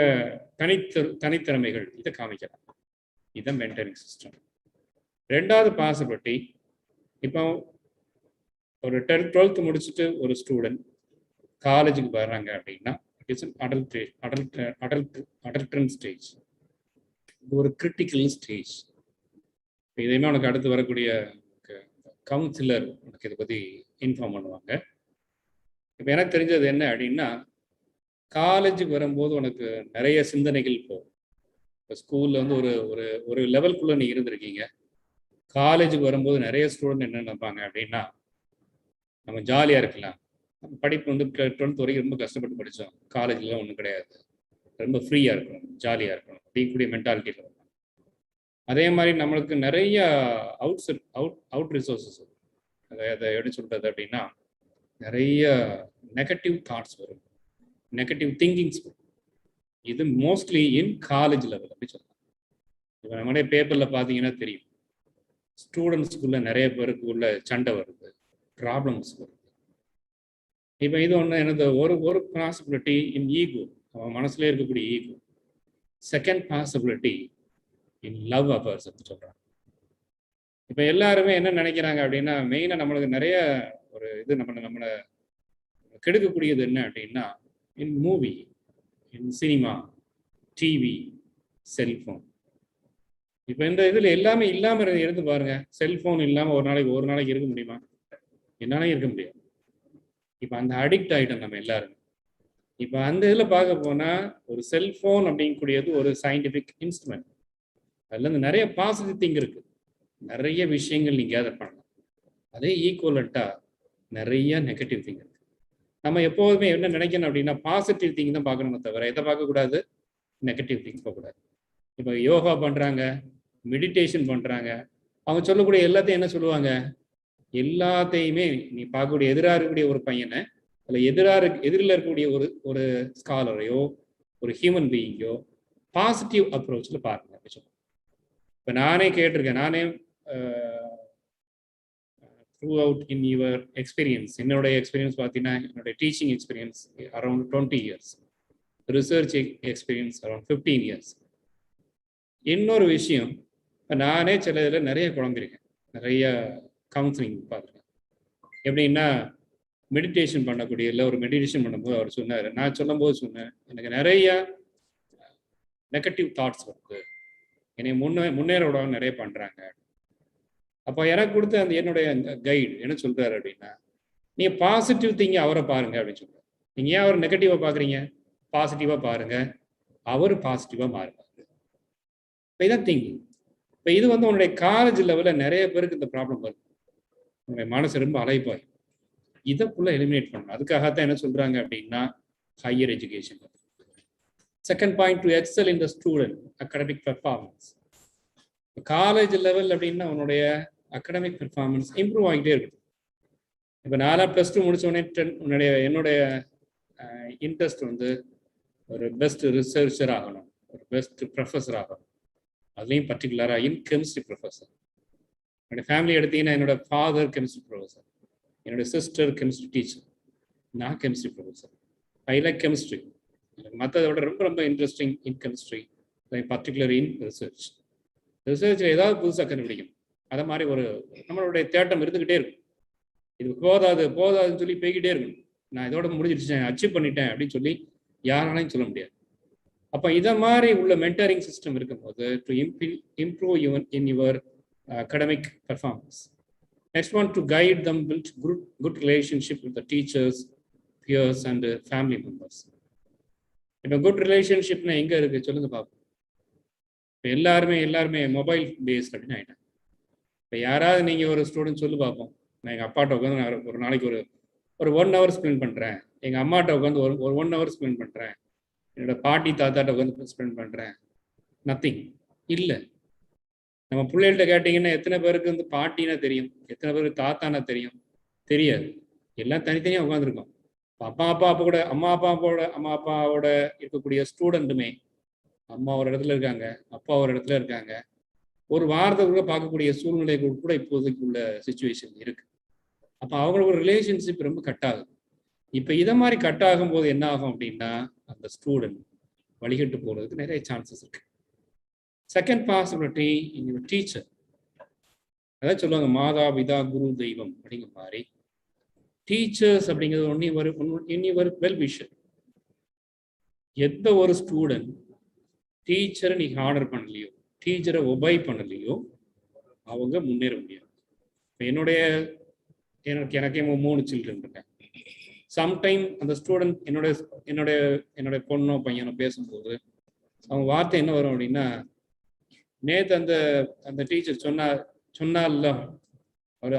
தனித்திறமைகள் இதை காமிக்கலாம். இதுதான் மென்டரிங் சிஸ்டம். ரெண்டாவது பாசிபிலிட்டி, இப்போ ஒரு 12th முடிச்சுட்டு ஒரு ஸ்டூடெண்ட் காலேஜுக்கு வர்றாங்க அப்படின்னா இட்ஸ் அடல்ட்ரன் ஸ்டேஜ். இது ஒரு கிரிட்டிக்கல் ஸ்டேஜ். இதையுமே உனக்கு அடுத்து வரக்கூடிய கவுன்சிலர் உனக்கு இதை பற்றி இன்ஃபார்ம் பண்ணுவாங்க. இப்போ எனக்கு தெரிஞ்சது என்ன அப்படின்னா, காலேஜுக்கு வரும்போது உனக்கு நிறைய சிந்தனைகள் போகும். இப்போ ஸ்கூலில் வந்து ஒரு லெவல்குள்ளே நீ இருந்திருக்கீங்க. காலேஜுக்கு வரும்போது நிறைய ஸ்டூடெண்ட் என்ன நினைப்பாங்க அப்படின்னா, நம்ம ஜாலியாக இருக்கலாம், நம்ம படிப்பு வந்து 12th வரைக்கும் ரொம்ப கஷ்டப்பட்டு படித்தோம், காலேஜ்லாம் ஒன்றும் கிடையாது, ரொம்ப ஃப்ரீயாக இருக்கணும், ஜாலியாக இருக்கணும் அப்படிங்கக்கூடிய மென்டாலிட்டியில் இருக்கும். அதே மாதிரி நம்மளுக்கு நிறைய அவுட் ரிசோர்ஸஸ், அதை எப்படி சொல்கிறது அப்படின்னா நிறைய நெகட்டிவ் தாட்ஸ் வரும், நெகட்டிவ் திங்கிங்ஸ் வரும். இது மோஸ்ட்லி இன் காலேஜ் லெவல் அப்படி சொல்லலாம். இப்போ நம்மளுடைய பேப்பரில் பார்த்தீங்கன்னா தெரியும், ஸ்டூடெண்ட்ஸ்க்குள்ள நிறைய பேருக்கு உள்ள சண்டை வருது, ப்ராப்ளம்ஸ் வருது. இப்போ இது ஒன்று எனது ஒரு பாசிபிலிட்டி இன் ஈகோ, அவன் மனசுல இருக்கக்கூடிய ego. Second possibility in love affairs அப்படின்னு சொல்கிறாங்க. இப்போ எல்லாருமே என்ன நினைக்கிறாங்க அப்படின்னா, மெயினாக நம்மளுக்கு நிறைய ஒரு இது நம்மளை கெடுக்கக்கூடியது என்ன அப்படின்னா, இன் movie, in cinema, TV, cellphone. இப்போ இந்த இதில் எல்லாமே இல்லாமல் இருந்து பாருங்க. செல்ஃபோன் இல்லாமல் ஒரு நாளைக்கு இருக்க முடியுமா? என்னாலே இருக்க முடியாது. இப்போ அந்த அடிக்ட் ஆகிட்டோம் நம்ம எல்லாருமே. இப்போ அந்த இதில் பார்க்க போனால் ஒரு செல்ஃபோன் அப்படிங்கக்கூடியது ஒரு சயின்டிஃபிக் இன்ஸ்ட்ருமெண்ட். அதுல இருந்து நிறைய பாசிட்டிவ் திங் இருக்கு, நிறைய விஷயங்கள் நீங்க கேதர் பண்ணலாம். அதே ஈக்குவலண்டா நிறைய நெகட்டிவ் திங் இருக்கு. நம்ம எப்போதுமே என்ன நினைக்கணும் அப்படின்னா பாசிட்டிவ் திங் தான் பார்க்கணுமே தவிர எதை பார்க்கக்கூடாது, நெகட்டிவ் திங் பார்க்கக்கூடாது. இப்போ யோகா பண்றாங்க, மெடிடேஷன் பண்றாங்க, அவங்க சொல்லக்கூடிய எல்லாத்தையும் என்ன சொல்லுவாங்க, எல்லாத்தையுமே நீ பார்க்கக்கூடிய எதிராக இருக்கக்கூடிய ஒரு பையனை அதில் எதிரில் இருக்கக்கூடிய ஒரு ஸ்காலரையோ ஒரு ஹியூமன் பீயிங்கோ பாசிட்டிவ் அப்ரோச்சில் பாருங்க அப்படி சொல்லுவாங்க. இப்போ நானே கேட்டிருக்கேன், நானே through out in your experience, என்னுடைய எக்ஸ்பீரியன்ஸ் பார்த்தீங்கன்னா என்னுடைய teaching experience around 20 years, research experience around 15 years. இன்னொரு விஷயம், இப்போ நானே சில இதில் நிறைய குழம்பிருக்கேன், நிறைய கவுன்சிலிங் பார்த்துருக்கேன். எப்படின்னா மெடிடேஷன் பண்ணக்கூடிய இல்லை ஒரு மெடிடேஷன் பண்ணும்போது அவர் சொன்னார், நான் சொல்லும்போது சொன்னேன் எனக்கு நிறைய நெகட்டிவ் தாட்ஸ் வருது, என்னை முன்னேற விடாம நிறைய பண்ணுறாங்க. அப்போ எனக்கு கொடுத்த அந்த என்னுடைய கைடு என்ன சொல்கிறாரு அப்படின்னா, நீங்கள் பாசிட்டிவ் திங்கை அவரை பாருங்க அப்படின்னு சொல்கிறார். நீங்கள் ஏன் அவர் நெகட்டிவாக பார்க்குறீங்க, பாசிட்டிவாக பாருங்க, அவர் பாசிட்டிவாக மாறுவார். இப்போ இதான் திங்கிங். இப்போ இது வந்து உன்னுடைய காலேஜ் லெவலில் நிறைய பேருக்கு இந்த ப்ராப்ளம் வருது, உன்னுடைய மனசு ரொம்ப அலைப்பாய். இதை ஃபுல்லாக எலிமினேட் பண்ணணும். அதுக்காகத்தான் என்ன சொல்கிறாங்க அப்படின்னா higher education. Second point, to XL in the student academic performance. College level அப்படின்னா உன்னுடைய அகடமிக் பெர்ஃபார்மன்ஸ் இம்ப்ரூவ் ஆகிட்டே இருக்குது. இப்போ நான்லாம் +2 முடிச்ச உடனே என்னுடைய இன்ட்ரெஸ்ட் வந்து ஒரு பெஸ்ட் ரிசர்ச்சர் ஆகணும், ஒரு பெஸ்ட் ப்ரொஃபஸர் ஆகணும், அதுலேயும் பர்டிகுலராக இன் கெமிஸ்ட்ரி ப்ரொஃபஸர். என்னோட ஃபேமிலி எடுத்தீங்கன்னா என்னோட ஃபாதர் கெமிஸ்ட்ரி ப்ரொஃபஸர், என்னுடைய சிஸ்டர் கெமிஸ்ட்ரி டீச்சர், நான் chemistry professor. I like chemistry. மற்றதை விட ரொம்ப ரொம்ப interesting in chemistry, particular in research. ரிசர்ச்சில் ஏதாவது புதுசாக கண்டுபிடிக்கும், அதை மாதிரி ஒரு நம்மளுடைய தேட்டம் இருந்துக்கிட்டே இருக்கும். இது போதாதுன்னு சொல்லி போய்கிட்டே இருக்கணும். நான் இதோட முடிஞ்சிருச்சேன், அச்சீவ் பண்ணிட்டேன் அப்படின்னு சொல்லி யாராலையும் சொல்ல முடியாது. அப்போ இதை மாதிரி உள்ள மென்டரிங் சிஸ்டம் இருக்கும்போது to improve in your academic performance. Next one, to guide them, build good relationship with the teachers, peers and family members. இப்போ குட் ரிலேஷன்ஷிப்னா எங்க இருக்கு சொல்லுங்க பார்ப்போம். இப்போ எல்லாருமே மொபைல் பேஸ்ட் அப்படின்னு ஆகிட்டேன். இப்போ யாராவது நீங்கள் ஒரு ஸ்டூடெண்ட் சொல்லி பார்ப்போம், நான் எங்கள் அப்பாட்ட உட்காந்து நான் ஒரு நாளைக்கு ஒரு 1 hour ஸ்பெண்ட் பண்ணுறேன், எங்கள் அம்மாட்ட உட்காந்து ஒரு 1 hour ஸ்பெண்ட் பண்ணுறேன், என்னோட பாட்டி தாத்தாட்ட உட்காந்து ஸ்பெண்ட் பண்ணுறேன். நத்திங் இல்லை. நம்ம பிள்ளைகள்கிட்ட கேட்டிங்கன்னா எத்தனை பேருக்கு வந்து பாட்டினா தெரியும், எத்தனை பேருக்கு தாத்தானா தெரியாது. எல்லாம் தனித்தனியாக உட்காந்துருக்கோம். அம்மா அப்பாவோட இருக்கக்கூடிய ஸ்டூடெண்ட்டுமே அம்மா ஒரு இடத்துல இருக்காங்க, அப்பா ஒரு இடத்துல இருக்காங்க, ஒரு வாரத்தை கூட பார்க்கக்கூடிய சூழ்நிலைகள் கூட இப்போதைக்கு உள்ள சிச்சுவேஷன் இருக்கு. அப்போ அவங்களோட ரிலேஷன்ஷிப் ரொம்ப கட் ஆகுது. இப்போ இதை மாதிரி கட் ஆகும்போது என்ன ஆகும் அப்படின்னா அந்த ஸ்டூடெண்ட் வழிகட்டு போகிறதுக்கு நிறைய சான்சஸ் இருக்கு. Second possibility in your teacher. அதான் சொல்லுவாங்க மாதா பிதா குரு தெய்வம் அப்படிங்கிற மாதிரி டீச்சர்ஸ் அப்படிங்கிறது வெல் விஷர். எந்த ஒரு ஸ்டூடெண்ட் டீச்சரை நீ ஆர்டர் பண்ணலையோ, டீச்சரை ஒபை பண்ணலையோ, அவங்க முன்னேற முடியாது. எனக்கே 3 சில்ட்ரன் இருக்கேன். சம்டைம் அந்த ஸ்டூடெண்ட் என்னுடைய பொண்ணோ பையனோ பேசும்போது அவங்க வார்த்தை என்ன வரும் அப்படின்னா, நேற்று அந்த டீச்சர் சொன்னார்ல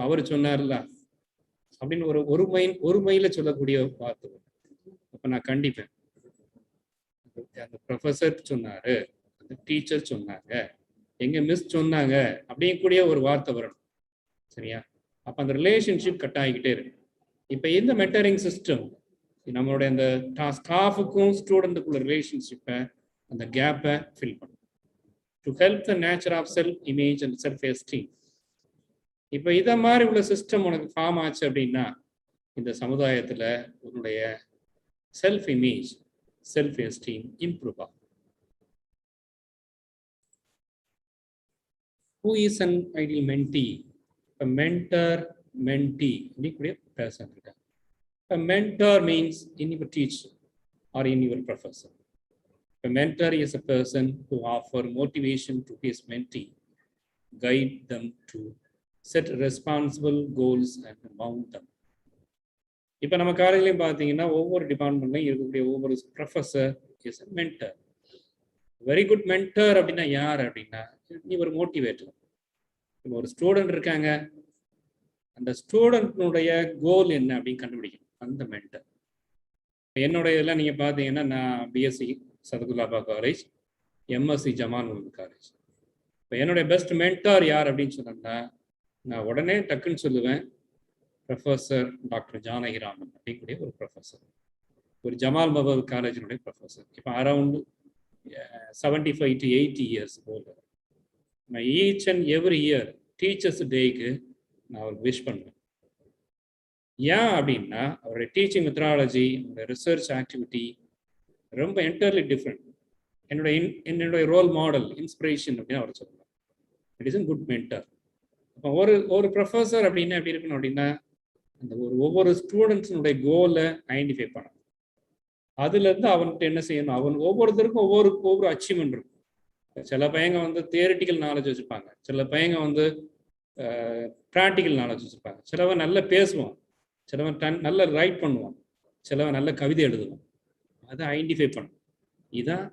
அவர் சொன்னார்ல அப்படின்னு ஒரு மைல சொல்லக்கூடிய வார்த்தை. அப்ப நான் கண்டிப்பேன், அந்த ப்ரொஃபஸர் சொன்னாரு, அந்த டீச்சர் சொன்னாங்க, எங்க மிஸ் சொன்னாங்க அப்படிங்கக்கூடிய ஒரு வார்த்தை வரணும். சரியா? அப்ப அந்த ரிலேஷன்ஷிப் கட் ஆகிக்கிட்டே இருக்கு. இப்ப இந்த மென்டரிங் சிஸ்டம் நம்மளுடைய அந்த ஸ்டாஃபுக்கும் ஸ்டூடெண்ட்டுக்குள்ள ரிலேஷன்ஷிப்பை அந்த கேப்பை ஃபில் பண்ணும். To help the nature of self-image and self-esteem. இப்போ இதை மாதிரி உள்ள சிஸ்டம் உனக்கு ஃபார்ம் ஆச்சு அப்படின்னா இந்த சமுதாயத்தில் உன்னுடைய செல்ஃப்-இமேஜ், செல்ஃப்-எஸ்டீம் இம்ப்ரூவ் ஆகும். Who is an ideal mentee? A mentor, mentee இப்படி பேசன் இருக்காங்க. A mentor means in your teacher or in your professor. A mentor is a person who offers motivation to his mentee, guide them to set responsible goals and mount them. இப்போ நம்ம காலேஜ்லையும் பார்த்தீங்கன்னா ஒவ்வொரு டிபார்ட்மெண்ட்லையும் இருக்கக்கூடிய ஒவ்வொரு professor is a mentor. Very good mentor அப்படின்னா யார் அப்படின்னா, நீ ஒரு மோட்டிவேட்டர். இப்போ ஒரு ஸ்டூடெண்ட் இருக்காங்க, அந்த ஸ்டூடெண்ட்னுடைய கோல் என்ன அப்படின்னு கண்டுபிடிக்கணும், அந்த மென்டர். என்னுடைய இதெல்லாம் நீங்கள் பார்த்தீங்கன்னா, நான் BSc Sadakullah college, MSc Jamal college. இப்போ என்னுடைய பெஸ்ட் மென்டார் யார் அப்படின்னு சொன்னோம்னா, நான் உடனே டக்குன்னு சொல்லுவேன், ப்ரொஃபஸர் டாக்டர் ஜானகிராமன் அப்படிக்கூடிய ஒரு ப்ரொஃபஸர், ஒரு ஜமால் மஹபூப் காலேஜினுடைய ப்ரொஃபஸர். இப்போ அரௌண்ட் 75 to 80 years old. நான் each and every year teachers டேக்கு நான் அவருக்கு விஷ் பண்ணுவேன். ஏன் அப்படின்னா, அவருடைய டீச்சிங் மெத்தடாலஜி, அவருடைய ரிசர்ச் ஆக்டிவிட்டி ரொம்ப என்டையர்லி டிஃப்ரெண்ட். என்னுடைய ரோல் மாடல், இன்ஸ்பிரேஷன் அப்படின்னு அவர் சொல்லுவார். It is a good mentor. அப்போ ஒரு ப்ரொஃபஸர் அப்படின்னா எப்படி இருக்கணும் அப்படின்னா, அந்த ஒவ்வொரு ஸ்டூடெண்ட்ஸினுடைய கோலை ஐடென்டிஃபை பண்ணணும். அதுலேருந்து அவன்கிட்ட என்ன செய்யணும், அவன் ஒவ்வொருத்தருக்கும் ஒவ்வொரு அச்சீவ்மெண்ட் இருக்கும். சில பையங்க வந்து தியரிட்டிக்கல் நாலேஜ் வச்சுருப்பாங்க, சில பையங்க வந்து ப்ராக்டிக்கல் நாலேஜ் வச்சுருப்பாங்க. சிலவன் நல்லா பேசுவான், சிலவன் நல்லா ரைட் பண்ணுவான், சிலவன் நல்ல கவிதை எழுதுவான். அதை ஐடென்டிஃபை பண்ணும். இதுதான்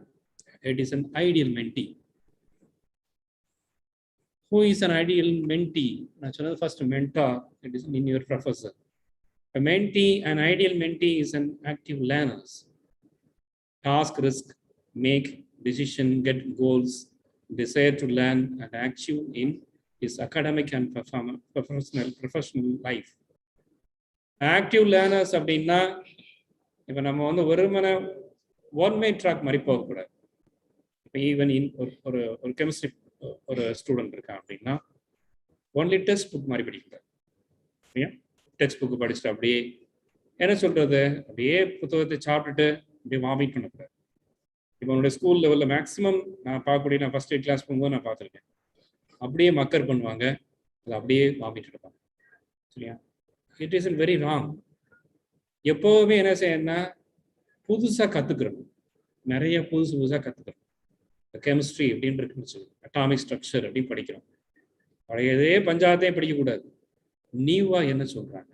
it is an ideal mentee. Who is an ideal mentee? நான் சொன்னது first mentor, it is in your professor. A mentee, an ideal mentee is an active learner. Task, risk, make decision, get goals, desire to learn and achieve in his academic and professional life. Active learners அப்படின்னா, இப்போ நம்ம வந்து வெறுமனே one way track மாதிரி போகக்கூடாது. இப்போ even ஒரு chemistry ஒரு ஸ்டூடெண்ட் இருக்கான் அப்படின்னா, ஒன்லி டெக்ஸ்ட் புக் மாதிரி படிக்கக்கூடாது. சரியா? டெக்ஸ்ட் புக்கு படிச்சுட்டு அப்படியே என்ன சொல்றது, அப்படியே புத்தகத்தை சாப்பிட்டுட்டு அப்படியே வாமிட் பண்ணக்கூடாது. இப்போ என்னுடைய ஸ்கூல் லெவலில் மேக்ஸிமம் நான் பார்க்கக்கூடிய, நான் ஃபர்ஸ்ட் எய்ட் கிளாஸ் போகும்போது நான் பார்த்துருக்கேன், அப்படியே மக்கர் பண்ணுவாங்க, அதை அப்படியே வாமிட் எடுப்பாங்க. சரியா? It is very wrong. எப்போவுமே என்ன செய்யணும்னா, புதுசாக கற்றுக்கிறோம், நிறைய புதுசாக கற்றுக்கிறோம். கெமிஸ்ட்ரி அப்படின்னு இருக்குன்னு சொல்லி அட்டாமிக் ஸ்ட்ரக்சர் அப்படின்னு படிக்கிறோம். பழையதே பஞ்சாயத்தையும் படிக்கக்கூடாது. நீவா என்ன சொல்றாங்க,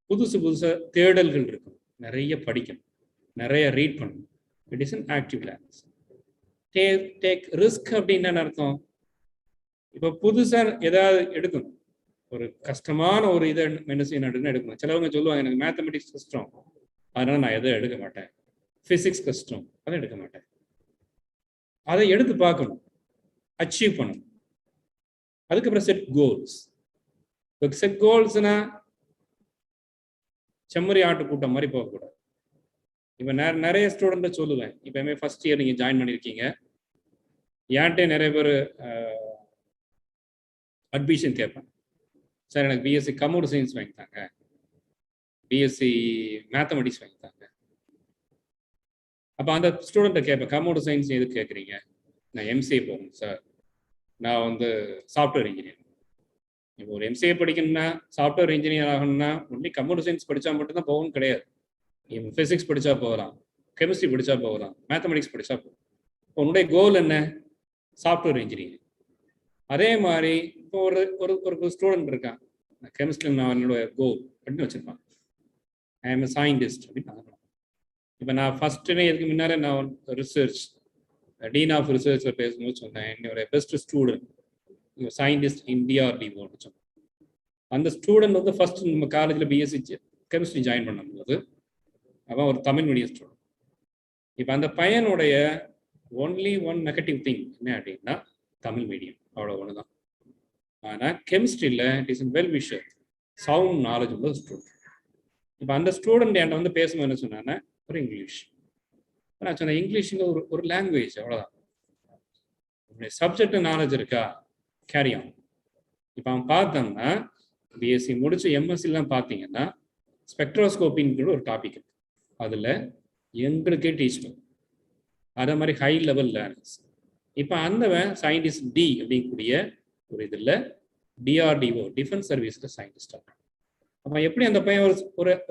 புதுசா தேடல்கள் இருக்கும், நிறைய படிக்கணும், நிறைய ரீட் பண்ணணும். It is an active learners. Take risk அப்படின்னு என்ன அர்த்தம், இப்போ புதுசா ஏதாவது எடுக்கணும், ஒரு கஷ்டமான ஒரு இதை மெடிசின் எடுக்கணும். சிலவங்க சொல்லுவாங்க, எனக்கு மேத்தமெட்டிக்ஸ் கஷ்டம், அதனால நான் எதை எடுக்க மாட்டேன், பிசிக்ஸ் கஷ்டம், அதை எடுக்க மாட்டேன். அதை எடுத்து பார்க்கணும், அச்சீவ் பண்ணணும். அதுக்கப்புறம் செட் கோல்ஸ். செட் கோல்ஸ்னா செம்மறி ஆட்டு கூட்டம் மாதிரி போகக்கூடாது. இப்போ நிறைய ஸ்டூடெண்ட்டை சொல்லுவேன், இப்போ ஃபர்ஸ்ட் இயர் நீங்கள் ஜாயின் பண்ணியிருக்கீங்க, ஏன்ட்டே நிறைய பேர் அட்மிஷன் கேட்பேன். சார் எனக்கு பிஎஸ்சி கம்ப்யூட்டர் சயின்ஸ் வாங்கித்தாங்க, பிஎஸ்சி மேத்தமெட்டிக்ஸ் வாங்கித்தாங்க. அப்போ அந்த ஸ்டூடெண்ட்டை கேட்பேன், கம்ப்யூட்டர் சயின்ஸ் எதுக்கு கேட்குறீங்க? நான் எம்சிஏ போகணும் சார், நான் வந்து சாஃப்ட்வேர் இன்ஜினியர். இப்போ ஒரு எம்சிஏ படிக்கணும்னா, சாஃப்ட்வேர் இன்ஜினியர் ஆகணும்னா ஒன்லி கம்ப்யூட்டர் சயின்ஸ் படித்தா மட்டும்தான் போகணும் கிடையாது. இப்போ ஃபிசிக்ஸ் படித்தா போகலாம், கெமிஸ்ட்ரி படித்தா போகலாம், மேத்தமெட்டிக்ஸ் படித்தா போகலாம். இப்போ உன்னுடைய கோல் என்ன? Software engineering. அதே மாதிரி இப்போ ஒரு ஸ்டூடெண்ட் இருக்கான், கெமிஸ்ட்ரி நான் என்னோட கோல் அப்படின்னு வச்சுருப்பான், ஐ எம் சயின்டிஸ்ட் அப்படின்னு. இப்போ நான் ஃபர்ஸ்ட்டுனே இதுக்கு முன்னாலே நான் ரிசர்ச் டீன் ஆஃப் ரிசர்ச்சில் பேசும்போது சொன்னேன், என்னோட பெஸ்ட் ஸ்டூடெண்ட் சயின்டிஸ்ட் டிஆர்டிஓன்னு சொன்னேன். அந்த ஸ்டூடெண்ட் வந்து ஃபர்ஸ்ட் நம்ம காலேஜில் பிஎஸ்சி கெமிஸ்ட்ரி ஜாயின் பண்ணும்போது அவன் ஒரு தமிழ் மீடியம் ஸ்டூடெண்ட். இப்போ அந்த பையனுடைய ஒன்லி ஒன் நெகட்டிவ் திங் என்ன அப்படின்னா, தமிழ் மீடியம், அவ்வளோ ஒன்று தான். ஆனால் கெமிஸ்ட்ரியில் it is well wisher, sound knowledge உள்ள ஸ்டூடெண்ட். இப்போ அந்த ஸ்டூடெண்ட் என்கிட்ட வந்து பேசும்போது என்ன சொன்னான்னா, ஒரு இங்கிலீஷ். நான் சொன்னேன், இங்கிலீஷுங்க ஒரு லாங்குவேஜ், அவ்வளோதான். உங்களுடைய சப்ஜெக்ட் நாலேஜ் இருக்கா, கேரி ஆன். இப்போ அவன் பார்த்தோம்னா பிஎஸ்சி முடிச்சு எம்எஸ்சிலாம் பார்த்தீங்கன்னா ஸ்பெக்ட்ரோஸ்கோப்பின்னு ஒரு டாபிக் இருக்கு, அதில் எங்களுக்கே டீச் பண்ணும். அதே மாதிரி ஹை லெவல் லேர்னர்ஸ். இப்போ அந்த சயின்டிஸ்ட் டி அப்படிங்கக்கூடிய ஒரு இதில் டிஆர்டிஓ டிஃபென்ஸ் சர்வீஸில் சயின்டிஸ்டாக. அப்போ எப்படி அந்த பையன்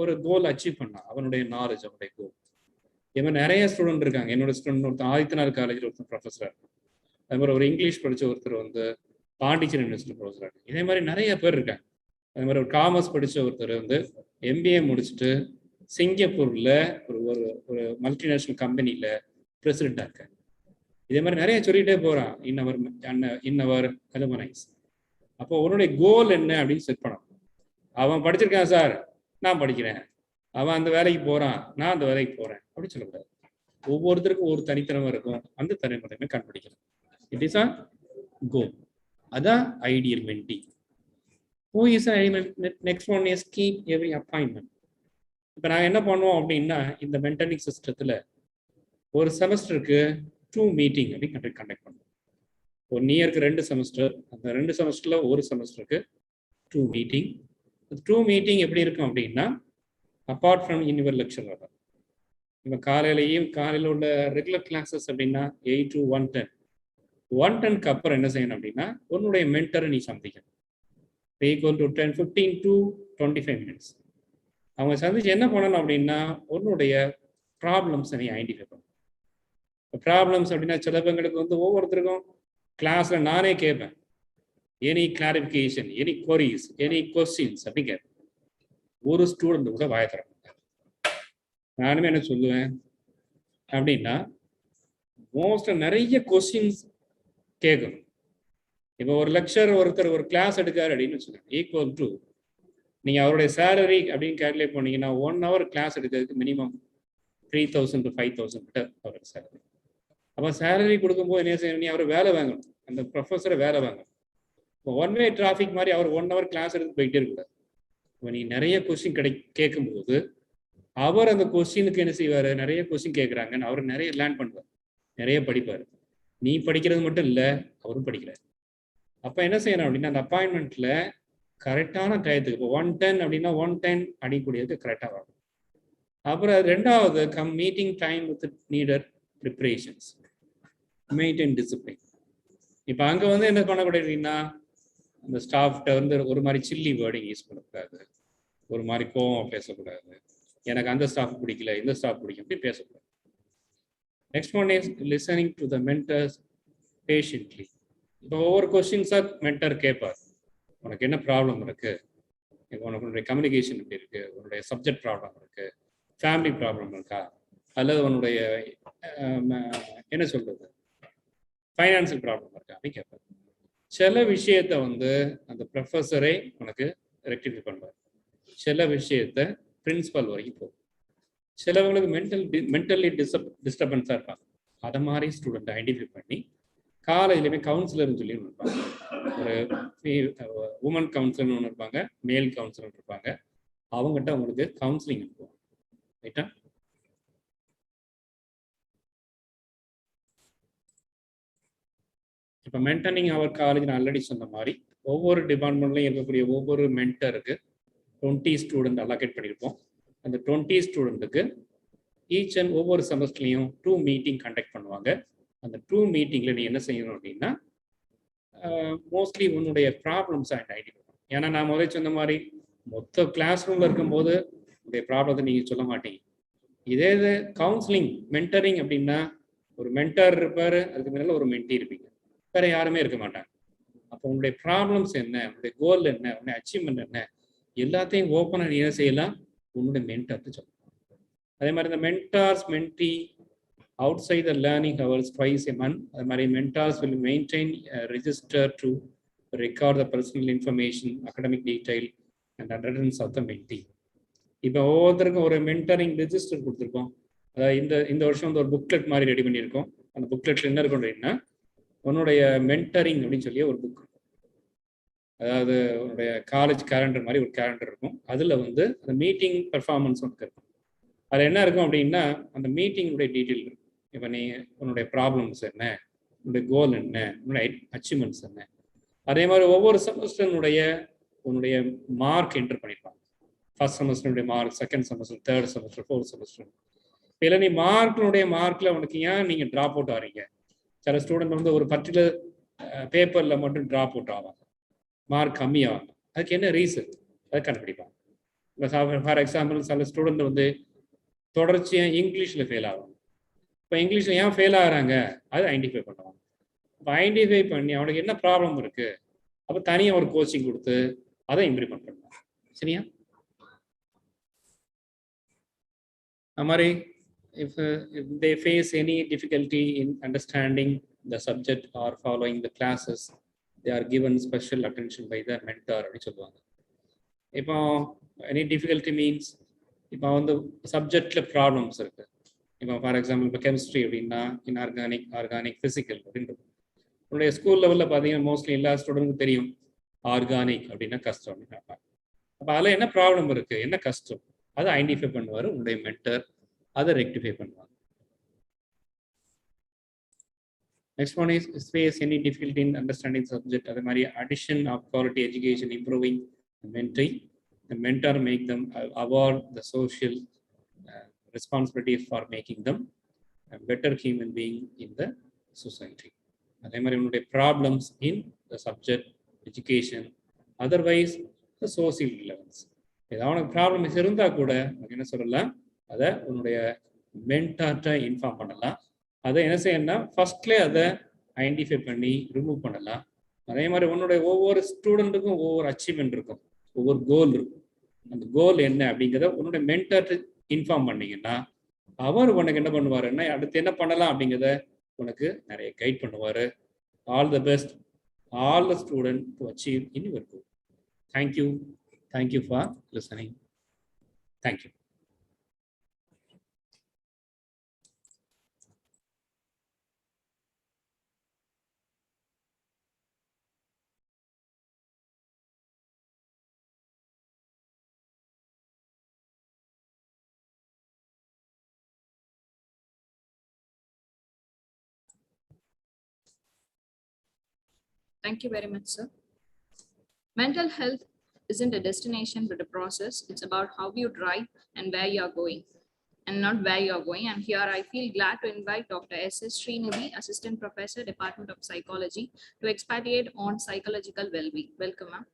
ஒரு கோல் அச்சீவ் பண்ணான், அவனுடைய நாலேஜ், அவனுடைய கோல். இது மாதிரி நிறைய ஸ்டூடெண்ட் இருக்காங்க. என்னோட ஸ்டூடெண்ட் ஒருத்தர் ஆதித்யநாத் காலேஜில் ஒருத்தர் ப்ரொஃபஸராக இருக்கும். அது மாதிரி ஒரு இங்கிலீஷ் படித்த ஒருத்தர் வந்து பாண்டிச்சேரி யூனிவர்சிட்டி ப்ரொஃபஸராக இருக்கும். இதே மாதிரி நிறைய பேர் இருக்காங்க. அது மாதிரி ஒரு காமர்ஸ் படித்த ஒருத்தர் வந்து MBA முடிச்சுட்டு சிங்கப்பூர்ல ஒரு ஒரு ஒரு மல்டிநேஷனல் கம்பெனியில பிரசிடென்டா இருக்காங்க. இதே மாதிரி நிறைய சொல்லிட்டே போறான். இன்னவர் அலுமனைஸ். அப்போ உன்னுடைய கோல் என்ன அப்படின்னு செட் பண்ணணும். அவன் படிச்சிருக்கான் சார், நான் படிக்கிறேன். அவன் அந்த வேலைக்கு போறான், நான் அந்த வேலைக்கு போறேன் அப்படின்னு சொல்லக்கூடாது. ஒவ்வொருத்தருக்கும் ஒரு தனித்திறமை இருக்கும். அந்த தனித்திறமை கண்டுபிடிக்கணும். இட் இஸ் அ கோல். அதான் ideal mentee. Who is an ideal? Next one is keep every appointment. இப்போ நாங்கள் என்ன பண்ணுவோம் அப்படின்னா, இந்த மென்டரிங் சிஸ்டத்தில் ஒரு செமஸ்டருக்கு 2 மீட்டிங் அப்படி கண்டக்ட் பண்ணுவோம். 1 இயருக்கு 2 செமஸ்டர், அந்த 2 செமஸ்டரில் ஒரு செமஸ்டருக்கு 2 மீட்டிங். 2 மீட்டிங் எப்படி இருக்கும் அப்படின்னா, அப்பார்ட் ஃப்ரம் யுவர் லெக்சர் வர இப்போ காலையில் உள்ள ரெகுலர் கிளாஸஸ் அப்படின்னா 8 to 110. 110க்கு அப்புறம் என்ன செய்யணும் அப்படின்னா, உன்னுடைய மென்டரை நீ சந்திக்கணும். Equal to 15 to 25 minutes. அவங்க சந்திச்சு என்ன பண்ணணும் அப்படின்னா, உன்னுடைய ப்ராப்ளம்ஸை நீ ஐடென்டிஃபை பண்ணணும். ப்ராப்ளம்ஸ் அப்படின்னா சில பேங்களுக்கு ஒவ்வொருத்தருக்கும் கிளாஸ்ல நானே கேட்பேன், any clarification, any queries, any questions அப்படி கேட்பேன். ஒரு ஸ்டூடெண்ட் கூட வாய தர மாட்டாங்க. நானுமே என்ன சொல்லுவேன் அப்படின்னா, மோஸ்ட் நிறைய கொஸ்டின்ஸ் கேட்கணும். இப்போ ஒரு லெக்சர் ஒருத்தர் ஒரு கிளாஸ் எடுக்காரு அப்படின்னு வச்சுக்கோங்க, ஈக்குவல் டு நீங்கள் அவருடைய சேலரி அப்படின்னு கேல்குலேட் பண்ணீங்கன்னா 1 hour கிளாஸ் எடுக்கிறதுக்கு மினிமம் 3,000 to 5,000 கிட்ட அவருக்கு சேலரி. அப்போ சேலரி கொடுக்கும்போது என்ன செய்யணும், நீ அவர் வேலை வாங்கணும், அந்த ப்ரொஃபஸரை வேலை வாங்கணும். இப்போ 1 way டிராஃபிக் மாதிரி அவர் 1 hour கிளாஸ் எடுத்து போயிட்டே இருக்கக்கூடாது. இப்போ நீ நிறைய கொஸ்டின் கேட்கும்போது அவர் அந்த கொஸ்டினுக்கு என்ன செய்வார், நிறைய கொஸ்டின் கேட்குறாங்கன்னு அவர் நிறைய லேர்ன் பண்ணுவார், நிறைய படிப்பார். நீ படிக்கிறது மட்டும் இல்லை, அவரும் படிக்கிறார். அப்போ என்ன செய்யணும் அப்படின்னா, அந்த அப்பாயின்மெண்ட்டில் கரெக்டான டயத்துக்கு, இப்போ 110 அப்படின்னா 110 அடிக்கூடியது கரெக்டாக வரும். அப்புறம் 2வது meeting time with நீடர் preparations, maintain discipline. இப்போ அங்கே என்ன பண்ணக்கூடாதுன்னா, அந்த ஸ்டாஃப்கிட்ட ஒரு மாதிரி சில்லி வேர்டிங் யூஸ் பண்ணக்கூடாது, ஒரு மாதிரி கோவம் பேசக்கூடாது, எனக்கு அந்த ஸ்டாஃப் பிடிக்கல, இந்த ஸ்டாஃப் பிடிக்கும், அப்படி பேசக்கூடாது. Next one is listening to the mentors patiently. இப்போ ஒவ்வொரு கொஸ்டின்ஸாக மென்டர் கேட்பார், உனக்கு என்ன ப்ராப்ளம் இருக்கு, இப்போ உன்னுடைய கம்யூனிகேஷன் எப்படி இருக்கு, உன்னுடைய சப்ஜெக்ட் ப்ராப்ளம் இருக்கு, ஃபேமிலி ப்ராப்ளம் இருக்கா, அல்லது உன்னுடைய என்ன சொல்றது ஃபைனான்சியல் ப்ராப்ளம் இருக்கா அப்படின்னு கேட்பார். சில விஷயத்த அந்த ப்ரொஃபஸரே உனக்கு ரெக்டிஃபை பண்ணுவார், சில விஷயத்த பிரின்சிபல் வரைக்கும் போகும். சிலவங்களுக்கு மென்டலி டிஸ்டர்பன்ஸாக இருப்பாங்க. அதை மாதிரி ஸ்டூடெண்ட் ஐடென்டிஃபை பண்ணி காலையிலுமே கவுன்சிலர்னு சொல்லி ஒன்று இருப்பாங்க. ஒரு உமன் கவுன்சிலர்னு ஒன்று இருப்பாங்க, மேல் கவுன்சிலர் இருப்பாங்க. அவங்ககிட்ட அவங்களுக்கு கவுன்சிலிங் இருக்கும். ரைட்டா? இப்போ மென்டரிங் அவர் காலேஜ் நான் ஆல்ரெடி சொன்ன மாதிரி ஒவ்வொரு டிபார்ட்மெண்ட்லையும் இருக்கக்கூடிய ஒவ்வொரு மென்டருக்கு 20 ஸ்டூடெண்ட் அலோகேட் பண்ணியிருப்போம். அந்த 20 ஸ்டூடெண்ட்டுக்கு ஈச் அண்ட் ஒவ்வொரு செமஸ்டர்லையும் 2 மீட்டிங் கண்டக்ட் பண்ணுவாங்க. அந்த 2 மீட்டிங்கில் நீ என்ன செய்யணும் அப்படின்னா, மோஸ்ட்லி உன்னுடைய ப்ராப்ளம்ஸை ஐடென்டிஃபை பண்ணணும். ஏன்னா நான் முதல்ல சொன்ன மாதிரி மொத்த கிளாஸ் ரூமில் இருக்கும்போது உங்களுடைய ப்ராப்ளத்தை நீங்கள் சொல்ல மாட்டீங்க. இதே இது கவுன்சிலிங் மென்டரிங் அப்படின்னா, ஒரு மென்டர் இருப்பார், அதுக்கு மேலே ஒரு மென்டி இருப்பீங்க, வேற யாருமே இருக்க மாட்டாங்க. அப்போ உங்களுடைய ப்ராப்ளம்ஸ் என்ன, உங்களுடைய கோல் என்ன, உங்களுடைய அச்சீவ்மெண்ட் என்ன, எல்லாத்தையும் ஓப்பனாக நீ என்ன செய்யலாம், உன்னுடைய மென்டர்ட்டு சொல்லலாம். அதே மாதிரி இந்த mentors மென்டி outside the learning hours twice a month. அது மாதிரி mentors will maintain a register to record the personal information, academic detail and attendance of the mentee. இப்போ ஒவ்வொருத்தருக்கும் ஒரு மென்டரிங் ரெஜிஸ்டர் கொடுத்துருக்கோம். அதாவது இந்த வருஷம் ஒரு புக்லெட் மாதிரி ரெடி பண்ணியிருக்கோம். அந்த புக்லெட்ல என்ன இருக்கும் அப்படின்னா, உன்னுடைய மென்டரிங் அப்படின்னு சொல்லி ஒரு புக் இருக்கும். அதாவது உன்னுடைய காலேஜ் கேலண்டர் மாதிரி ஒரு கேலண்டர் இருக்கும். அதில் அந்த மீட்டிங் பெர்ஃபார்மன்ஸ் இருக்கும். அது என்ன இருக்கும் அப்படின்னா, அந்த மீட்டிங்குடைய டீட்டெயில் இருக்கும். இப்போ நீ உன்னுடைய ப்ராப்ளம்ஸ் என்ன, உன்னுடைய கோல் என்ன, உன்னுடைய அச்சீவ்மெண்ட்ஸ் என்ன. அதே மாதிரி ஒவ்வொரு செமஸ்டருடைய உன்னுடைய மார்க் என்டர் பண்ணியிருப்பாங்க. ஃபர்ஸ்ட் செமஸ்டருடைய mark, second semester, third semester, fourth semester. இல்லை நீ மார்க்கில் உனக்கு ஏன் நீங்கள் ட்ராப் அவுட் ஆகிறீங்க? சில ஸ்டூடெண்ட் ஒரு பர்டிகுலர் பேப்பரில் மட்டும் ட்ராப் அவுட் ஆவாங்க, மார்க் கம்மியாவாங்க. அதுக்கு என்ன ரீசன், அதை கண்டுபிடிப்பாங்க. இப்போ ஃபார் எக்ஸாம்பிள் சில ஸ்டூடெண்ட் தொடர்ச்சியாக இங்கிலீஷில் ஃபெயில் ஆகும். இப்போ இங்கிலீஷில் ஏன் ஃபெயில் ஆகிறாங்க, அதை ஐடென்டிஃபை பண்ணுவாங்க. இப்போ ஐடென்டிஃபை பண்ணி அவனுக்கு என்ன ப்ராப்ளம் இருக்குது, அப்போ தனியாக ஒரு கோச்சிங் கொடுத்து அதை இம்ப்ரூவ் பண்ணுறாங்க. சரியா? Amari, if they face any difficulty in understanding the subject or following the classes, they are given special attention by the mentor. If any difficulty means if on the subject problems, for example, chemistry, inorganic, organic, physical. உங்களுடைய school லெவலில் பார்த்தீங்கன்னா mostly எல்லா ஸ்டூடெண்ட்க்கும் தெரியும் organic அப்படின்னா கஷ்டம். அப்போ அதில் என்ன ப்ராப்ளம் இருக்குது, என்ன கஷ்டம், அதை ஐடென்டிஃபை பண்ணுவார் உங்களுடைய மென்டர், அதை ரெக்டிஃபை பண்ணுவாங்க. Next one is face any difficulty in understanding subject. அதே மாதிரி addition of quality education, improving மென்டரி. The mentor make them award the social responsibilities for making them a better human being in the society. அதே மாதிரி உன்னுடைய problems in the subject, education, otherwise the social relevance. ஏதாவது problems இருந்தால் கூட என்ன சொல்லலாம், அதை உன்னுடைய மென்டார்ட்ட இன்ஃபார்ம் பண்ணலாம். அதை என்ன செய்யணும்னா ஃபர்ஸ்ட்லேயே அதை ஐடென்டிஃபை பண்ணி ரிமூவ் பண்ணலாம். அதே மாதிரி உன்னுடைய ஒவ்வொரு ஸ்டூடெண்ட்டுக்கும் ஒவ்வொரு அச்சீவ்மெண்ட் இருக்கும், ஒவ்வொரு கோல் இருக்கும். அந்த கோல் என்ன அப்படிங்கிறத உன்னுடைய மென்டார்ட்ட இன்ஃபார்ம் பண்ணீங்கன்னா அவர் உனக்கு என்ன பண்ணுவாருன்னா அடுத்து என்ன பண்ணலாம் அப்படிங்கிறத உனக்கு நிறைய கைட் பண்ணுவார். All the best, all the student to achieve in your goal. Thank you, thank you for listening. Thank you. Thank you very much, sir. Mental health isn't a destination but a process. It's about how you drive and where you are going, and not where you are going. And here I feel glad to invite Dr. S.S. Tirunelveli, Assistant Professor, Department of Psychology, to expatiate on psychological well-being. Welcome, ma'am.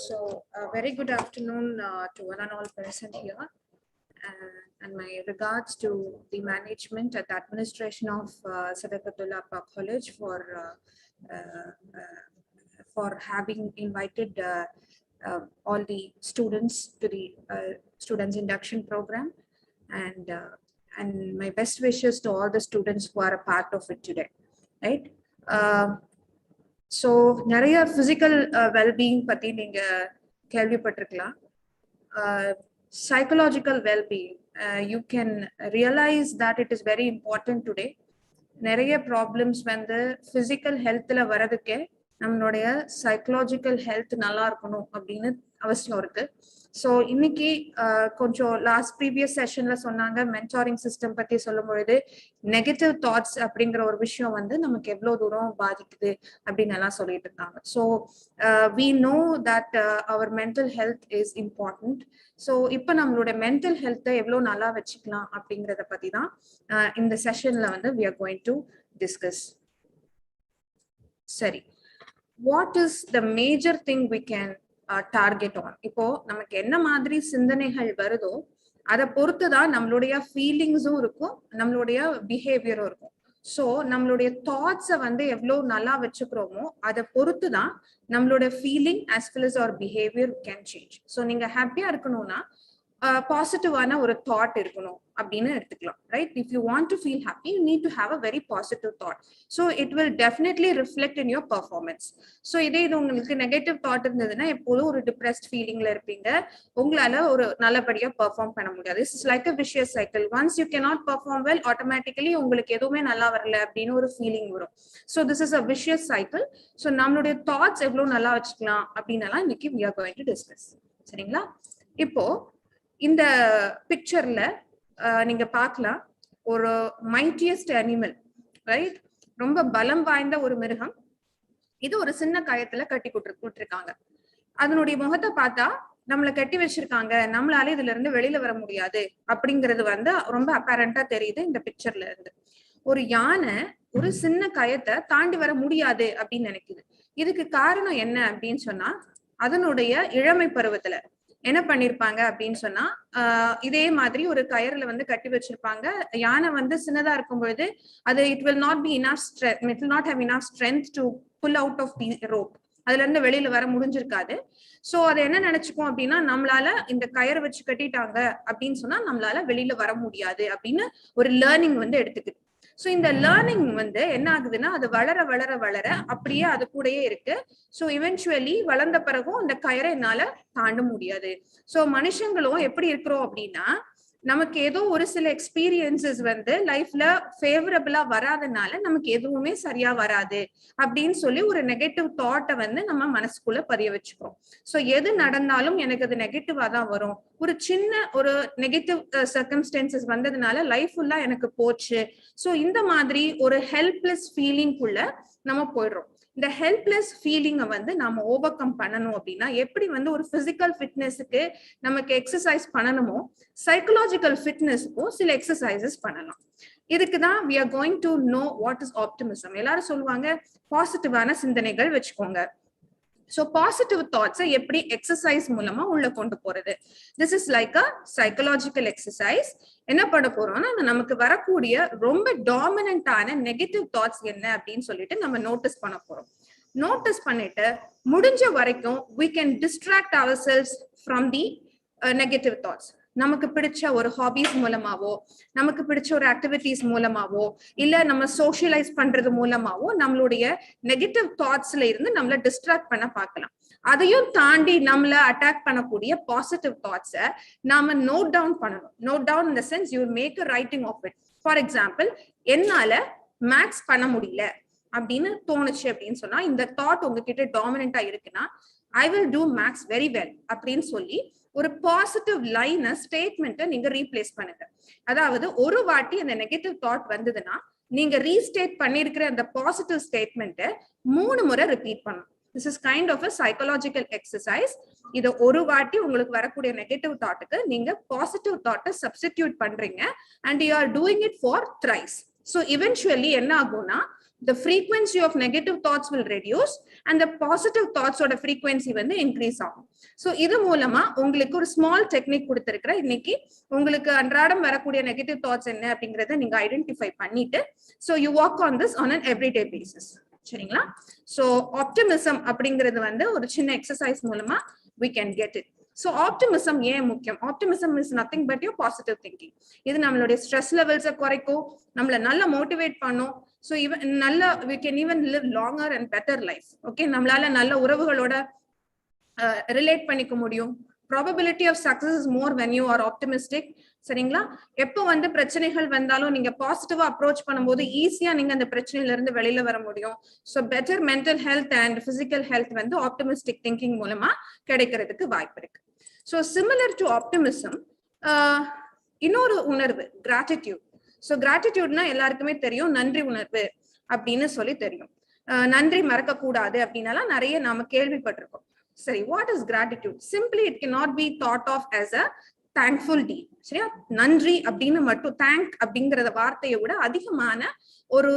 So, very good afternoon to one and all present here. And my regards to the management and the administration of Sadakathullah Appa College for having invited all the students to the students induction program, and my best wishes to all the students who are a part of it today, right? So நிறைய physical well-being பத்தி நீங்க கேள்விப்பட்டிருக்கலாம். psychological well-being. You can realize that it is very important today. நிறைய problems வந்து physical ஹெல்த்ல வர்றதுக்கே நம்மளுடைய psychological health நல்லா இருக்கணும் அப்படின்னு அவசியம் இருக்கு. ஸோ இன்னைக்கு கொஞ்சம் ப்ரீவியஸ் செஷன்ல சொன்னாங்க மென்டாரிங் சிஸ்டம் பத்தி சொல்லும் பொழுது நெகட்டிவ் தாட்ஸ் அப்படிங்கிற ஒரு விஷயம் வந்து நமக்கு எவ்வளவு தூரம் பாதிக்குது அப்படின்னு எல்லாம் சொல்லிட்டு இருக்காங்க. So we know that our mental health is important. So இப்போ நம்மளோட மென்டல் ஹெல்த்தை எவ்வளோ நல்லா வச்சுக்கலாம் அப்படிங்கிறத பத்தி தான் இந்த செஷன்ல வந்து we are going to discuss. சரி, what is the major thing we can target on? இப்போ நமக்கு என்ன மாதிரி சிந்தனைகள் வருதோ அதை பொறுத்துதான் நம்மளுடைய ஃபீலிங்ஸும் இருக்கும், நம்மளுடைய பிஹேவியரும் இருக்கும். ஸோ நம்மளுடைய தாட்ஸை வந்து எவ்வளவு நல்லா வச்சுக்கிறோமோ அதை பொறுத்து தான் நம்மளோட feeling as well as our behavior can change. So நீங்க ஹாப்பியா இருக்கணும்னா பாசிட்டிவான ஒரு தாட் இருக்கணும் அப்படின்னு எடுத்துக்கலாம், right? If you want to feel happy you need to have a very positive thought. So it will definitely reflect in your performance. So இதே இது உங்களுக்கு நெகட்டிவ் தாட் இருந்ததுன்னா எப்போதும் ஒரு டிப்ரெஸ்ட் ஃபீலிங்ல இருப்பீங்க, உங்களால ஒரு நல்லபடியா பெர்ஃபார்ம் பண்ண முடியாது. It's like a vicious cycle. Once you cannot perform well automatically உங்களுக்கு எதுவுமே நல்லா வரல அப்படின்னு ஒரு ஃபீலிங் வரும். So this is a vicious cycle. So நம்மளுடைய தாட்ஸ் எவ்வளவு நல்லா வச்சுக்கலாம் அப்படின்னு இன்னைக்கு we are going to discuss. சரிங்களா? இப்போ இந்த பிக்சர்ல நீங்க பார்க்கலாம் ஒரு மைட்டியஸ்ட் அனிமல், ரைட்? ரொம்ப பலம் வாய்ந்த ஒரு மிருகம். இது ஒரு சின்ன கயத்துல கட்டி கொடுத்துருக்காங்க. அதனுடைய முகத்தை பார்த்தா நம்மளை கட்டி வச்சிருக்காங்க, நம்மளால இதுல இருந்து வெளியில வர முடியாது அப்படிங்கிறது வந்து ரொம்ப அப்பேரண்டா தெரியுது இந்த பிக்சர்ல இருந்து. ஒரு யானை ஒரு சின்ன கயத்தை தாண்டி வர முடியாது அப்படின்னு நினைக்குது. இதுக்கு காரணம் என்ன அப்படின்னு சொன்னா அதனுடைய இளமை பருவத்துல என்ன பண்ணிருப்பாங்க அப்படின்னு சொன்னா இதே மாதிரி ஒரு கயர்ல வந்து கட்டி வச்சிருப்பாங்க. யானை வந்து சின்னதா இருக்கும் பொழுது அது it will not have enough strength to pull out of the rope. அதுல இருந்து வெளியில வர முடிஞ்சிருக்காது. சோ அதை என்ன நினைச்சுக்கும் அப்படின்னா நம்மளால இந்த கயரை வச்சு கட்டிட்டாங்க அப்படின்னு சொன்னா நம்மளால வெளியில வர முடியாது அப்படின்னு ஒரு லேர்னிங் வந்து எடுத்துக்குது. ஸோ இந்த லேர்னிங் வந்து என்ன ஆகுதுன்னா அது வளர வளர வளர அப்படியே அது கூடயே இருக்கு. ஸோ இவென்ச்சுவலி வளர்ந்த பிறகும் இந்த கயரை என்னால தாண்ட முடியாது. ஸோ மனுஷங்களும் எப்படி இருக்கிறோம் அப்படின்னா நமக்கு ஏதோ ஒரு சில எக்ஸ்பீரியன்சஸ் வந்து லைஃப்ல ஃபேவரபிளா வராதனால நமக்கு எதுவுமே சரியா வராது அப்படின்னு சொல்லி ஒரு நெகட்டிவ் தாட்டை வந்து நம்ம மனசுக்குள்ள பதிய வச்சுக்கிறோம். ஸோ எது நடந்தாலும் எனக்கு அது நெகட்டிவா தான் வரும். ஒரு சின்ன ஒரு நெகட்டிவ் சர்க்கம்ஸ்டன்சஸ் வந்ததுனால லைஃப் ஃபுல்லா எனக்கு போச்சு. ஸோ இந்த மாதிரி ஒரு ஹெல்ப்லெஸ் ஃபீலிங்குள்ள நம்ம போயிடுறோம். இந்த ஹெல்ப்லெஸ் ஃபீலிங்கை வந்து நம்ம ஓவர் கம் பண்ணணும் அப்படின்னா எப்படி வந்து ஒரு பிசிக்கல் ஃபிட்னஸுக்கு நமக்கு எக்ஸசைஸ் பண்ணணுமோ சைக்கலாஜிக்கல் ஃபிட்னஸுக்கும் சில எக்ஸசைசஸ் பண்ணலாம். இதுக்கு தான் we are going to know what is optimism. எல்லாரும் சொல்லுவாங்க பாசிட்டிவான சிந்தனைகள் வச்சுக்கோங்க. ஸோ பாசிட்டிவ் தாட்ஸை எப்படி எக்ஸசைஸ் மூலமா உள்ள கொண்டு போறது? This is like a psychological exercise. என்ன பண்ண போறோம்னா நமக்கு வரக்கூடிய ரொம்ப டாமினண்டான நெகட்டிவ் தாட்ஸ் என்ன அப்படின்னு சொல்லிட்டு நம்ம நோட்டீஸ் பண்ண போறோம். நோட்டீஸ் பண்ணிட்டு முடிஞ்ச வரைக்கும் we can distract ourselves from the negative thoughts. நமக்கு பிடிச்ச ஒரு ஹாபிஸ் மூலமாவோ நமக்கு பிடிச்ச ஒரு ஆக்டிவிட்டிஸ் மூலமாவோ இல்ல நம்ம சோஷியலைஸ் பண்றது மூலமாவோ நம்மளுடைய நெகட்டிவ் தாட்ஸ்ல இருந்து நம்மள டிஸ்ட்ராக்ட் பண்ண பார்க்கலாம். அதையும் தாண்டி நம்மள அட்டாக் பண்ணக்கூடிய பாசிட்டிவ் தாட்ஸை நாம நோட் டவுன் பண்ணணும். Note down in the sense you make a writing of it. For example, என்னால மேக்ஸ் பண்ண முடியல அப்படின்னு தோணுச்சு அப்படின்னு சொன்னா இந்த தாட் உங்ககிட்ட டாமினண்டா இருக்குன்னா I will do maths very well அப்படின்னு சொல்லி ஒரு பாசிட்டிவ் லைனை ஸ்டேட்மெண்ட்டை நீங்க ரீப்ளேஸ் பண்ணுங்க. அதாவது ஒரு வாட்டி அந்த நெகட்டிவ் தாட் வந்ததுன்னா நீங்க ரீஸ்டேட் பண்ணிருக்கிற அந்த பாசிட்டிவ் ஸ்டேட்மெண்ட்டை 3 முறை ரிப்பீட் பண்ணணும். This is kind of a psychological exercise. இதை ஒரு வாட்டி உங்களுக்கு வரக்கூடிய நெகட்டிவ் தாட்டுக்கு நீங்க பாசிட்டிவ் தாட்டை சப்ஸ்டிடியூட் பண்றீங்க and you are doing it for thrice. So eventually என்ன ஆகும்னா the frequency of negative thoughts will reduce and the positive thoughts oda frequency வந்து increase ஆகும். So இது மூலமா உங்களுக்கு ஒரு ஸ்மால் டெக்னிக் கொடுத்திருக்கிறேன். இன்னைக்கு உங்களுக்கு அன்றாடம் வரக்கூடிய நெகட்டிவ் தாட்ஸ் என்ன அப்படிங்கறத நீங்க ஐடென்டிஃபை பண்ணிட்டு so you work on this on an everyday basis. சரிங்களா? So optimism அப்படிங்கிறது வந்து ஒரு சின்ன எக்ஸசைஸ் மூலமா we can get it. So optimism ஏன் முக்கியம்? Optimism is nothing but your positive thinking. இது நம்மளுடைய ஸ்ட்ரெஸ் லெவல்ஸை குறைக்கும், நம்மள நல்லா மோட்டிவேட் பண்ணும். So even நல்ல we can even live longer and better life. Okay, நம்மளால நல்ல உறவுகளோட ரிலேட் பண்ணிக்க முடியும், probability of success is more when you are optimistic. சரிங்களா? எப்போ வந்து பிரச்சனைகள் வந்தாலும் நீங்க பாசிட்டிவா அப்ரோச் பண்ணும்போது ஈஸியா நீங்க அந்த பிரச்சனையில இருந்து வெளியில வர முடியும். So better mental health and physical health வந்து ஆப்டிமிஸ்டிக் திங்கிங் மூலமா கிடைக்கிறதுக்கு வாய்ப்பு இருக்கு. ஸோ சிமிலர் டு ஆப்டிமிசம் இன்னொரு உணர்வு கிராட்டிடியூட். ஸோ கிராட்டிடியூட்னா எல்லாருக்குமே தெரியும், நன்றி உணர்வு அப்படின்னு சொல்லி தெரியும். நன்றி மறக்க கூடாது அப்படின்னாலாம் நிறைய நாம கேள்விப்பட்டிருக்கோம். சரி, what is gratitude? Simply it can not be thought of as a thankful deed. சரியா? நன்றி அப்படின்னு மட்டும், தேங்க் அப்படிங்கிற வார்த்தையை விட அதிகமான ஒரு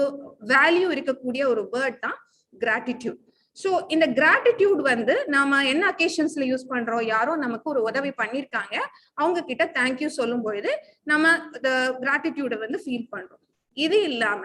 வேல்யூ இருக்கக்கூடிய ஒரு வேர்ட் தான் கிராட்டிடியூட். ஸோ இந்த கிராட்டிடியூட் வந்து நாம என்ன அக்கேஷன்ஸ்ல யூஸ் பண்றோம்? யாரோ நமக்கு ஒரு உதவி பண்ணிருக்காங்க, அவங்க கிட்ட தேங்க்யூ சொல்லும் பொழுது நம்ம கிராட்டிடியூட வந்து ஃபீல் பண்றோம். இது இல்லாம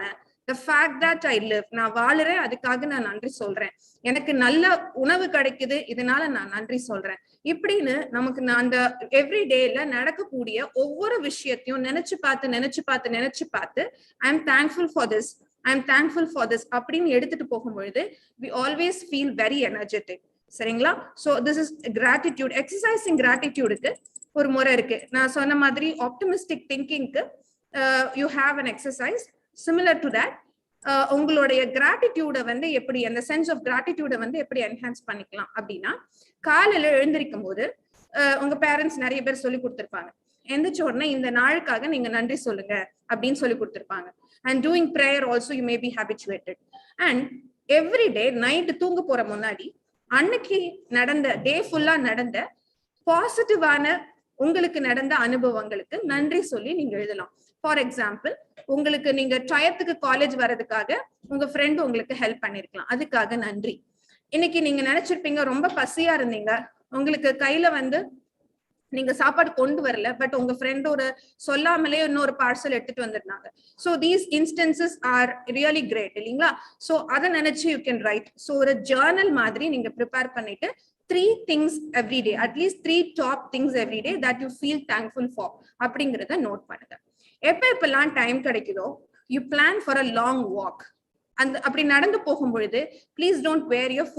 the fact that I live, நான் வாழுறேன், அதுக்காக நான் நன்றி சொல்றேன், எனக்கு நல்ல உணவு கிடைக்குது, இதனால நான் நன்றி சொல்றேன், இப்படின்னு நமக்கு அந்த எவ்ரிடேல நடக்கக்கூடிய ஒவ்வொரு விஷயத்தையும் நினைச்சு பார்த்து I am thankful for this, I am thankful for this அப்படின்னு எடுத்துட்டு போகும்பொழுது we always feel very energetic. சரிங்களா? So this is gratitude. Exercising gratitudeக்கு ஒரு முறை இருக்கு. நான் சொன்ன மாதிரி optimistic thinkingக்கு you have an exercise similar to that. உங்களுடைய கிராட்டிடியூட வந்து எப்படி, அந்த சென்ஸ் ஆஃப் கிராட்டிடியூட வந்து எப்படி என்ஹான்ஸ் பண்ணிக்கலாம் அப்படின்னா, காலையில எழுந்திருக்கும் போது உங்க பேரண்ட்ஸ் நிறைய பேர் சொல்லி கொடுத்திருப்பாங்க, எந்திரிச்ச உடனே இந்த நாளுக்காக நீங்க நன்றி சொல்லுங்க அப்படின்னு சொல்லி கொடுத்திருப்பாங்க. And doing prayer also you may be habituated. And every day night தூங்க போற முன்னாடி அன்னைக்கு நடந்த டே ஃபுல்லா நடந்த பாசிட்டிவான உங்களுக்கு நடந்த அனுபவங்களுக்கு நன்றி சொல்லி நீங்க எழுதலாம். ஃபார் எக்ஸாம்பிள், உங்களுக்கு நீங்க டயத்துக்கு காலேஜ் வர்றதுக்காக உங்க ஃப்ரெண்ட் உங்களுக்கு ஹெல்ப் பண்ணிருக்கலாம், அதுக்காக நன்றி. இன்னைக்கு நீங்க நினைச்சிருப்பீங்க ரொம்ப பசியா இருந்தீங்க, உங்களுக்கு கையில வந்து நீங்க சாப்பாடு கொண்டு வரல, பட் உங்க ஃப்ரெண்டோட சொல்லாமலே இன்னொரு பார்சல் எடுத்துட்டு வந்திருந்தாங்க. So these instances are really great இல்லைங்களா? ஸோ அதை நினைச்சு யூ கேன் ரைட். ஸோ ஒரு ஜேர்னல் மாதிரி நீங்க ப்ரிப்பேர் பண்ணிட்டு 3 things every day, at least 3 top things every day that you feel thankful for அப்படிங்கறத நோட் பண்ணுங்க. எப்பெல்லாம் டைம் கிடைக்குதோ you plan for a long walk. அந்த அப்படி நடந்து போகும்பொழுது please don't wear your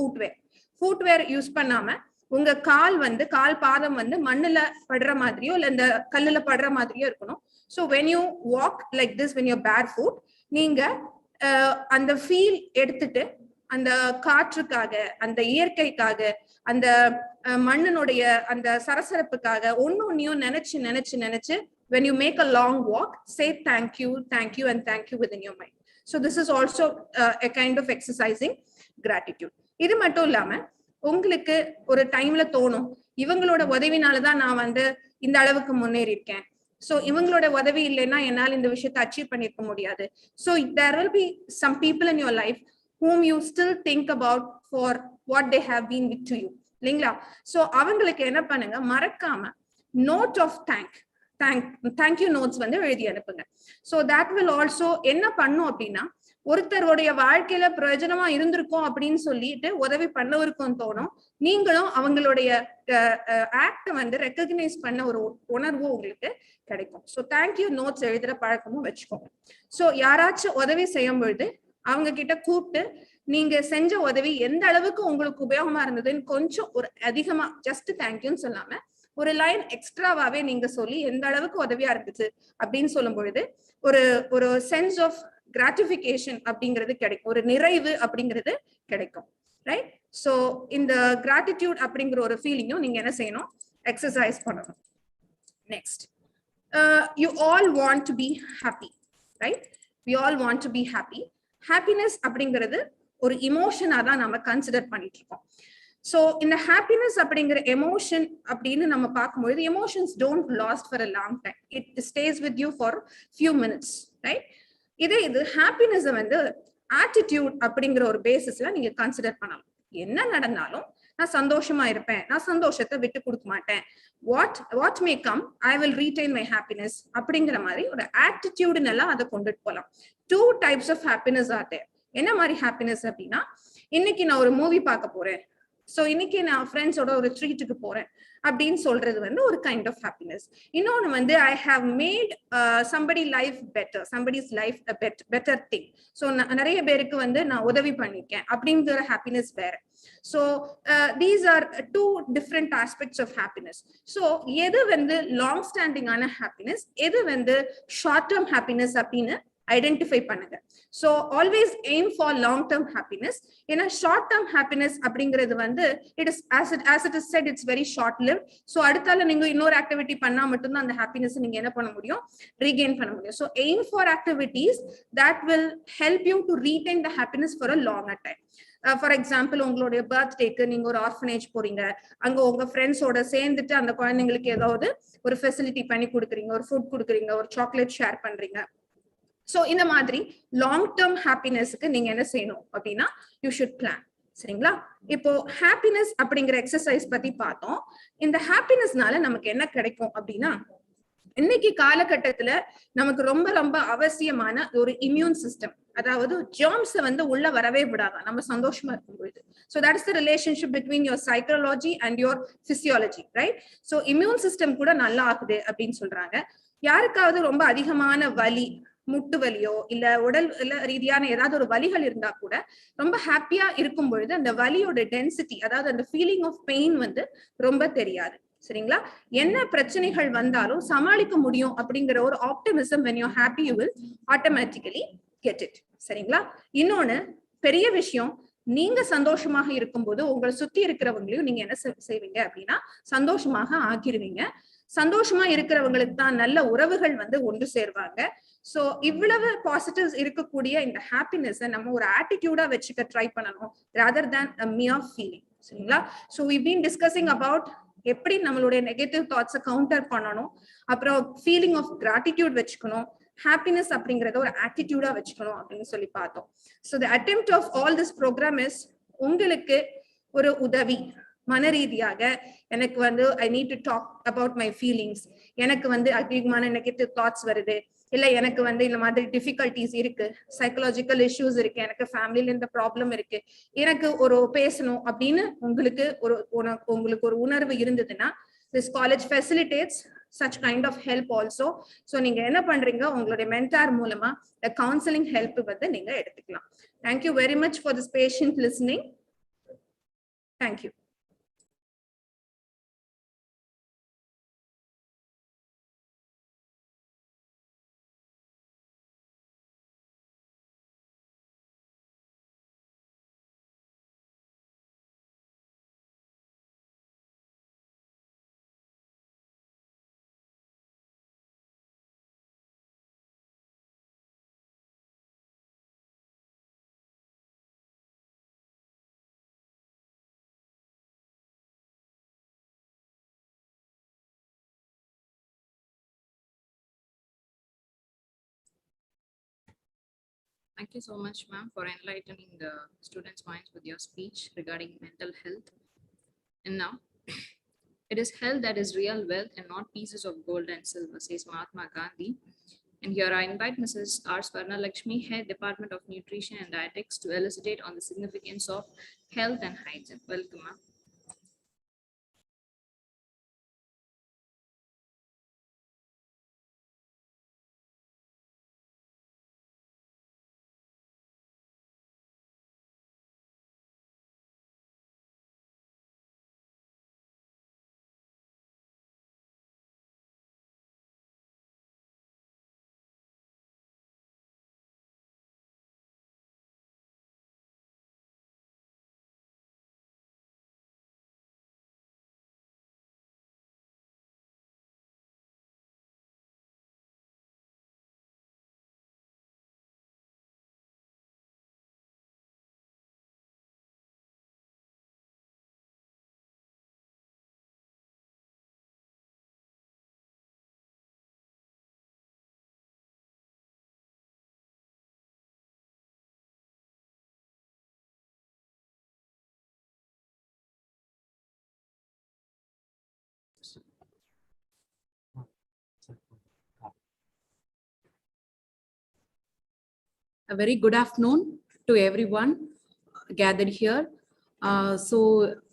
footwear use பண்ணாம உங்க கால் பாதம் வந்து மண்ணுல படுற மாதிரியோ இல்ல இந்த கல்லுல படுற மாதிரியோ இருக்கணும். So when you walk like this, when you பேர் ஃபுட், நீங்க அந்த ஃபீல் எடுத்துட்டு அந்த காற்றுக்காக, அந்த இயற்கைக்காக, அந்த மண்ணினுடைய அந்த சரசரப்புக்காக ஒன்னொன்னையும் நினைச்சு when you make a long walk, say thank you and thank you within your mind. So this is also a kind of exercising gratitude. இது மட்டும் இல்லாம உங்களுக்கு ஒரு டைம்ல தோணும், இவங்களோட உதவினாலதான் நான் வந்து இந்த அளவுக்கு முன்னேறி இருக்கேன், சோ இவங்களோட உதவி இல்லைன்னா என்னால் இந்த விஷயத்தை அச்சீவ் பண்ணிருக்க முடியாது. So there will be some people in your life whom you still think about for what they have been with to you, இல்லைங்களா? சோ அவங்களுக்கு என்ன பண்ணுங்க, மறக்காம நோட் ஆஃப் தேங்க்யூ நோட்ஸ் வந்து எழுதி அனுப்புங்க. ஸோ தட் வில் ஆல்சோ என்ன பண்ணும் அப்படின்னா, ஒருத்தருடைய வாழ்க்கையில பிரயோஜனமா இருந்திருக்கும் அப்படின்னு சொல்லிட்டு உதவி பண்ணவருக்கும் தோணும், நீங்களும் அவங்களுடைய ஆக்ட வந்து ரெக்கக்னைஸ் பண்ண ஒரு உணர்வும் உங்களுக்கு கிடைக்கும். ஸோ தேங்க்யூ நோட்ஸ் எழுதுற பழக்கமும் வச்சுக்கோங்க. ஸோ யாராச்சும் உதவி செய்யும் பொழுது அவங்க கிட்ட கூப்பிட்டு நீங்க செஞ்ச உதவி எந்த அளவுக்கு உங்களுக்கு உபயோகமா இருந்ததுன்னு கொஞ்சம் ஒரு அதிகமா ஜஸ்ட் தேங்க்யூன்னு சொல்லாம ஒரு லைன் எக்ஸ்ட்ராவாவே நீங்க சொல்லி எந்த அளவுக்கு உதவியா இருந்துச்சு அப்படின்னு சொல்லும் பொழுது ஒரு சென்ஸ் ஆஃப் கிராட்டிபிகேஷன் அப்படிங்கிறது கிடைக்கும், ஒரு நிறைவு அப்படிங்கிறது கிடைக்கும். ரைட்? ஸோ இந்த கிராட்டிடியூட் அப்படிங்கிற ஒரு ஃபீலிங்கும் நீங்க என்ன செய்யணும், எக்ஸசைஸ் பண்ணணும். Next, you all want to be happy. Right? We all want to be happy. Happiness அப்படிங்கிறது ஒரு இமோஷனா தான் நம்ம கன்சிடர் பண்ணிட்டு இருக்கோம். ஸோ இந்த ஹாப்பினஸ் அப்படிங்கிற எமோஷன் அப்படின்னு நம்ம பார்க்கும்பொழுது, emotions don't last for a long time, it stay with you for few minutes. Right? இது ஹாப்பினஸ் வந்து ஆட்டிடியூட் அப்படிங்கிற ஒரு பேசிஸ்ல நீங்க கன்சிடர் பண்ணலாம். என்ன நடந்தாலும் நான் சந்தோஷமா இருப்பேன், நான் சந்தோஷத்தை விட்டு கொடுக்க மாட்டேன், what may come I will retain my happiness அப்படிங்கிற மாதிரி ஒரு ஆட்டிடியூடுன்னு எல்லாம் அதை கொண்டுட்டு போகலாம். 2 types of happiness are there. என்ன மாதிரி ஹாப்பினஸ் அப்படின்னா, இன்னைக்கு நான் ஒரு மூவி பார்க்க போறேன், ஸோ இன்னைக்கு நான் ஃப்ரெண்ட்ஸோட ஒரு ட்ரீட்டுக்கு போறேன் அப்படின்னு சொல்றது வந்து ஒரு கைண்ட் ஆஃப் ஹாப்பினஸ். இன்னொன்னு வந்து I have made somebody life better, somebody's life a better thing. So நிறைய பேருக்கு வந்து நான் உதவி பண்ணிருக்கேன் அப்படிங்கிற ஹாப்பினஸ் வேற. So these are two different aspects of happiness. So எது வந்து லாங் ஸ்டாண்டிங்கான ஹாப்பினஸ், எது வந்து ஷார்ட் டேர்ம் ஹாப்பினஸ் அப்படின்னு ஐடென்டிஃபை பண்ணுங்க. So always aim for long term happiness. ஏன்னா ஷார்ட் டேர்ம் ஹாப்பினஸ் அப்படிங்கிறது வந்து it is as it is said, it's very short lived. So அடுத்தால நீங்க இன்னொரு ஆக்டிவிட்டி பண்ணா மட்டும்தான் அந்த ஹாப்பினஸ் நீங்க என்ன பண்ண முடியும், ரீகெயின் பண்ண முடியும். So aim for activities that will help you to retain the happiness for a longer time. For example, உங்களுடைய பர்த்டேக்கு நீங்க ஒரு ஆர்ஃபனேஜ் போறீங்க, அங்க உங்க ஃப்ரெண்ட்ஸோட சேர்ந்துட்டு அந்த குழந்தைங்களுக்கு ஏதாவது ஒரு ஃபெசிலிட்டி பண்ணி கொடுக்குறீங்க, ஒரு ஃபுட் கொடுக்குறீங்க, ஒரு சாக்லேட் ஷேர் பண்றீங்க. ஸோ இந்த மாதிரி லாங் டேர்ம் ஹாப்பினஸ்க்கு நீங்க என்ன செய்யணும் அப்படின்னா யூ ஷுட் பிளான். சரிங்களா? இப்போ ஹாப்பினஸ் அப்படிங்கிற எக்ஸசைஸ் பத்தி பார்த்தோம். இந்த ஹாப்பினஸ்னால நமக்கு என்ன கிடைக்கும் அப்படின்னா, இன்னைக்கு காலகட்டத்துல நமக்கு ரொம்ப ரொம்ப அவசியமான ஒரு இம்யூன் சிஸ்டம், அதாவது ஜெர்ம்ஸ் வந்து உள்ள வரவே விடாதான் நம்ம சந்தோஷமா இருக்கும் பொழுது. So that is the relationship between your psychology and your physiology, right? So immune system கூட நல்லா ஆகுது அப்படின்னு சொல்றாங்க. யாருக்காவது ரொம்ப அதிகமான வலி, முட்டு வலியோ இல்ல உடல் ரீதியான ஏதாவது ஒரு வலிகள் இருந்தா கூட ரொம்ப ஹாப்பியா இருக்கும் பொழுது அந்த வலியோட டென்சிட்டி, அதாவது அந்த ஃபீலிங் ஆஃப் பெயின் வந்து ரொம்ப தெரியாது. சரிங்களா? என்ன பிரச்சனைகள் வந்தாலும் சமாளிக்க முடியும் அப்படிங்கிற ஒரு optimism when you're happy you will automatically get it. சரிங்களா? இன்னொன்னு பெரிய விஷயம், நீங்க சந்தோஷமாக இருக்கும்போது உங்களை சுத்தி இருக்கிறவங்களையும் நீங்க என்ன செய்வீங்க அப்படின்னா சந்தோஷமாக ஆக்கிடுவீங்க. சந்தோஷமா இருக்கிறவங்களுக்கு தான் நல்ல உறவுகள் வந்து ஒன்று சேர்வாங்க. சோ இவ்வளவு பாசிட்டிவ்ஸ் இருக்கக்கூடிய இந்த ஹாப்பினஸ் நம்ம ஒரு ஆட்டிடியூடா வச்சுக்க ட்ரை பண்ணணும் rather than a mere feeling. சரிங்களா? So we've been discussing about எப்படி நம்மளுடைய நெகட்டிவ் தாட்ஸை கவுண்டர் பண்ணணும், அப்புறம் ஃபீலிங் ஆஃப் கிராட்டிடியூட் வச்சுக்கணும், ஹாப்பினஸ் அப்படிங்கறத ஒரு ஆட்டிடியூடா வச்சுக்கணும் அப்படின்னு சொல்லி பார்த்தோம். So the attempt of all this program is உங்களுக்கு ஒரு உதவி, மன ரீதியாக எனக்கு வந்து I need to talk about my feelings, எனக்கு வந்து அதிகமான நெகட்டிவ் தாட்ஸ் வருது, இல்ல எனக்கு வந்து இந்த மாதிரி டிஃபிகல்டிஸ் இருக்கு, சைக்கலாஜிக்கல் இஷ்யூஸ் இருக்கு, எனக்கு ஃபேமிலியில இந்த ப்ராப்ளம் இருக்கு, எனக்கு ஒரு பேசணும் அப்படின்னு உங்களுக்கு ஒரு உணர்வு இருந்ததுன்னா this college facilitates such kind of help also. So நீங்க என்ன பண்றீங்க, உங்களுடைய மென்டார் மூலமா கவுன்சிலிங் ஹெல்ப் வந்து நீங்க எடுத்துக்கலாம். Thank you very much for this patient listening. Thank you. Thank you so much, ma'am, for enlightening the students' minds with your speech regarding mental health. And now, it is health that is real wealth and not pieces of gold and silver, says Mahatma Gandhi. And here I invite Mrs. R. Swarnalakshmi, Head Department of Nutrition and Dietetics, to elucidate on the significance of health and hygiene. Welcome, ma'am. A very good afternoon to everyone gathered here. So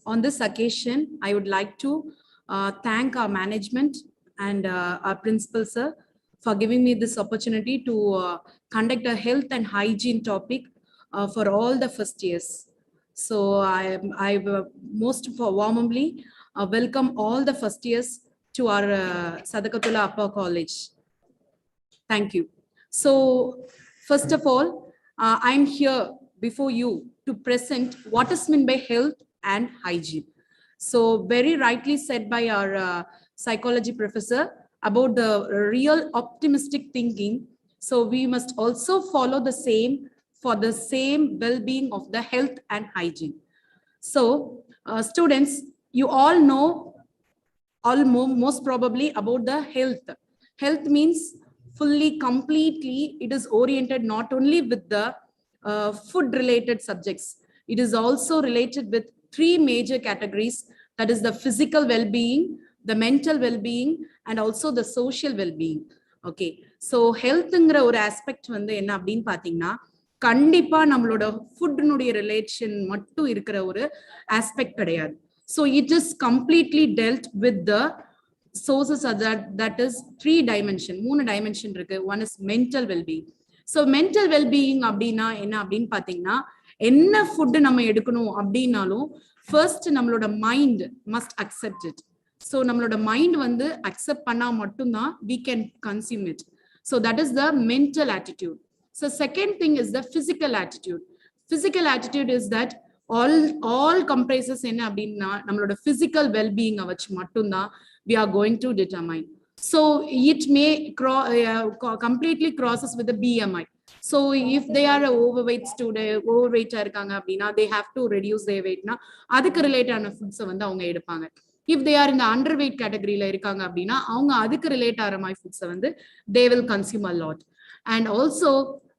on this occasion, I would like to thank our management and our principal sir for giving me this opportunity to conduct a health and hygiene topic for all the first years. So I most warmly welcome all the first years to our Sadakathullah Appa College. Thank you. So first of all, I'm here before you to present what is meant by health and hygiene. So very rightly said by our psychology professor about the real optimistic thinking. So we must also follow the same for the same well-being of the health and hygiene. So students, you all know most probably about the health. Health means fully, completely, it is oriented not only with the food related subjects. It is also related with three major categories, that is the physical well-being, the mental well-being, and also the social well-being. Okay, so healthங்கிற ஒரு aspect வந்து என்ன அப்படின்னு பாத்தீங்கன்னா கண்டிப்பா நம்மளோட ஃபுட்னுடைய relation மட்டும் இருக்கிற ஒரு ஆஸ்பெக்ட் கிடையாது. So it is completely dealt with the sources of that is three dimension, மூணு dimension இருக்கு. One is mental well-being. So mental well-being அப்படின்னா என்ன அப்படின்னு பாத்தீங்கன்னா என்ன ஃபுட் நம்ம எடுக்கணும் அப்படின்னாலும் ஃபர்ஸ்ட் நம்மளோட mind must accept it. So நம்மளோட மைண்ட் வந்து அக்செப்ட் பண்ணா மட்டும்தான் we can consume it. So that is the mental attitude. So second thing is the physical attitude. Physical attitude is that all comprises என்ன அப்படின்னா நம்மளோட physical well-being வச்சு மட்டும்தான் we are going to determine. So it may completely crosses with the BMI. So if they are overweight student, overweight இருக்காங்க அப்படின்னா they have to reduce their weight னா அதுக்கு ரிலேட்டான ஃபுட்ஸை வந்து அவங்க எடுப்பாங்க. If they are in the underweight categoryல இருக்காங்க அப்படின்னா அவங்க அதுக்கு ரிலேட் ஆகிற மாதிரி ஃபுட்ஸை வந்து they will consume a lot. And also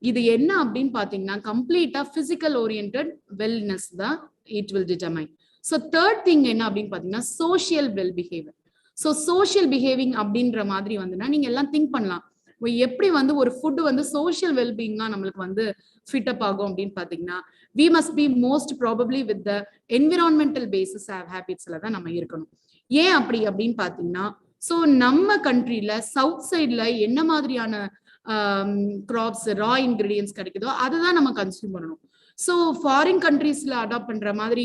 இது என்ன அப்படின்னு பாத்தீங்கன்னா கம்ப்ளீட்டா பிசிக்கல் ஓரியன்டட் வெல்னஸ் தான் it will determine. So third thing என்ன அப்படின்னு பாத்தீங்கன்னா social well behavior. So social behaving அப்படின்ற மாதிரி வந்துன்னா நீங்க எல்லாம் திங்க் பண்ணலாம் எப்படி வந்து ஒரு ஃபுட் வந்து சோஷியல் வெல்பீயிங்கா நம்மளுக்கு வந்து ஃபிட் அப் ஆகும் அப்படின்னு பாத்தீங்கன்னா we must be most probably with the environmental basis habitsல தான் நம்ம இருக்கணும். ஏன் அப்படின்னு பாத்தீங்கன்னா ஸோ நம்ம கண்ட்ரில சவுத் சைட்ல என்ன மாதிரியான கிராப்ஸ் ரா இன்கிரீடியன்ஸ் கிடைக்குதோ அதுதான் நம்ம கன்சியூம் பண்ணணும். ஸோ ஃபாரின் கண்ட்ரீஸ்ல அடாப்ட் பண்ற மாதிரி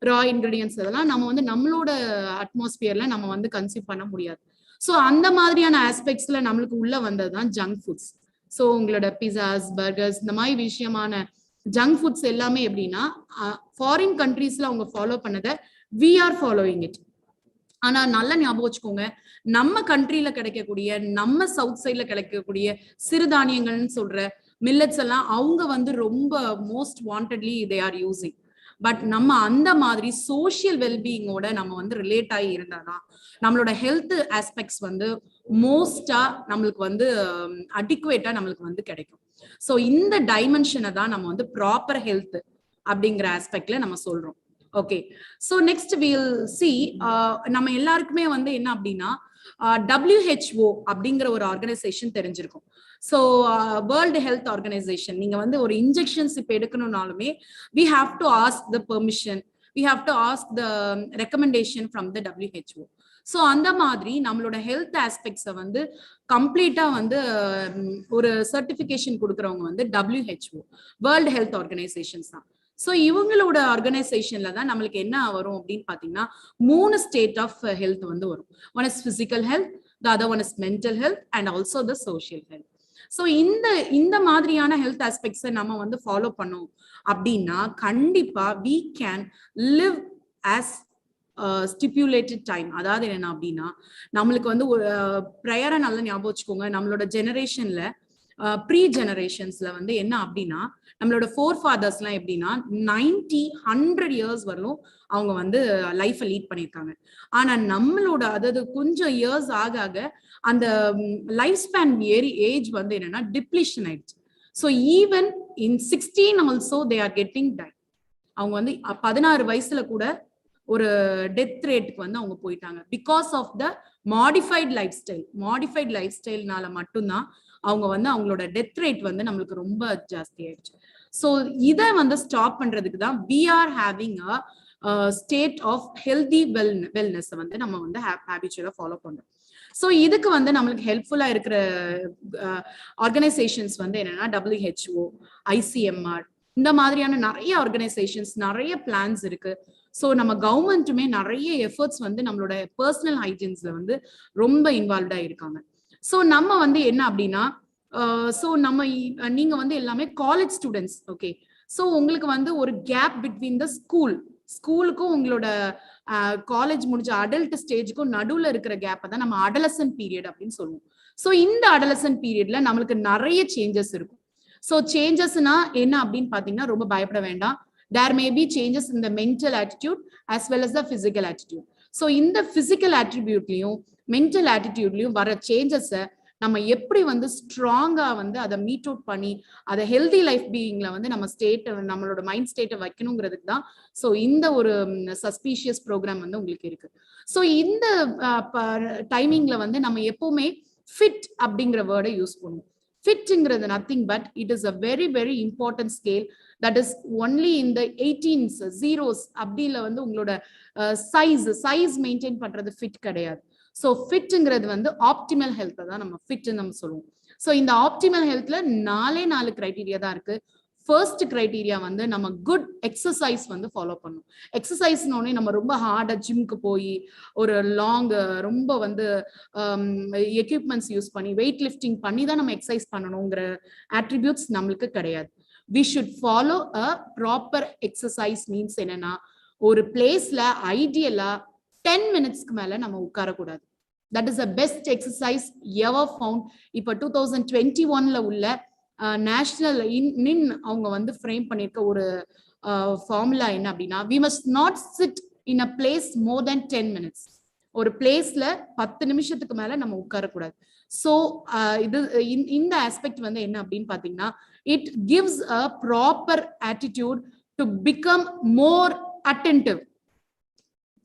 ரா இன்கிரீடியன்ஸ் அதெல்லாம் நம்ம வந்து நம்மளோட அட்மாஸ்பியர்ல நம்ம வந்து கன்சியூம் பண்ண முடியாது. ஸோ அந்த மாதிரியான ஆஸ்பெக்ட்ஸ்ல நம்மளுக்கு உள்ள வந்ததுதான் ஜங்க் ஃபுட்ஸ். ஸோ உங்களோட பிஸாஸ் பர்கர்ஸ் இந்த மாதிரி விஷயமான ஜங்க் ஃபுட்ஸ் எல்லாமே எப்படின்னா ஃபாரின் கண்ட்ரீஸ்ல அவங்க ஃபாலோ பண்ணதை we are following it. ஆனா நல்ல ஞாபகம் வச்சுக்கோங்க, நம்ம கண்ட்ரில கிடைக்கக்கூடிய நம்ம சவுத் சைட்ல கிடைக்கக்கூடிய சிறுதானியங்கள்னு சொல்ற மில்லட்ஸ் எல்லாம் அவங்க வந்து ரொம்ப most wantedly they are using. But நம்ம அந்த மாதிரி சோசியல் வெல்பீயிங்கோட நம்ம வந்து ரிலேட் ஆகி இருந்தாதான் நம்மளோட ஹெல்த் ஆஸ்பெக்ட்ஸ் வந்து மோஸ்டா நம்மளுக்கு வந்து அடிக்குவேட்டா நம்மளுக்கு வந்து கிடைக்கும். ஸோ இந்த டைமென்ஷனை தான் நம்ம வந்து ப்ராப்பர் ஹெல்த் அப்படிங்கிற ஆஸ்பெக்ட்ல நம்ம சொல்றோம். Okay, so next will see நம்ம எல்லாருக்குமே வந்து என்ன அப்படின்னா WHO அப்படிங்கிற ஒரு ஆர்கனைசேஷன் தெரிஞ்சிருக்கும். ஸோ வேர்ல்டு ஹெல்த் ஆர்கனைசேஷன் நீங்க வந்து ஒரு இன்ஜெக்ஷன்ஸ் இப்போ எடுக்கணும்னாலுமே we have to ask the permission, we have to ask the recommendation from the WHO. So அந்த மாதிரி நம்மளோட ஹெல்த் ஆஸ்பெக்ட்ஸை வந்து கம்ப்ளீட்டா வந்து ஒரு சர்டிஃபிகேஷன் கொடுக்குறவங்க வந்து WHO வேர்ல்டு ஹெல்த் ஆர்கனைசேஷன்ஸ் தான். ஸோ இவங்களோட ஆர்கனைசேஷன்ல தான் நம்மளுக்கு என்ன வரும் அப்படின்னு பாத்தீங்கன்னா 3 ஸ்டேட் ஆஃப் ஹெல்த் வந்து வரும். One is physical health, the other one is mental health and also the social health. So இந்த மாதிரியான ஹெல்த் ஆஸ்பெக்ட்ஸை நம்ம வந்து ஃபாலோ பண்ணோம் அப்படின்னா கண்டிப்பா we can live as stipulated time. அதாவது என்ன அப்படின்னா நம்மளுக்கு வந்து ஒரு ப்ரையரா நல்லா ஞாபகம் வச்சுக்கோங்க, நம்மளோட ஜெனரேஷன்ல ப்ரீ ஜெனரேஷன்ஸ்ல வந்து என்ன அப்படின்னா நம்மளோட ஃபோர் ஃபாதர்ஸ்லாம் எப்படின்னா 90-100 இயர்ஸ் வரலும் அவங்க வந்து லைஃபை லீட் பண்ணியிருக்காங்க. ஆனா நம்மளோட அதாவது கொஞ்சம் இயர்ஸ் ஆக ஆக அந்த லைஃப் ஸ்பேன் ஏஜ் வந்து என்னன்னா டிப்ளிஷன் ஆயிடுச்சு. So even in 16 also they are getting die. அவங்க வந்து 16 வயசுல கூட ஒரு டெத் ரேட்டுக்கு வந்து அவங்க போயிட்டாங்க because of the modified lifestyle. Modified life ஸ்டைல்னால மட்டும்தான் அவங்க வந்து அவங்களோட டெத் ரேட் வந்து நம்மளுக்கு ரொம்ப ஜாஸ்தி ஆயிடுச்சு. ஸோ இதை வந்து ஸ்டாப் பண்றதுக்கு தான் we are having a state of healthy wellness வந்து நம்ம வந்து ஹேபிச்சுவலா ஃபாலோ பண்றோம். ஸோ இதுக்கு வந்து நம்மளுக்கு ஹெல்ப்ஃபுல்லா இருக்கிற ஆர்கனைசேஷன்ஸ் வந்து என்னன்னா WHO, ICMR, இந்த மாதிரியான நிறைய ஆர்கனைசேஷன்ஸ், நிறைய பிளான்ஸ் இருக்கு. ஸோ நம்ம கவர்மெண்ட்டுமே நிறைய எஃபர்ட்ஸ் வந்து நம்மளோட பர்சனல் ஹைஜீன்ஸ்ல வந்து ரொம்ப இன்வால்வ்டா இருக்காங்க. ஸோ நம்ம வந்து என்ன அப்படின்னா ஸோ நீங்க வந்து எல்லாமே காலேஜ் ஸ்டூடெண்ட்ஸ். ஓகே, ஸோ உங்களுக்கு வந்து ஒரு கேப் பிட்வீன் த ஸ்கூலுக்கும் உங்களோட காலேஜ் முடிஞ்ச அடல்ட் ஸ்டேஜுக்கும் நடுவில் இருக்கிற கேப்பை தான் நம்ம அடலசன்ட் பீரியட் அப்படின்னு சொல்லுவோம். ஸோ இந்த அடலசன்ட் பீரியட்ல நம்மளுக்கு நிறைய சேஞ்சஸ் இருக்கும். ஸோ சேஞ்சஸ்னா என்ன அப்படின்னு பார்த்தீங்கன்னா ரொம்ப பயப்பட வேண்டாம். There may be changes in the mental attitude as well as the physical attitude. So இந்த physical attribute-லயும் mental attitude-லயும் வர சேஞ்சஸை நம்ம எப்படி வந்து ஸ்ட்ராங்கா வந்து அதை மீட் அவுட் பண்ணி அதை ஹெல்தி லைஃப் பீயிங்ல வந்து நம்ம நம்மளோட மைண்ட் ஸ்டேட்டை வைக்கணுங்கிறதுக்கு தான் ஸோ இந்த ஒரு சஸ்பீஷியஸ் ப்ரோக்ராம் வந்து உங்களுக்கு இருக்கு. ஸோ இந்த டைமிங்ல வந்து நம்ம எப்பவுமே ஃபிட் அப்படிங்கிற வேர்டை யூஸ் பண்ணுவோம். ஃபிட்ங்கிறது nothing but it is a very very important scale that is only in the 18s, 0s அப்படில வந்து உங்களோட சைஸ் மெயின்டைன் பண்றது ஃபிட் கிடையாது. ஸோ ஃபிட்ங்கிறது வந்து ஆப்டிமல் ஹெல்த்தை தான் நம்ம ஃபிட்னு நம்ம சொல்லுவோம். ஸோ இந்த ஆப்டிமல் ஹெல்த்ல 4 கிரைட்டீரியா தான் இருக்கு. ஃபர்ஸ்ட் கிரைட்டீரியா வந்து நம்ம குட் எக்ஸசைஸ் வந்து ஃபாலோ பண்ணணும். எக்ஸசைஸ்னோடனே நம்ம ரொம்ப ஹார்டா ஜிம்க்கு போய் ஒரு ரொம்ப வந்து எக்யூப்மெண்ட்ஸ் யூஸ் பண்ணி வெயிட் லிஃப்டிங் பண்ணி தான் நம்ம எக்ஸசைஸ் பண்ணணுங்கிற ஆட்ரிபியூட்ஸ் நம்மளுக்கு கிடையாது. We should follow a proper exercise means என்னன்னா ஒரு பிளேஸ்ல ஐடியலா 10 மினிட்ஸ்க்கு மேல நம்ம உட்காரக்கூடாது. That is the best exercise ever found. இப்போ 2021ல உள்ள நேஷனல் அவங்க வந்து ஃப்ரேம் பண்ணிருக்க ஒரு ஃபார்முலா என்ன அப்படின்னா we must not sit in a place more than 10 minutes. ஒரு பிளேஸ்ல 10 நிமிஷத்துக்கு மேல நம்ம உட்காரக்கூடாது. ஸோ இந்த ஆஸ்பெக்ட் வந்து என்ன அப்படின்னு பாத்தீங்கன்னா it gives a proper attitude to become more attentive.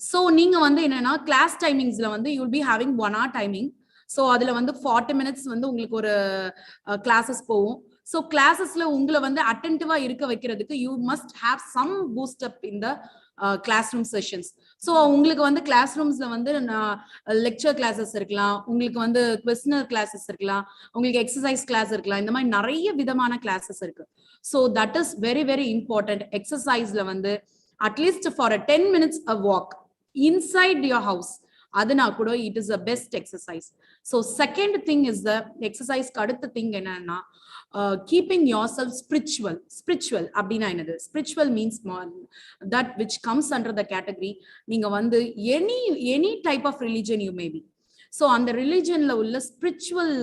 So நீங்க வந்து என்னன்னா கிளாஸ் டைமிங்ஸ்ல வந்து you will be having 1 hour timing. So அதுல வந்து 40 minutes வந்து உங்களுக்கு ஒரு கிளாஸஸ் போகும். ஸோ கிளாஸஸ்ல உங்களை வந்து அட்டென்டிவா இருக்க வைக்கிறதுக்கு you must have some boost up in the classroom sessions. So உங்களுக்கு வந்து கிளாஸ் ரூம்ஸ்ல வந்து லெக்சர் கிளாஸஸ் இருக்கலாம், உங்களுக்கு வந்து குவெஸ்டினர் கிளாஸஸ் இருக்கலாம், உங்களுக்கு எக்ஸசைஸ் கிளாஸ் இருக்கலாம், இந்த மாதிரி நிறைய விதமான கிளாஸஸ் இருக்கு. So that is very very important. எக்ஸசைஸ்ல வந்து at least for a 10 minutes a walk inside your house, அதுனா கூட it is a best exercise. So second thing is the exercise அடுத்த thing என்னன்னா keeping yourself spiritual அப்படின்னா என்னது? Spiritual means that which comes under the category நீங்க வந்து any type of religion you may be. So அந்த ரிலிஜன்ல உள்ள spiritual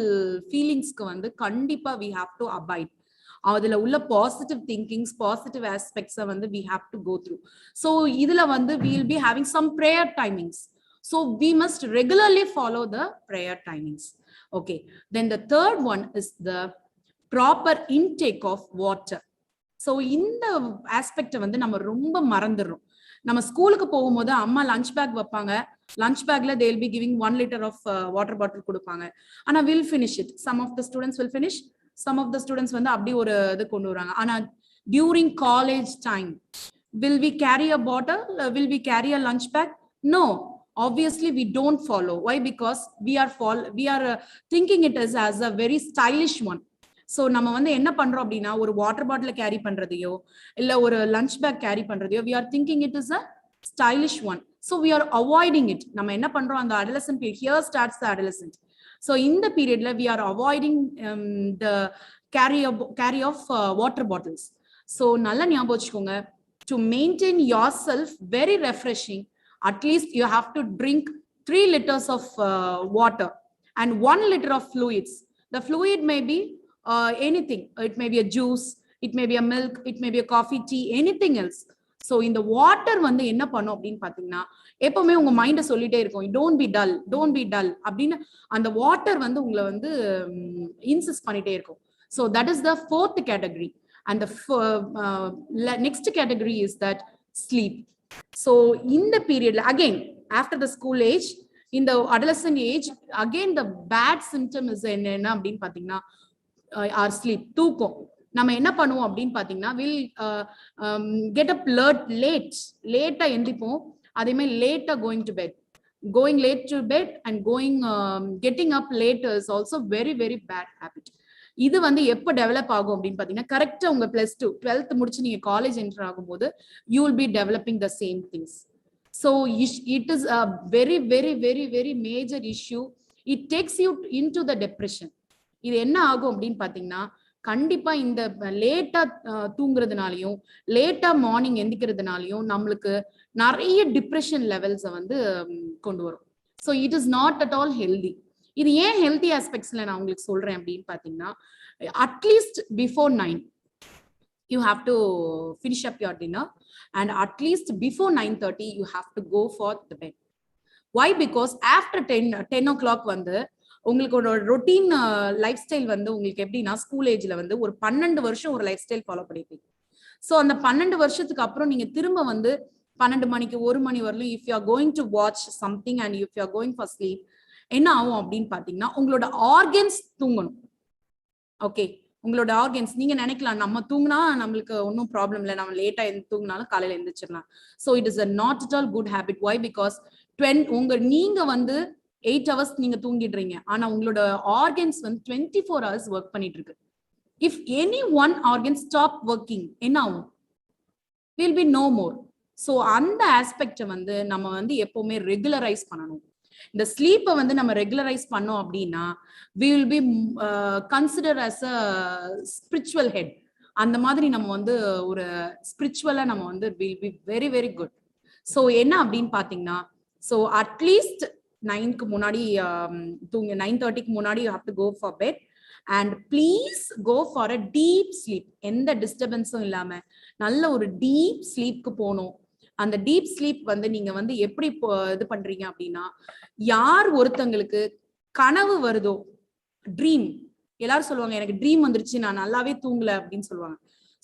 ஃபீலிங்ஸ்க்கு வந்து கண்டிப்பா we have to abide. அதுல உள்ள பாசிட்டிவ் திங்கிங்ஸ், பாசிட்டிவ் ஆஸ்பெக்ட்ஸை வந்து we have to go through. So இதுல வந்து we will be having some prayer timings. So we must regularly follow the prayer timings. Okay, then the third one is the proper intake of water. So இந்த aspect வந்து நம்ம ரொம்ப மறந்துடுறோம். நம்ம ஸ்கூலுக்கு போகும்போது அம்மா லஞ்ச் பேக் வைப்பாங்க, லஞ்ச் பேக்ல they will be giving 1 liter of water bottle கொடுப்பாங்க. ஆனா will finish it. Some of the students will finish, some of the students வந்து அப்படி ஒரு இது கொண்டு வராங்க. ஆனா during college time will we carry a bottle, will we carry a lunch bag? No, obviously we don't follow. Why? Because we are thinking it as a very stylish one. So நம்ம வந்து என்ன பண்றோம் அப்படின்னா ஒரு water பாட்டில carry பண்றதையோ இல்ல ஒரு லஞ்ச் பேக் கேரி பண்றதையோ we are thinking it is a stylish one. So we are avoiding it. நம்ம என்ன பண்றோம், அந்த adolescent period, here starts the adolescent. So இந்த பீரியட்ல we are avoiding the carry of water bottles. So நல்லா ஞாபகம் வச்சுக்கோங்க, to maintain yourself very refreshing, at least you have to drink 3 liters of water and 1 liter of fluids. The fluid may be anything. It may be a juice, it may be a milk, it may be a coffee, tea, anything else. So இந்த water வந்து என்ன பண்ணும் அப்படின்னு பாத்தீங்கன்னா எப்பவுமே உங்க மைண்ட சொல்லிட்டே இருக்கும், don't be dull அப்படின்னு அந்த வாட்டர் வந்து உங்களை வந்து இன்சிஸ்ட் பண்ணிட்டே இருக்கும். So that is the fourth category. And the next category is that sleep. So in the period again after the school age, in the adolescent age, again the bad symptom is என்ன அப்படின்னு பாத்தீங்கன்னா our sleep, தூக்கம். நம்ம என்ன பண்ணுவோம் அப்படின்னு பாத்தீங்கன்னா will get up லேட்டா எந்திப்போம். அதே மாதிரி லேட்டா going late to bed and getting up later is also very very bad habit. இது வந்து எப்போ டெவலப் ஆகும் அப்படின்னு பாத்தீங்கன்னா கரெக்டா உங்க +2 12th முடிச்சு நீங்க காலேஜ் என்டர் ஆகும்போது you will be developing the same things. So it is a very very very very major issue. It takes you into the depression. இது என்ன ஆகும் அப்படின்னு பாத்தீங்கன்னா கண்டிப்பா இந்த லேட்டா தூங்குறதுனாலையும் லேட்டா மார்னிங் எந்திக்கிறதுனாலையும் நம்மளுக்கு நிறைய டிப்ரெஷன் லெவல்ஸை வந்து கொண்டு வரும். So it is not at all healthy. இது ஏன் ஹெல்தி ஆஸ்பெக்ட்ஸ்ல நான் உங்களுக்கு சொல்றேன் அப்படின்னு பாத்தீங்கன்னா at least before 9 you have to finish up your dinner and at least before 9:30 you have to go for the bed. Why? Because after 10 o'clock வந்து உங்களுக்கு ஒரு ரொட்டீன் லைஃப் ஸ்டைல் வந்து உங்களுக்கு எப்படின்னா ஸ்கூல் ஏஜ்ல வந்து ஒரு 12 வருஷம் ஒரு லைஃப் ஸ்டைல் ஃபாலோ பண்ணிருப்பீங்க. ஸோ அந்த 12 வருஷத்துக்கு அப்புறம் நீங்க திரும்ப வந்து 12 மணிக்கு 1 மணி வரலும் if you are going to watch something and if you are going for sleep என்ன ஆகும் அப்படின்னு பாத்தீங்கன்னா உங்களோட ஆர்கன்ஸ் தூங்கணும். ஓகே, உங்களோட ஆர்கன்ஸ் நீங்க நினைக்கலாம் நம்ம தூங்கினா நம்மளுக்கு ஒன்றும் ப்ராப்ளம் இல்லை, நம்ம லேட்டா தூங்கினாலும் காலையில எழுந்திரிச்சிடலாம். So it is not at all good habit. Why? Because நீங்க வந்து 8 hours நீங்க தூங்கிடுறீங்க, ஆனா உங்களோட ஆர்கன்ஸ் வந்து 24 hours ஒர்க் பண்ணிட்டு இருக்கு. If any one organ stop working என்ன ஆகும்? Will be no more. So அந்த ஆஸ்பெக்டை வந்து நம்ம வந்து எப்பவுமே ரெகுலரைஸ் பண்ணணும். இந்த ஸ்லீப்பை வந்து நம்ம ரெகுலரைஸ் பண்ணோம் அப்படின்னா we will be considered as a spiritual head. அந்த மாதிரி நம்ம வந்து ஒரு ஸ்பிரிச்சுவலா நம்ம வந்து will be very very good. So என்ன அப்படின்னு பாத்தீங்கன்னா ஸோ அட்லீஸ்ட் 9க்கு முன்னாடி தூங்க 9:30க்கு முன்னாடி you have to go for bed and please go for a deep sleep. எந்த டிஸ்டர்பன்ஸும் இல்லாம நல்ல ஒரு டீப் ஸ்லீப்க்கு போகணும். அந்த டீப் ஸ்லீப் வந்து நீங்க வந்து எப்படி இது பண்றீங்க அப்படின்னா யார் ஒருத்தங்களுக்கு கனவு வருதோ ட்ரீம், எல்லாரும் சொல்லுவாங்க எனக்கு ட்ரீம் வந்துருச்சு நான் நல்லாவே தூங்கல அப்படின்னு சொல்லுவாங்க.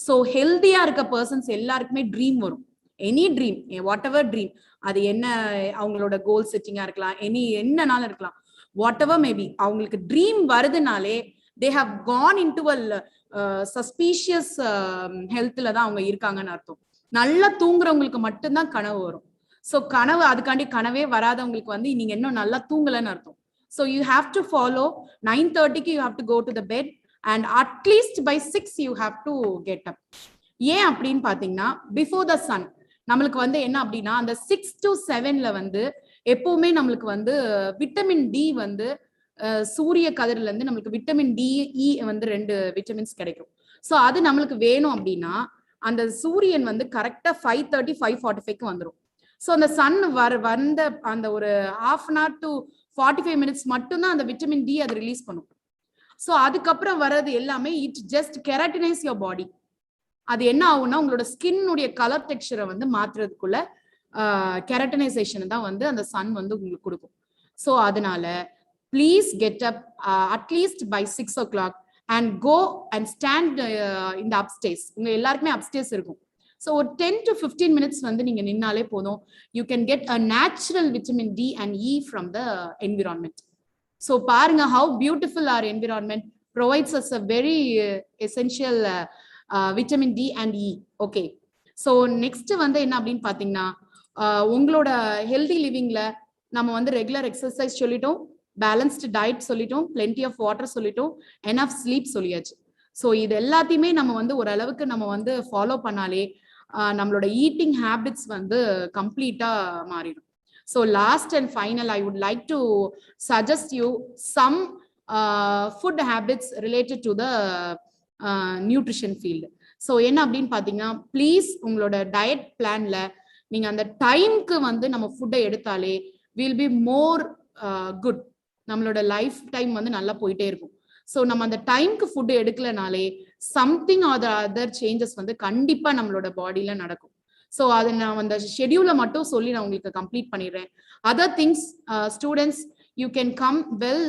ஸோ ஹெல்தியா இருக்க பர்சன்ஸ் எல்லாருக்குமே ட்ரீம் வரும். Any dream, whatever dream, அது என்ன அவங்களோட கோல் செட்டிங்கா இருக்கலாம், என்னனாலும் இருக்கலாம், வாட் எவர் மேபி அவங்களுக்கு ட்ரீம் வருதுனாலே they have gone into a suspicious ஹெல்த்ல தான் அவங்க இருக்காங்கன்னு அர்த்தம். நல்லா தூங்குறவங்களுக்கு மட்டும்தான் கனவு வரும். ஸோ கனவு அதுக்காண்டி கனவே வராதவங்களுக்கு வந்து நீங்க இன்னும் நல்லா தூங்கலன்னு அர்த்தம். So you have to follow 9:30க்கு you have to go to the bed and at least by 6 you have to get up. ஏன் அப்படின்னு பாத்தீங்கன்னா பிஃபோர் த சன் நம்மளுக்கு வந்து என்ன அப்படின்னா அந்த 6 to 7ல வந்து எப்பவுமே நம்மளுக்கு வந்து விட்டமின் டி வந்து சூரிய கதிரில இருந்து நம்மளுக்கு விட்டமின் டி இ வந்து 2 விட்டமின்ஸ் கிடைக்கும். ஸோ அது நம்மளுக்கு வேணும் அப்படின்னா அந்த சூரியன் வந்து கரெக்டா 5:30 5:45க்கு வந்துடும். ஸோ அந்த சன் வந்த அந்த ஒரு 1/2 hour to 45 minutes மட்டும்தான் அந்த விட்டமின் டி அது ரிலீஸ் பண்ணும். ஸோ அதுக்கப்புறம் வர்றது எல்லாமே இட் ஜஸ்ட் கெரட்டினைஸ் யுவர் பாடி. அது என்ன ஆகும்னா உங்களோட ஸ்கின்னுடைய கலர் டெக்ஸ்சரை வந்து மாத்துறதுக்குள்ள கெரட்டினைசேஷன் தான் வந்து அந்த சன் வந்து உங்களுக்கு கொடுக்கும். ஸோ அதனால please get up at least by 6 o'clock and go and stand in the upstairs. உங்க எல்லாருக்குமே upstairs இருக்கும். ஸோ ஒரு 10 to 15 minutes வந்து நீங்க நின்னாலே போதும். You can get a natural vitamin D and E from the environment. So பாருங்க how beautiful our environment provides us a very essential vitamin D and E. Okay. So next வந்து என்ன அப்படின்னு பாத்தீங்கன்னா உங்களோட healthy லிவிங்ல நம்ம வந்து ரெகுலர் எக்ஸசைஸ் சொல்லிட்டோம், balanced diet சொல்லிட்டோம், பிளென்டி ஆஃப் வாட்டர் சொல்லிட்டோம், எனஃப் ஸ்லீப் சொல்லியாச்சு. ஸோ இது எல்லாத்தையுமே நம்ம வந்து ஓரளவுக்கு நம்ம வந்து ஃபாலோ பண்ணாலே நம்மளோட ஈட்டிங் ஹேபிட்ஸ் வந்து கம்ப்ளீட்டா மாறிடும். So last and final I would like to suggest you some food habits related to the nutrition field. So என்ன அப்படின்னு பார்த்தீங்கன்னா ப்ளீஸ் உங்களோட டயட் பிளான்ல நீங்க அந்த டைம்க்கு வந்து நம்ம ஃபுட்டை எடுத்தாலே வில் பி மோர் குட். நம்மளோட லைஃப் டைம் வந்து நல்லா போயிட்டே இருக்கும். ஸோ நம்ம அந்த டைம்க்கு ஃபுட் எடுக்கலனாலே சம்திங் ஆர் அதர் சேஞ்சஸ் வந்து கண்டிப்பா நம்மளோட பாடியில நடக்கும். ஸோ அதை நான் அந்த ஷெடியூலை மட்டும் சொல்லி நான் உங்களுக்கு கம்ப்ளீட் பண்ணிடுறேன். Other things students you can come well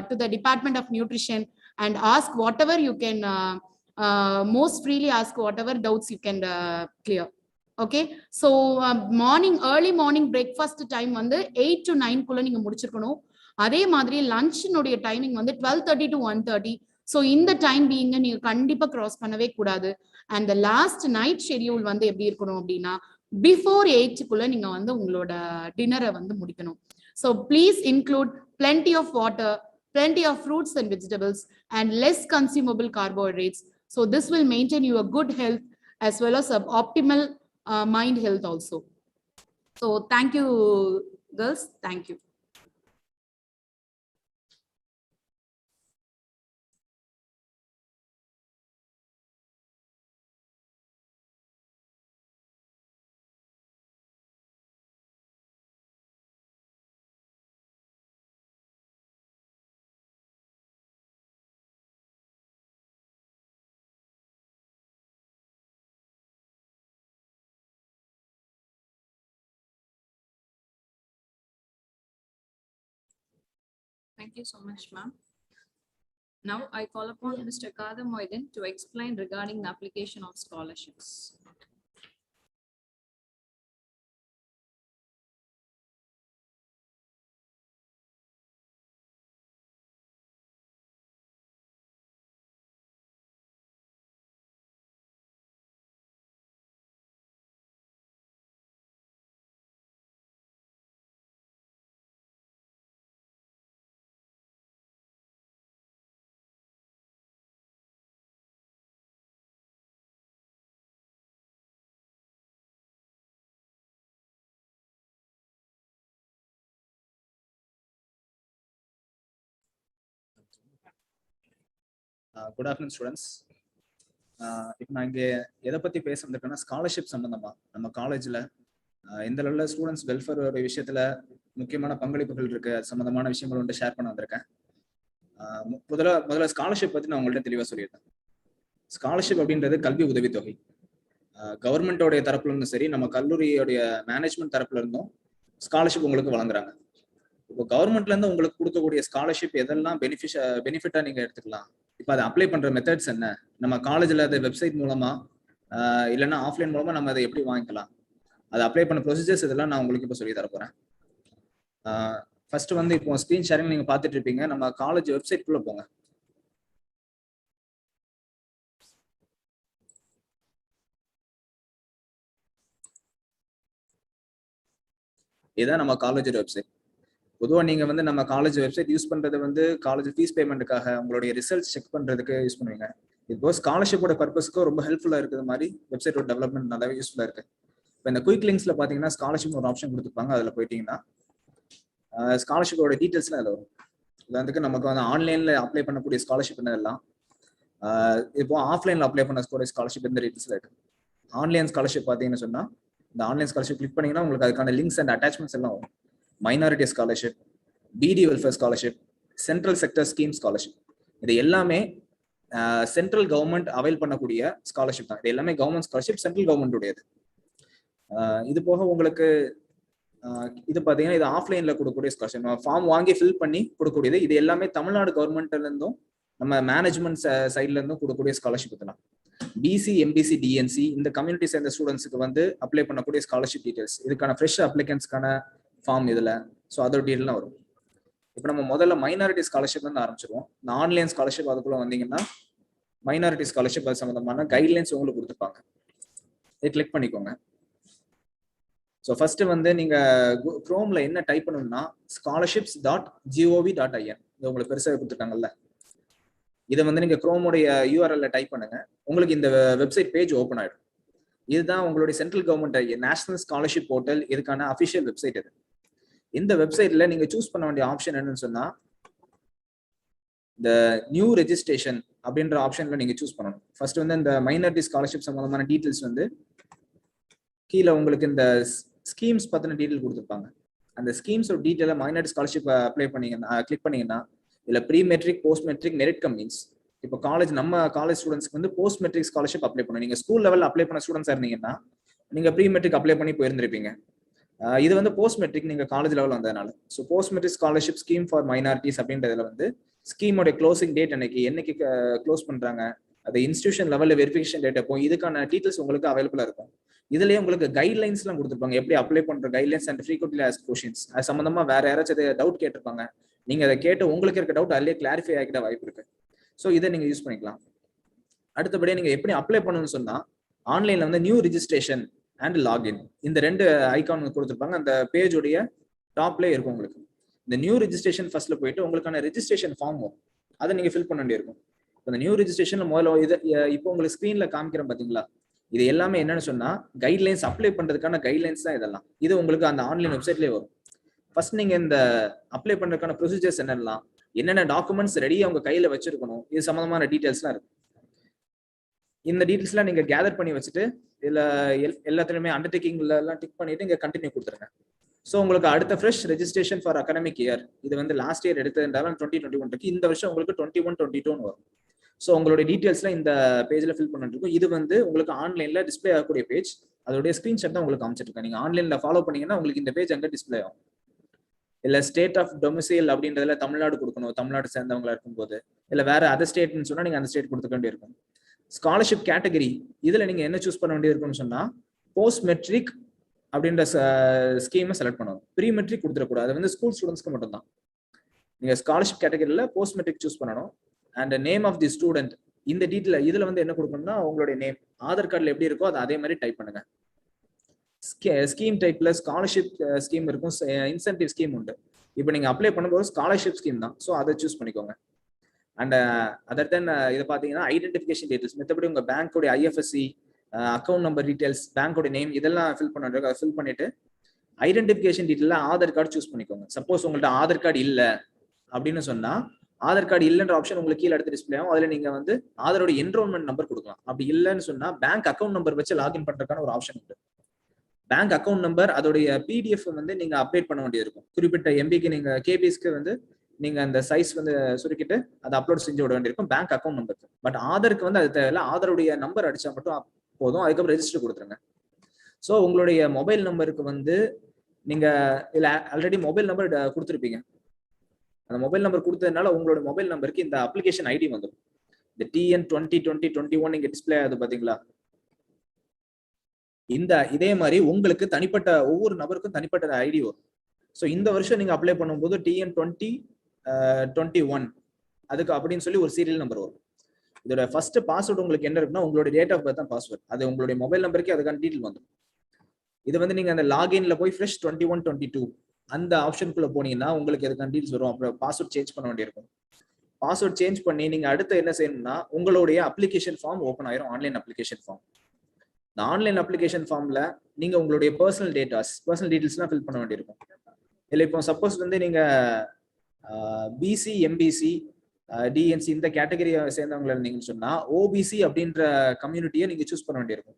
to the department of nutrition and ask whatever you can most freely ask whatever doubts you can clear. Okay, so early morning breakfast time வந்து 8 to 9 குள்ள நீங்க முடிச்சிருக்கணும். அதே மாதிரி lunch னுடைய timing வந்து 12:30 to 1:30. So இந்த time பீயிங்க நீங்க கண்டிப்பா கிராஸ் பண்ணவே கூடாது. And the last night schedule வந்து எப்படி இருக்கணும் அப்படின்னா பிஃபோர் 8க்குள்ள நீங்க வந்து உங்களோட டின்னரை வந்து முடிக்கணும். So please include plenty of water, plenty of fruits and vegetables, and less consumable carbohydrates. So this will maintain your good health as well as optimal mind health also. So thank you, girls. Thank you. Thank you so much, ma'am. Now I call upon Mr. Kadam Moidin to explain regarding the application of scholarships. Good afternoon students. இப்போ நான் இங்கே எதை பற்றி பேச வந்திருக்கேன்னா scholarship சம்மந்தமாக நம்ம காலேஜில் இந்த லெவலில் ஸ்டூடெண்ட்ஸ் வெல்ஃபேர் விஷயத்தில் முக்கியமான பங்களிப்புகள் இருக்குது, அது சம்மந்தமான விஷயங்கள் வந்துட்டு ஷேர் பண்ண வந்திருக்கேன். முதல்ல ஸ்காலர்ஷிப் பற்றி நான் உங்கள்கிட்ட தெளிவாக சொல்லியிருக்கேன். ஸ்காலர்ஷிப் அப்படின்றது கல்வி உதவித்தொகை. கவர்மெண்ட்டோடைய தரப்புல இருந்தும் சரி, நம்ம கல்லூரியோடைய மேனேஜ்மெண்ட் தரப்புல இருந்தும் ஸ்காலர்ஷிப் உங்களுக்கு வழங்குறாங்க. இப்போ கவர்மெண்ட்ல இருந்து உங்களுக்கு கொடுக்கக்கூடிய ஸ்காலர்ஷிப் எதெல்லாம் பெனிஃபிட்டா நீங்க எடுத்துக்கலாம். இப்போ அதை அப்ளை பண்ற மெத்தட்ஸ் என்ன, நம்ம காலேஜ்ல அதை வெப்சைட் மூலமா இல்லைன்னா ஆஃப்லைன் மூலமா நம்ம அதை எப்படி வாங்கிக்கலாம், அதை அப்ளை பண்ண ப்ரொசீஜர்ஸ் இதெல்லாம் நான் உங்களுக்கு இப்போ சொல்லி தர போறேன். ஃபர்ஸ்ட் வந்து இப்போ ஸ்க்ரீன் ஷேரிங் நீங்க பார்த்துட்டு இருப்பீங்க. நம்ம காலேஜ் வெப்சைட் குள்ள போங்க. இதுதான் நம்ம காலேஜோட வெப்சைட். பொதுவாக நீங்கள் வந்து நம்ம காலேஜ் வெப்சைட் யூஸ் பண்ணுறது வந்து காலேஜ் ஃபீஸ் பேமெண்ட்டுக்காக உங்களுடைய ரிசல்ட்ஸ் செக் பண்ணுறதுக்கு யூஸ் பண்ணுவீங்க. இப்போ ஸ்காலர்ஷிப்போட பர்பஸ்க்கு ரொம்ப ஹெல்ப்ஃபுல்லாக இருக்கிற மாதிரி வெப்சைட்டோட டெவலப்மெண்ட் நல்லாவே யூஸ்ஃபுல்லாக இருக்குது. இப்போ இந்த குயிக் லிங்க்ஸில் பார்த்தீங்கன்னா ஸ்காலர்ஷிப் ஒரு ஆப்ஷன் கொடுத்துருப்பாங்க. அதில் போயிட்டீங்கன்னா ஸ்காலர்ஷிப்போட டீட்டெயில்ஸ்லாம் அதில் வரும். உதாரணத்துக்கு நமக்கு வந்து ஆன்லைனில் அப்ளை பண்ணக்கூடிய ஸ்காலர்ஷிப் என்னெல்லாம், இப்போ ஆஃப்லைனில் அப்ளை பண்ண ஸ்காலர்ஷிப் எந்த டீட்டெயில்ஸில் இருக்குது. ஆன்லைன் ஸ்காலர்ஷிப் பார்த்தீங்கன்னு சொன்னால் இந்த ஆன்லைன் ஸ்காலர்ஷிப் கிளிக் பண்ணிங்கன்னா உங்களுக்கு அதுக்கான லிங்க்ஸ் அண்ட் அட்டாச்மெண்ட்ஸ் எல்லாம் வரும். மைனாரிட்டி ஸ்காலர்ஷிப், பிடி welfare scholarship, central sector scheme scholarship, இது எல்லாமே சென்ட்ரல் கவர்மெண்ட் அவைல் பண்ணக்கூடிய ஸ்காலர்ஷிப் தான். இது எல்லாமே கவர்மெண்ட் ஸ்காலர்ஷிப், சென்ட்ரல் கவர்மெண்ட் உடையது. இது போக உங்களுக்கு இது பார்த்தீங்கன்னா இது ஆஃப்லைனில் கொடுக்கக்கூடிய ஸ்காலர்ஷிப், ஃபார்ம் வாங்கி ஃபில் பண்ணி கொடுக்கக்கூடியது. இது எல்லாமே தமிழ்நாடு கவர்மெண்ட்ல இருந்தும் நம்ம மேனேஜ்மெண்ட் சைட்ல இருந்தும் கொடுக்கக்கூடிய ஸ்காலர்ஷிப் இதெல்லாம். பிசி, எம்பிசி, டிஎன்சி இந்த கம்யூனிட்டி சேர்ந்த ஸ்டூடெண்ட்ஸுக்கு வந்து அப்ளை பண்ணக்கூடிய ஸ்காலர்ஷிப் டீடைல்ஸ், இதுக்கான ஃப்ரெஷ் அப்ளிகன்ஸ்க்கான ஃபார்ம் இதில். ஸோ அதோட டீட்டெயிலாம் வரும். இப்போ நம்ம முதல்ல மைனாரிட்டி ஸ்காலர்ஷிப் வந்து ஆரம்பிச்சிருவோம். இந்த ஆன்லைன் ஸ்காலர்ஷிப் அதுக்குள்ள வந்தீங்கன்னா மைனாரிட்டி ஸ்காலர்ஷிப் அது சம்மந்தமான கைட்லைன்ஸ் உங்களுக்கு கொடுத்துருப்பாங்க. இதை கிளிக் பண்ணிக்கோங்க. ஸோ ஃபர்ஸ்ட் வந்து நீங்க குரோம்ல என்ன டைப் பண்ணணும்னா scholarships.gov.in இது உங்களுக்கு பெருசாக கொடுத்துருக்காங்கல்ல, இதை வந்து நீங்க குரோமோடைய யூஆர்எல்ல டைப் பண்ணுங்க. உங்களுக்கு இந்த வெப்சைட் பேஜ் ஓப்பன் ஆயிடும். இதுதான் உங்களுடைய central government national scholarship portal, இதுக்கான அஃபிஷியல் வெப்சைட் இது. இந்த வெப்சைட்ல நீங்க சூஸ் பண்ண வேண்டிய ஆப்ஷன் என்னன்னு சொன்னா இந்த நியூ ரெஜிஸ்ட்ரேஷன் அப்படின்ற ஆப்ஷன்ல நீங்க சூஸ் பண்ணணும். ஃபர்ஸ்ட் வந்து இந்த மைனாரிட்டி ஸ்காலர்ஷிப் சம்பந்தமான டீடைல்ஸ் வந்து கீழே உங்களுக்கு இந்த ஸ்கீம்ஸ் பத்தின டீடைல் கொடுத்துருப்பாங்க. அந்த ஸ்கீம்ஸ் டீடைல மைனாரிட்டி ஸ்காலர்ஷிப் அப்ளை பண்ணீங்கன்னா கிளிக் பண்ணீங்கன்னா இல்ல pre matric, post matric, merit cum means இப்போ நம்ம காலேஜ் ஸ்டூடெண்ட்ஸ்க்கு வந்து போஸ்ட் மெட்ரிக் ஸ்காலர்ஷிப் அப்ளை பண்ணணும். நீங்க ஸ்கூல் லெவலில் அப்ளை பண்ண ஸ்டூடெண்ட்ஸா இருந்தீங்கன்னா நீங்க ப்ரீ மெட்ரிக் அப்ளை பண்ணி போயிருந்திருப்பீங்க. இது வந்து போஸ்ட் மெட்ரிக் நீங்க காலேஜ் லெவல் வந்ததுனால. So post matric scholarship scheme for minorities அப்படின்றதுல வந்து ஸ்கீமோட க்ளோசிங் டேட் என்னைக்கு க்ளோஸ் பண்றாங்க, அது இன்ஸ்டியூஷன் லெவலில் வெரிஃபிகேஷன் டேட் எப்போ, இதுக்கான டீடைல்ஸ் உங்களுக்கு அவைலபிளா இருக்கும். இதுலயே உங்களுக்கு கைட்லைன்ஸ்லாம் கொடுத்துருப்பாங்க, எப்படி அப்ளை பண்ற guidelines and frequently asked questions. அது சம்பந்தமா வேற யாராச்சும் டவுட் கேட்டிருப்பாங்க, நீங்க அதை கேட்டு உங்களுக்கு இருக்க டவுட் அதிலே கிளாரிஃபை ஆகிட வாய்ப்பு இருக்கு. ஸோ இதை நீங்க யூஸ் பண்ணிக்கலாம். அடுத்தபடியாக நீங்க எப்படி அப்ளை பண்ணணும்னு சொன்னா ஆன்லைன்ல வந்து நியூ ரிஜிஸ்ட்ரேஷன் அண்ட் லாகின் இந்த 2 ஐகான் கொடுத்துருப்பாங்க. அந்த பேஜோடைய டாப்லேயே இருக்கும் உங்களுக்கு. இந்த நியூ ரிஜிஸ்ட்ரேஷன் ஃபர்ஸ்ட்ல போயிட்டு உங்களுக்கான ரெஜிஸ்ட்ரேஷன் ஃபார்ம் வரும், அதை நீங்க ஃபில் பண்ண வேண்டியிருக்கும். இந்த நியூ ரெஜிஸ்ட்ரேஷன்ல முதல்ல இது இப்போ உங்களுக்கு ஸ்க்ரீன்ல காமிக்கிறேன் பாத்தீங்களா, இது எல்லாமே என்னன்னு சொன்னா கைட்லைன்ஸ், அப்ளை பண்றதுக்கான கைட்லைன்ஸ் தான் இதெல்லாம். இது உங்களுக்கு அந்த ஆன்லைன் வெப்சைட்லயே வரும். ஃபர்ஸ்ட் நீங்க இந்த அப்ளை பண்றதுக்கான ப்ரொசீஜர்ஸ் என்னென்ன டாக்குமெண்ட்ஸ் ரெடியா உங்க கையில வச்சிருக்கணும், இது சம்பந்தமான டீடைல்ஸ்லாம் இருக்கு. இந்த டீடைல்ஸ்லாம் நீங்க கேதர் பண்ணி வச்சுட்டு இதுல எல்லாத்துலயுமே அண்டர்டேக்கிங்ல எல்லாம் டிக் பண்ணிட்டு இங்க கண்டினியூ கொடுத்துருங்க. ஸோ உங்களுக்கு அடுத்த fresh registration for academic year, இது வந்து லாஸ்ட் இயர் எடுத்ததுனால 2021 இருக்கு, இந்த வருஷம் உங்களுக்கு 21-22 வரும். ஸோ உங்களுடைய டீடைல்ஸ்ல இந்த பேஜ்ல ஃபில் பண்ணிட்டு இருக்கும். இது வந்து உங்களுக்கு ஆன்லைன்ல டிஸ்பிளே ஆகக்கூடிய பேஜ், அதோடைய ஸ்கிரீன்ஷாட் தான் உங்களுக்கு காமிச்சிருக்கேன். நீங்க ஆன்லைன்ல ஃபாலோ பண்ணீங்கன்னா உங்களுக்கு இந்த பேஜ் அங்கே டிஸ்பிளே ஆகும். இல்ல ஸ்டேட் ஆஃப் டொமிசைல் அப்படின்றதுல தமிழ்நாடு கொடுக்கணும், தமிழ்நாடு சேர்ந்தவங்களா இருக்கும்போது, இல்ல வேற அதர் ஸ்டேட்னு சொன்னா நீங்க அந்த ஸ்டேட் கொடுத்துக்க வேண்டியிருக்கும். ஸ்காலர்ஷிப் கேட்டகரி, இதுல நீங்க என்ன சூஸ் பண்ண வேண்டியிருக்கும்னு சொன்னா போஸ்ட் மெட்ரிக் அப்படின்ற ஸ்கீமை செலக்ட் பண்ணணும். ப்ரீ மெட்ரிக் கொடுத்துடக்கூடாது, அது வந்து ஸ்கூல் ஸ்டூடெண்ட்ஸ்க்கு மட்டும் தான். நீங்க ஸ்காலர்ஷிப் கேட்டகரியில போஸ்ட் மெட்ரிக் சூஸ் பண்ணணும். And name of the student, இந்த டீட்டெயில் இதுல வந்து என்ன கொடுக்கணும்னா உங்களுடைய நேம் ஆதார் கார்டில் எப்படி இருக்கோ அது அதே மாதிரி டைப் பண்ணுங்க. ஸ்கீம் டைப்ல ஸ்காலர்ஷிப் ஸ்கீம் இருக்கும், இன்சென்டிவ் ஸ்கீம் உண்டு. இப்போ நீங்க அப்ளை பண்ணும்போது ஸ்காலர்ஷிப் ஸ்கீம் தான், ஸோ அதை சூஸ் பண்ணிக்கோங்க. அண்ட் அதர் தென் இதை பார்த்தீங்கன்னா ஐடென்டிஃபிகேஷன் டீடைல்ஸ், மற்றபடி உங்க பேங்கோட ஐஎஃப்எஸ்சி, அக்கௌண்ட் நம்பர் டீடைல்ஸ், பேங்கோட நேம் இதெல்லாம் ஃபில் பண்ண, அதை ஃபில் பண்ணிட்டு ஐடென்டிஃபிகேஷன் டீடைல்ல ஆதார் கார்டு சூஸ் பண்ணிக்கோங்க. சப்போஸ் உங்கள்ட்ட ஆதார் கார்டு இல்லை அப்படின்னு சொன்னா ஆதார் கார்டு இல்லைன்ற ஆப்ஷன் உங்களுக்கு கீழே எடுத்து டிஸ்பிளே ஆகும். அதுல நீங்க வந்து ஆதாரோட என்ரோல்மெண்ட் நம்பர் கொடுக்கலாம். அப்படி இல்லைன்னு சொன்னா பேங்க் அக்கௌண்ட் நம்பர் வச்சு லாகின் பண்றதுக்கான ஒரு ஆப்ஷன் உண்டு. பேங்க் அக்கௌண்ட் நம்பர் அதோடைய பிடிஎஃப் வந்து நீங்க அப்டேட் பண்ண வேண்டியது இருக்கும். குறிப்பிட்ட எம்பிக்கு நீங்க கேபிஸ்க்கு வந்து நீங்க அந்த சைஸ் வந்து சுருக்கிட்டு அதை அப்லோட் செஞ்சு விட வேண்டியிருக்கும் பேங்க் அக்கௌண்ட் நம்பருக்கு. பட் ஆதாருக்கு வந்து அது தேவையில்ல, ஆதாருடைய நம்பர் அடிச்சா மட்டும் போதும், அதுக்கப்புறம் ரெஜிஸ்டர் கொடுத்துருங்க. ஸோ உங்களுடைய மொபைல் நம்பருக்கு வந்து நீங்க இல்ல ஆல்ரெடி மொபைல் நம்பர் கொடுத்துருப்பீங்க, அந்த மொபைல் நம்பர் கொடுத்ததுனால உங்களோட மொபைல் நம்பருக்கு இந்த அப்ளிகேஷன் ஐடி வந்துடும். இந்த TN 2020-21 இங்க டிஸ்பிளே ஆகுது பாத்தீங்களா, இந்த இதே மாதிரி உங்களுக்கு தனிப்பட்ட ஒவ்வொரு நபருக்கும் தனிப்பட்ட ஐடி வரும். ஸோ இந்த வருஷம் நீங்க அப்ளை பண்ணும்போது TN 2021 அதுக்கு அப்படின்னு சொல்லி ஒரு சீரியல் நம்பர் வரும். இதோட ஃபர்ஸ்ட் பாஸ்வேர்டு உங்களுக்கு என்ன இருக்குன்னா உங்களுடைய டேட் ஆஃப் பர்த் தான் பாஸ்வேர்ட், அது உங்களுடைய மொபைல் நம்பருக்கு அதுக்கான டீட்டெயில் வந்துடும். இது வந்து நீங்க அந்த லாகின்ல போய் ஃப்ரெஷ் 21-22 அந்த ஆப்ஷனுக்குள்ள போனீங்கன்னா உங்களுக்கு அதுக்கான டீட்டெயில்ஸ் வரும். அப்புறம் பாஸ்வேர்ட் சேஞ்ச் பண்ண வேண்டியிருக்கும். பாஸ்வேர்ட் சேஞ்ச் பண்ணி நீங்க அடுத்து என்ன செய்யணும்னா உங்களுடைய அப்ளிகேஷன் ஃபார்ம் ஓப்பன் ஆயிரும், ஆன்லைன் அப்ளிகேஷன் ஃபார்ம். இந்த ஆன்லைன் அப்ளிகேஷன் ஃபார்ம்ல நீங்க உங்களுடைய பர்சனல் டீடைல்ஸ்லாம் ஃபில் பண்ண வேண்டியிருக்கும். இல்லை இப்போ சப்போஸ் வந்து நீங்க பிசி, எம்பிசி, டிஎன்சி இந்த கேட்டகரியை சேர்ந்தவங்க இருந்தீங்கன்னு சொன்னா ஓபிசி அப்படின்ற கம்யூனிட்டியை நீங்க சூஸ் பண்ண வேண்டியிருக்கும்.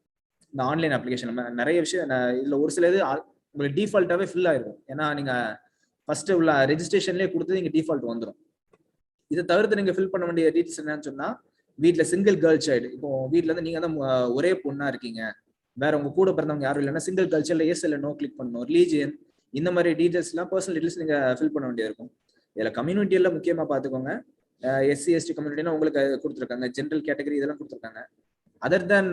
இந்த ஆன்லைன் அப்ளிகேஷன் நிறைய விஷயம் இதுல ஒரு சில இது உங்களுக்கு டிஃபால்ட்டாவே ஃபில் ஆயிருக்கும். ஏன்னா நீங்க ஃபர்ஸ்ட் உள்ள ரெஜிஸ்ட்ரேஷன்லேயே கொடுத்து நீங்க டிஃபால்ட் வந்துடும். இதை தவிர்த்து நீங்க ஃபில் பண்ண வேண்டிய டீடைல்ஸ் என்னன்னு சொன்னா வீட்டுல சிங்கிள் கேர்ள் சைல்டு, இப்போ வீட்டுல இருந்து நீங்க தான் ஒரே பொண்ணா இருக்கீங்க, வேற உங்க கூட பிறந்தவங்க யாரும் இல்லைன்னா சிங்கிள் கேர்ள் சைல்டு எஸ் இல்லை நோ கிளிக் பண்ணணும். ரிலீஜியன் இந்த மாதிரி டீடைல்ஸ் எல்லாம் பர்சனல் டீடைல்ஸ் நீங்க ஃபில் பண்ண வேண்டியது இருக்கும். இதுல கம்யூனிட்டி எல்லாம் முக்கியமா பாத்துக்கோங்க. SC ST கம்யூனிட்டினா உங்களுக்கு கொடுத்துருக்காங்க, ஜென்ரல் கேட்டகரி இதெல்லாம் கொடுத்துருக்காங்க. அதர் தென்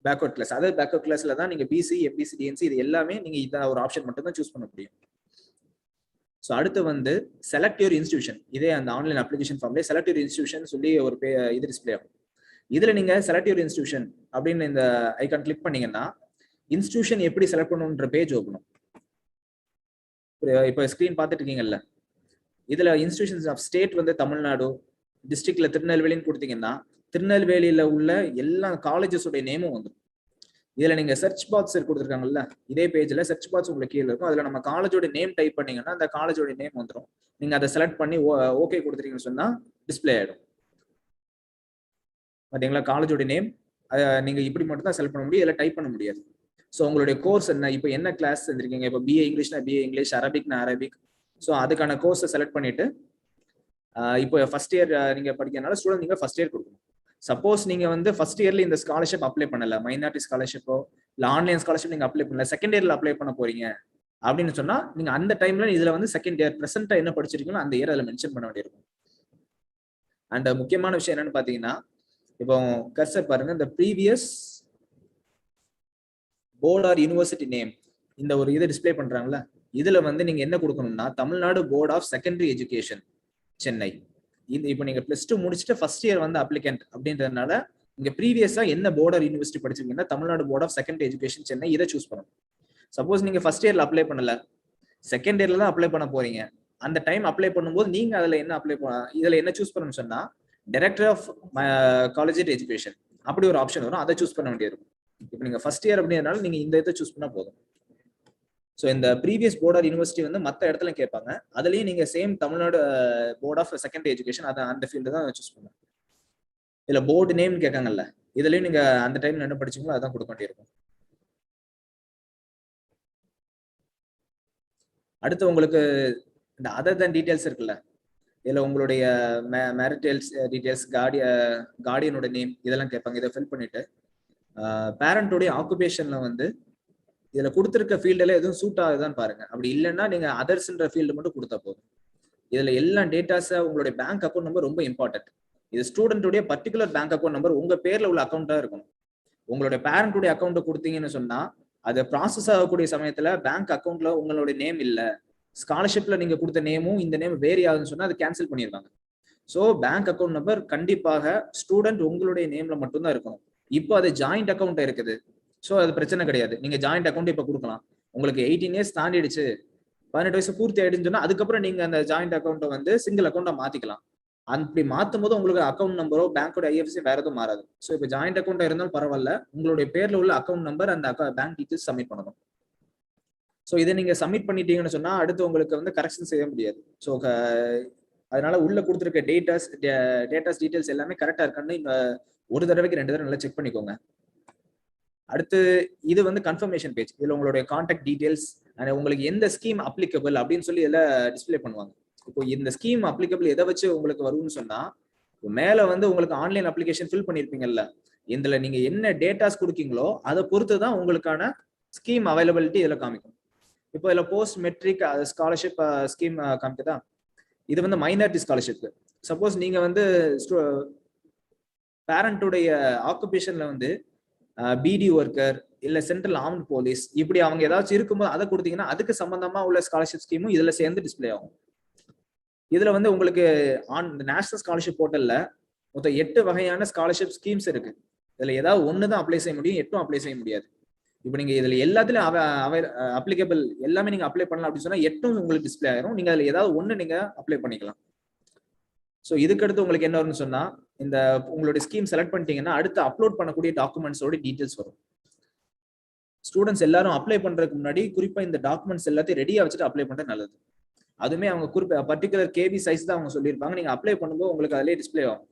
பேக்வர்ட் கிளாஸ், அதர் பேக்வர்ட் கிளாஸ்ல தான் நீங்க பிசி, எம்பிசி, டிஎன்சி இது எல்லாமே நீங்க இதை ஒரு ஆப்ஷன் மட்டும் தான் சூஸ் பண்ண முடியும். ஸோ அடுத்து வந்து செலக்ட் யுவர் இன்ஸ்டியூஷன், இதே அந்த ஆன்லைன் அப்ளிகேஷன் ஃபார்ம்லேயே செலக்ட் யுவர் இன்ஸ்டியூஷன் சொல்லி ஒரு இது டிஸ்பிளே ஆகும். இதுல நீங்க செலக்ட் யுவர் இன்ஸ்டியூஷன் அப்படின்னு இந்த ஐகான் கிளிக் பண்ணீங்கன்னா இன்ஸ்டியூஷன் எப்படி செலக்ட் பண்ணணுன்ற பேஜ் ஓப்பனும். இப்போ ஸ்கிரீன் பார்த்துட்டு இருக்கீங்கல்ல, இதுல இன்ஸ்டியூஷன்ஸ் ஆஃப் ஸ்டேட் வந்து தமிழ்நாடு, டிஸ்ட்ரிக்ட்ல திருநெல்வேலின்னு கொடுத்தீங்கன்னா திருநெல்வேலியில உள்ள எல்லா காலேஜஸோட நேமும் வந்துடும். இதுல நீங்க சர்ச் பாக்ஸ் கொடுத்துருக்காங்கல்ல, இதே பேஜ்ல சர்ச் பாக்ஸ் உங்களுக்கு கீழே இருக்கும். அதுல நம்ம காலேஜோட நேம் டைப் பண்ணீங்கன்னா அந்த காலேஜோட நேம் வந்துடும். நீங்க அதை செலக்ட் பண்ணி ஓகே கொடுத்துட்டீங்கன்னு சொன்னா டிஸ்பிளே ஆயிடும். பாத்தீங்களா, காலேஜோட நேம் நீங்க இப்படி மட்டும் தான் செலக்ட் பண்ண முடியும், இதில் டைப் பண்ண முடியாது. ஸோ உங்களுடைய கோர்ஸ் என்ன, இப்போ என்ன கிளாஸ் செஞ்சிருக்கீங்க, இப்போ BA இங்கிலீஷ்னா BA இங்கிலீஷ், அரபிக்னா அரபிக். ஸோ அதுக்கான கோர்ஸை செலக்ட் பண்ணிட்டு இப்போ ஃபர்ஸ்ட் இயர் நீங்க படிக்கிறதுனால ஸ்டூடெண்ட் நீங்க ஃபர்ஸ்ட் இயர் கொடுக்கணும். சப்போஸ் நீங்க வந்து ஃபர்ஸ்ட் இயர்ல இந்த ஸ்காலர்ஷிப் அப்ளை பண்ணல, மைனாரிட்டி ஸ்காலர்ஷிப்போ இல்ல ஆன்லைன் ஸ்காலர்ஷிப் நீங்க அப்ளை பண்ணல, செகண்ட் இயர்ல அப்ளை பண்ண போறீங்க அப்படின்னு சொன்னா நீங்க அந்த டைம்ல இதுல வந்து செகண்ட் இயர் பிரசென்ட்டா என்ன படிச்சிருக்கீங்களோ அந்த இயர் அதில் மென்ஷன் பண்ண வேண்டியிருக்கும். அண்ட் முக்கியமான விஷயம் என்னன்னு பாத்தீங்கன்னா, இப்போ கர்சர் பாருங்க, இந்த previous board R university name இந்த ஒரு இதை டிஸ்பிளே பண்றாங்களா, இதுல வந்து நீங்க என்ன கொடுக்கணும்னா Tamil Nadu board of secondary education Chennai இது இப்போ நீங்க +2 முடிச்சுட்டு ஃபர்ஸ்ட் இயர் வந்து அப்ளிகண்ட் அப்படின்றதுனால இங்க ப்ரீவியஸா என்ன போர்ட் ஆர் யூனிவர்சிட்டி படிச்சிருக்கீங்கன்னா Tamil Nadu board of secondary education Chennai இதை சூஸ் பண்ணணும். சப்போஸ் நீங்க ஃபர்ஸ்ட் இயர்ல அப்ளை பண்ணல, செகண்ட் இயர்ல தான் அப்ளை பண்ண போறீங்க, அந்த டைம் அப்ளை பண்ணும்போது நீங்க அதுல என்ன இதுல என்ன சூஸ் பண்ணணும்னு சொன்னா டைரக்டர் ஆஃப் காலேஜ் எஜுகேஷன் அப்படி ஒரு ஆப்ஷன் வரும், அதை சூஸ் பண்ண வேண்டியிருக்கும். இப்போ நீங்க ஃபர்ஸ்ட் இயர் அப்படின்றதுனால நீங்க இந்த இதை சூஸ் பண்ணா போதும். ஸோ இந்த ப்ரீவியஸ் போர்ட் ஆர் யூனிவர்சிட்டி வந்து மற்ற இடத்துல கேட்பாங்க, அதுலயும் நீங்க same Tamil Nadu board of secondary education அதை அந்த ஃபீல்டு தான் சூஸ் பண்ணுங்க. இதுல போர்டு நேம் கேட்காங்கல்ல, இதுலயும் நீங்க அந்த டைம்ல என்ன படிச்சீங்களோ அதான் கொடுக்க வேண்டியிருக்கும். அடுத்து உங்களுக்கு இந்த அதர் தன் டீடைல்ஸ் இருக்குல்ல, இதுல உங்களுடைய மேரிட்டல்ஸ் டீடைல்ஸ், கார்டியனோட நேம் இதெல்லாம் கேட்பாங்க. இதை ஃபில் பண்ணிட்டு பேரண்டோடைய ஆக்குபேஷன்ல வந்து இதுல கொடுத்துருக்க ஃபீல்டுல எதுவும் சூட் ஆகுதான்னு பாருங்க. அப்படி இல்லைன்னா நீங்க அதர்ஸ்ன்ற ஃபீல்டு மட்டும் கொடுத்தா போதும். இதுல எல்லா டேட்டாஸ் உங்களுடைய பேங்க் அக்கௌண்ட் நம்பர் ரொம்ப இம்பார்ட்டன்ட். இது ஸ்டூடெண்ட்டுடைய பர்டிகுலர் பேங்க் அக்கௌண்ட் நம்பர் உங்க பேர்ல உள்ள அக்கௌண்டா இருக்கணும். உங்களுடைய பேரண்ட்டுடைய அக்கௌண்ட் கொடுத்தீங்கன்னு சொன்னா அது ப்ராசஸ் ஆகக்கூடிய சமயத்துல பேங்க் அக்கௌண்ட்ல உங்களுடைய நேம் இல்ல, ஸ்காலர்ஷிப்ல நீங்க கொடுத்த நேமும் இந்த நேம் வேரி ஆகுதுன்னு சொன்னா அது கேன்சல் பண்ணிருக்காங்க. ஸோ பேங்க் அக்கௌண்ட் நம்பர் கண்டிப்பாக ஸ்டூடெண்ட் உங்களுடைய நேம்ல மட்டும்தான் இருக்கணும். இப்போ அது ஜாயிண்ட் அக்கௌண்ட் இருக்குது, ஸோ அது பிரச்சனை கிடையாது. நீங்க ஜாயிண்ட் அக்கௌண்ட் இப்போ கொடுக்கலாம். உங்களுக்கு 18 இயர்ஸ் தாண்டிடுச்சு, 18 வயசு பூர்த்தி ஆயிடுச்சுன்னு சொன்னா அதுக்கப்புறம் நீங்க அந்த ஜாயிண்ட் அக்கௌண்ட்டை வந்து சிங்கிள் அக்கௌண்ட்டை மாத்திக்கலாம். அப்படி மாத்தும் போது உங்களுக்கு அக்கௌண்ட் நம்பரோ பேங்கோட ஐஎஃப்எஸ்சி வேற எதுவும் மாறாது. ஸோ இப்போ ஜாயிண்ட் அக்கௌண்ட் இருந்தாலும் பரவாயில்ல, உங்களுடைய பேர்ல உள்ள அக்கௌண்ட் நம்பர் அந்த பேங்க் டீட்டெயில்ஸ் சப்மிட் பண்ணணும். ஸோ இதை நீங்க சப்மிட் பண்ணிட்டீங்கன்னு சொன்னா அடுத்து உங்களுக்கு வந்து கரெக்ஷன் செய்ய முடியாது. ஸோ அதனால உள்ள கொடுத்துருக்க டேட்டாஸ் டீட்டெயில்ஸ் எல்லாமே கரெக்டா இருக்கான்னு ஒரு தடவைக்கு 2 தடவை நல்லா செக் பண்ணிக்கோங்க. அடுத்து இது வந்து கன்ஃபர்மேஷன் பேஜ். இதுல உங்களுடைய கான்டாக்ட் டீடைல்ஸ் அண்ட் உங்களுக்கு எந்த ஸ்கீம் அப்ளிகபிள் அப்படின்னு சொல்லி எல்லாம் டிஸ்பிளே பண்ணுவாங்க. இப்போ இந்த ஸ்கீம் அப்ளிகபிள் எதை வச்சு உங்களுக்கு வரும்னு சொன்னா மேல வந்து உங்களுக்கு ஆன்லைன் அப்ளிகேஷன் ஃபில் பண்ணிருப்பீங்கல்ல, இதுல நீங்க என்ன டேட்டாஸ் கொடுக்கீங்களோ அதை பொறுத்து தான் உங்களுக்கான ஸ்கீம் அவைலபிலிட்டி இதுல காமிக்கும். இப்போ இதுல போஸ்ட் மெட்ரிக் ஸ்காலர்ஷிப் ஸ்கீம் காமிக்குதா, இது வந்து மைனாரிட்டி ஸ்காலர்ஷிப். சப்போஸ் நீங்க வந்து பேரண்ட்டுடைய ஆக்குபேஷன்ல வந்து பிடி ஒர்க்கர் இல்ல சென்ட்ரல் ஆர்ம்ட் போலீஸ் இப்படி அவங்க ஏதாச்சும் இருக்கும்போது அதை கொடுத்தீங்கன்னா அதுக்கு சம்பந்தமா உள்ள ஸ்காலர்ஷிப் ஸ்கீமும் இதுல சேர்ந்து டிஸ்பிளே ஆகும். இதுல வந்து உங்களுக்கு நேஷனல் ஸ்காலர்ஷிப் போர்ட்டல்ல மொத்தம் 8 வகையான ஸ்காலர்ஷிப் ஸ்கீம்ஸ் இருக்கு. இதுல ஏதாவது ஒண்ணுதான் அப்ளை செய்ய முடியும், 8ம் அப்ளை செய்ய முடியாது. இப்போ நீங்க இதுல எல்லாத்துலயும் அப்ளிகபிள் எல்லாமே நீங்க அப்ளை பண்ணலாம் அப்படின்னு சொன்னா 8ம் உங்களுக்கு டிஸ்பிளே ஆயிரும். நீங்க அதுல ஏதாவது ஒண்ணு நீங்க அப்ளை பண்ணிக்கலாம். ஸோ இதுக்கடுத்து உங்களுக்கு என்ன வரும்னு சொன்னா இந்த உங்களுடைய ஸ்கீம் செலக்ட் பண்ணிட்டீங்கன்னா அடுத்து அப்லோட் பண்ணக்கூடிய டாக்குமெண்ட்ஸோட டீடைல்ஸ் வரும். ஸ்டூடெண்ட்ஸ் எல்லாரும் அப்ளை பண்றதுக்கு முன்னாடி குறிப்பா இந்த டாக்குமெண்ட்ஸ் எல்லாத்தையும் ரெடியா வச்சுட்டு அப்ளை பண்றது நல்லது. அதுவுமே அவங்க குறிப்பா பர்டிகுலர் கேபி சைஸ் தான் அவங்க சொல்லியிருப்பாங்க. நீங்க அப்ளை பண்ணும்போது உங்களுக்கு அதிலே டிஸ்பிளே ஆகும்.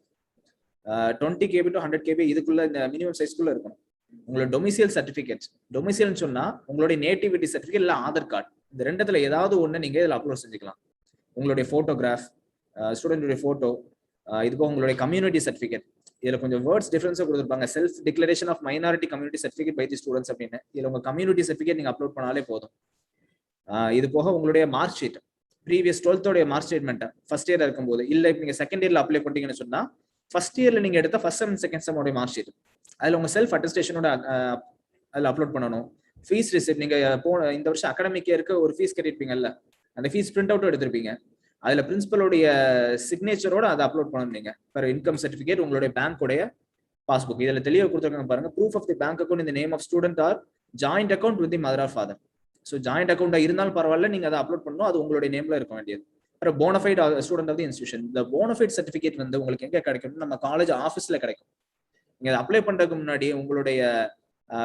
20 KB to 100 KB இதுக்குள்ள இந்த மினிமம் சைஸ்க்குள்ள இருக்கணும். உங்களோட டொமிசியல் சர்டிபிகேட், டொமிசியல்னு சொன்னா உங்களுடைய நேட்டிவிட்டி சர்டிபிகேட் இல்ல ஆதார் கார்டு, இந்த ரெண்டுத்துல ஏதாவது ஒண்ணு நீங்க இதுல அப்லோட் செஞ்சுக்கலாம். உங்களுடைய போட்டோகிராஃப், ஸ்டூடெண்டுடைய போட்டோ, இது போக உங்களுடைய கம்யூனிட்டி சர்டிபிகேட். இதுல கொஞ்சம் வேர்ட்ஸ் டிஃபரன்ஸா கொடுத்துருப்பாங்க. Self declaration of minority community certificate by the students அப்படின்னு. இதுல உங்க கம்யூனிட்டி சர்டிபிகேட் நீங்க அப்லோட் பண்ணாலே போதும். இது போக உங்களுடைய mark sheet, previous 12th mark statement first year இருக்கும்போது இல்ல இப்போ நீங்க செகண்ட் இயர்ல அப்ளை பண்ணிட்டீங்கன்னு சொன்னா ஃபர்ஸ்ட் இயர்ல நீங்க எடுத்த ஃபர்ஸ்ட் செம் செகண்ட் செம் உடைய மார்க் ஷீட் அதுல உங்க செல்ஃப் அட்டஸ்டேஷனோட அதுல அப்லோட் பண்ணணும். ஃபீஸ் ரிசிப்ட், நீங்க போன இந்த வருஷம் அகாடமிக் இயருக்கு ஒரு ஃபீஸ் கட்டிருப்பீங்கல்ல, அந்த ஃபீஸ் பிரிண்ட் அவுட்டும் எடுத்திருப்பீங்க. அதுல பிரின்சிபலோடைய சிக்னேச்சரோட அதை அப்லோட் பண்ணணும். நீங்க இன்கம் சர்டிபிகேட், உங்களுடைய பேங்கோடைய பாஸ்புக், இதுல தெளிவாக கொடுத்துருக்காங்க பாருங்க. Proof of the bank account இந்த name of student or joint account with the mother or father. So joint அக்கௌண்டா இருந்தாலும் பரவாயில்ல, நீங்க அதை அப்லோட் பண்ணணும். அது உங்களுடைய நேம்ல இருக்க வேண்டியது. அப்புறம் bona fide student of the institution. இந்த போனஃபைட் சர்டிபிகேட் வந்து உங்களுக்கு எங்க கிடைக்கும்? நம்ம காலேஜ் ஆஃபீஸ்ல கிடைக்கும். நீங்க அதை அப்ளை பண்றதுக்கு முன்னாடி உங்களுடைய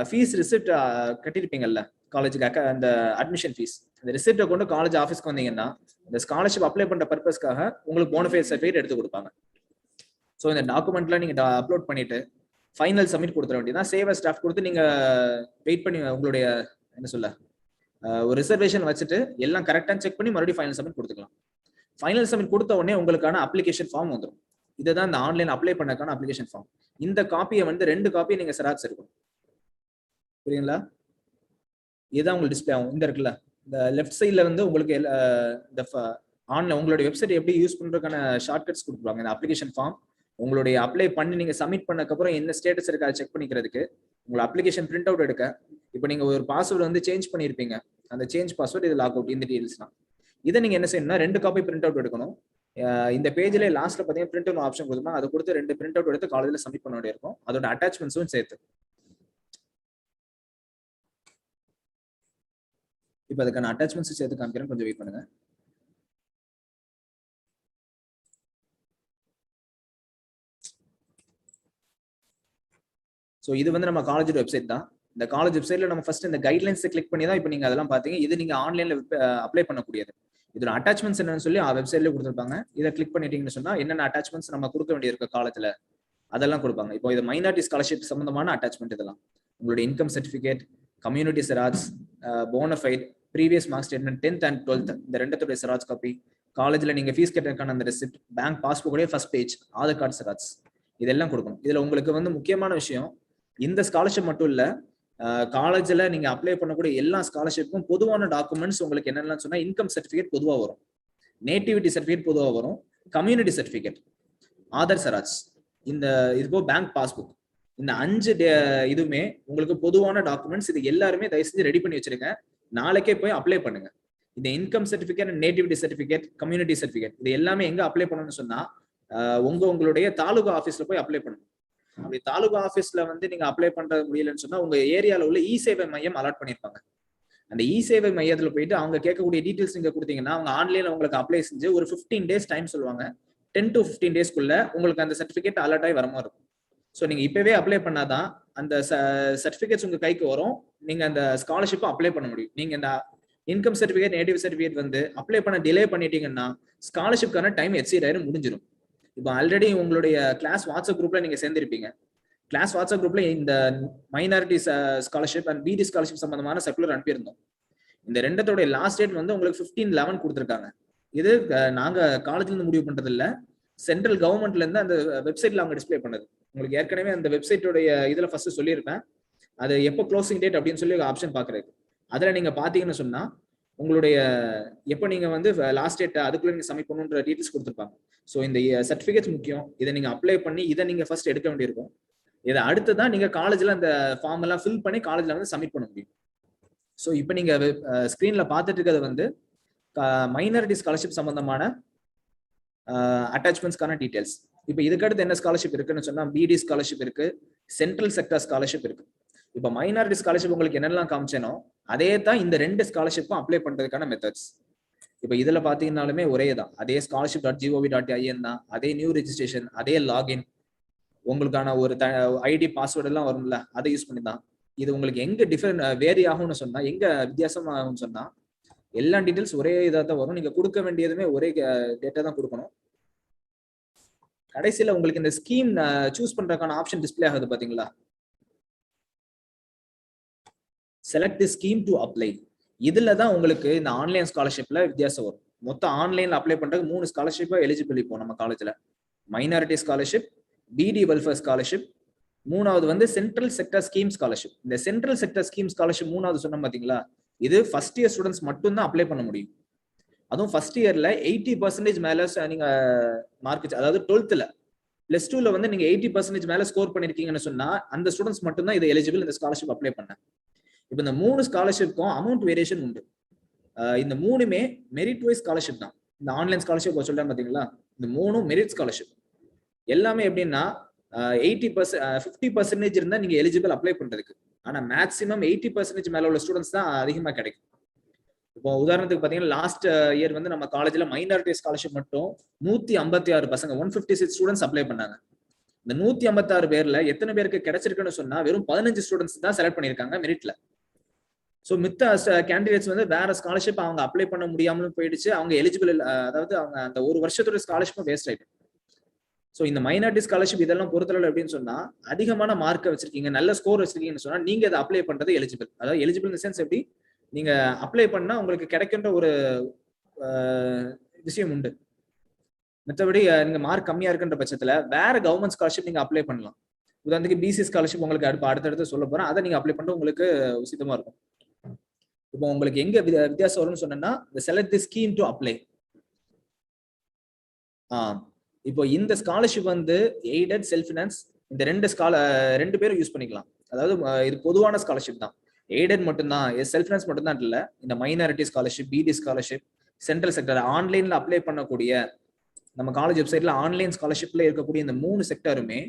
ஃபீஸ் ரிசிப்ட் கட்டிருப்பீங்கல்ல காலேஜுக்கு, அந்த அட்மிஷன் ஃபீஸ், அந்த ரிசிப்டை கொண்டு காலேஜ் ஆஃபீஸ்க்கு வந்தீங்கன்னா இந்த ஸ்காலர்ஷிப் அப்ளை பண்ற பர்பஸ்க்காக உங்களுக்கு போனஃபைட் சர்டிஃபிகேட் எடுத்து கொடுப்பாங்க. ஸோ இந்த டாக்குமெண்ட்லாம் நீங்க அப்லோட் பண்ணிட்டு ஃபைனல் சப்மிட் கொடுத்துட வேண்டியதான். சேவ் அஸ் டிராஃப்ட் கொடுத்து நீங்க வெயிட் பண்ணி உங்களுடைய என்ன சொல்ல ஒரு ரிசர்வேஷன் வச்சுட்டு எல்லாம் கரெக்டாக செக் பண்ணி மறுபடியும் ஃபைனல் சப்மிட் கொடுத்துக்கலாம். ஃபைனல் சப்மிட் கொடுத்த உடனே உங்களுக்கான அப்ளிகேஷன் ஃபார்ம் வந்துடும். இதுதான் இந்த ஆன்லைன் அப்ளை பண்ணக்கான அப்ளிகேஷன் ஃபார்ம். இந்த காப்பியை வந்து 2 காப்பியை நீங்க செராக்ஸ் எடுக்கணும். புரியுங்களா? இதுதான் உங்களுக்கு டிஸ்பிளே ஆகும். இந்த இருக்குல்ல, இந்த லெஃப்ட் சைட்ல வந்து உங்களுக்கு இந்த ஆன்லைன் உங்களுடைய வெப்சைட் எப்படி யூஸ் பண்றதுக்கான ஷார்ட்கட்ஸ் கொடுத்துருவாங்க. இந்த அப்ளிகேஷன் ஃபார்ம் உங்களுடைய அப்ளை பண்ணி நீங்க சப்மிட் பண்ணக்கப்புறம் என்ன ஸ்டேட்டஸ் இருக்கு அதை செக் பண்ணிக்கிறதுக்கு, உங்களை அப்ளிகேஷன் பிரிண்ட் அவுட் எடுக்க. இப்போ நீங்க ஒரு பாஸ்வேர்டு வந்து சேஞ்ச் பண்ணிருப்பீங்க, அந்த சேஞ்ச் பாஸ்வேர்டு இது லாக் அவுட், இந்த டீடைல்ஸ்லாம். இதை நீங்க என்ன செய்யணும்னா 2 காப்பி பிரிண்ட் அவுட் எடுக்கணும். இந்த பேஜ்ல லாஸ்ட்ல பாத்தீங்கன்னா பிரிண்ட் அவுட் ஆப்ஷன் கொடுத்துருப்பாங்க. அதை கொடுத்து 2 பிரிண்ட் அவுட் எடுத்து காலேஜ்ல சப்மிட் பண்ண வேண்டியிருக்கும். அதோட அட்டாச்மெண்ட்ஸும் சேர்த்து. இப்போ அதுக்கான அட்டாச்மெண்ட்ஸ் சேர்த்து காமிக்கிறேன், கொஞ்சம் வெயிட் பண்ணுங்க. ஸோ இது வந்து நம்ம காலேஜோட வெப்சைட் தான். இந்த காலேஜ் வெப்சைட்ல நம்ம ஃபர்ஸ்ட் இந்த கைட்லைன்ஸ் கிளிக் பண்ணி தான் இப்போ நீங்க அதெல்லாம் பாத்தீங்க. இது நீங்க ஆன்லைன்ல அப்ளை பண்ணக்கூடியது. இதோட அட்டாச்மெண்ட்ஸ் என்னன்னு சொல்லி வெப்சைட்ல கொடுத்துருப்பாங்க. இதை கிளிக் பண்ணிட்டீங்கன்னு சொன்னா என்னென்ன அட்டாச்மெண்ட்ஸ் நம்ம கொடுக்க வேண்டியிருக்க காலேஜ்ல அதெல்லாம் கொடுப்பாங்க. இப்போ இது மைனாரிட்டி ஸ்காலர்ஷிப் சம்பந்தமான அட்டாச்மெண்ட். இதெல்லாம் உங்களுடைய income certificate, community xerox, bonafide, previous mark statement, 10th and 12th இந்த ரெண்டுத்துடைய செராட்ஸ் காப்பி, காலேஜ்ல நீங்க ஃபீஸ் கட்டுறதுக்கான அந்த ரெசிப்ட், பேங்க் பாஸ்புக்கோடைய first page, Aadhaar card xerox இதெல்லாம் கொடுக்கணும். இதுல உங்களுக்கு வந்து முக்கியமான விஷயம், இந்த ஸ்காலர்ஷிப் மட்டும் இல்ல, காலேஜ்ல நீங்க அப்ளை பண்ணக்கூடிய எல்லா ஸ்காலர்ஷிப்புக்கும் பொதுவான டாக்குமெண்ட்ஸ் உங்களுக்கு என்னென்னு சொன்னா இன்கம் சர்டிஃபிகேட் பொதுவா வரும், நேட்டிவிட்டி சர்டிஃபிகேட் பொதுவா வரும், கம்யூனிட்டி சர்டிஃபிகேட், ஆதார் செராட்ஸ், இந்த இதுபோ பேங்க் பாஸ்புக், இந்த 5 இதுவுமே உங்களுக்கு பொதுவான டாக்குமெண்ட்ஸ். இது எல்லாருமே தயவு செஞ்சு ரெடி பண்ணி வச்சிருங்க. நாளைக்கே போய் அப்ளை பண்ணுங்க. இந்த income certificate, nativity certificate, community certificate இது எல்லாமே எங்க அப்ளை பண்ணணும்னு சொன்னா உங்களுடைய தாலுகா ஆஃபீஸ்ல போய் அப்ளை பண்ணணும். அப்படி தாலுகா ஆஃபீஸ்ல வந்து நீங்க அப்ளை பண்ற முடியலன்னு சொன்னா உங்க ஏரியால உள்ள இ சேவை மையம் அலாட் பண்ணிருப்பாங்க. அந்த இ சேவை மையத்துல போயிட்டு அவங்க கேட்கக்கூடிய டீடைல்ஸ் நீங்க கொடுத்தீங்கன்னா அவங்க ஆன்லைன்ல உங்களுக்கு அப்ளை செஞ்சு ஒரு 15 days டைம் சொல்லுவாங்க. 10 to 15 daysக்குள்ள உங்களுக்கு அந்த சர்டிஃபிகேட் அலர்ட் ஆகி வர மாதிரி இருக்கும். ஸோ நீங்க இப்பவே அப்ளை பண்ணாதான் அந்த சர்டிஃபிகேட்ஸ் உங்க கைக்கு வரும். நீங்க அந்த ஸ்காலர்ஷிப்பை அப்ளை பண்ண முடியும். நீங்க இந்த இன்கம் சர்டிஃபிகேட், நேட்டிவ் சர்டிஃபிகேட் வந்து அப்ளை பண்ண டிலே பண்ணிட்டீங்கன்னா ஸ்காலர்ஷிப்கான டைம் எக்ஸீட் ஆயிரும், முடிஞ்சிடும். இப்போ ஆல்ரெடி உங்களுடைய கிளாஸ் வாட்ஸ்அப் குரூப்ல நீங்க சேர்ந்திருப்பீங்க. கிளாஸ் வாட்ஸ்அப் குரூப்ல இந்த மைனாரிட்டி ஸ்காலர்ஷிப் அண்ட் பிடி ஸ்காலர்ஷிப் சம்பந்தமான சர்க்குலர் அனுப்பியிருந்தோம். இந்த ரெண்டத்தோட லாஸ்ட் டேட் வந்து உங்களுக்கு 15/11 கொடுத்துருக்காங்க. இது நாங்க காலேஜ்ல இருந்து முடிவு பண்றது இல்ல, சென்ட்ரல் கவர்மெண்ட்ல இருந்து அந்த வெப்சைட்ல அவங்க டிஸ்பிளே பண்ணது. உங்களுக்கு ஏற்கனவே அந்த வெப்சைட்டோடைய இதுல ஃபர்ஸ்ட் சொல்லியிருப்பேன், அது எப்போ க்ளோசிங் டேட் அப்படின்னு சொல்லி ஆப்ஷன் பாக்குறது. அதுல நீங்க பாத்தீங்கன்னு சொன்னா உங்களுடைய எப்போ நீங்க வந்து லாஸ்ட் டேட் அதுக்குள்ள நீங்க சப்மிட் பண்ணணுன்ற டீடைல்ஸ் கொடுத்துருப்பாங்க. ஸோ இந்த சர்டிஃபிகேட்ஸ் முக்கியம். இதை நீங்க அப்ளை பண்ணி இதை நீங்க ஃபர்ஸ்ட் எடுக்க வேண்டியிருக்கும். இதை அடுத்து தான் நீங்க காலேஜ்ல அந்த ஃபார்ம் எல்லாம் ஃபில் பண்ணி காலேஜ்ல வந்து சப்மிட் பண்ண முடியும். ஸோ இப்போ நீங்க ஸ்கிரீன்ல பார்த்துட்டு இருக்கிறது வந்து மைனாரிட்டி ஸ்காலர்ஷிப் சம்பந்தமான அட்டாச்மெண்ட்ஸ்க்கான டீடைல்ஸ். இப்போ இதுக்கடுத்து என்ன ஸ்காலர்ஷிப் இருக்குன்னு சொன்னா பிடி ஸ்காலர்ஷிப் இருக்கு, சென்ட்ரல் செக்டர் ஸ்காலர்ஷிப் இருக்கு. இப்போ மைனாரிட்டி ஸ்காலர்ஷிப் உங்களுக்கு என்னெல்லாம் காமிச்சேனோ அதே தான் இந்த 2 ஸ்காலர்ஷிப்பும் அப்ளை பண்றதுக்கான மெத்தட்ஸ். இப்போ இதுல பாத்தீங்கன்னாலுமே ஒரே தான், அதே scholarship.gov.in தான், அதே நியூ ரெஜிஸ்ட்ரேஷன், அதே லாகின், உங்களுக்கான ஒரு ஐடி பாஸ்வேர்டு எல்லாம் வரும்ல அதை யூஸ் பண்ணி தான். இது உங்களுக்கு எங்க டிஃபரெண்ட் வேரி ஆகும்னு சொன்னா, எங்க வித்தியாசமாகும்னு சொன்னா எல்லா டீடைல்ஸ் ஒரே இதாக தான் வரும். நீங்க கொடுக்க வேண்டியதுமே ஒரே டேட்டா தான் கொடுக்கணும். கடைசியில உங்களுக்கு இந்த ஸ்கீம் சூஸ் பண்றதுக்கான ஆப்ஷன் டிஸ்பிளே ஆகுது பாத்தீங்களா, select the scheme to apply. இதுல தான் உங்களுக்கு இந்த ஆன்லைன் ஸ்காலர்ஷிப்ல வித்தியாசம் வரும். மொத்தம் ஆன்லைன்ல அப்ளை பண்றதுக்கு 3 ஸ்காலர்ஷிப்பா எலிஜிபிள் இப்போ நம்ம காலேஜ்ல. மைனாரிட்டி ஸ்காலர்ஷிப், பிடி வெல்ஃபேர் ஸ்காலர்ஷிப், மூணாவது வந்து சென்ட்ரல் செக்டர் ஸ்கீம் ஸ்காலர்ஷிப். இந்த சென்ட்ரல் செக்டர் ஸ்கீம் ஸ்காலர்ஷிப் மூணாவது சொன்ன பாத்தீங்களா, இது ஃபர்ஸ்ட் இயர் ஸ்டூடெண்ட்ஸ் மட்டும் தான் அப்ளை பண்ண முடியும். அதுவும் ஃபர்ஸ்ட் இயர்ல 80% மேல நீங்க மார்க், அதாவது 12th +2ல வந்து நீங்க 80% மேல ஸ்கோர் பண்ணிருக்கீங்கன்னு சொன்னா அந்த ஸ்டூடெண்ட்ஸ் மட்டும் தான் இது எலிஜிபிள் இந்த ஸ்காலர்ஷிப் அப்ளை பண்ண. இப்போ இந்த 3 ஸ்காலர்ஷிப்க்கும் அமௌண்ட் வேரியேஷன் உண்டு. இந்த 3மே மெரிட் வைஸ் ஸ்காலர்ஷிப் தான். இந்த ஆன்லைன் ஸ்காலர்ஷிப் சொல்றேன் பாத்தீங்களா, இந்த 3ம் மெரிட் ஸ்காலர்ஷிப். எல்லாமே எப்படின்னா 50% இருந்தா நீங்க எலிஜிபிள் அப்ளை பண்றதுக்கு. ஆனா மேக்ஸிமம் 80% மேல உள்ள ஸ்டூடெண்ட்ஸ் தான் அதிகமா கிடைக்கும். இப்போ உதாரணத்துக்கு பாத்தீங்கன்னா லாஸ்ட் இயர் வந்து நம்ம காலேஜ்ல மைனாரிட்டி ஸ்காலர்ஷிப் மட்டும் 156 பசங்க 156 ஸ்டூடெண்ட்ஸ் அப்ளை பண்ணாங்க. இந்த 156 பேர்ல எத்தனை பேருக்கு கிடைச்சிருக்குன்னு சொன்னா வெறும் 15 ஸ்டூடெண்ட்ஸ் தான் செலக்ட் பண்ணிருக்காங்க மெரிட்ல. ஸோ மித்த கேண்டிடேட்ஸ் வந்து வேற ஸ்காலர்ஷிப் அவங்க அப்ளை பண்ண முடியாமலும் போயிடுச்சு, அவங்க எலிஜிபிள், அதாவது அவங்க அந்த ஒரு வருஷத்தோட ஸ்காலர்ஷிப்பும் வேஸ்ட் ஆயிட்டு. ஸோ இந்த மைனாரிட்டி ஸ்காலர்ஷிப் இதெல்லாம் பொறுத்தளவு எப்படின்னு சொன்னா அதிகமான மார்க்கை வச்சிருக்கீங்க, நல்ல ஸ்கோர் வச்சிருக்கீங்கன்னு சொன்னா நீங்க அதை அப்ளை பண்றது எலிஜிபிள். அதாவது எலிஜிபிள் இன் சென்ஸ் எப்படி நீங்க அப்ளை பண்ணா உங்களுக்கு கிடைக்கின்ற ஒரு விஷயம் உண்டு. மற்றபடி நீங்க மார்க் கம்மியா இருக்குன்ற பட்சத்துல வேற கவர்மெண்ட் ஸ்காலர்ஷிப் நீங்க அப்ளை பண்ணலாம். உதாரணத்துக்கு பிசி ஸ்காலர்ஷிப் உங்களுக்கு அடுத்தடுத்து சொல்ல போறேன், அதை நீங்க அப்ளை பண்ண உங்களுக்கு உசிதமா இருக்கும். இப்போ உங்களுக்கு எங்க வித்தியாசம் வரும்னு சொன்னா இந்த select the scheme to apply. இப்போ இந்த ஸ்காலர்ஷிப் வந்து எய்டட், செல்ஃப் ஃபினான்ஸ், இந்த ரெண்டு பேரும் யூஸ் பண்ணிக்கலாம். அதாவது இது பொதுவான ஸ்காலர்ஷிப் தான். எய்டட் மட்டும்தான், செல்ஃப் ஃபினான்ஸ் மட்டும்தான் இல்ல, இந்த மைனாரிட்டி ஸ்காலர்ஷிப், பிடி ஸ்காலர்ஷிப், சென்ட்ரல் செக்டர் ஆன்லைன்ல அப்ளை பண்ணக்கூடிய நம்ம காலேஜ் வெப்சைட்ல ஆன்லைன் ஸ்காலர்ஷிப்ல இருக்கக்கூடிய இந்த 3 செக்டருமே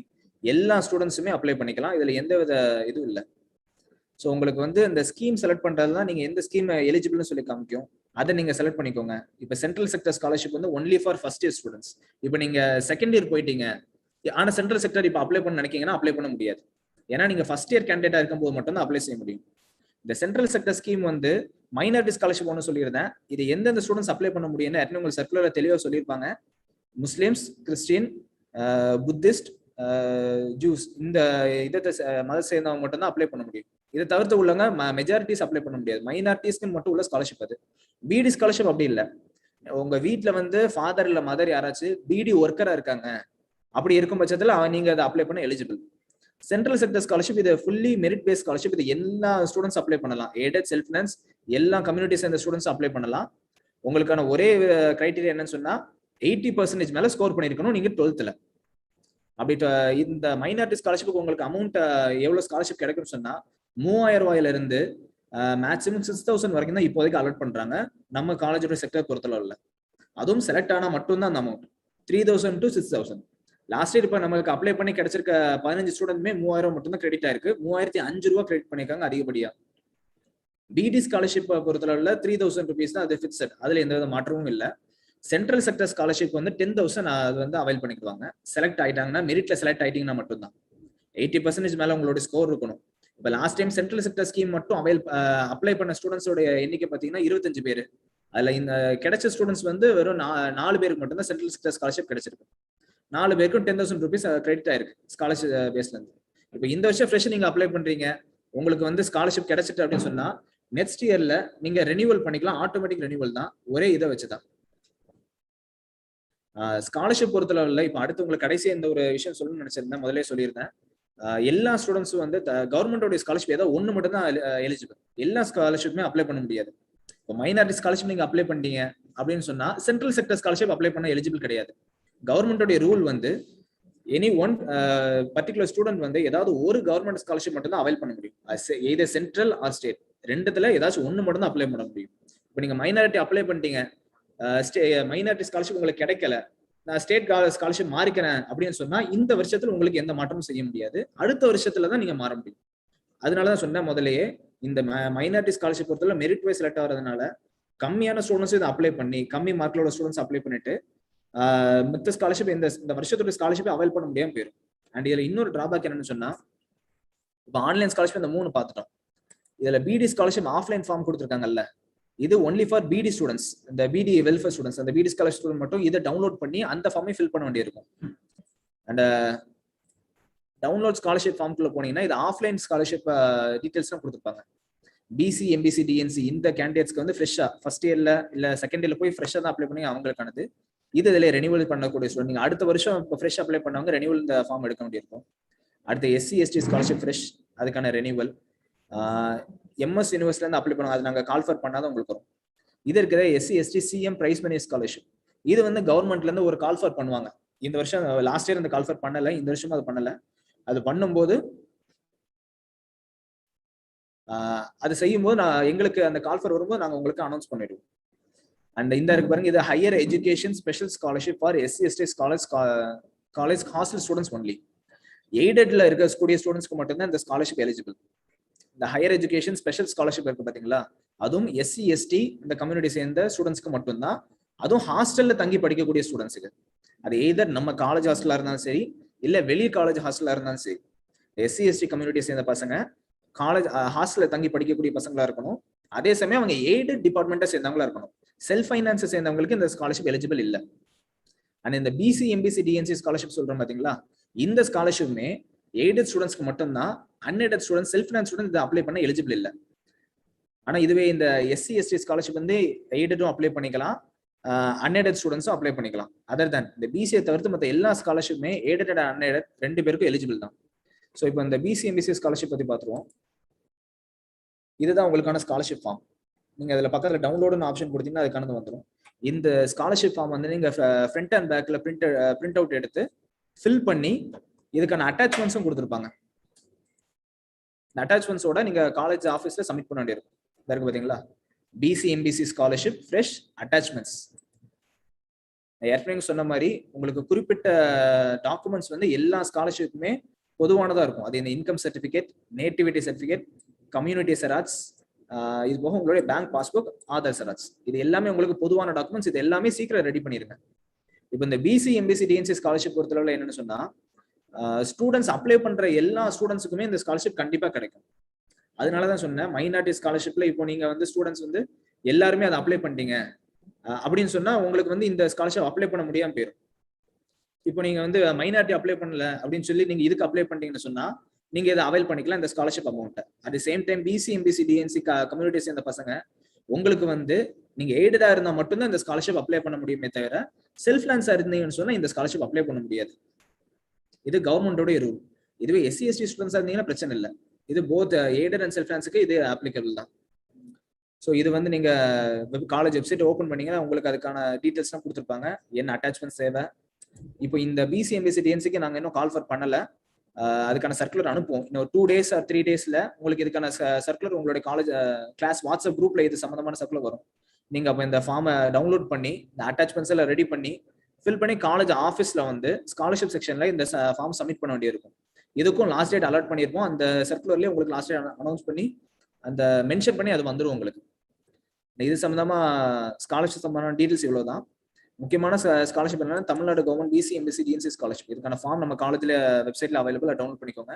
எல்லா ஸ்டூடெண்ட்ஸுமே அப்ளை பண்ணிக்கலாம். இதுல எந்த வித இதுவும் இல்லை. ஸோ உங்களுக்கு வந்து இந்த ஸ்கீம் செலக்ட் பண்றதுலாம் நீங்க எந்த ஸ்கீம் எலிஜிபிள்னு சொல்லி காமிக்கும், அதை நீங்க செலக்ட் பண்ணிக்கோங்க. இப்போ சென்ட்ரல் செக்டர் ஸ்காலர்ஷிப் வந்து only for first year students. இப்போ நீங்க செகண்ட் இயர் போயிட்டீங்க, ஆனா சென்ட்ரல் செக்டர் இப்போ அப்ளை பண்ண நினைக்கீங்கன்னா அப்ளை பண்ண முடியாது. ஏன்னா நீங்க ஃபர்ஸ்ட் இயர் கேண்டிடேட்டா இருக்கும்போது மட்டும் தான் அப்ளை செய்ய முடியும். இந்த சென்ட்ரல் செக்டர் ஸ்கீம் வந்து மைனாரிட்டி ஸ்காலர்ஷிப் ஒன்று சொல்லியிருந்தேன். இது எந்தெந்த ஸ்டூடெண்ட்ஸ் அப்ளை பண்ண முடியும்னு ஏற்கனவே உங்களுக்கு சர்க்குலர்ல தெளிவாக சொல்லியிருப்பாங்க. முஸ்லிம்ஸ், கிறிஸ்டியன், புத்திஸ்ட், ஜூஸ், இந்த இதை மதத்தை சேர்ந்தவங்க மட்டும் தான் அப்ளை பண்ண முடியும். இதை தவிர்த்து உள்ளவங்க மெஜாரிட்டிஸ் அப்ளை பண்ண முடியாது. மைனாரிட்டிஸ்க்கு மட்டும் உள்ள ஸ்காலர்ஷிப் அது. பிடி ஸ்காலர்ஷிப் அப்படி இல்லை. உங்க வீட்டுல வந்து ஃபாதர் இல்ல மதர் யாராச்சும் பிடி ஒர்க்கரா இருக்காங்க, அப்படி இருக்கும் பட்சத்துல நீங்க அதை அப்ளை பண்ண எலிஜிபிள். சென்ட்ரல் செக்டர் ஸ்காலர்ஷிப் இது ஃபுல்லி மெரிட் பேஸ் ஸ்காலர்ஷிப். இது எல்லா ஸ்டூடெண்ட்ஸ் அப்ளை பண்ணலாம். எய்டட், செல்ஃப் ஃபினான்ஸ், எல்லா கம்யூனிட்டி சேர்ந்த ஸ்டூடெண்ட்ஸ் அப்ளை பண்ணலாம். உங்களுக்கான ஒரே கிரைட்டீரியா என்னன்னு சொன்னா 80% மேல ஸ்கோர் பண்ணிருக்கணும் நீங்க 12th. அப்படி இந்த மைனாரிட்டி ஸ்காலர்ஷிப்புக்கு உங்களுக்கு அமௌண்ட் எவ்வளவு ஸ்காலர்ஷிப் கிடைக்கும்னு சொன்னா 3000 ரூபாயில இருந்து மேக்ஸிமம் 6000 வரைக்கும் தான் இப்போதைக்கு அலாட் பண்றாங்க நம்ம காலேஜோட செக்டர் பொறுத்தளவுல. அதுவும் செலக்ட் ஆனா மட்டும்தான் அந்த அமௌண்ட் 3000 to 6000. லாஸ்ட் இயர் இப்ப நம்மளுக்கு அப்ளை பண்ணி கிடைச்சிருக்க 15 ஸ்டூடெண்ட்மே 3000 மட்டும் தான் கிரெடிட் ஆயிருக்கு. 3005 ரூபாய் கிரெடிட் பண்ணிருக்காங்க அதிகப்படியா. பிடி ஸ்காலர்ஷிப் பொறுத்தளவுல 3000 rupees தான் அது ஃபிக்ஸட். அதுல எந்த வித மாற்றமும் இல்லை. சென்ட்ரல் செக்டர் ஸ்காலர்ஷிப் வந்து 10,000 அது வந்து அவைல் பண்ணிக்குவாங்க. செலக்ட் ஆயிட்டாங்கன்னா, மெரிட்ல செலக்ட் ஆயிட்டீங்கன்னா மட்டும்தான். 80% மேல உங்களோட ஸ்கோர் இருக்கணும். இப்ப last time central sector scheme மட்டும் அப்ளை பண்ண ஸ்டூடெண்ட்ஸோட எண்ணிக்கை பாத்தீங்கன்னா 25 பேர். அதுல இந்த கிடைச்ச ஸ்டூடெண்ட்ஸ் வந்து வெறும் 4 பேருக்கு மட்டும் தான் சென்ட்ரல் செக்டர் ஸ்காலர்ஷிப் கிடைச்சிருக்கு. 4 பேருக்கும் 10,000 rupees கிரெடிட் ஆயிருக்கு ஸ்காலர்ஷிப் பேஸ்ல இருந்து. இப்போ இந்த வருஷம் ஃப்ரெஷ் நீங்க அப்ளை பண்றீங்க, உங்களுக்கு வந்து ஸ்காலர்ஷிப் கிடைச்சிட்டு அப்படின்னு சொன்னா நெக்ஸ்ட் இயர்ல நீங்க ரெனியூவல் பண்ணிக்கலாம். ஆட்டோமேட்டிக் ரெனியூவல் தான், ஒரே இதை வச்சுதான். ஸ்காலர்ஷிப் பொறுத்தளவுல இப்போ அடுத்து உங்களுக்கு கடைசியா இந்த ஒரு விஷயம் சொல்லணும்னு நினைச்சிருந்தேன், முதலே சொல்லியிருந்தேன். எல்லா ஸ்டூடெண்ட்ஸும் வந்து கவர்மெண்டோட ஸ்காலர்ஷிப் ஏதாவது ஒன்று மட்டும் தான் எலிஜிபிள். எல்லா ஸ்காலர்ஷிப்புமே அப்ளை பண்ண முடியாது. இப்போ மைனாரிட்டி ஸ்காலர்ஷிப் நீங்க அப்ளை பண்ணீங்க அப்படின்னு சொன்னா சென்ட்ரல் செக்டர் ஸ்காலர்ஷிப் அப்ளை பண்ண எலிஜிபிள் கிடையாது. கவர்மெண்டோட ரூல் வந்து எனி ஒன் பர்டிகுலர் ஸ்டூடெண்ட் வந்து ஏதாவது ஒரு கவர்மெண்ட் ஸ்காலர்ஷிப் மட்டும் தான் அவைல் பண்ண முடியும். எய்தர் சென்ட்ரல் ஆர் ஸ்டேட், ரெண்டுத்துல ஏதாச்சும் ஒன்று மட்டும் தான் அப்ளை பண்ண முடியும். இப்போ நீங்க மைனாரிட்டி அப்ளை பண்ணிட்டீங்க, மைனாரிட்டி ஸ்காலர்ஷிப் உங்களுக்கு கிடைக்கல, நான் ஸ்டேட் ஸ்காலர்ஷிப் மாறிக்கிறேன் அப்படின்னு சொன்னா இந்த வருஷத்துல உங்களுக்கு எந்த மாற்றமும் செய்ய முடியாது. அடுத்த வருஷத்துல தான் நீங்க மாற முடியும். அதனாலதான் சொன்னேன் முதலையே, இந்த மைனாரிட்டி ஸ்காலர்ஷிப் பொறுத்தவரை மெரிட் வைஸ் செலக்ட் ஆகிறதுனால கம்மியான ஸ்டூடெண்ட்ஸ் இதை அப்ளை பண்ணி, கம்மி மார்க்லோட ஸ்டூடெண்ட்ஸ் அப்ளை பண்ணிட்டு மற்ற ஸ்காலர்ஷிப் இந்த வருஷத்தோட ஸ்காலர்ஷிப் அவைல் பண்ண முடியாம போயிடும். அண்ட் இதுல இன்னொரு டிராபேக் என்னன்னு சொன்னா, இப்போ ஆன்லைன் ஸ்காலர்ஷிப் இந்த 3 பார்த்துட்டோம். இதுல பிடி ஸ்காலர்ஷிப் ஆஃப்லைன் ஃபார்ம் கொடுத்துருக்காங்கல்ல, இது ஒன்லி ஃபார் பிடி ஸ்டூடெண்ட்ஸ், இந்த பிடி வெல்ஃபேர் ஸ்டூடெண்ட்ஸ், அந்த பிடி ஸ்காலர்ஷிப் ஸ்டூடெண்ட் மட்டும் இதை டவுன்லோட் பண்ணி அந்த ஃபார்மை ஃபில் பண்ண வேண்டியிருக்கும். அண்ட் டவுன்லோட் ஸ்காலர்ஷிப் ஃபார்ம்குள்ள போனீங்கன்னா இது ஆஃப்லைன் ஸ்காலர்ஷிப் டீடைல்ஸ்லாம் கொடுத்துருப்பாங்க. பிசி, எம்பிசி, டிஎன்சி இந்த கேண்டிடேட்ஸ்க்கு வந்து ஃப்ரெஷ்ஷா ஃபர்ஸ்ட் இயர்ல இல்ல செகண்ட் இயர்ல போய் ஃப்ரெஷ்ஷா தான் அப்ளை பண்ணி அவங்களுக்கானது. இது இதில் ரெனியூவல் பண்ணக்கூடிய ஸ்டூடெண்ட், நீங்க அடுத்த வருஷம் இப்போ ஃப்ரெஷ் அப்ளை பண்ணவங்க ரெனியூவல் இந்த ஃபார்ம் எடுக்க வேண்டியிருக்கும். அடுத்து எஸ்சி எஸ்டி ஸ்காலர்ஷிப் ஃப்ரெஷ், அதுக்கான ரெனியூவல். எம்எஸ் யூனிவர்சிட்டில இருந்து அப்ளை பண்ணுவாங்க, அது நாங்கள் கால்ஃபர் பண்ணாதான் உங்களுக்கு வரும். இது இருக்கிற SC ST CM prize money scholarship, இது வந்து கவர்மெண்ட்ல இருந்து ஒரு கால்ஃபர் பண்ணுவாங்க. இந்த வருஷம் லாஸ்ட் இயர் இந்த கால்ஃபர் பண்ணல, இந்த வருஷமும் அது பண்ணல. அது பண்ணும்போது அது செய்யும்போது எங்களுக்கு அந்த கால்ஃபர் வரும்போது நாங்கள் உங்களுக்கு அனௌன்ஸ் பண்ணிடுவோம். அண்ட் இந்த இருக்கு பாருங்க, இது higher education special scholarship for SC ST college hostel students only. எய்டட்ல இருக்கக்கூடிய ஸ்டூடெண்ட்ஸ்க்கு மட்டும்தான் இந்த ஸ்காலர்ஷிப் எலிஜிபிள். இந்த ஹையர் எஜுகேஷன் ஸ்பெஷல் ஸ்காலர்ஷிப் இருக்கு பாத்தீங்களா, அதுவும் எஸ்சி எஸ்டி இந்த கம்யூனிட்டி சேர்ந்த ஸ்டூடெண்ட்ஸ்க்கு மட்டும்தான். அதுவும் ஹாஸ்டல்ல தங்கி படிக்கக்கூடிய ஸ்டூடெண்ட்ஸுக்கு. அது எய்தர் நம்ம காலேஜ் ஹாஸ்டலா இருந்தாலும் சரி, இல்ல வெளி காலேஜ் ஹாஸ்டலா இருந்தாலும் சரி. எஸ்சி எஸ்டி கம்யூனிட்டி சேர்ந்த பசங்க காலேஜ் ஹாஸ்டல்ல தங்கி படிக்கக்கூடிய பசங்களா இருக்கணும். அதே சமயம் அவங்க எய்டட் டிபார்ட்மெண்ட்டை சேர்ந்தவங்களா இருக்கணும். செல்ஃப் ஃபைனான்ஸ் சேர்ந்தவங்களுக்கு இந்த ஸ்காலர்ஷிப் எலிஜிபிள் இல்லை. அண்ட் இந்த பிசி, எம்பிசி, டிஎன்சி ஸ்காலர்ஷிப் சொல்றோம் பாத்தீங்களா, இந்த ஸ்காலர்ஷிப்புமே எய்டட் ஸ்டூடெண்ட்ஸ்க்கு மட்டும்தான். Unaided student, self finance student இதை அப்ளை பண்ண எலிஜிபிள் இல்லை. ஆனா இதுவே இந்த எஸ்சி எஸ்டி ஸ்காலர்ஷிப் வந்து எய்டடும் அப்ளை பண்ணிக்கலாம், அன்எய்டட் ஸ்டூடெண்ட்ஸும் அப்ளை பண்ணிக்கலாம். அதர் தான் இந்த பிசியை தவிர்த்து மற்ற எல்லா ஸ்காலர்ஷிப்புமே எய்டட் அண்ட் அன்எய்டட் 2 பேருக்கும் எலிஜிபிள் தான். ஸோ இப்போ இந்த பிசி, எம்பிசி ஸ்காலர்ஷிப் பத்தி பார்த்துருவோம். இதுதான் உங்களுக்கான ஸ்காலர்ஷிப் ஃபார்ம். நீங்க அதுல பக்கத்துல டவுன்லோடுன்னு ஆப்ஷன் கொடுத்தீங்கன்னா அதுக்கானது வந்துடும். இந்த ஸ்காலர்ஷிப் ஃபார்ம் வந்து நீங்க ஃப்ரண்ட் அண்ட் பேக்ல பிரிண்ட் அவுட் எடுத்து ஃபில் பண்ணி இதுக்கான அட்டாச்மெண்ட்ஸும் கொடுத்துருப்பாங்க. இந்த அட்டாச்மெண்ட்ஸோட நீங்க காலேஜ் ஆஃபீஸ்ல சப்மிட் பண்ண வேண்டியிருக்கும். இருக்கு பாத்தீங்களா, BC, MBC scholarship fresh attachments. ஏற்கனவே சொன்ன மாதிரி உங்களுக்கு குறிப்பிட்ட டாக்குமெண்ட்ஸ் வந்து எல்லா ஸ்காலர்ஷிப்புமே பொதுவானதா இருக்கும். அது இந்த income certificate, nativity certificate, community செராட்ஸ், இது போக உங்களுடைய பேங்க் பாஸ்புக், ஆதார் செராட்ஸ், இது எல்லாமே உங்களுக்கு பொதுவான டாக்குமெண்ட்ஸ். இது எல்லாமே சீக்கிரம் ரெடி பண்ணிருங்க. இப்போ இந்த பிசி எம்பிசி டிஎன்சி ஸ்காலர்ஷிப் பொறுத்தளவுல என்னன்னு சொன்னா, ஸ்டூடெண்ட்ஸ் அப்ளை பண்ற எல்லா ஸ்டூடெண்ட்ஸுக்குமே இந்த ஸ்காலர்ஷிப் கண்டிப்பா கிடைக்கும். அதனாலதான் சொன்னேன், மைனாரிட்டி ஸ்காலர்ஷிப்ல இப்போ நீங்க வந்து ஸ்டூடெண்ட்ஸ் வந்து எல்லாருமே அதை அப்ளை பண்ணிட்டீங்க அப்படின்னு சொன்னா உங்களுக்கு வந்து இந்த ஸ்காலர்ஷிப் அப்ளை பண்ண முடியாம போயிடும். இப்போ நீங்க வந்து மைனாரிட்டி அப்ளை பண்ணல அப்படின்னு சொல்லி நீங்க இதுக்கு அப்ளை பண்ணிட்டீங்கன்னு சொன்னா நீங்க இதை அவைல் பண்ணிக்கலாம் இந்த scholarship amount. At the same time BC MBC DNC community சேர்ந்த பசங்க உங்களுக்கு வந்து நீங்க எய்டடா இருந்தா மட்டும்தான் இந்த ஸ்காலர்ஷிப் அப்ளை பண்ண முடியுமே தவிர செல்ஃப் லான்ஸா இருந்தீங்கன்னு சொன்னா இந்த ஸ்காலர்ஷிப் அப்ளை பண்ண முடியாது. இது கவர்மெண்டோட ரூல். இதுவே எஸ்சி எஸ்டி ஸ்டூடெண்ட்ஸா இருந்தீங்கன்னா பிரச்சனை இல்லை. இது போத் எய்டட் அண்ட் செல்ஃப் லான்ஸுக்கு இது அப்ளிகபிள் தான். ஸோ இது வந்து நீங்க காலேஜ் வெப்சைட் ஓப்பன் பண்ணீங்கன்னா உங்களுக்கு அதுக்கான டீடைல்ஸ்லாம் கொடுத்துருப்பாங்க, என்ன அட்டாச்மெண்ட்ஸ் தேவை. இப்போ இந்த பிசி எம்பிசி டிஎன்சிக்கு நாங்கள் இன்னும் கால் ஃபர் பண்ணல, அதுக்கான சர்க்குலர் அனுப்புவோம். இன்னும் 2 days or 3 daysல உங்களுக்கு இதுக்கான சர்க்குலர் உங்களுடைய காலேஜ் கிளாஸ் வாட்ஸ்அப் குரூப்ல இது சம்பந்தமான சர்க்குலர் வரும். நீங்க அப்போ இந்த ஃபார்மை டவுன்லோட் பண்ணி இந்த அட்டாச்மெண்ட்ஸ் எல்லாம் ரெடி பண்ணி ஃபில் பண்ணி காலேஜ் ஆஃபீஸ்ல வந்து ஸ்காலர்ஷிப் செக்ஷன்ல இந்த ஃபார்ம் சப்மிட் பண்ண வேண்டியிருக்கும். இதுக்கும் லாஸ்ட் டேட் அலர்ட் பண்ணியிருப்போம். அந்த சர்க்குலர்லேயே உங்களுக்கு லாஸ்ட் டேட் அனௌன்ஸ் பண்ணி அந்த மென்ஷன் பண்ணி அது வந்துடும் உங்களுக்கு. இது சம்பந்தமா ஸ்காலர்ஷிப் சம்பந்தமான டீடைல்ஸ் இவ்வளவுதான். முக்கியமான ஸ்காலர்ஷிப் என்னன்னா Tamil Nadu government BC MBC DNC scholarship. இதுக்கான ஃபார்ம் நம்ம காலேஜ்ல வெப்சைட்ல அவைலபிள், டவுன்லோட் பண்ணிக்கோங்க.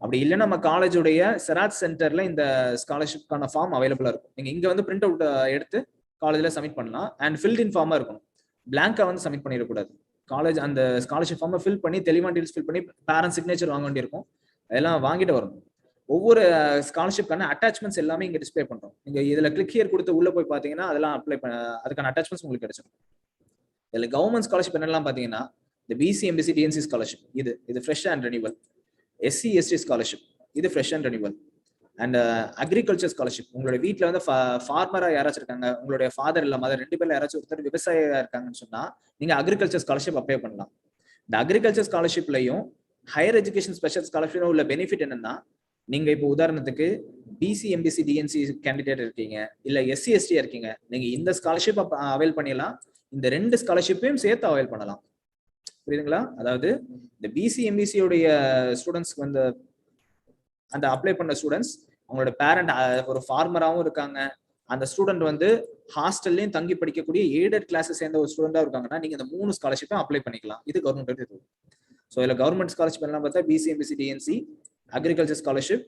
அப்படி இல்லைன்னா நம்ம காலேஜுடைய செராட் சென்டர்ல இந்த ஸ்காலர்ஷிப்கான ஃபார்ம் அவைலபிளா இருக்கும். நீங்க இங்க வந்து பிரிண்ட் அவுட் எடுத்து காலேஜ்ல சப்மிட் பண்ணலாம். அண்ட் ஃபில்ட் இன் ஃபார்மா இருக்கணும், பிளாங்கா வந்து சப்மிட் பண்ணிடக்கூடாது. காலேஜ் அந்த ஸ்காலர்ஷிப் ஃபார்மை ஃபில் பண்ணி தெளிவான டீல்ஸ் ஃபில் பண்ணி பேரண்ட் சிக்னேச்சர் வாங்க வேண்டியிருக்கும். அதெல்லாம் வாங்கிட்டு வரணும். ஒவ்வொரு ஸ்காலர்ஷிப்கான அட்டாச்மெண்ட்ஸ் எல்லாமே இங்க டிஸ்பிளே பண்றோம். நீங்க இதுல கிளிக் ஹியர் கொடுத்து உள்ள போய் பாத்தீங்கன்னா அதெல்லாம் அதுக்கான அட்டாச்மெண்ட்ஸ் உங்களுக்கு கிடைச்சிடும். இதுல கவர்மெண்ட் ஸ்காலர்ஷிப் என்னெல்லாம் பாத்தீங்கன்னா இந்த பிசி எம்பிசி டிஎன்சி ஸ்காலர்ஷிப் இது fresh and renewal. SC ST scholarship இது fresh and renewal. And agriculture scholarship, உங்களுடைய வீட்டுல வந்து ஃபார்மரா யாராச்சும் இருக்காங்க, உங்களுடைய ஃபாதர் இல்ல மதர் 2 பேர்ல யாராச்சும் ஒருத்தர் விவசாயியா இருக்காங்கன்னு சொன்னா நீங்க அக்ரிகல்ச்சர் ஸ்காலர்ஷிப் அப்ளை பண்ணலாம். இந்த அக்ரிகல்ச்சர் ஸ்காலர்ஷிப்லயும் ஹையர் எஜுகேஷன் ஸ்பெஷல் ஸ்காலர்ஷிப் உள்ள பெனிஃபிட் என்னன்னா, நீங்க இப்போ உதாரணத்துக்கு பிசி எம்பிசி டிஎன்சி கேண்டிடேட் இருக்கீங்க, இல்ல எஸ்சி எஸ்டி இருக்கீங்க, நீங்க இந்த ஸ்காலர்ஷிப் அவைல் பண்ணிடலாம். இந்த 2 ஸ்காலர்ஷிப்பையும் சேர்த்து அவைல் பண்ணலாம். புரியுதுங்களா? அதாவது இந்த பிசி எம்பிசி உடைய ஸ்டூடெண்ட்ஸ்க்கு வந்து அந்த அப்ளை பண்ண ஸ்டூடெண்ட்ஸ் அவங்களோட பேரண்ட் ஒரு ஃபார்மராகவும் இருக்காங்க, அந்த ஸ்டூடெண்ட் வந்து ஹாஸ்டல்லையும் தங்கி படிக்கக்கூடிய எய்டட் கிளாஸஸ் சேர்ந்த ஒரு ஸ்டூடெண்டா இருக்காங்கன்னா நீங்க இந்த 3 ஸ்காலர்ஷிப்பும் அப்ளை பண்ணிக்கலாம். இது கவர்மெண்ட் இது. ஸோ இதுல கவர்மெண்ட் ஸ்காலர்ஷிப் எல்லாம் பார்த்தா BC MBC DNC, agriculture scholarship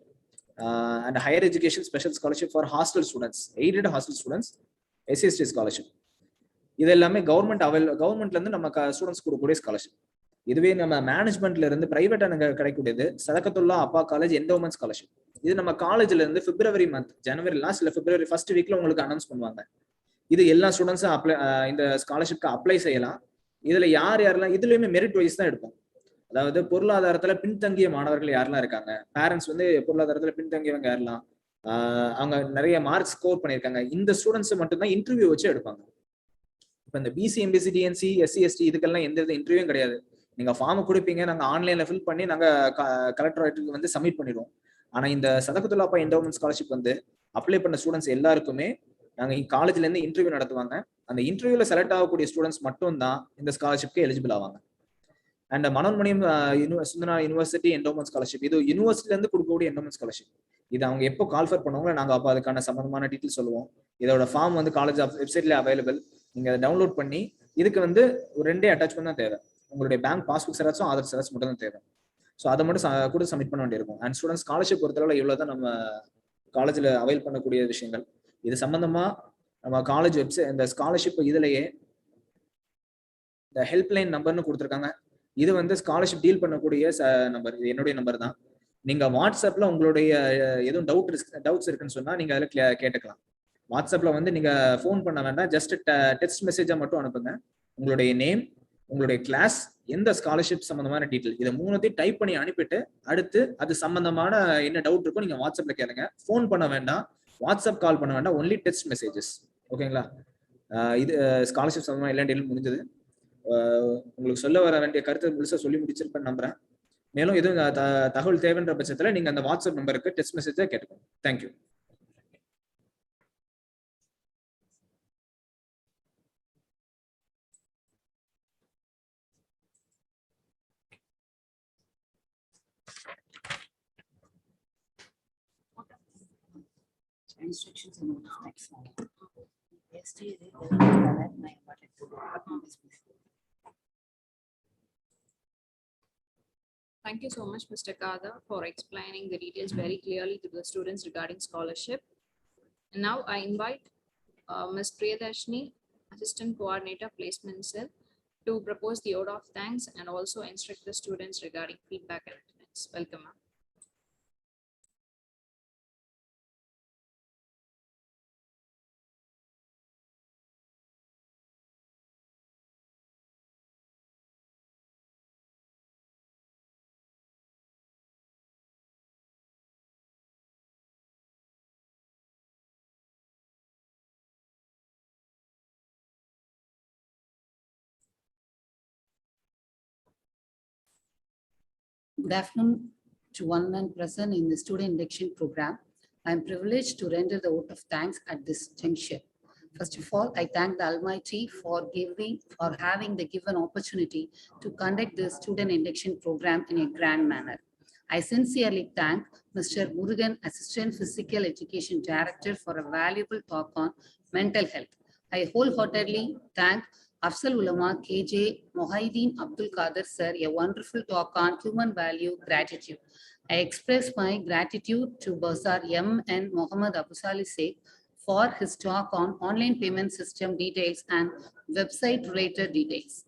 and higher education special scholarship for hostel students, aided hostel students, SC ST scholarship. இது எல்லாமே கவர்மெண்ட்ல இருந்து நம்ம ஸ்டூடெண்ட்ஸ் கொடுக்கக்கூடிய ஸ்காலர்ஷிப். இதுவே நம்ம மேனேஜ்மெண்ட்ல இருந்து பிரைவேட்டா கிடைக்கக்கூடியது சதகத்துல்லா அப்பா காலேஜ் என்டோமெண்ட் ஸ்காலர்ஷிப். இது நம்ம காலேஜ்ல இருந்து பிப்ரவரி மந்த், ஜனவரி லாஸ்ட் இல்ல பிப்ரவரி ஃபர்ஸ்ட் வீக்ல உங்களுக்கு அனௌன்ஸ் பண்ணுவாங்க. இது எல்லா ஸ்டூடெண்ட்ஸும் இந்த ஸ்காலர்ஷிப்க்கு அப்ளை செய்யலாம். இதுல யாரெல்லாம் இதுலயுமே மெரிட் வைஸ் தான் எடுப்போம். அதாவது பொருளாதாரத்துல பின்தங்கிய மாணவர்கள் யாரெல்லாம் இருக்காங்க, பேரண்ட்ஸ் வந்து பொருளாதாரத்துல பின்தங்கியவங்க யாரெல்லாம், அவங்க நிறைய மார்க் ஸ்கோர் பண்ணியிருக்காங்க, இந்த ஸ்டூடெண்ட்ஸ் மட்டும்தான் இன்டர்வியூ வச்சு எடுப்பாங்க. இப்போ இந்த BC MBC DNC SC ST இதுக்கெல்லாம் எந்த வித இன்டர்வியூவும் கிடையாது. நீங்க ஃபார்ம் கொடுப்பீங்க, நாங்க ஆன்லைன்ல ஃபில் பண்ணி நாங்க கலெக்டரேட்டுக்கு வந்து சப்மிட் பண்ணிடுவோம். ஆனா இந்த சதகத்துல்லா அப்பா என்டோமெண்ட் ஸ்காலர்ஷிப் வந்து அப்ளை பண்ண ஸ்டூடெண்ட்ஸ் எல்லாருக்குமே நாங்க காலேஜ்ல இருந்து இன்டர்வியூ நடத்துவாங்க. அந்த இன்டர்வியூல செலக்ட் ஆகக்கூடிய ஸ்டூடெண்ட்ஸ் மட்டும் தான் இந்த ஸ்காலர்ஷிப்க்கு எலிஜிபிள் ஆவாங்க. And Manonmaniam Sundara university endowment scholarship, இது யூனிவர்சிட்டில இருந்து கொடுக்கக்கூடிய என்டோமெண்ட் ஸ்காலர்ஷிப். இது அவங்க எப்போ கால்ஃபர் பண்ணுவாங்களோ நாங்க அப்போ அதுக்கான சம்பந்தமான டீட்டெயில் சொல்லுவோம். இதோட ஃபார்ம் வந்து காலேஜ் வெப்சைட்ல அவைலபிள். நீங்க அதை டவுன்லோட் பண்ணி இதுக்கு வந்து ஒரு 2 அட்டாச்மெண்ட் தான் தேவை. உங்களுடைய பேங்க் பாஸ்புக் செராக்ஸும் ஆதார் செராக்ஸ் மட்டும் தான் தேவை. ஸோ அதை மட்டும் கூட சப்மிட் பண்ண வேண்டியிருக்கும். அண்ட் ஸ்டூடெண்ட் ஸ்காலர்ஷிப் பொறுத்தளவு இவ்வளவுதான் நம்ம காலேஜில் அவைல் பண்ணக்கூடிய விஷயங்கள். இது சம்பந்தமா நம்ம காலேஜ் வெப்சைட் இந்த ஸ்காலர்ஷிப் இதுலயே இந்த ஹெல்ப்லைன் நம்பர்னு கொடுத்துருக்காங்க. இது வந்து ஸ்காலர்ஷிப் டீல் பண்ணக்கூடிய நம்பர். இது என்னுடைய நம்பர் தான். நீங்க வாட்ஸ்அப்ல உங்களுடைய எதுவும் டவுட்ஸ் இருக்குன்னு சொன்னா நீங்க அதில் கேட்டுக்கலாம். வாட்ஸ்அப்ல வந்து நீங்க ஃபோன் பண்ண வேண்டாம், ஜஸ்ட் டெக்ஸ்ட் மெசேஜா மட்டும் அனுப்புங்க. உங்களுடைய நேம், உங்களுடைய கிளாஸ், எந்த ஸ்காலர்ஷிப் சம்பந்தமான டீட்டெயில், இதை 3த்தையும் டைப் பண்ணி அனுப்பிட்டு அடுத்து அது சம்பந்தமான என்ன டவுட் இருக்கோ நீங்க வாட்ஸ்அப்ல கேளுங்க. ஃபோன் பண்ண வேண்டாம், வாட்ஸ்அப் கால் பண்ண வேண்டாம், ஒன்லி டெக்ஸ்ட் மெசேஜஸ். ஓகேங்களா? இது ஸ்காலர்ஷிப் சம்பந்தமா எல்லா டீலும் முடிஞ்சது. உங்களுக்கு சொல்ல வர வேண்டிய கருத்து முழுசா சொல்லி முடிச்சிருப்பேன்னு நம்புறேன். மேலும் எதுவும் தகவல் தேவைன்ற பட்சத்துல நீங்க அந்த வாட்ஸ்அப் நம்பருக்கு டெக்ஸ்ட் மெசேஜா கேட்டுக்கோங்க. Thank you. instructions and notes next one. Yesterday, they were that my Thank you so much, Mr. Kada, for explaining the details very clearly to the students regarding scholarship. And now I invite Ms. Priyadarshini, Assistant Coordinator, Placement Cell, to propose the vote of thanks and also instruct the students regarding feedback and attendance. Welcome, ma'am. Good afternoon to one and present in the student induction program. I am privileged to render the vote of thanks at this juncture. First of all, I thank the Almighty for having the given opportunity to conduct the student induction program in a grand manner. I sincerely thank Mr. Murugan, Assistant Physical Education Director, for a valuable talk on mental health. I wholeheartedly thank Afzal Ulama KJ Mohideen Abdul Qadir sir, a wonderful talk on human value gratitude. I express my gratitude to Bazaar M. and Mohammed Abusali Sheikh for his talk on online payment system details and website related details.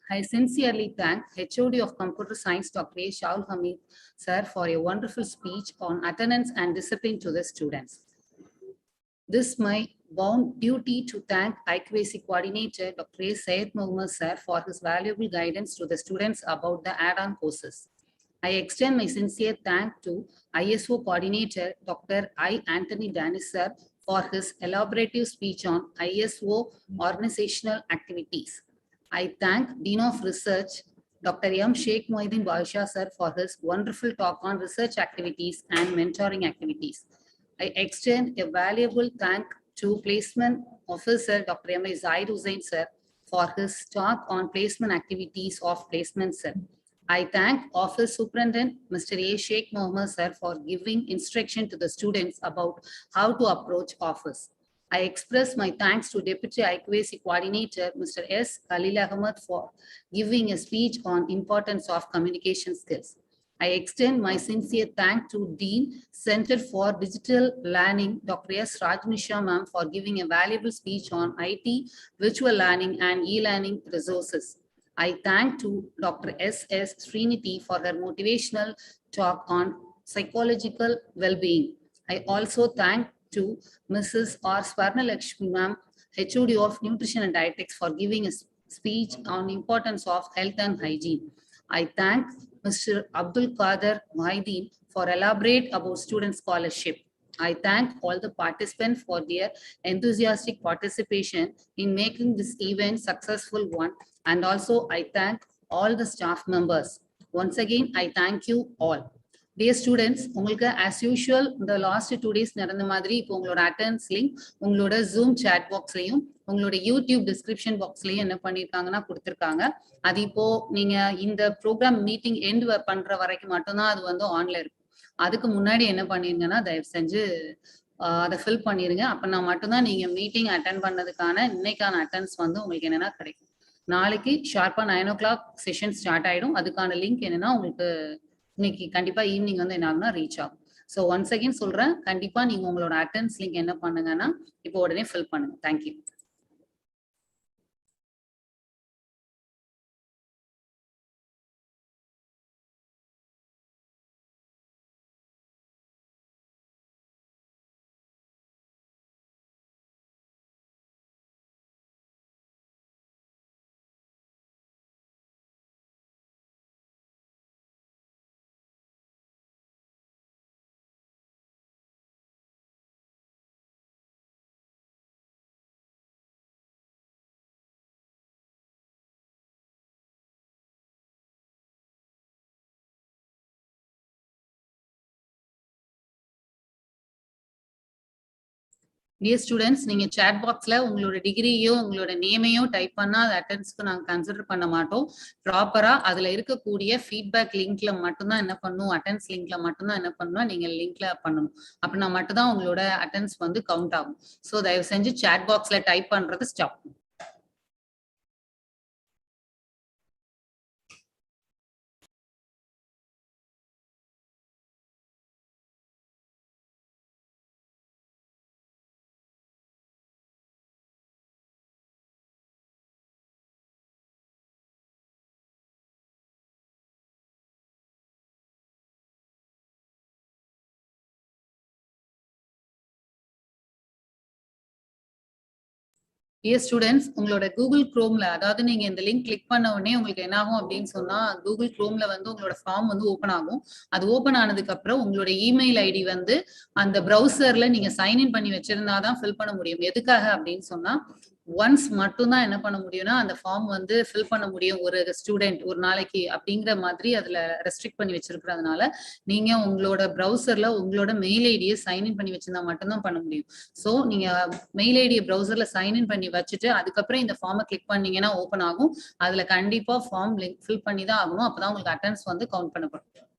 I sincerely thank HOD of Computer Science, Dr. A. Shaul Hamid sir, for a wonderful speech on attendance and discipline to the students. This is my bound duty to thank IQAC Coordinator, Dr. A. Syed Mohammed sir, for his valuable guidance to the students about the add-on courses. I extend my sincere thanks to ISO Coordinator, Dr. I. Anthony Danis sir, for his elaborative speech on ISO organizational activities. I thank Dean of Research, Dr. M. Sheikh Mohideen Baisha sir, for his wonderful talk on research activities and mentoring activities. I extend a valuable thank to Placement Officer, Dr. M. Zaid Hussain sir, for his talk on placement activities of Placement Cell. I thank Office Superintendent, Mr. A. Sheikh Mohammed sir, for giving instruction to the students about how to approach office. I express my thanks to Deputy IQAC Coordinator, Mr. S. Khalil Ahmed, for giving a speech on importance of communication skills. I extend my sincere thanks to Dean, Center for Digital Learning, Dr. S. Rajnisha ma'am, for giving a valuable speech on IT, virtual learning and e-learning resources. I thank to Dr. S.S. Sriniti for her motivational talk on psychological well-being. I also thank to Mrs. R. Swarnalakshmi ma'am, HOD of Nutrition and Dietetics, for giving a speech on importance of health and hygiene. I thank Mr. Abdul Qadir Mohideen for elaborate about student scholarship. I thank all the participants for their enthusiastic participation in making this event successful one. And also I thank all the staff members. Once again, I thank you all. Dear students, உங்களுக்கு as usual the last 2 days நடந்த மாதிரி இப்போ உங்களோட attendance link உங்களோட Zoom chat boxலையும் உங்களோட YouTube description boxலையும் என்ன பண்ணிருக்காங்கன்னா கொடுத்திருக்காங்க. அது இப்போ நீங்க இந்த program meeting end பண்ற வரைக்கும் மட்டும்தான் அது வந்து ஆன்ல இருக்கும். அதுக்கு முன்னாடி என்ன பண்ணிருங்கன்னா தயவு செஞ்சு அதை ஃபில் பண்ணிருங்க. அப்ப நான் மட்டும்தான் நீங்க மீட்டிங் அட்டென்ட் பண்ணதுக்கான இன்னைக்கான அட்டெண்டன்ஸ் வந்து உங்களுக்கு என்னன்னா கிடைக்கும். நாளைக்கு ஷார்ப்பா 9 o'clock செஷன் ஸ்டார்ட் ஆயிடும். அதுக்கான லிங்க் என்னன்னா உங்களுக்கு இன்னைக்கு கண்டிப்பா ஈவினிங் வந்து என்ன ஆகும்னா ரீச் ஆகும். ஸோ ஒன்ஸ் அகேன் சொல்றேன், கண்டிப்பா நீங்க உங்களோட அட்டெண்டன்ஸ் லிங்க் என்ன பண்ணுங்கன்னா இப்போ உடனே ஃபில் பண்ணுங்க. தேங்க்யூ. Dear students, நீங்க chat boxல உங்களோட டிகிரியோ உங்களோட நேமையோ டைப் பண்ணா அது அட்டெண்டன்ஸ்க்கு நாங்க கன்சிடர் பண்ண மாட்டோம். ப்ராப்பரா அதுல இருக்கக்கூடிய ஃபீட்பேக் லிங்க்ல மட்டும்தான் என்ன பண்ணணும், அட்டெண்டன்ஸ் லிங்க்ல மட்டும்தான் என்ன பண்ணணும், நீங்க லிங்க்ல பண்ணணும். அப்படின்னா மட்டும்தான் உங்களோட அட்டெண்டன்ஸ் வந்து கவுண்ட் ஆகும். ஸோ தயவு செஞ்சு chat boxல டைப் பண்றது ஸ்டாப். Dear students, உங்களோட கூகுள் குரோம்ல, அதாவது நீங்க இந்த லிங்க் கிளிக் பண்ண உடனே உங்களுக்கு என்ன ஆகும் அப்படின்னு சொன்னா, கூகுள் குரோம்ல வந்து உங்களோட ஃபார்ம் வந்து ஓபன் ஆகும். அது ஓபன் ஆனதுக்கு அப்புறம் உங்களோட இமெயில் ஐடி வந்து அந்த ப்ரௌசர்ல நீங்க சைன்இன் பண்ணி வச்சிருந்தாதான் ஃபில் பண்ண முடியும். எதுக்காக அப்படின்னு சொன்னா, ஒன்ஸ் மட்டும்தான் என்ன பண்ண முடியும்னா அந்த ஃபார்ம் வந்து ஃபில் பண்ண முடியும் ஒரு ஸ்டூடெண்ட் ஒரு நாளைக்கு அப்படிங்கிற மாதிரி அதுல ரெஸ்ட்ரிக்ட் பண்ணி வச்சிருக்கிறதுனால நீங்க உங்களோட ப்ரௌசர்ல உங்களோட மெயில் ஐடியை சைன்இன் பண்ணி வச்சிருந்தா மட்டும்தான் பண்ண முடியும். ஸோ நீங்க மெயில் ஐடியை ப்ரௌசர்ல சைன்இன் பண்ணி வச்சுட்டு அதுக்கப்புறம் இந்த ஃபார்மை கிளிக் பண்ணீங்கன்னா ஓப்பன் ஆகும். அதுல கண்டிப்பா ஃபார்ம் லிங்க் ஃபில் பண்ணி தான் ஆகணும். அப்பதான் உங்களுக்கு அட்டெண்டன்ஸ் வந்து கவுண்ட் பண்ணப்படும்.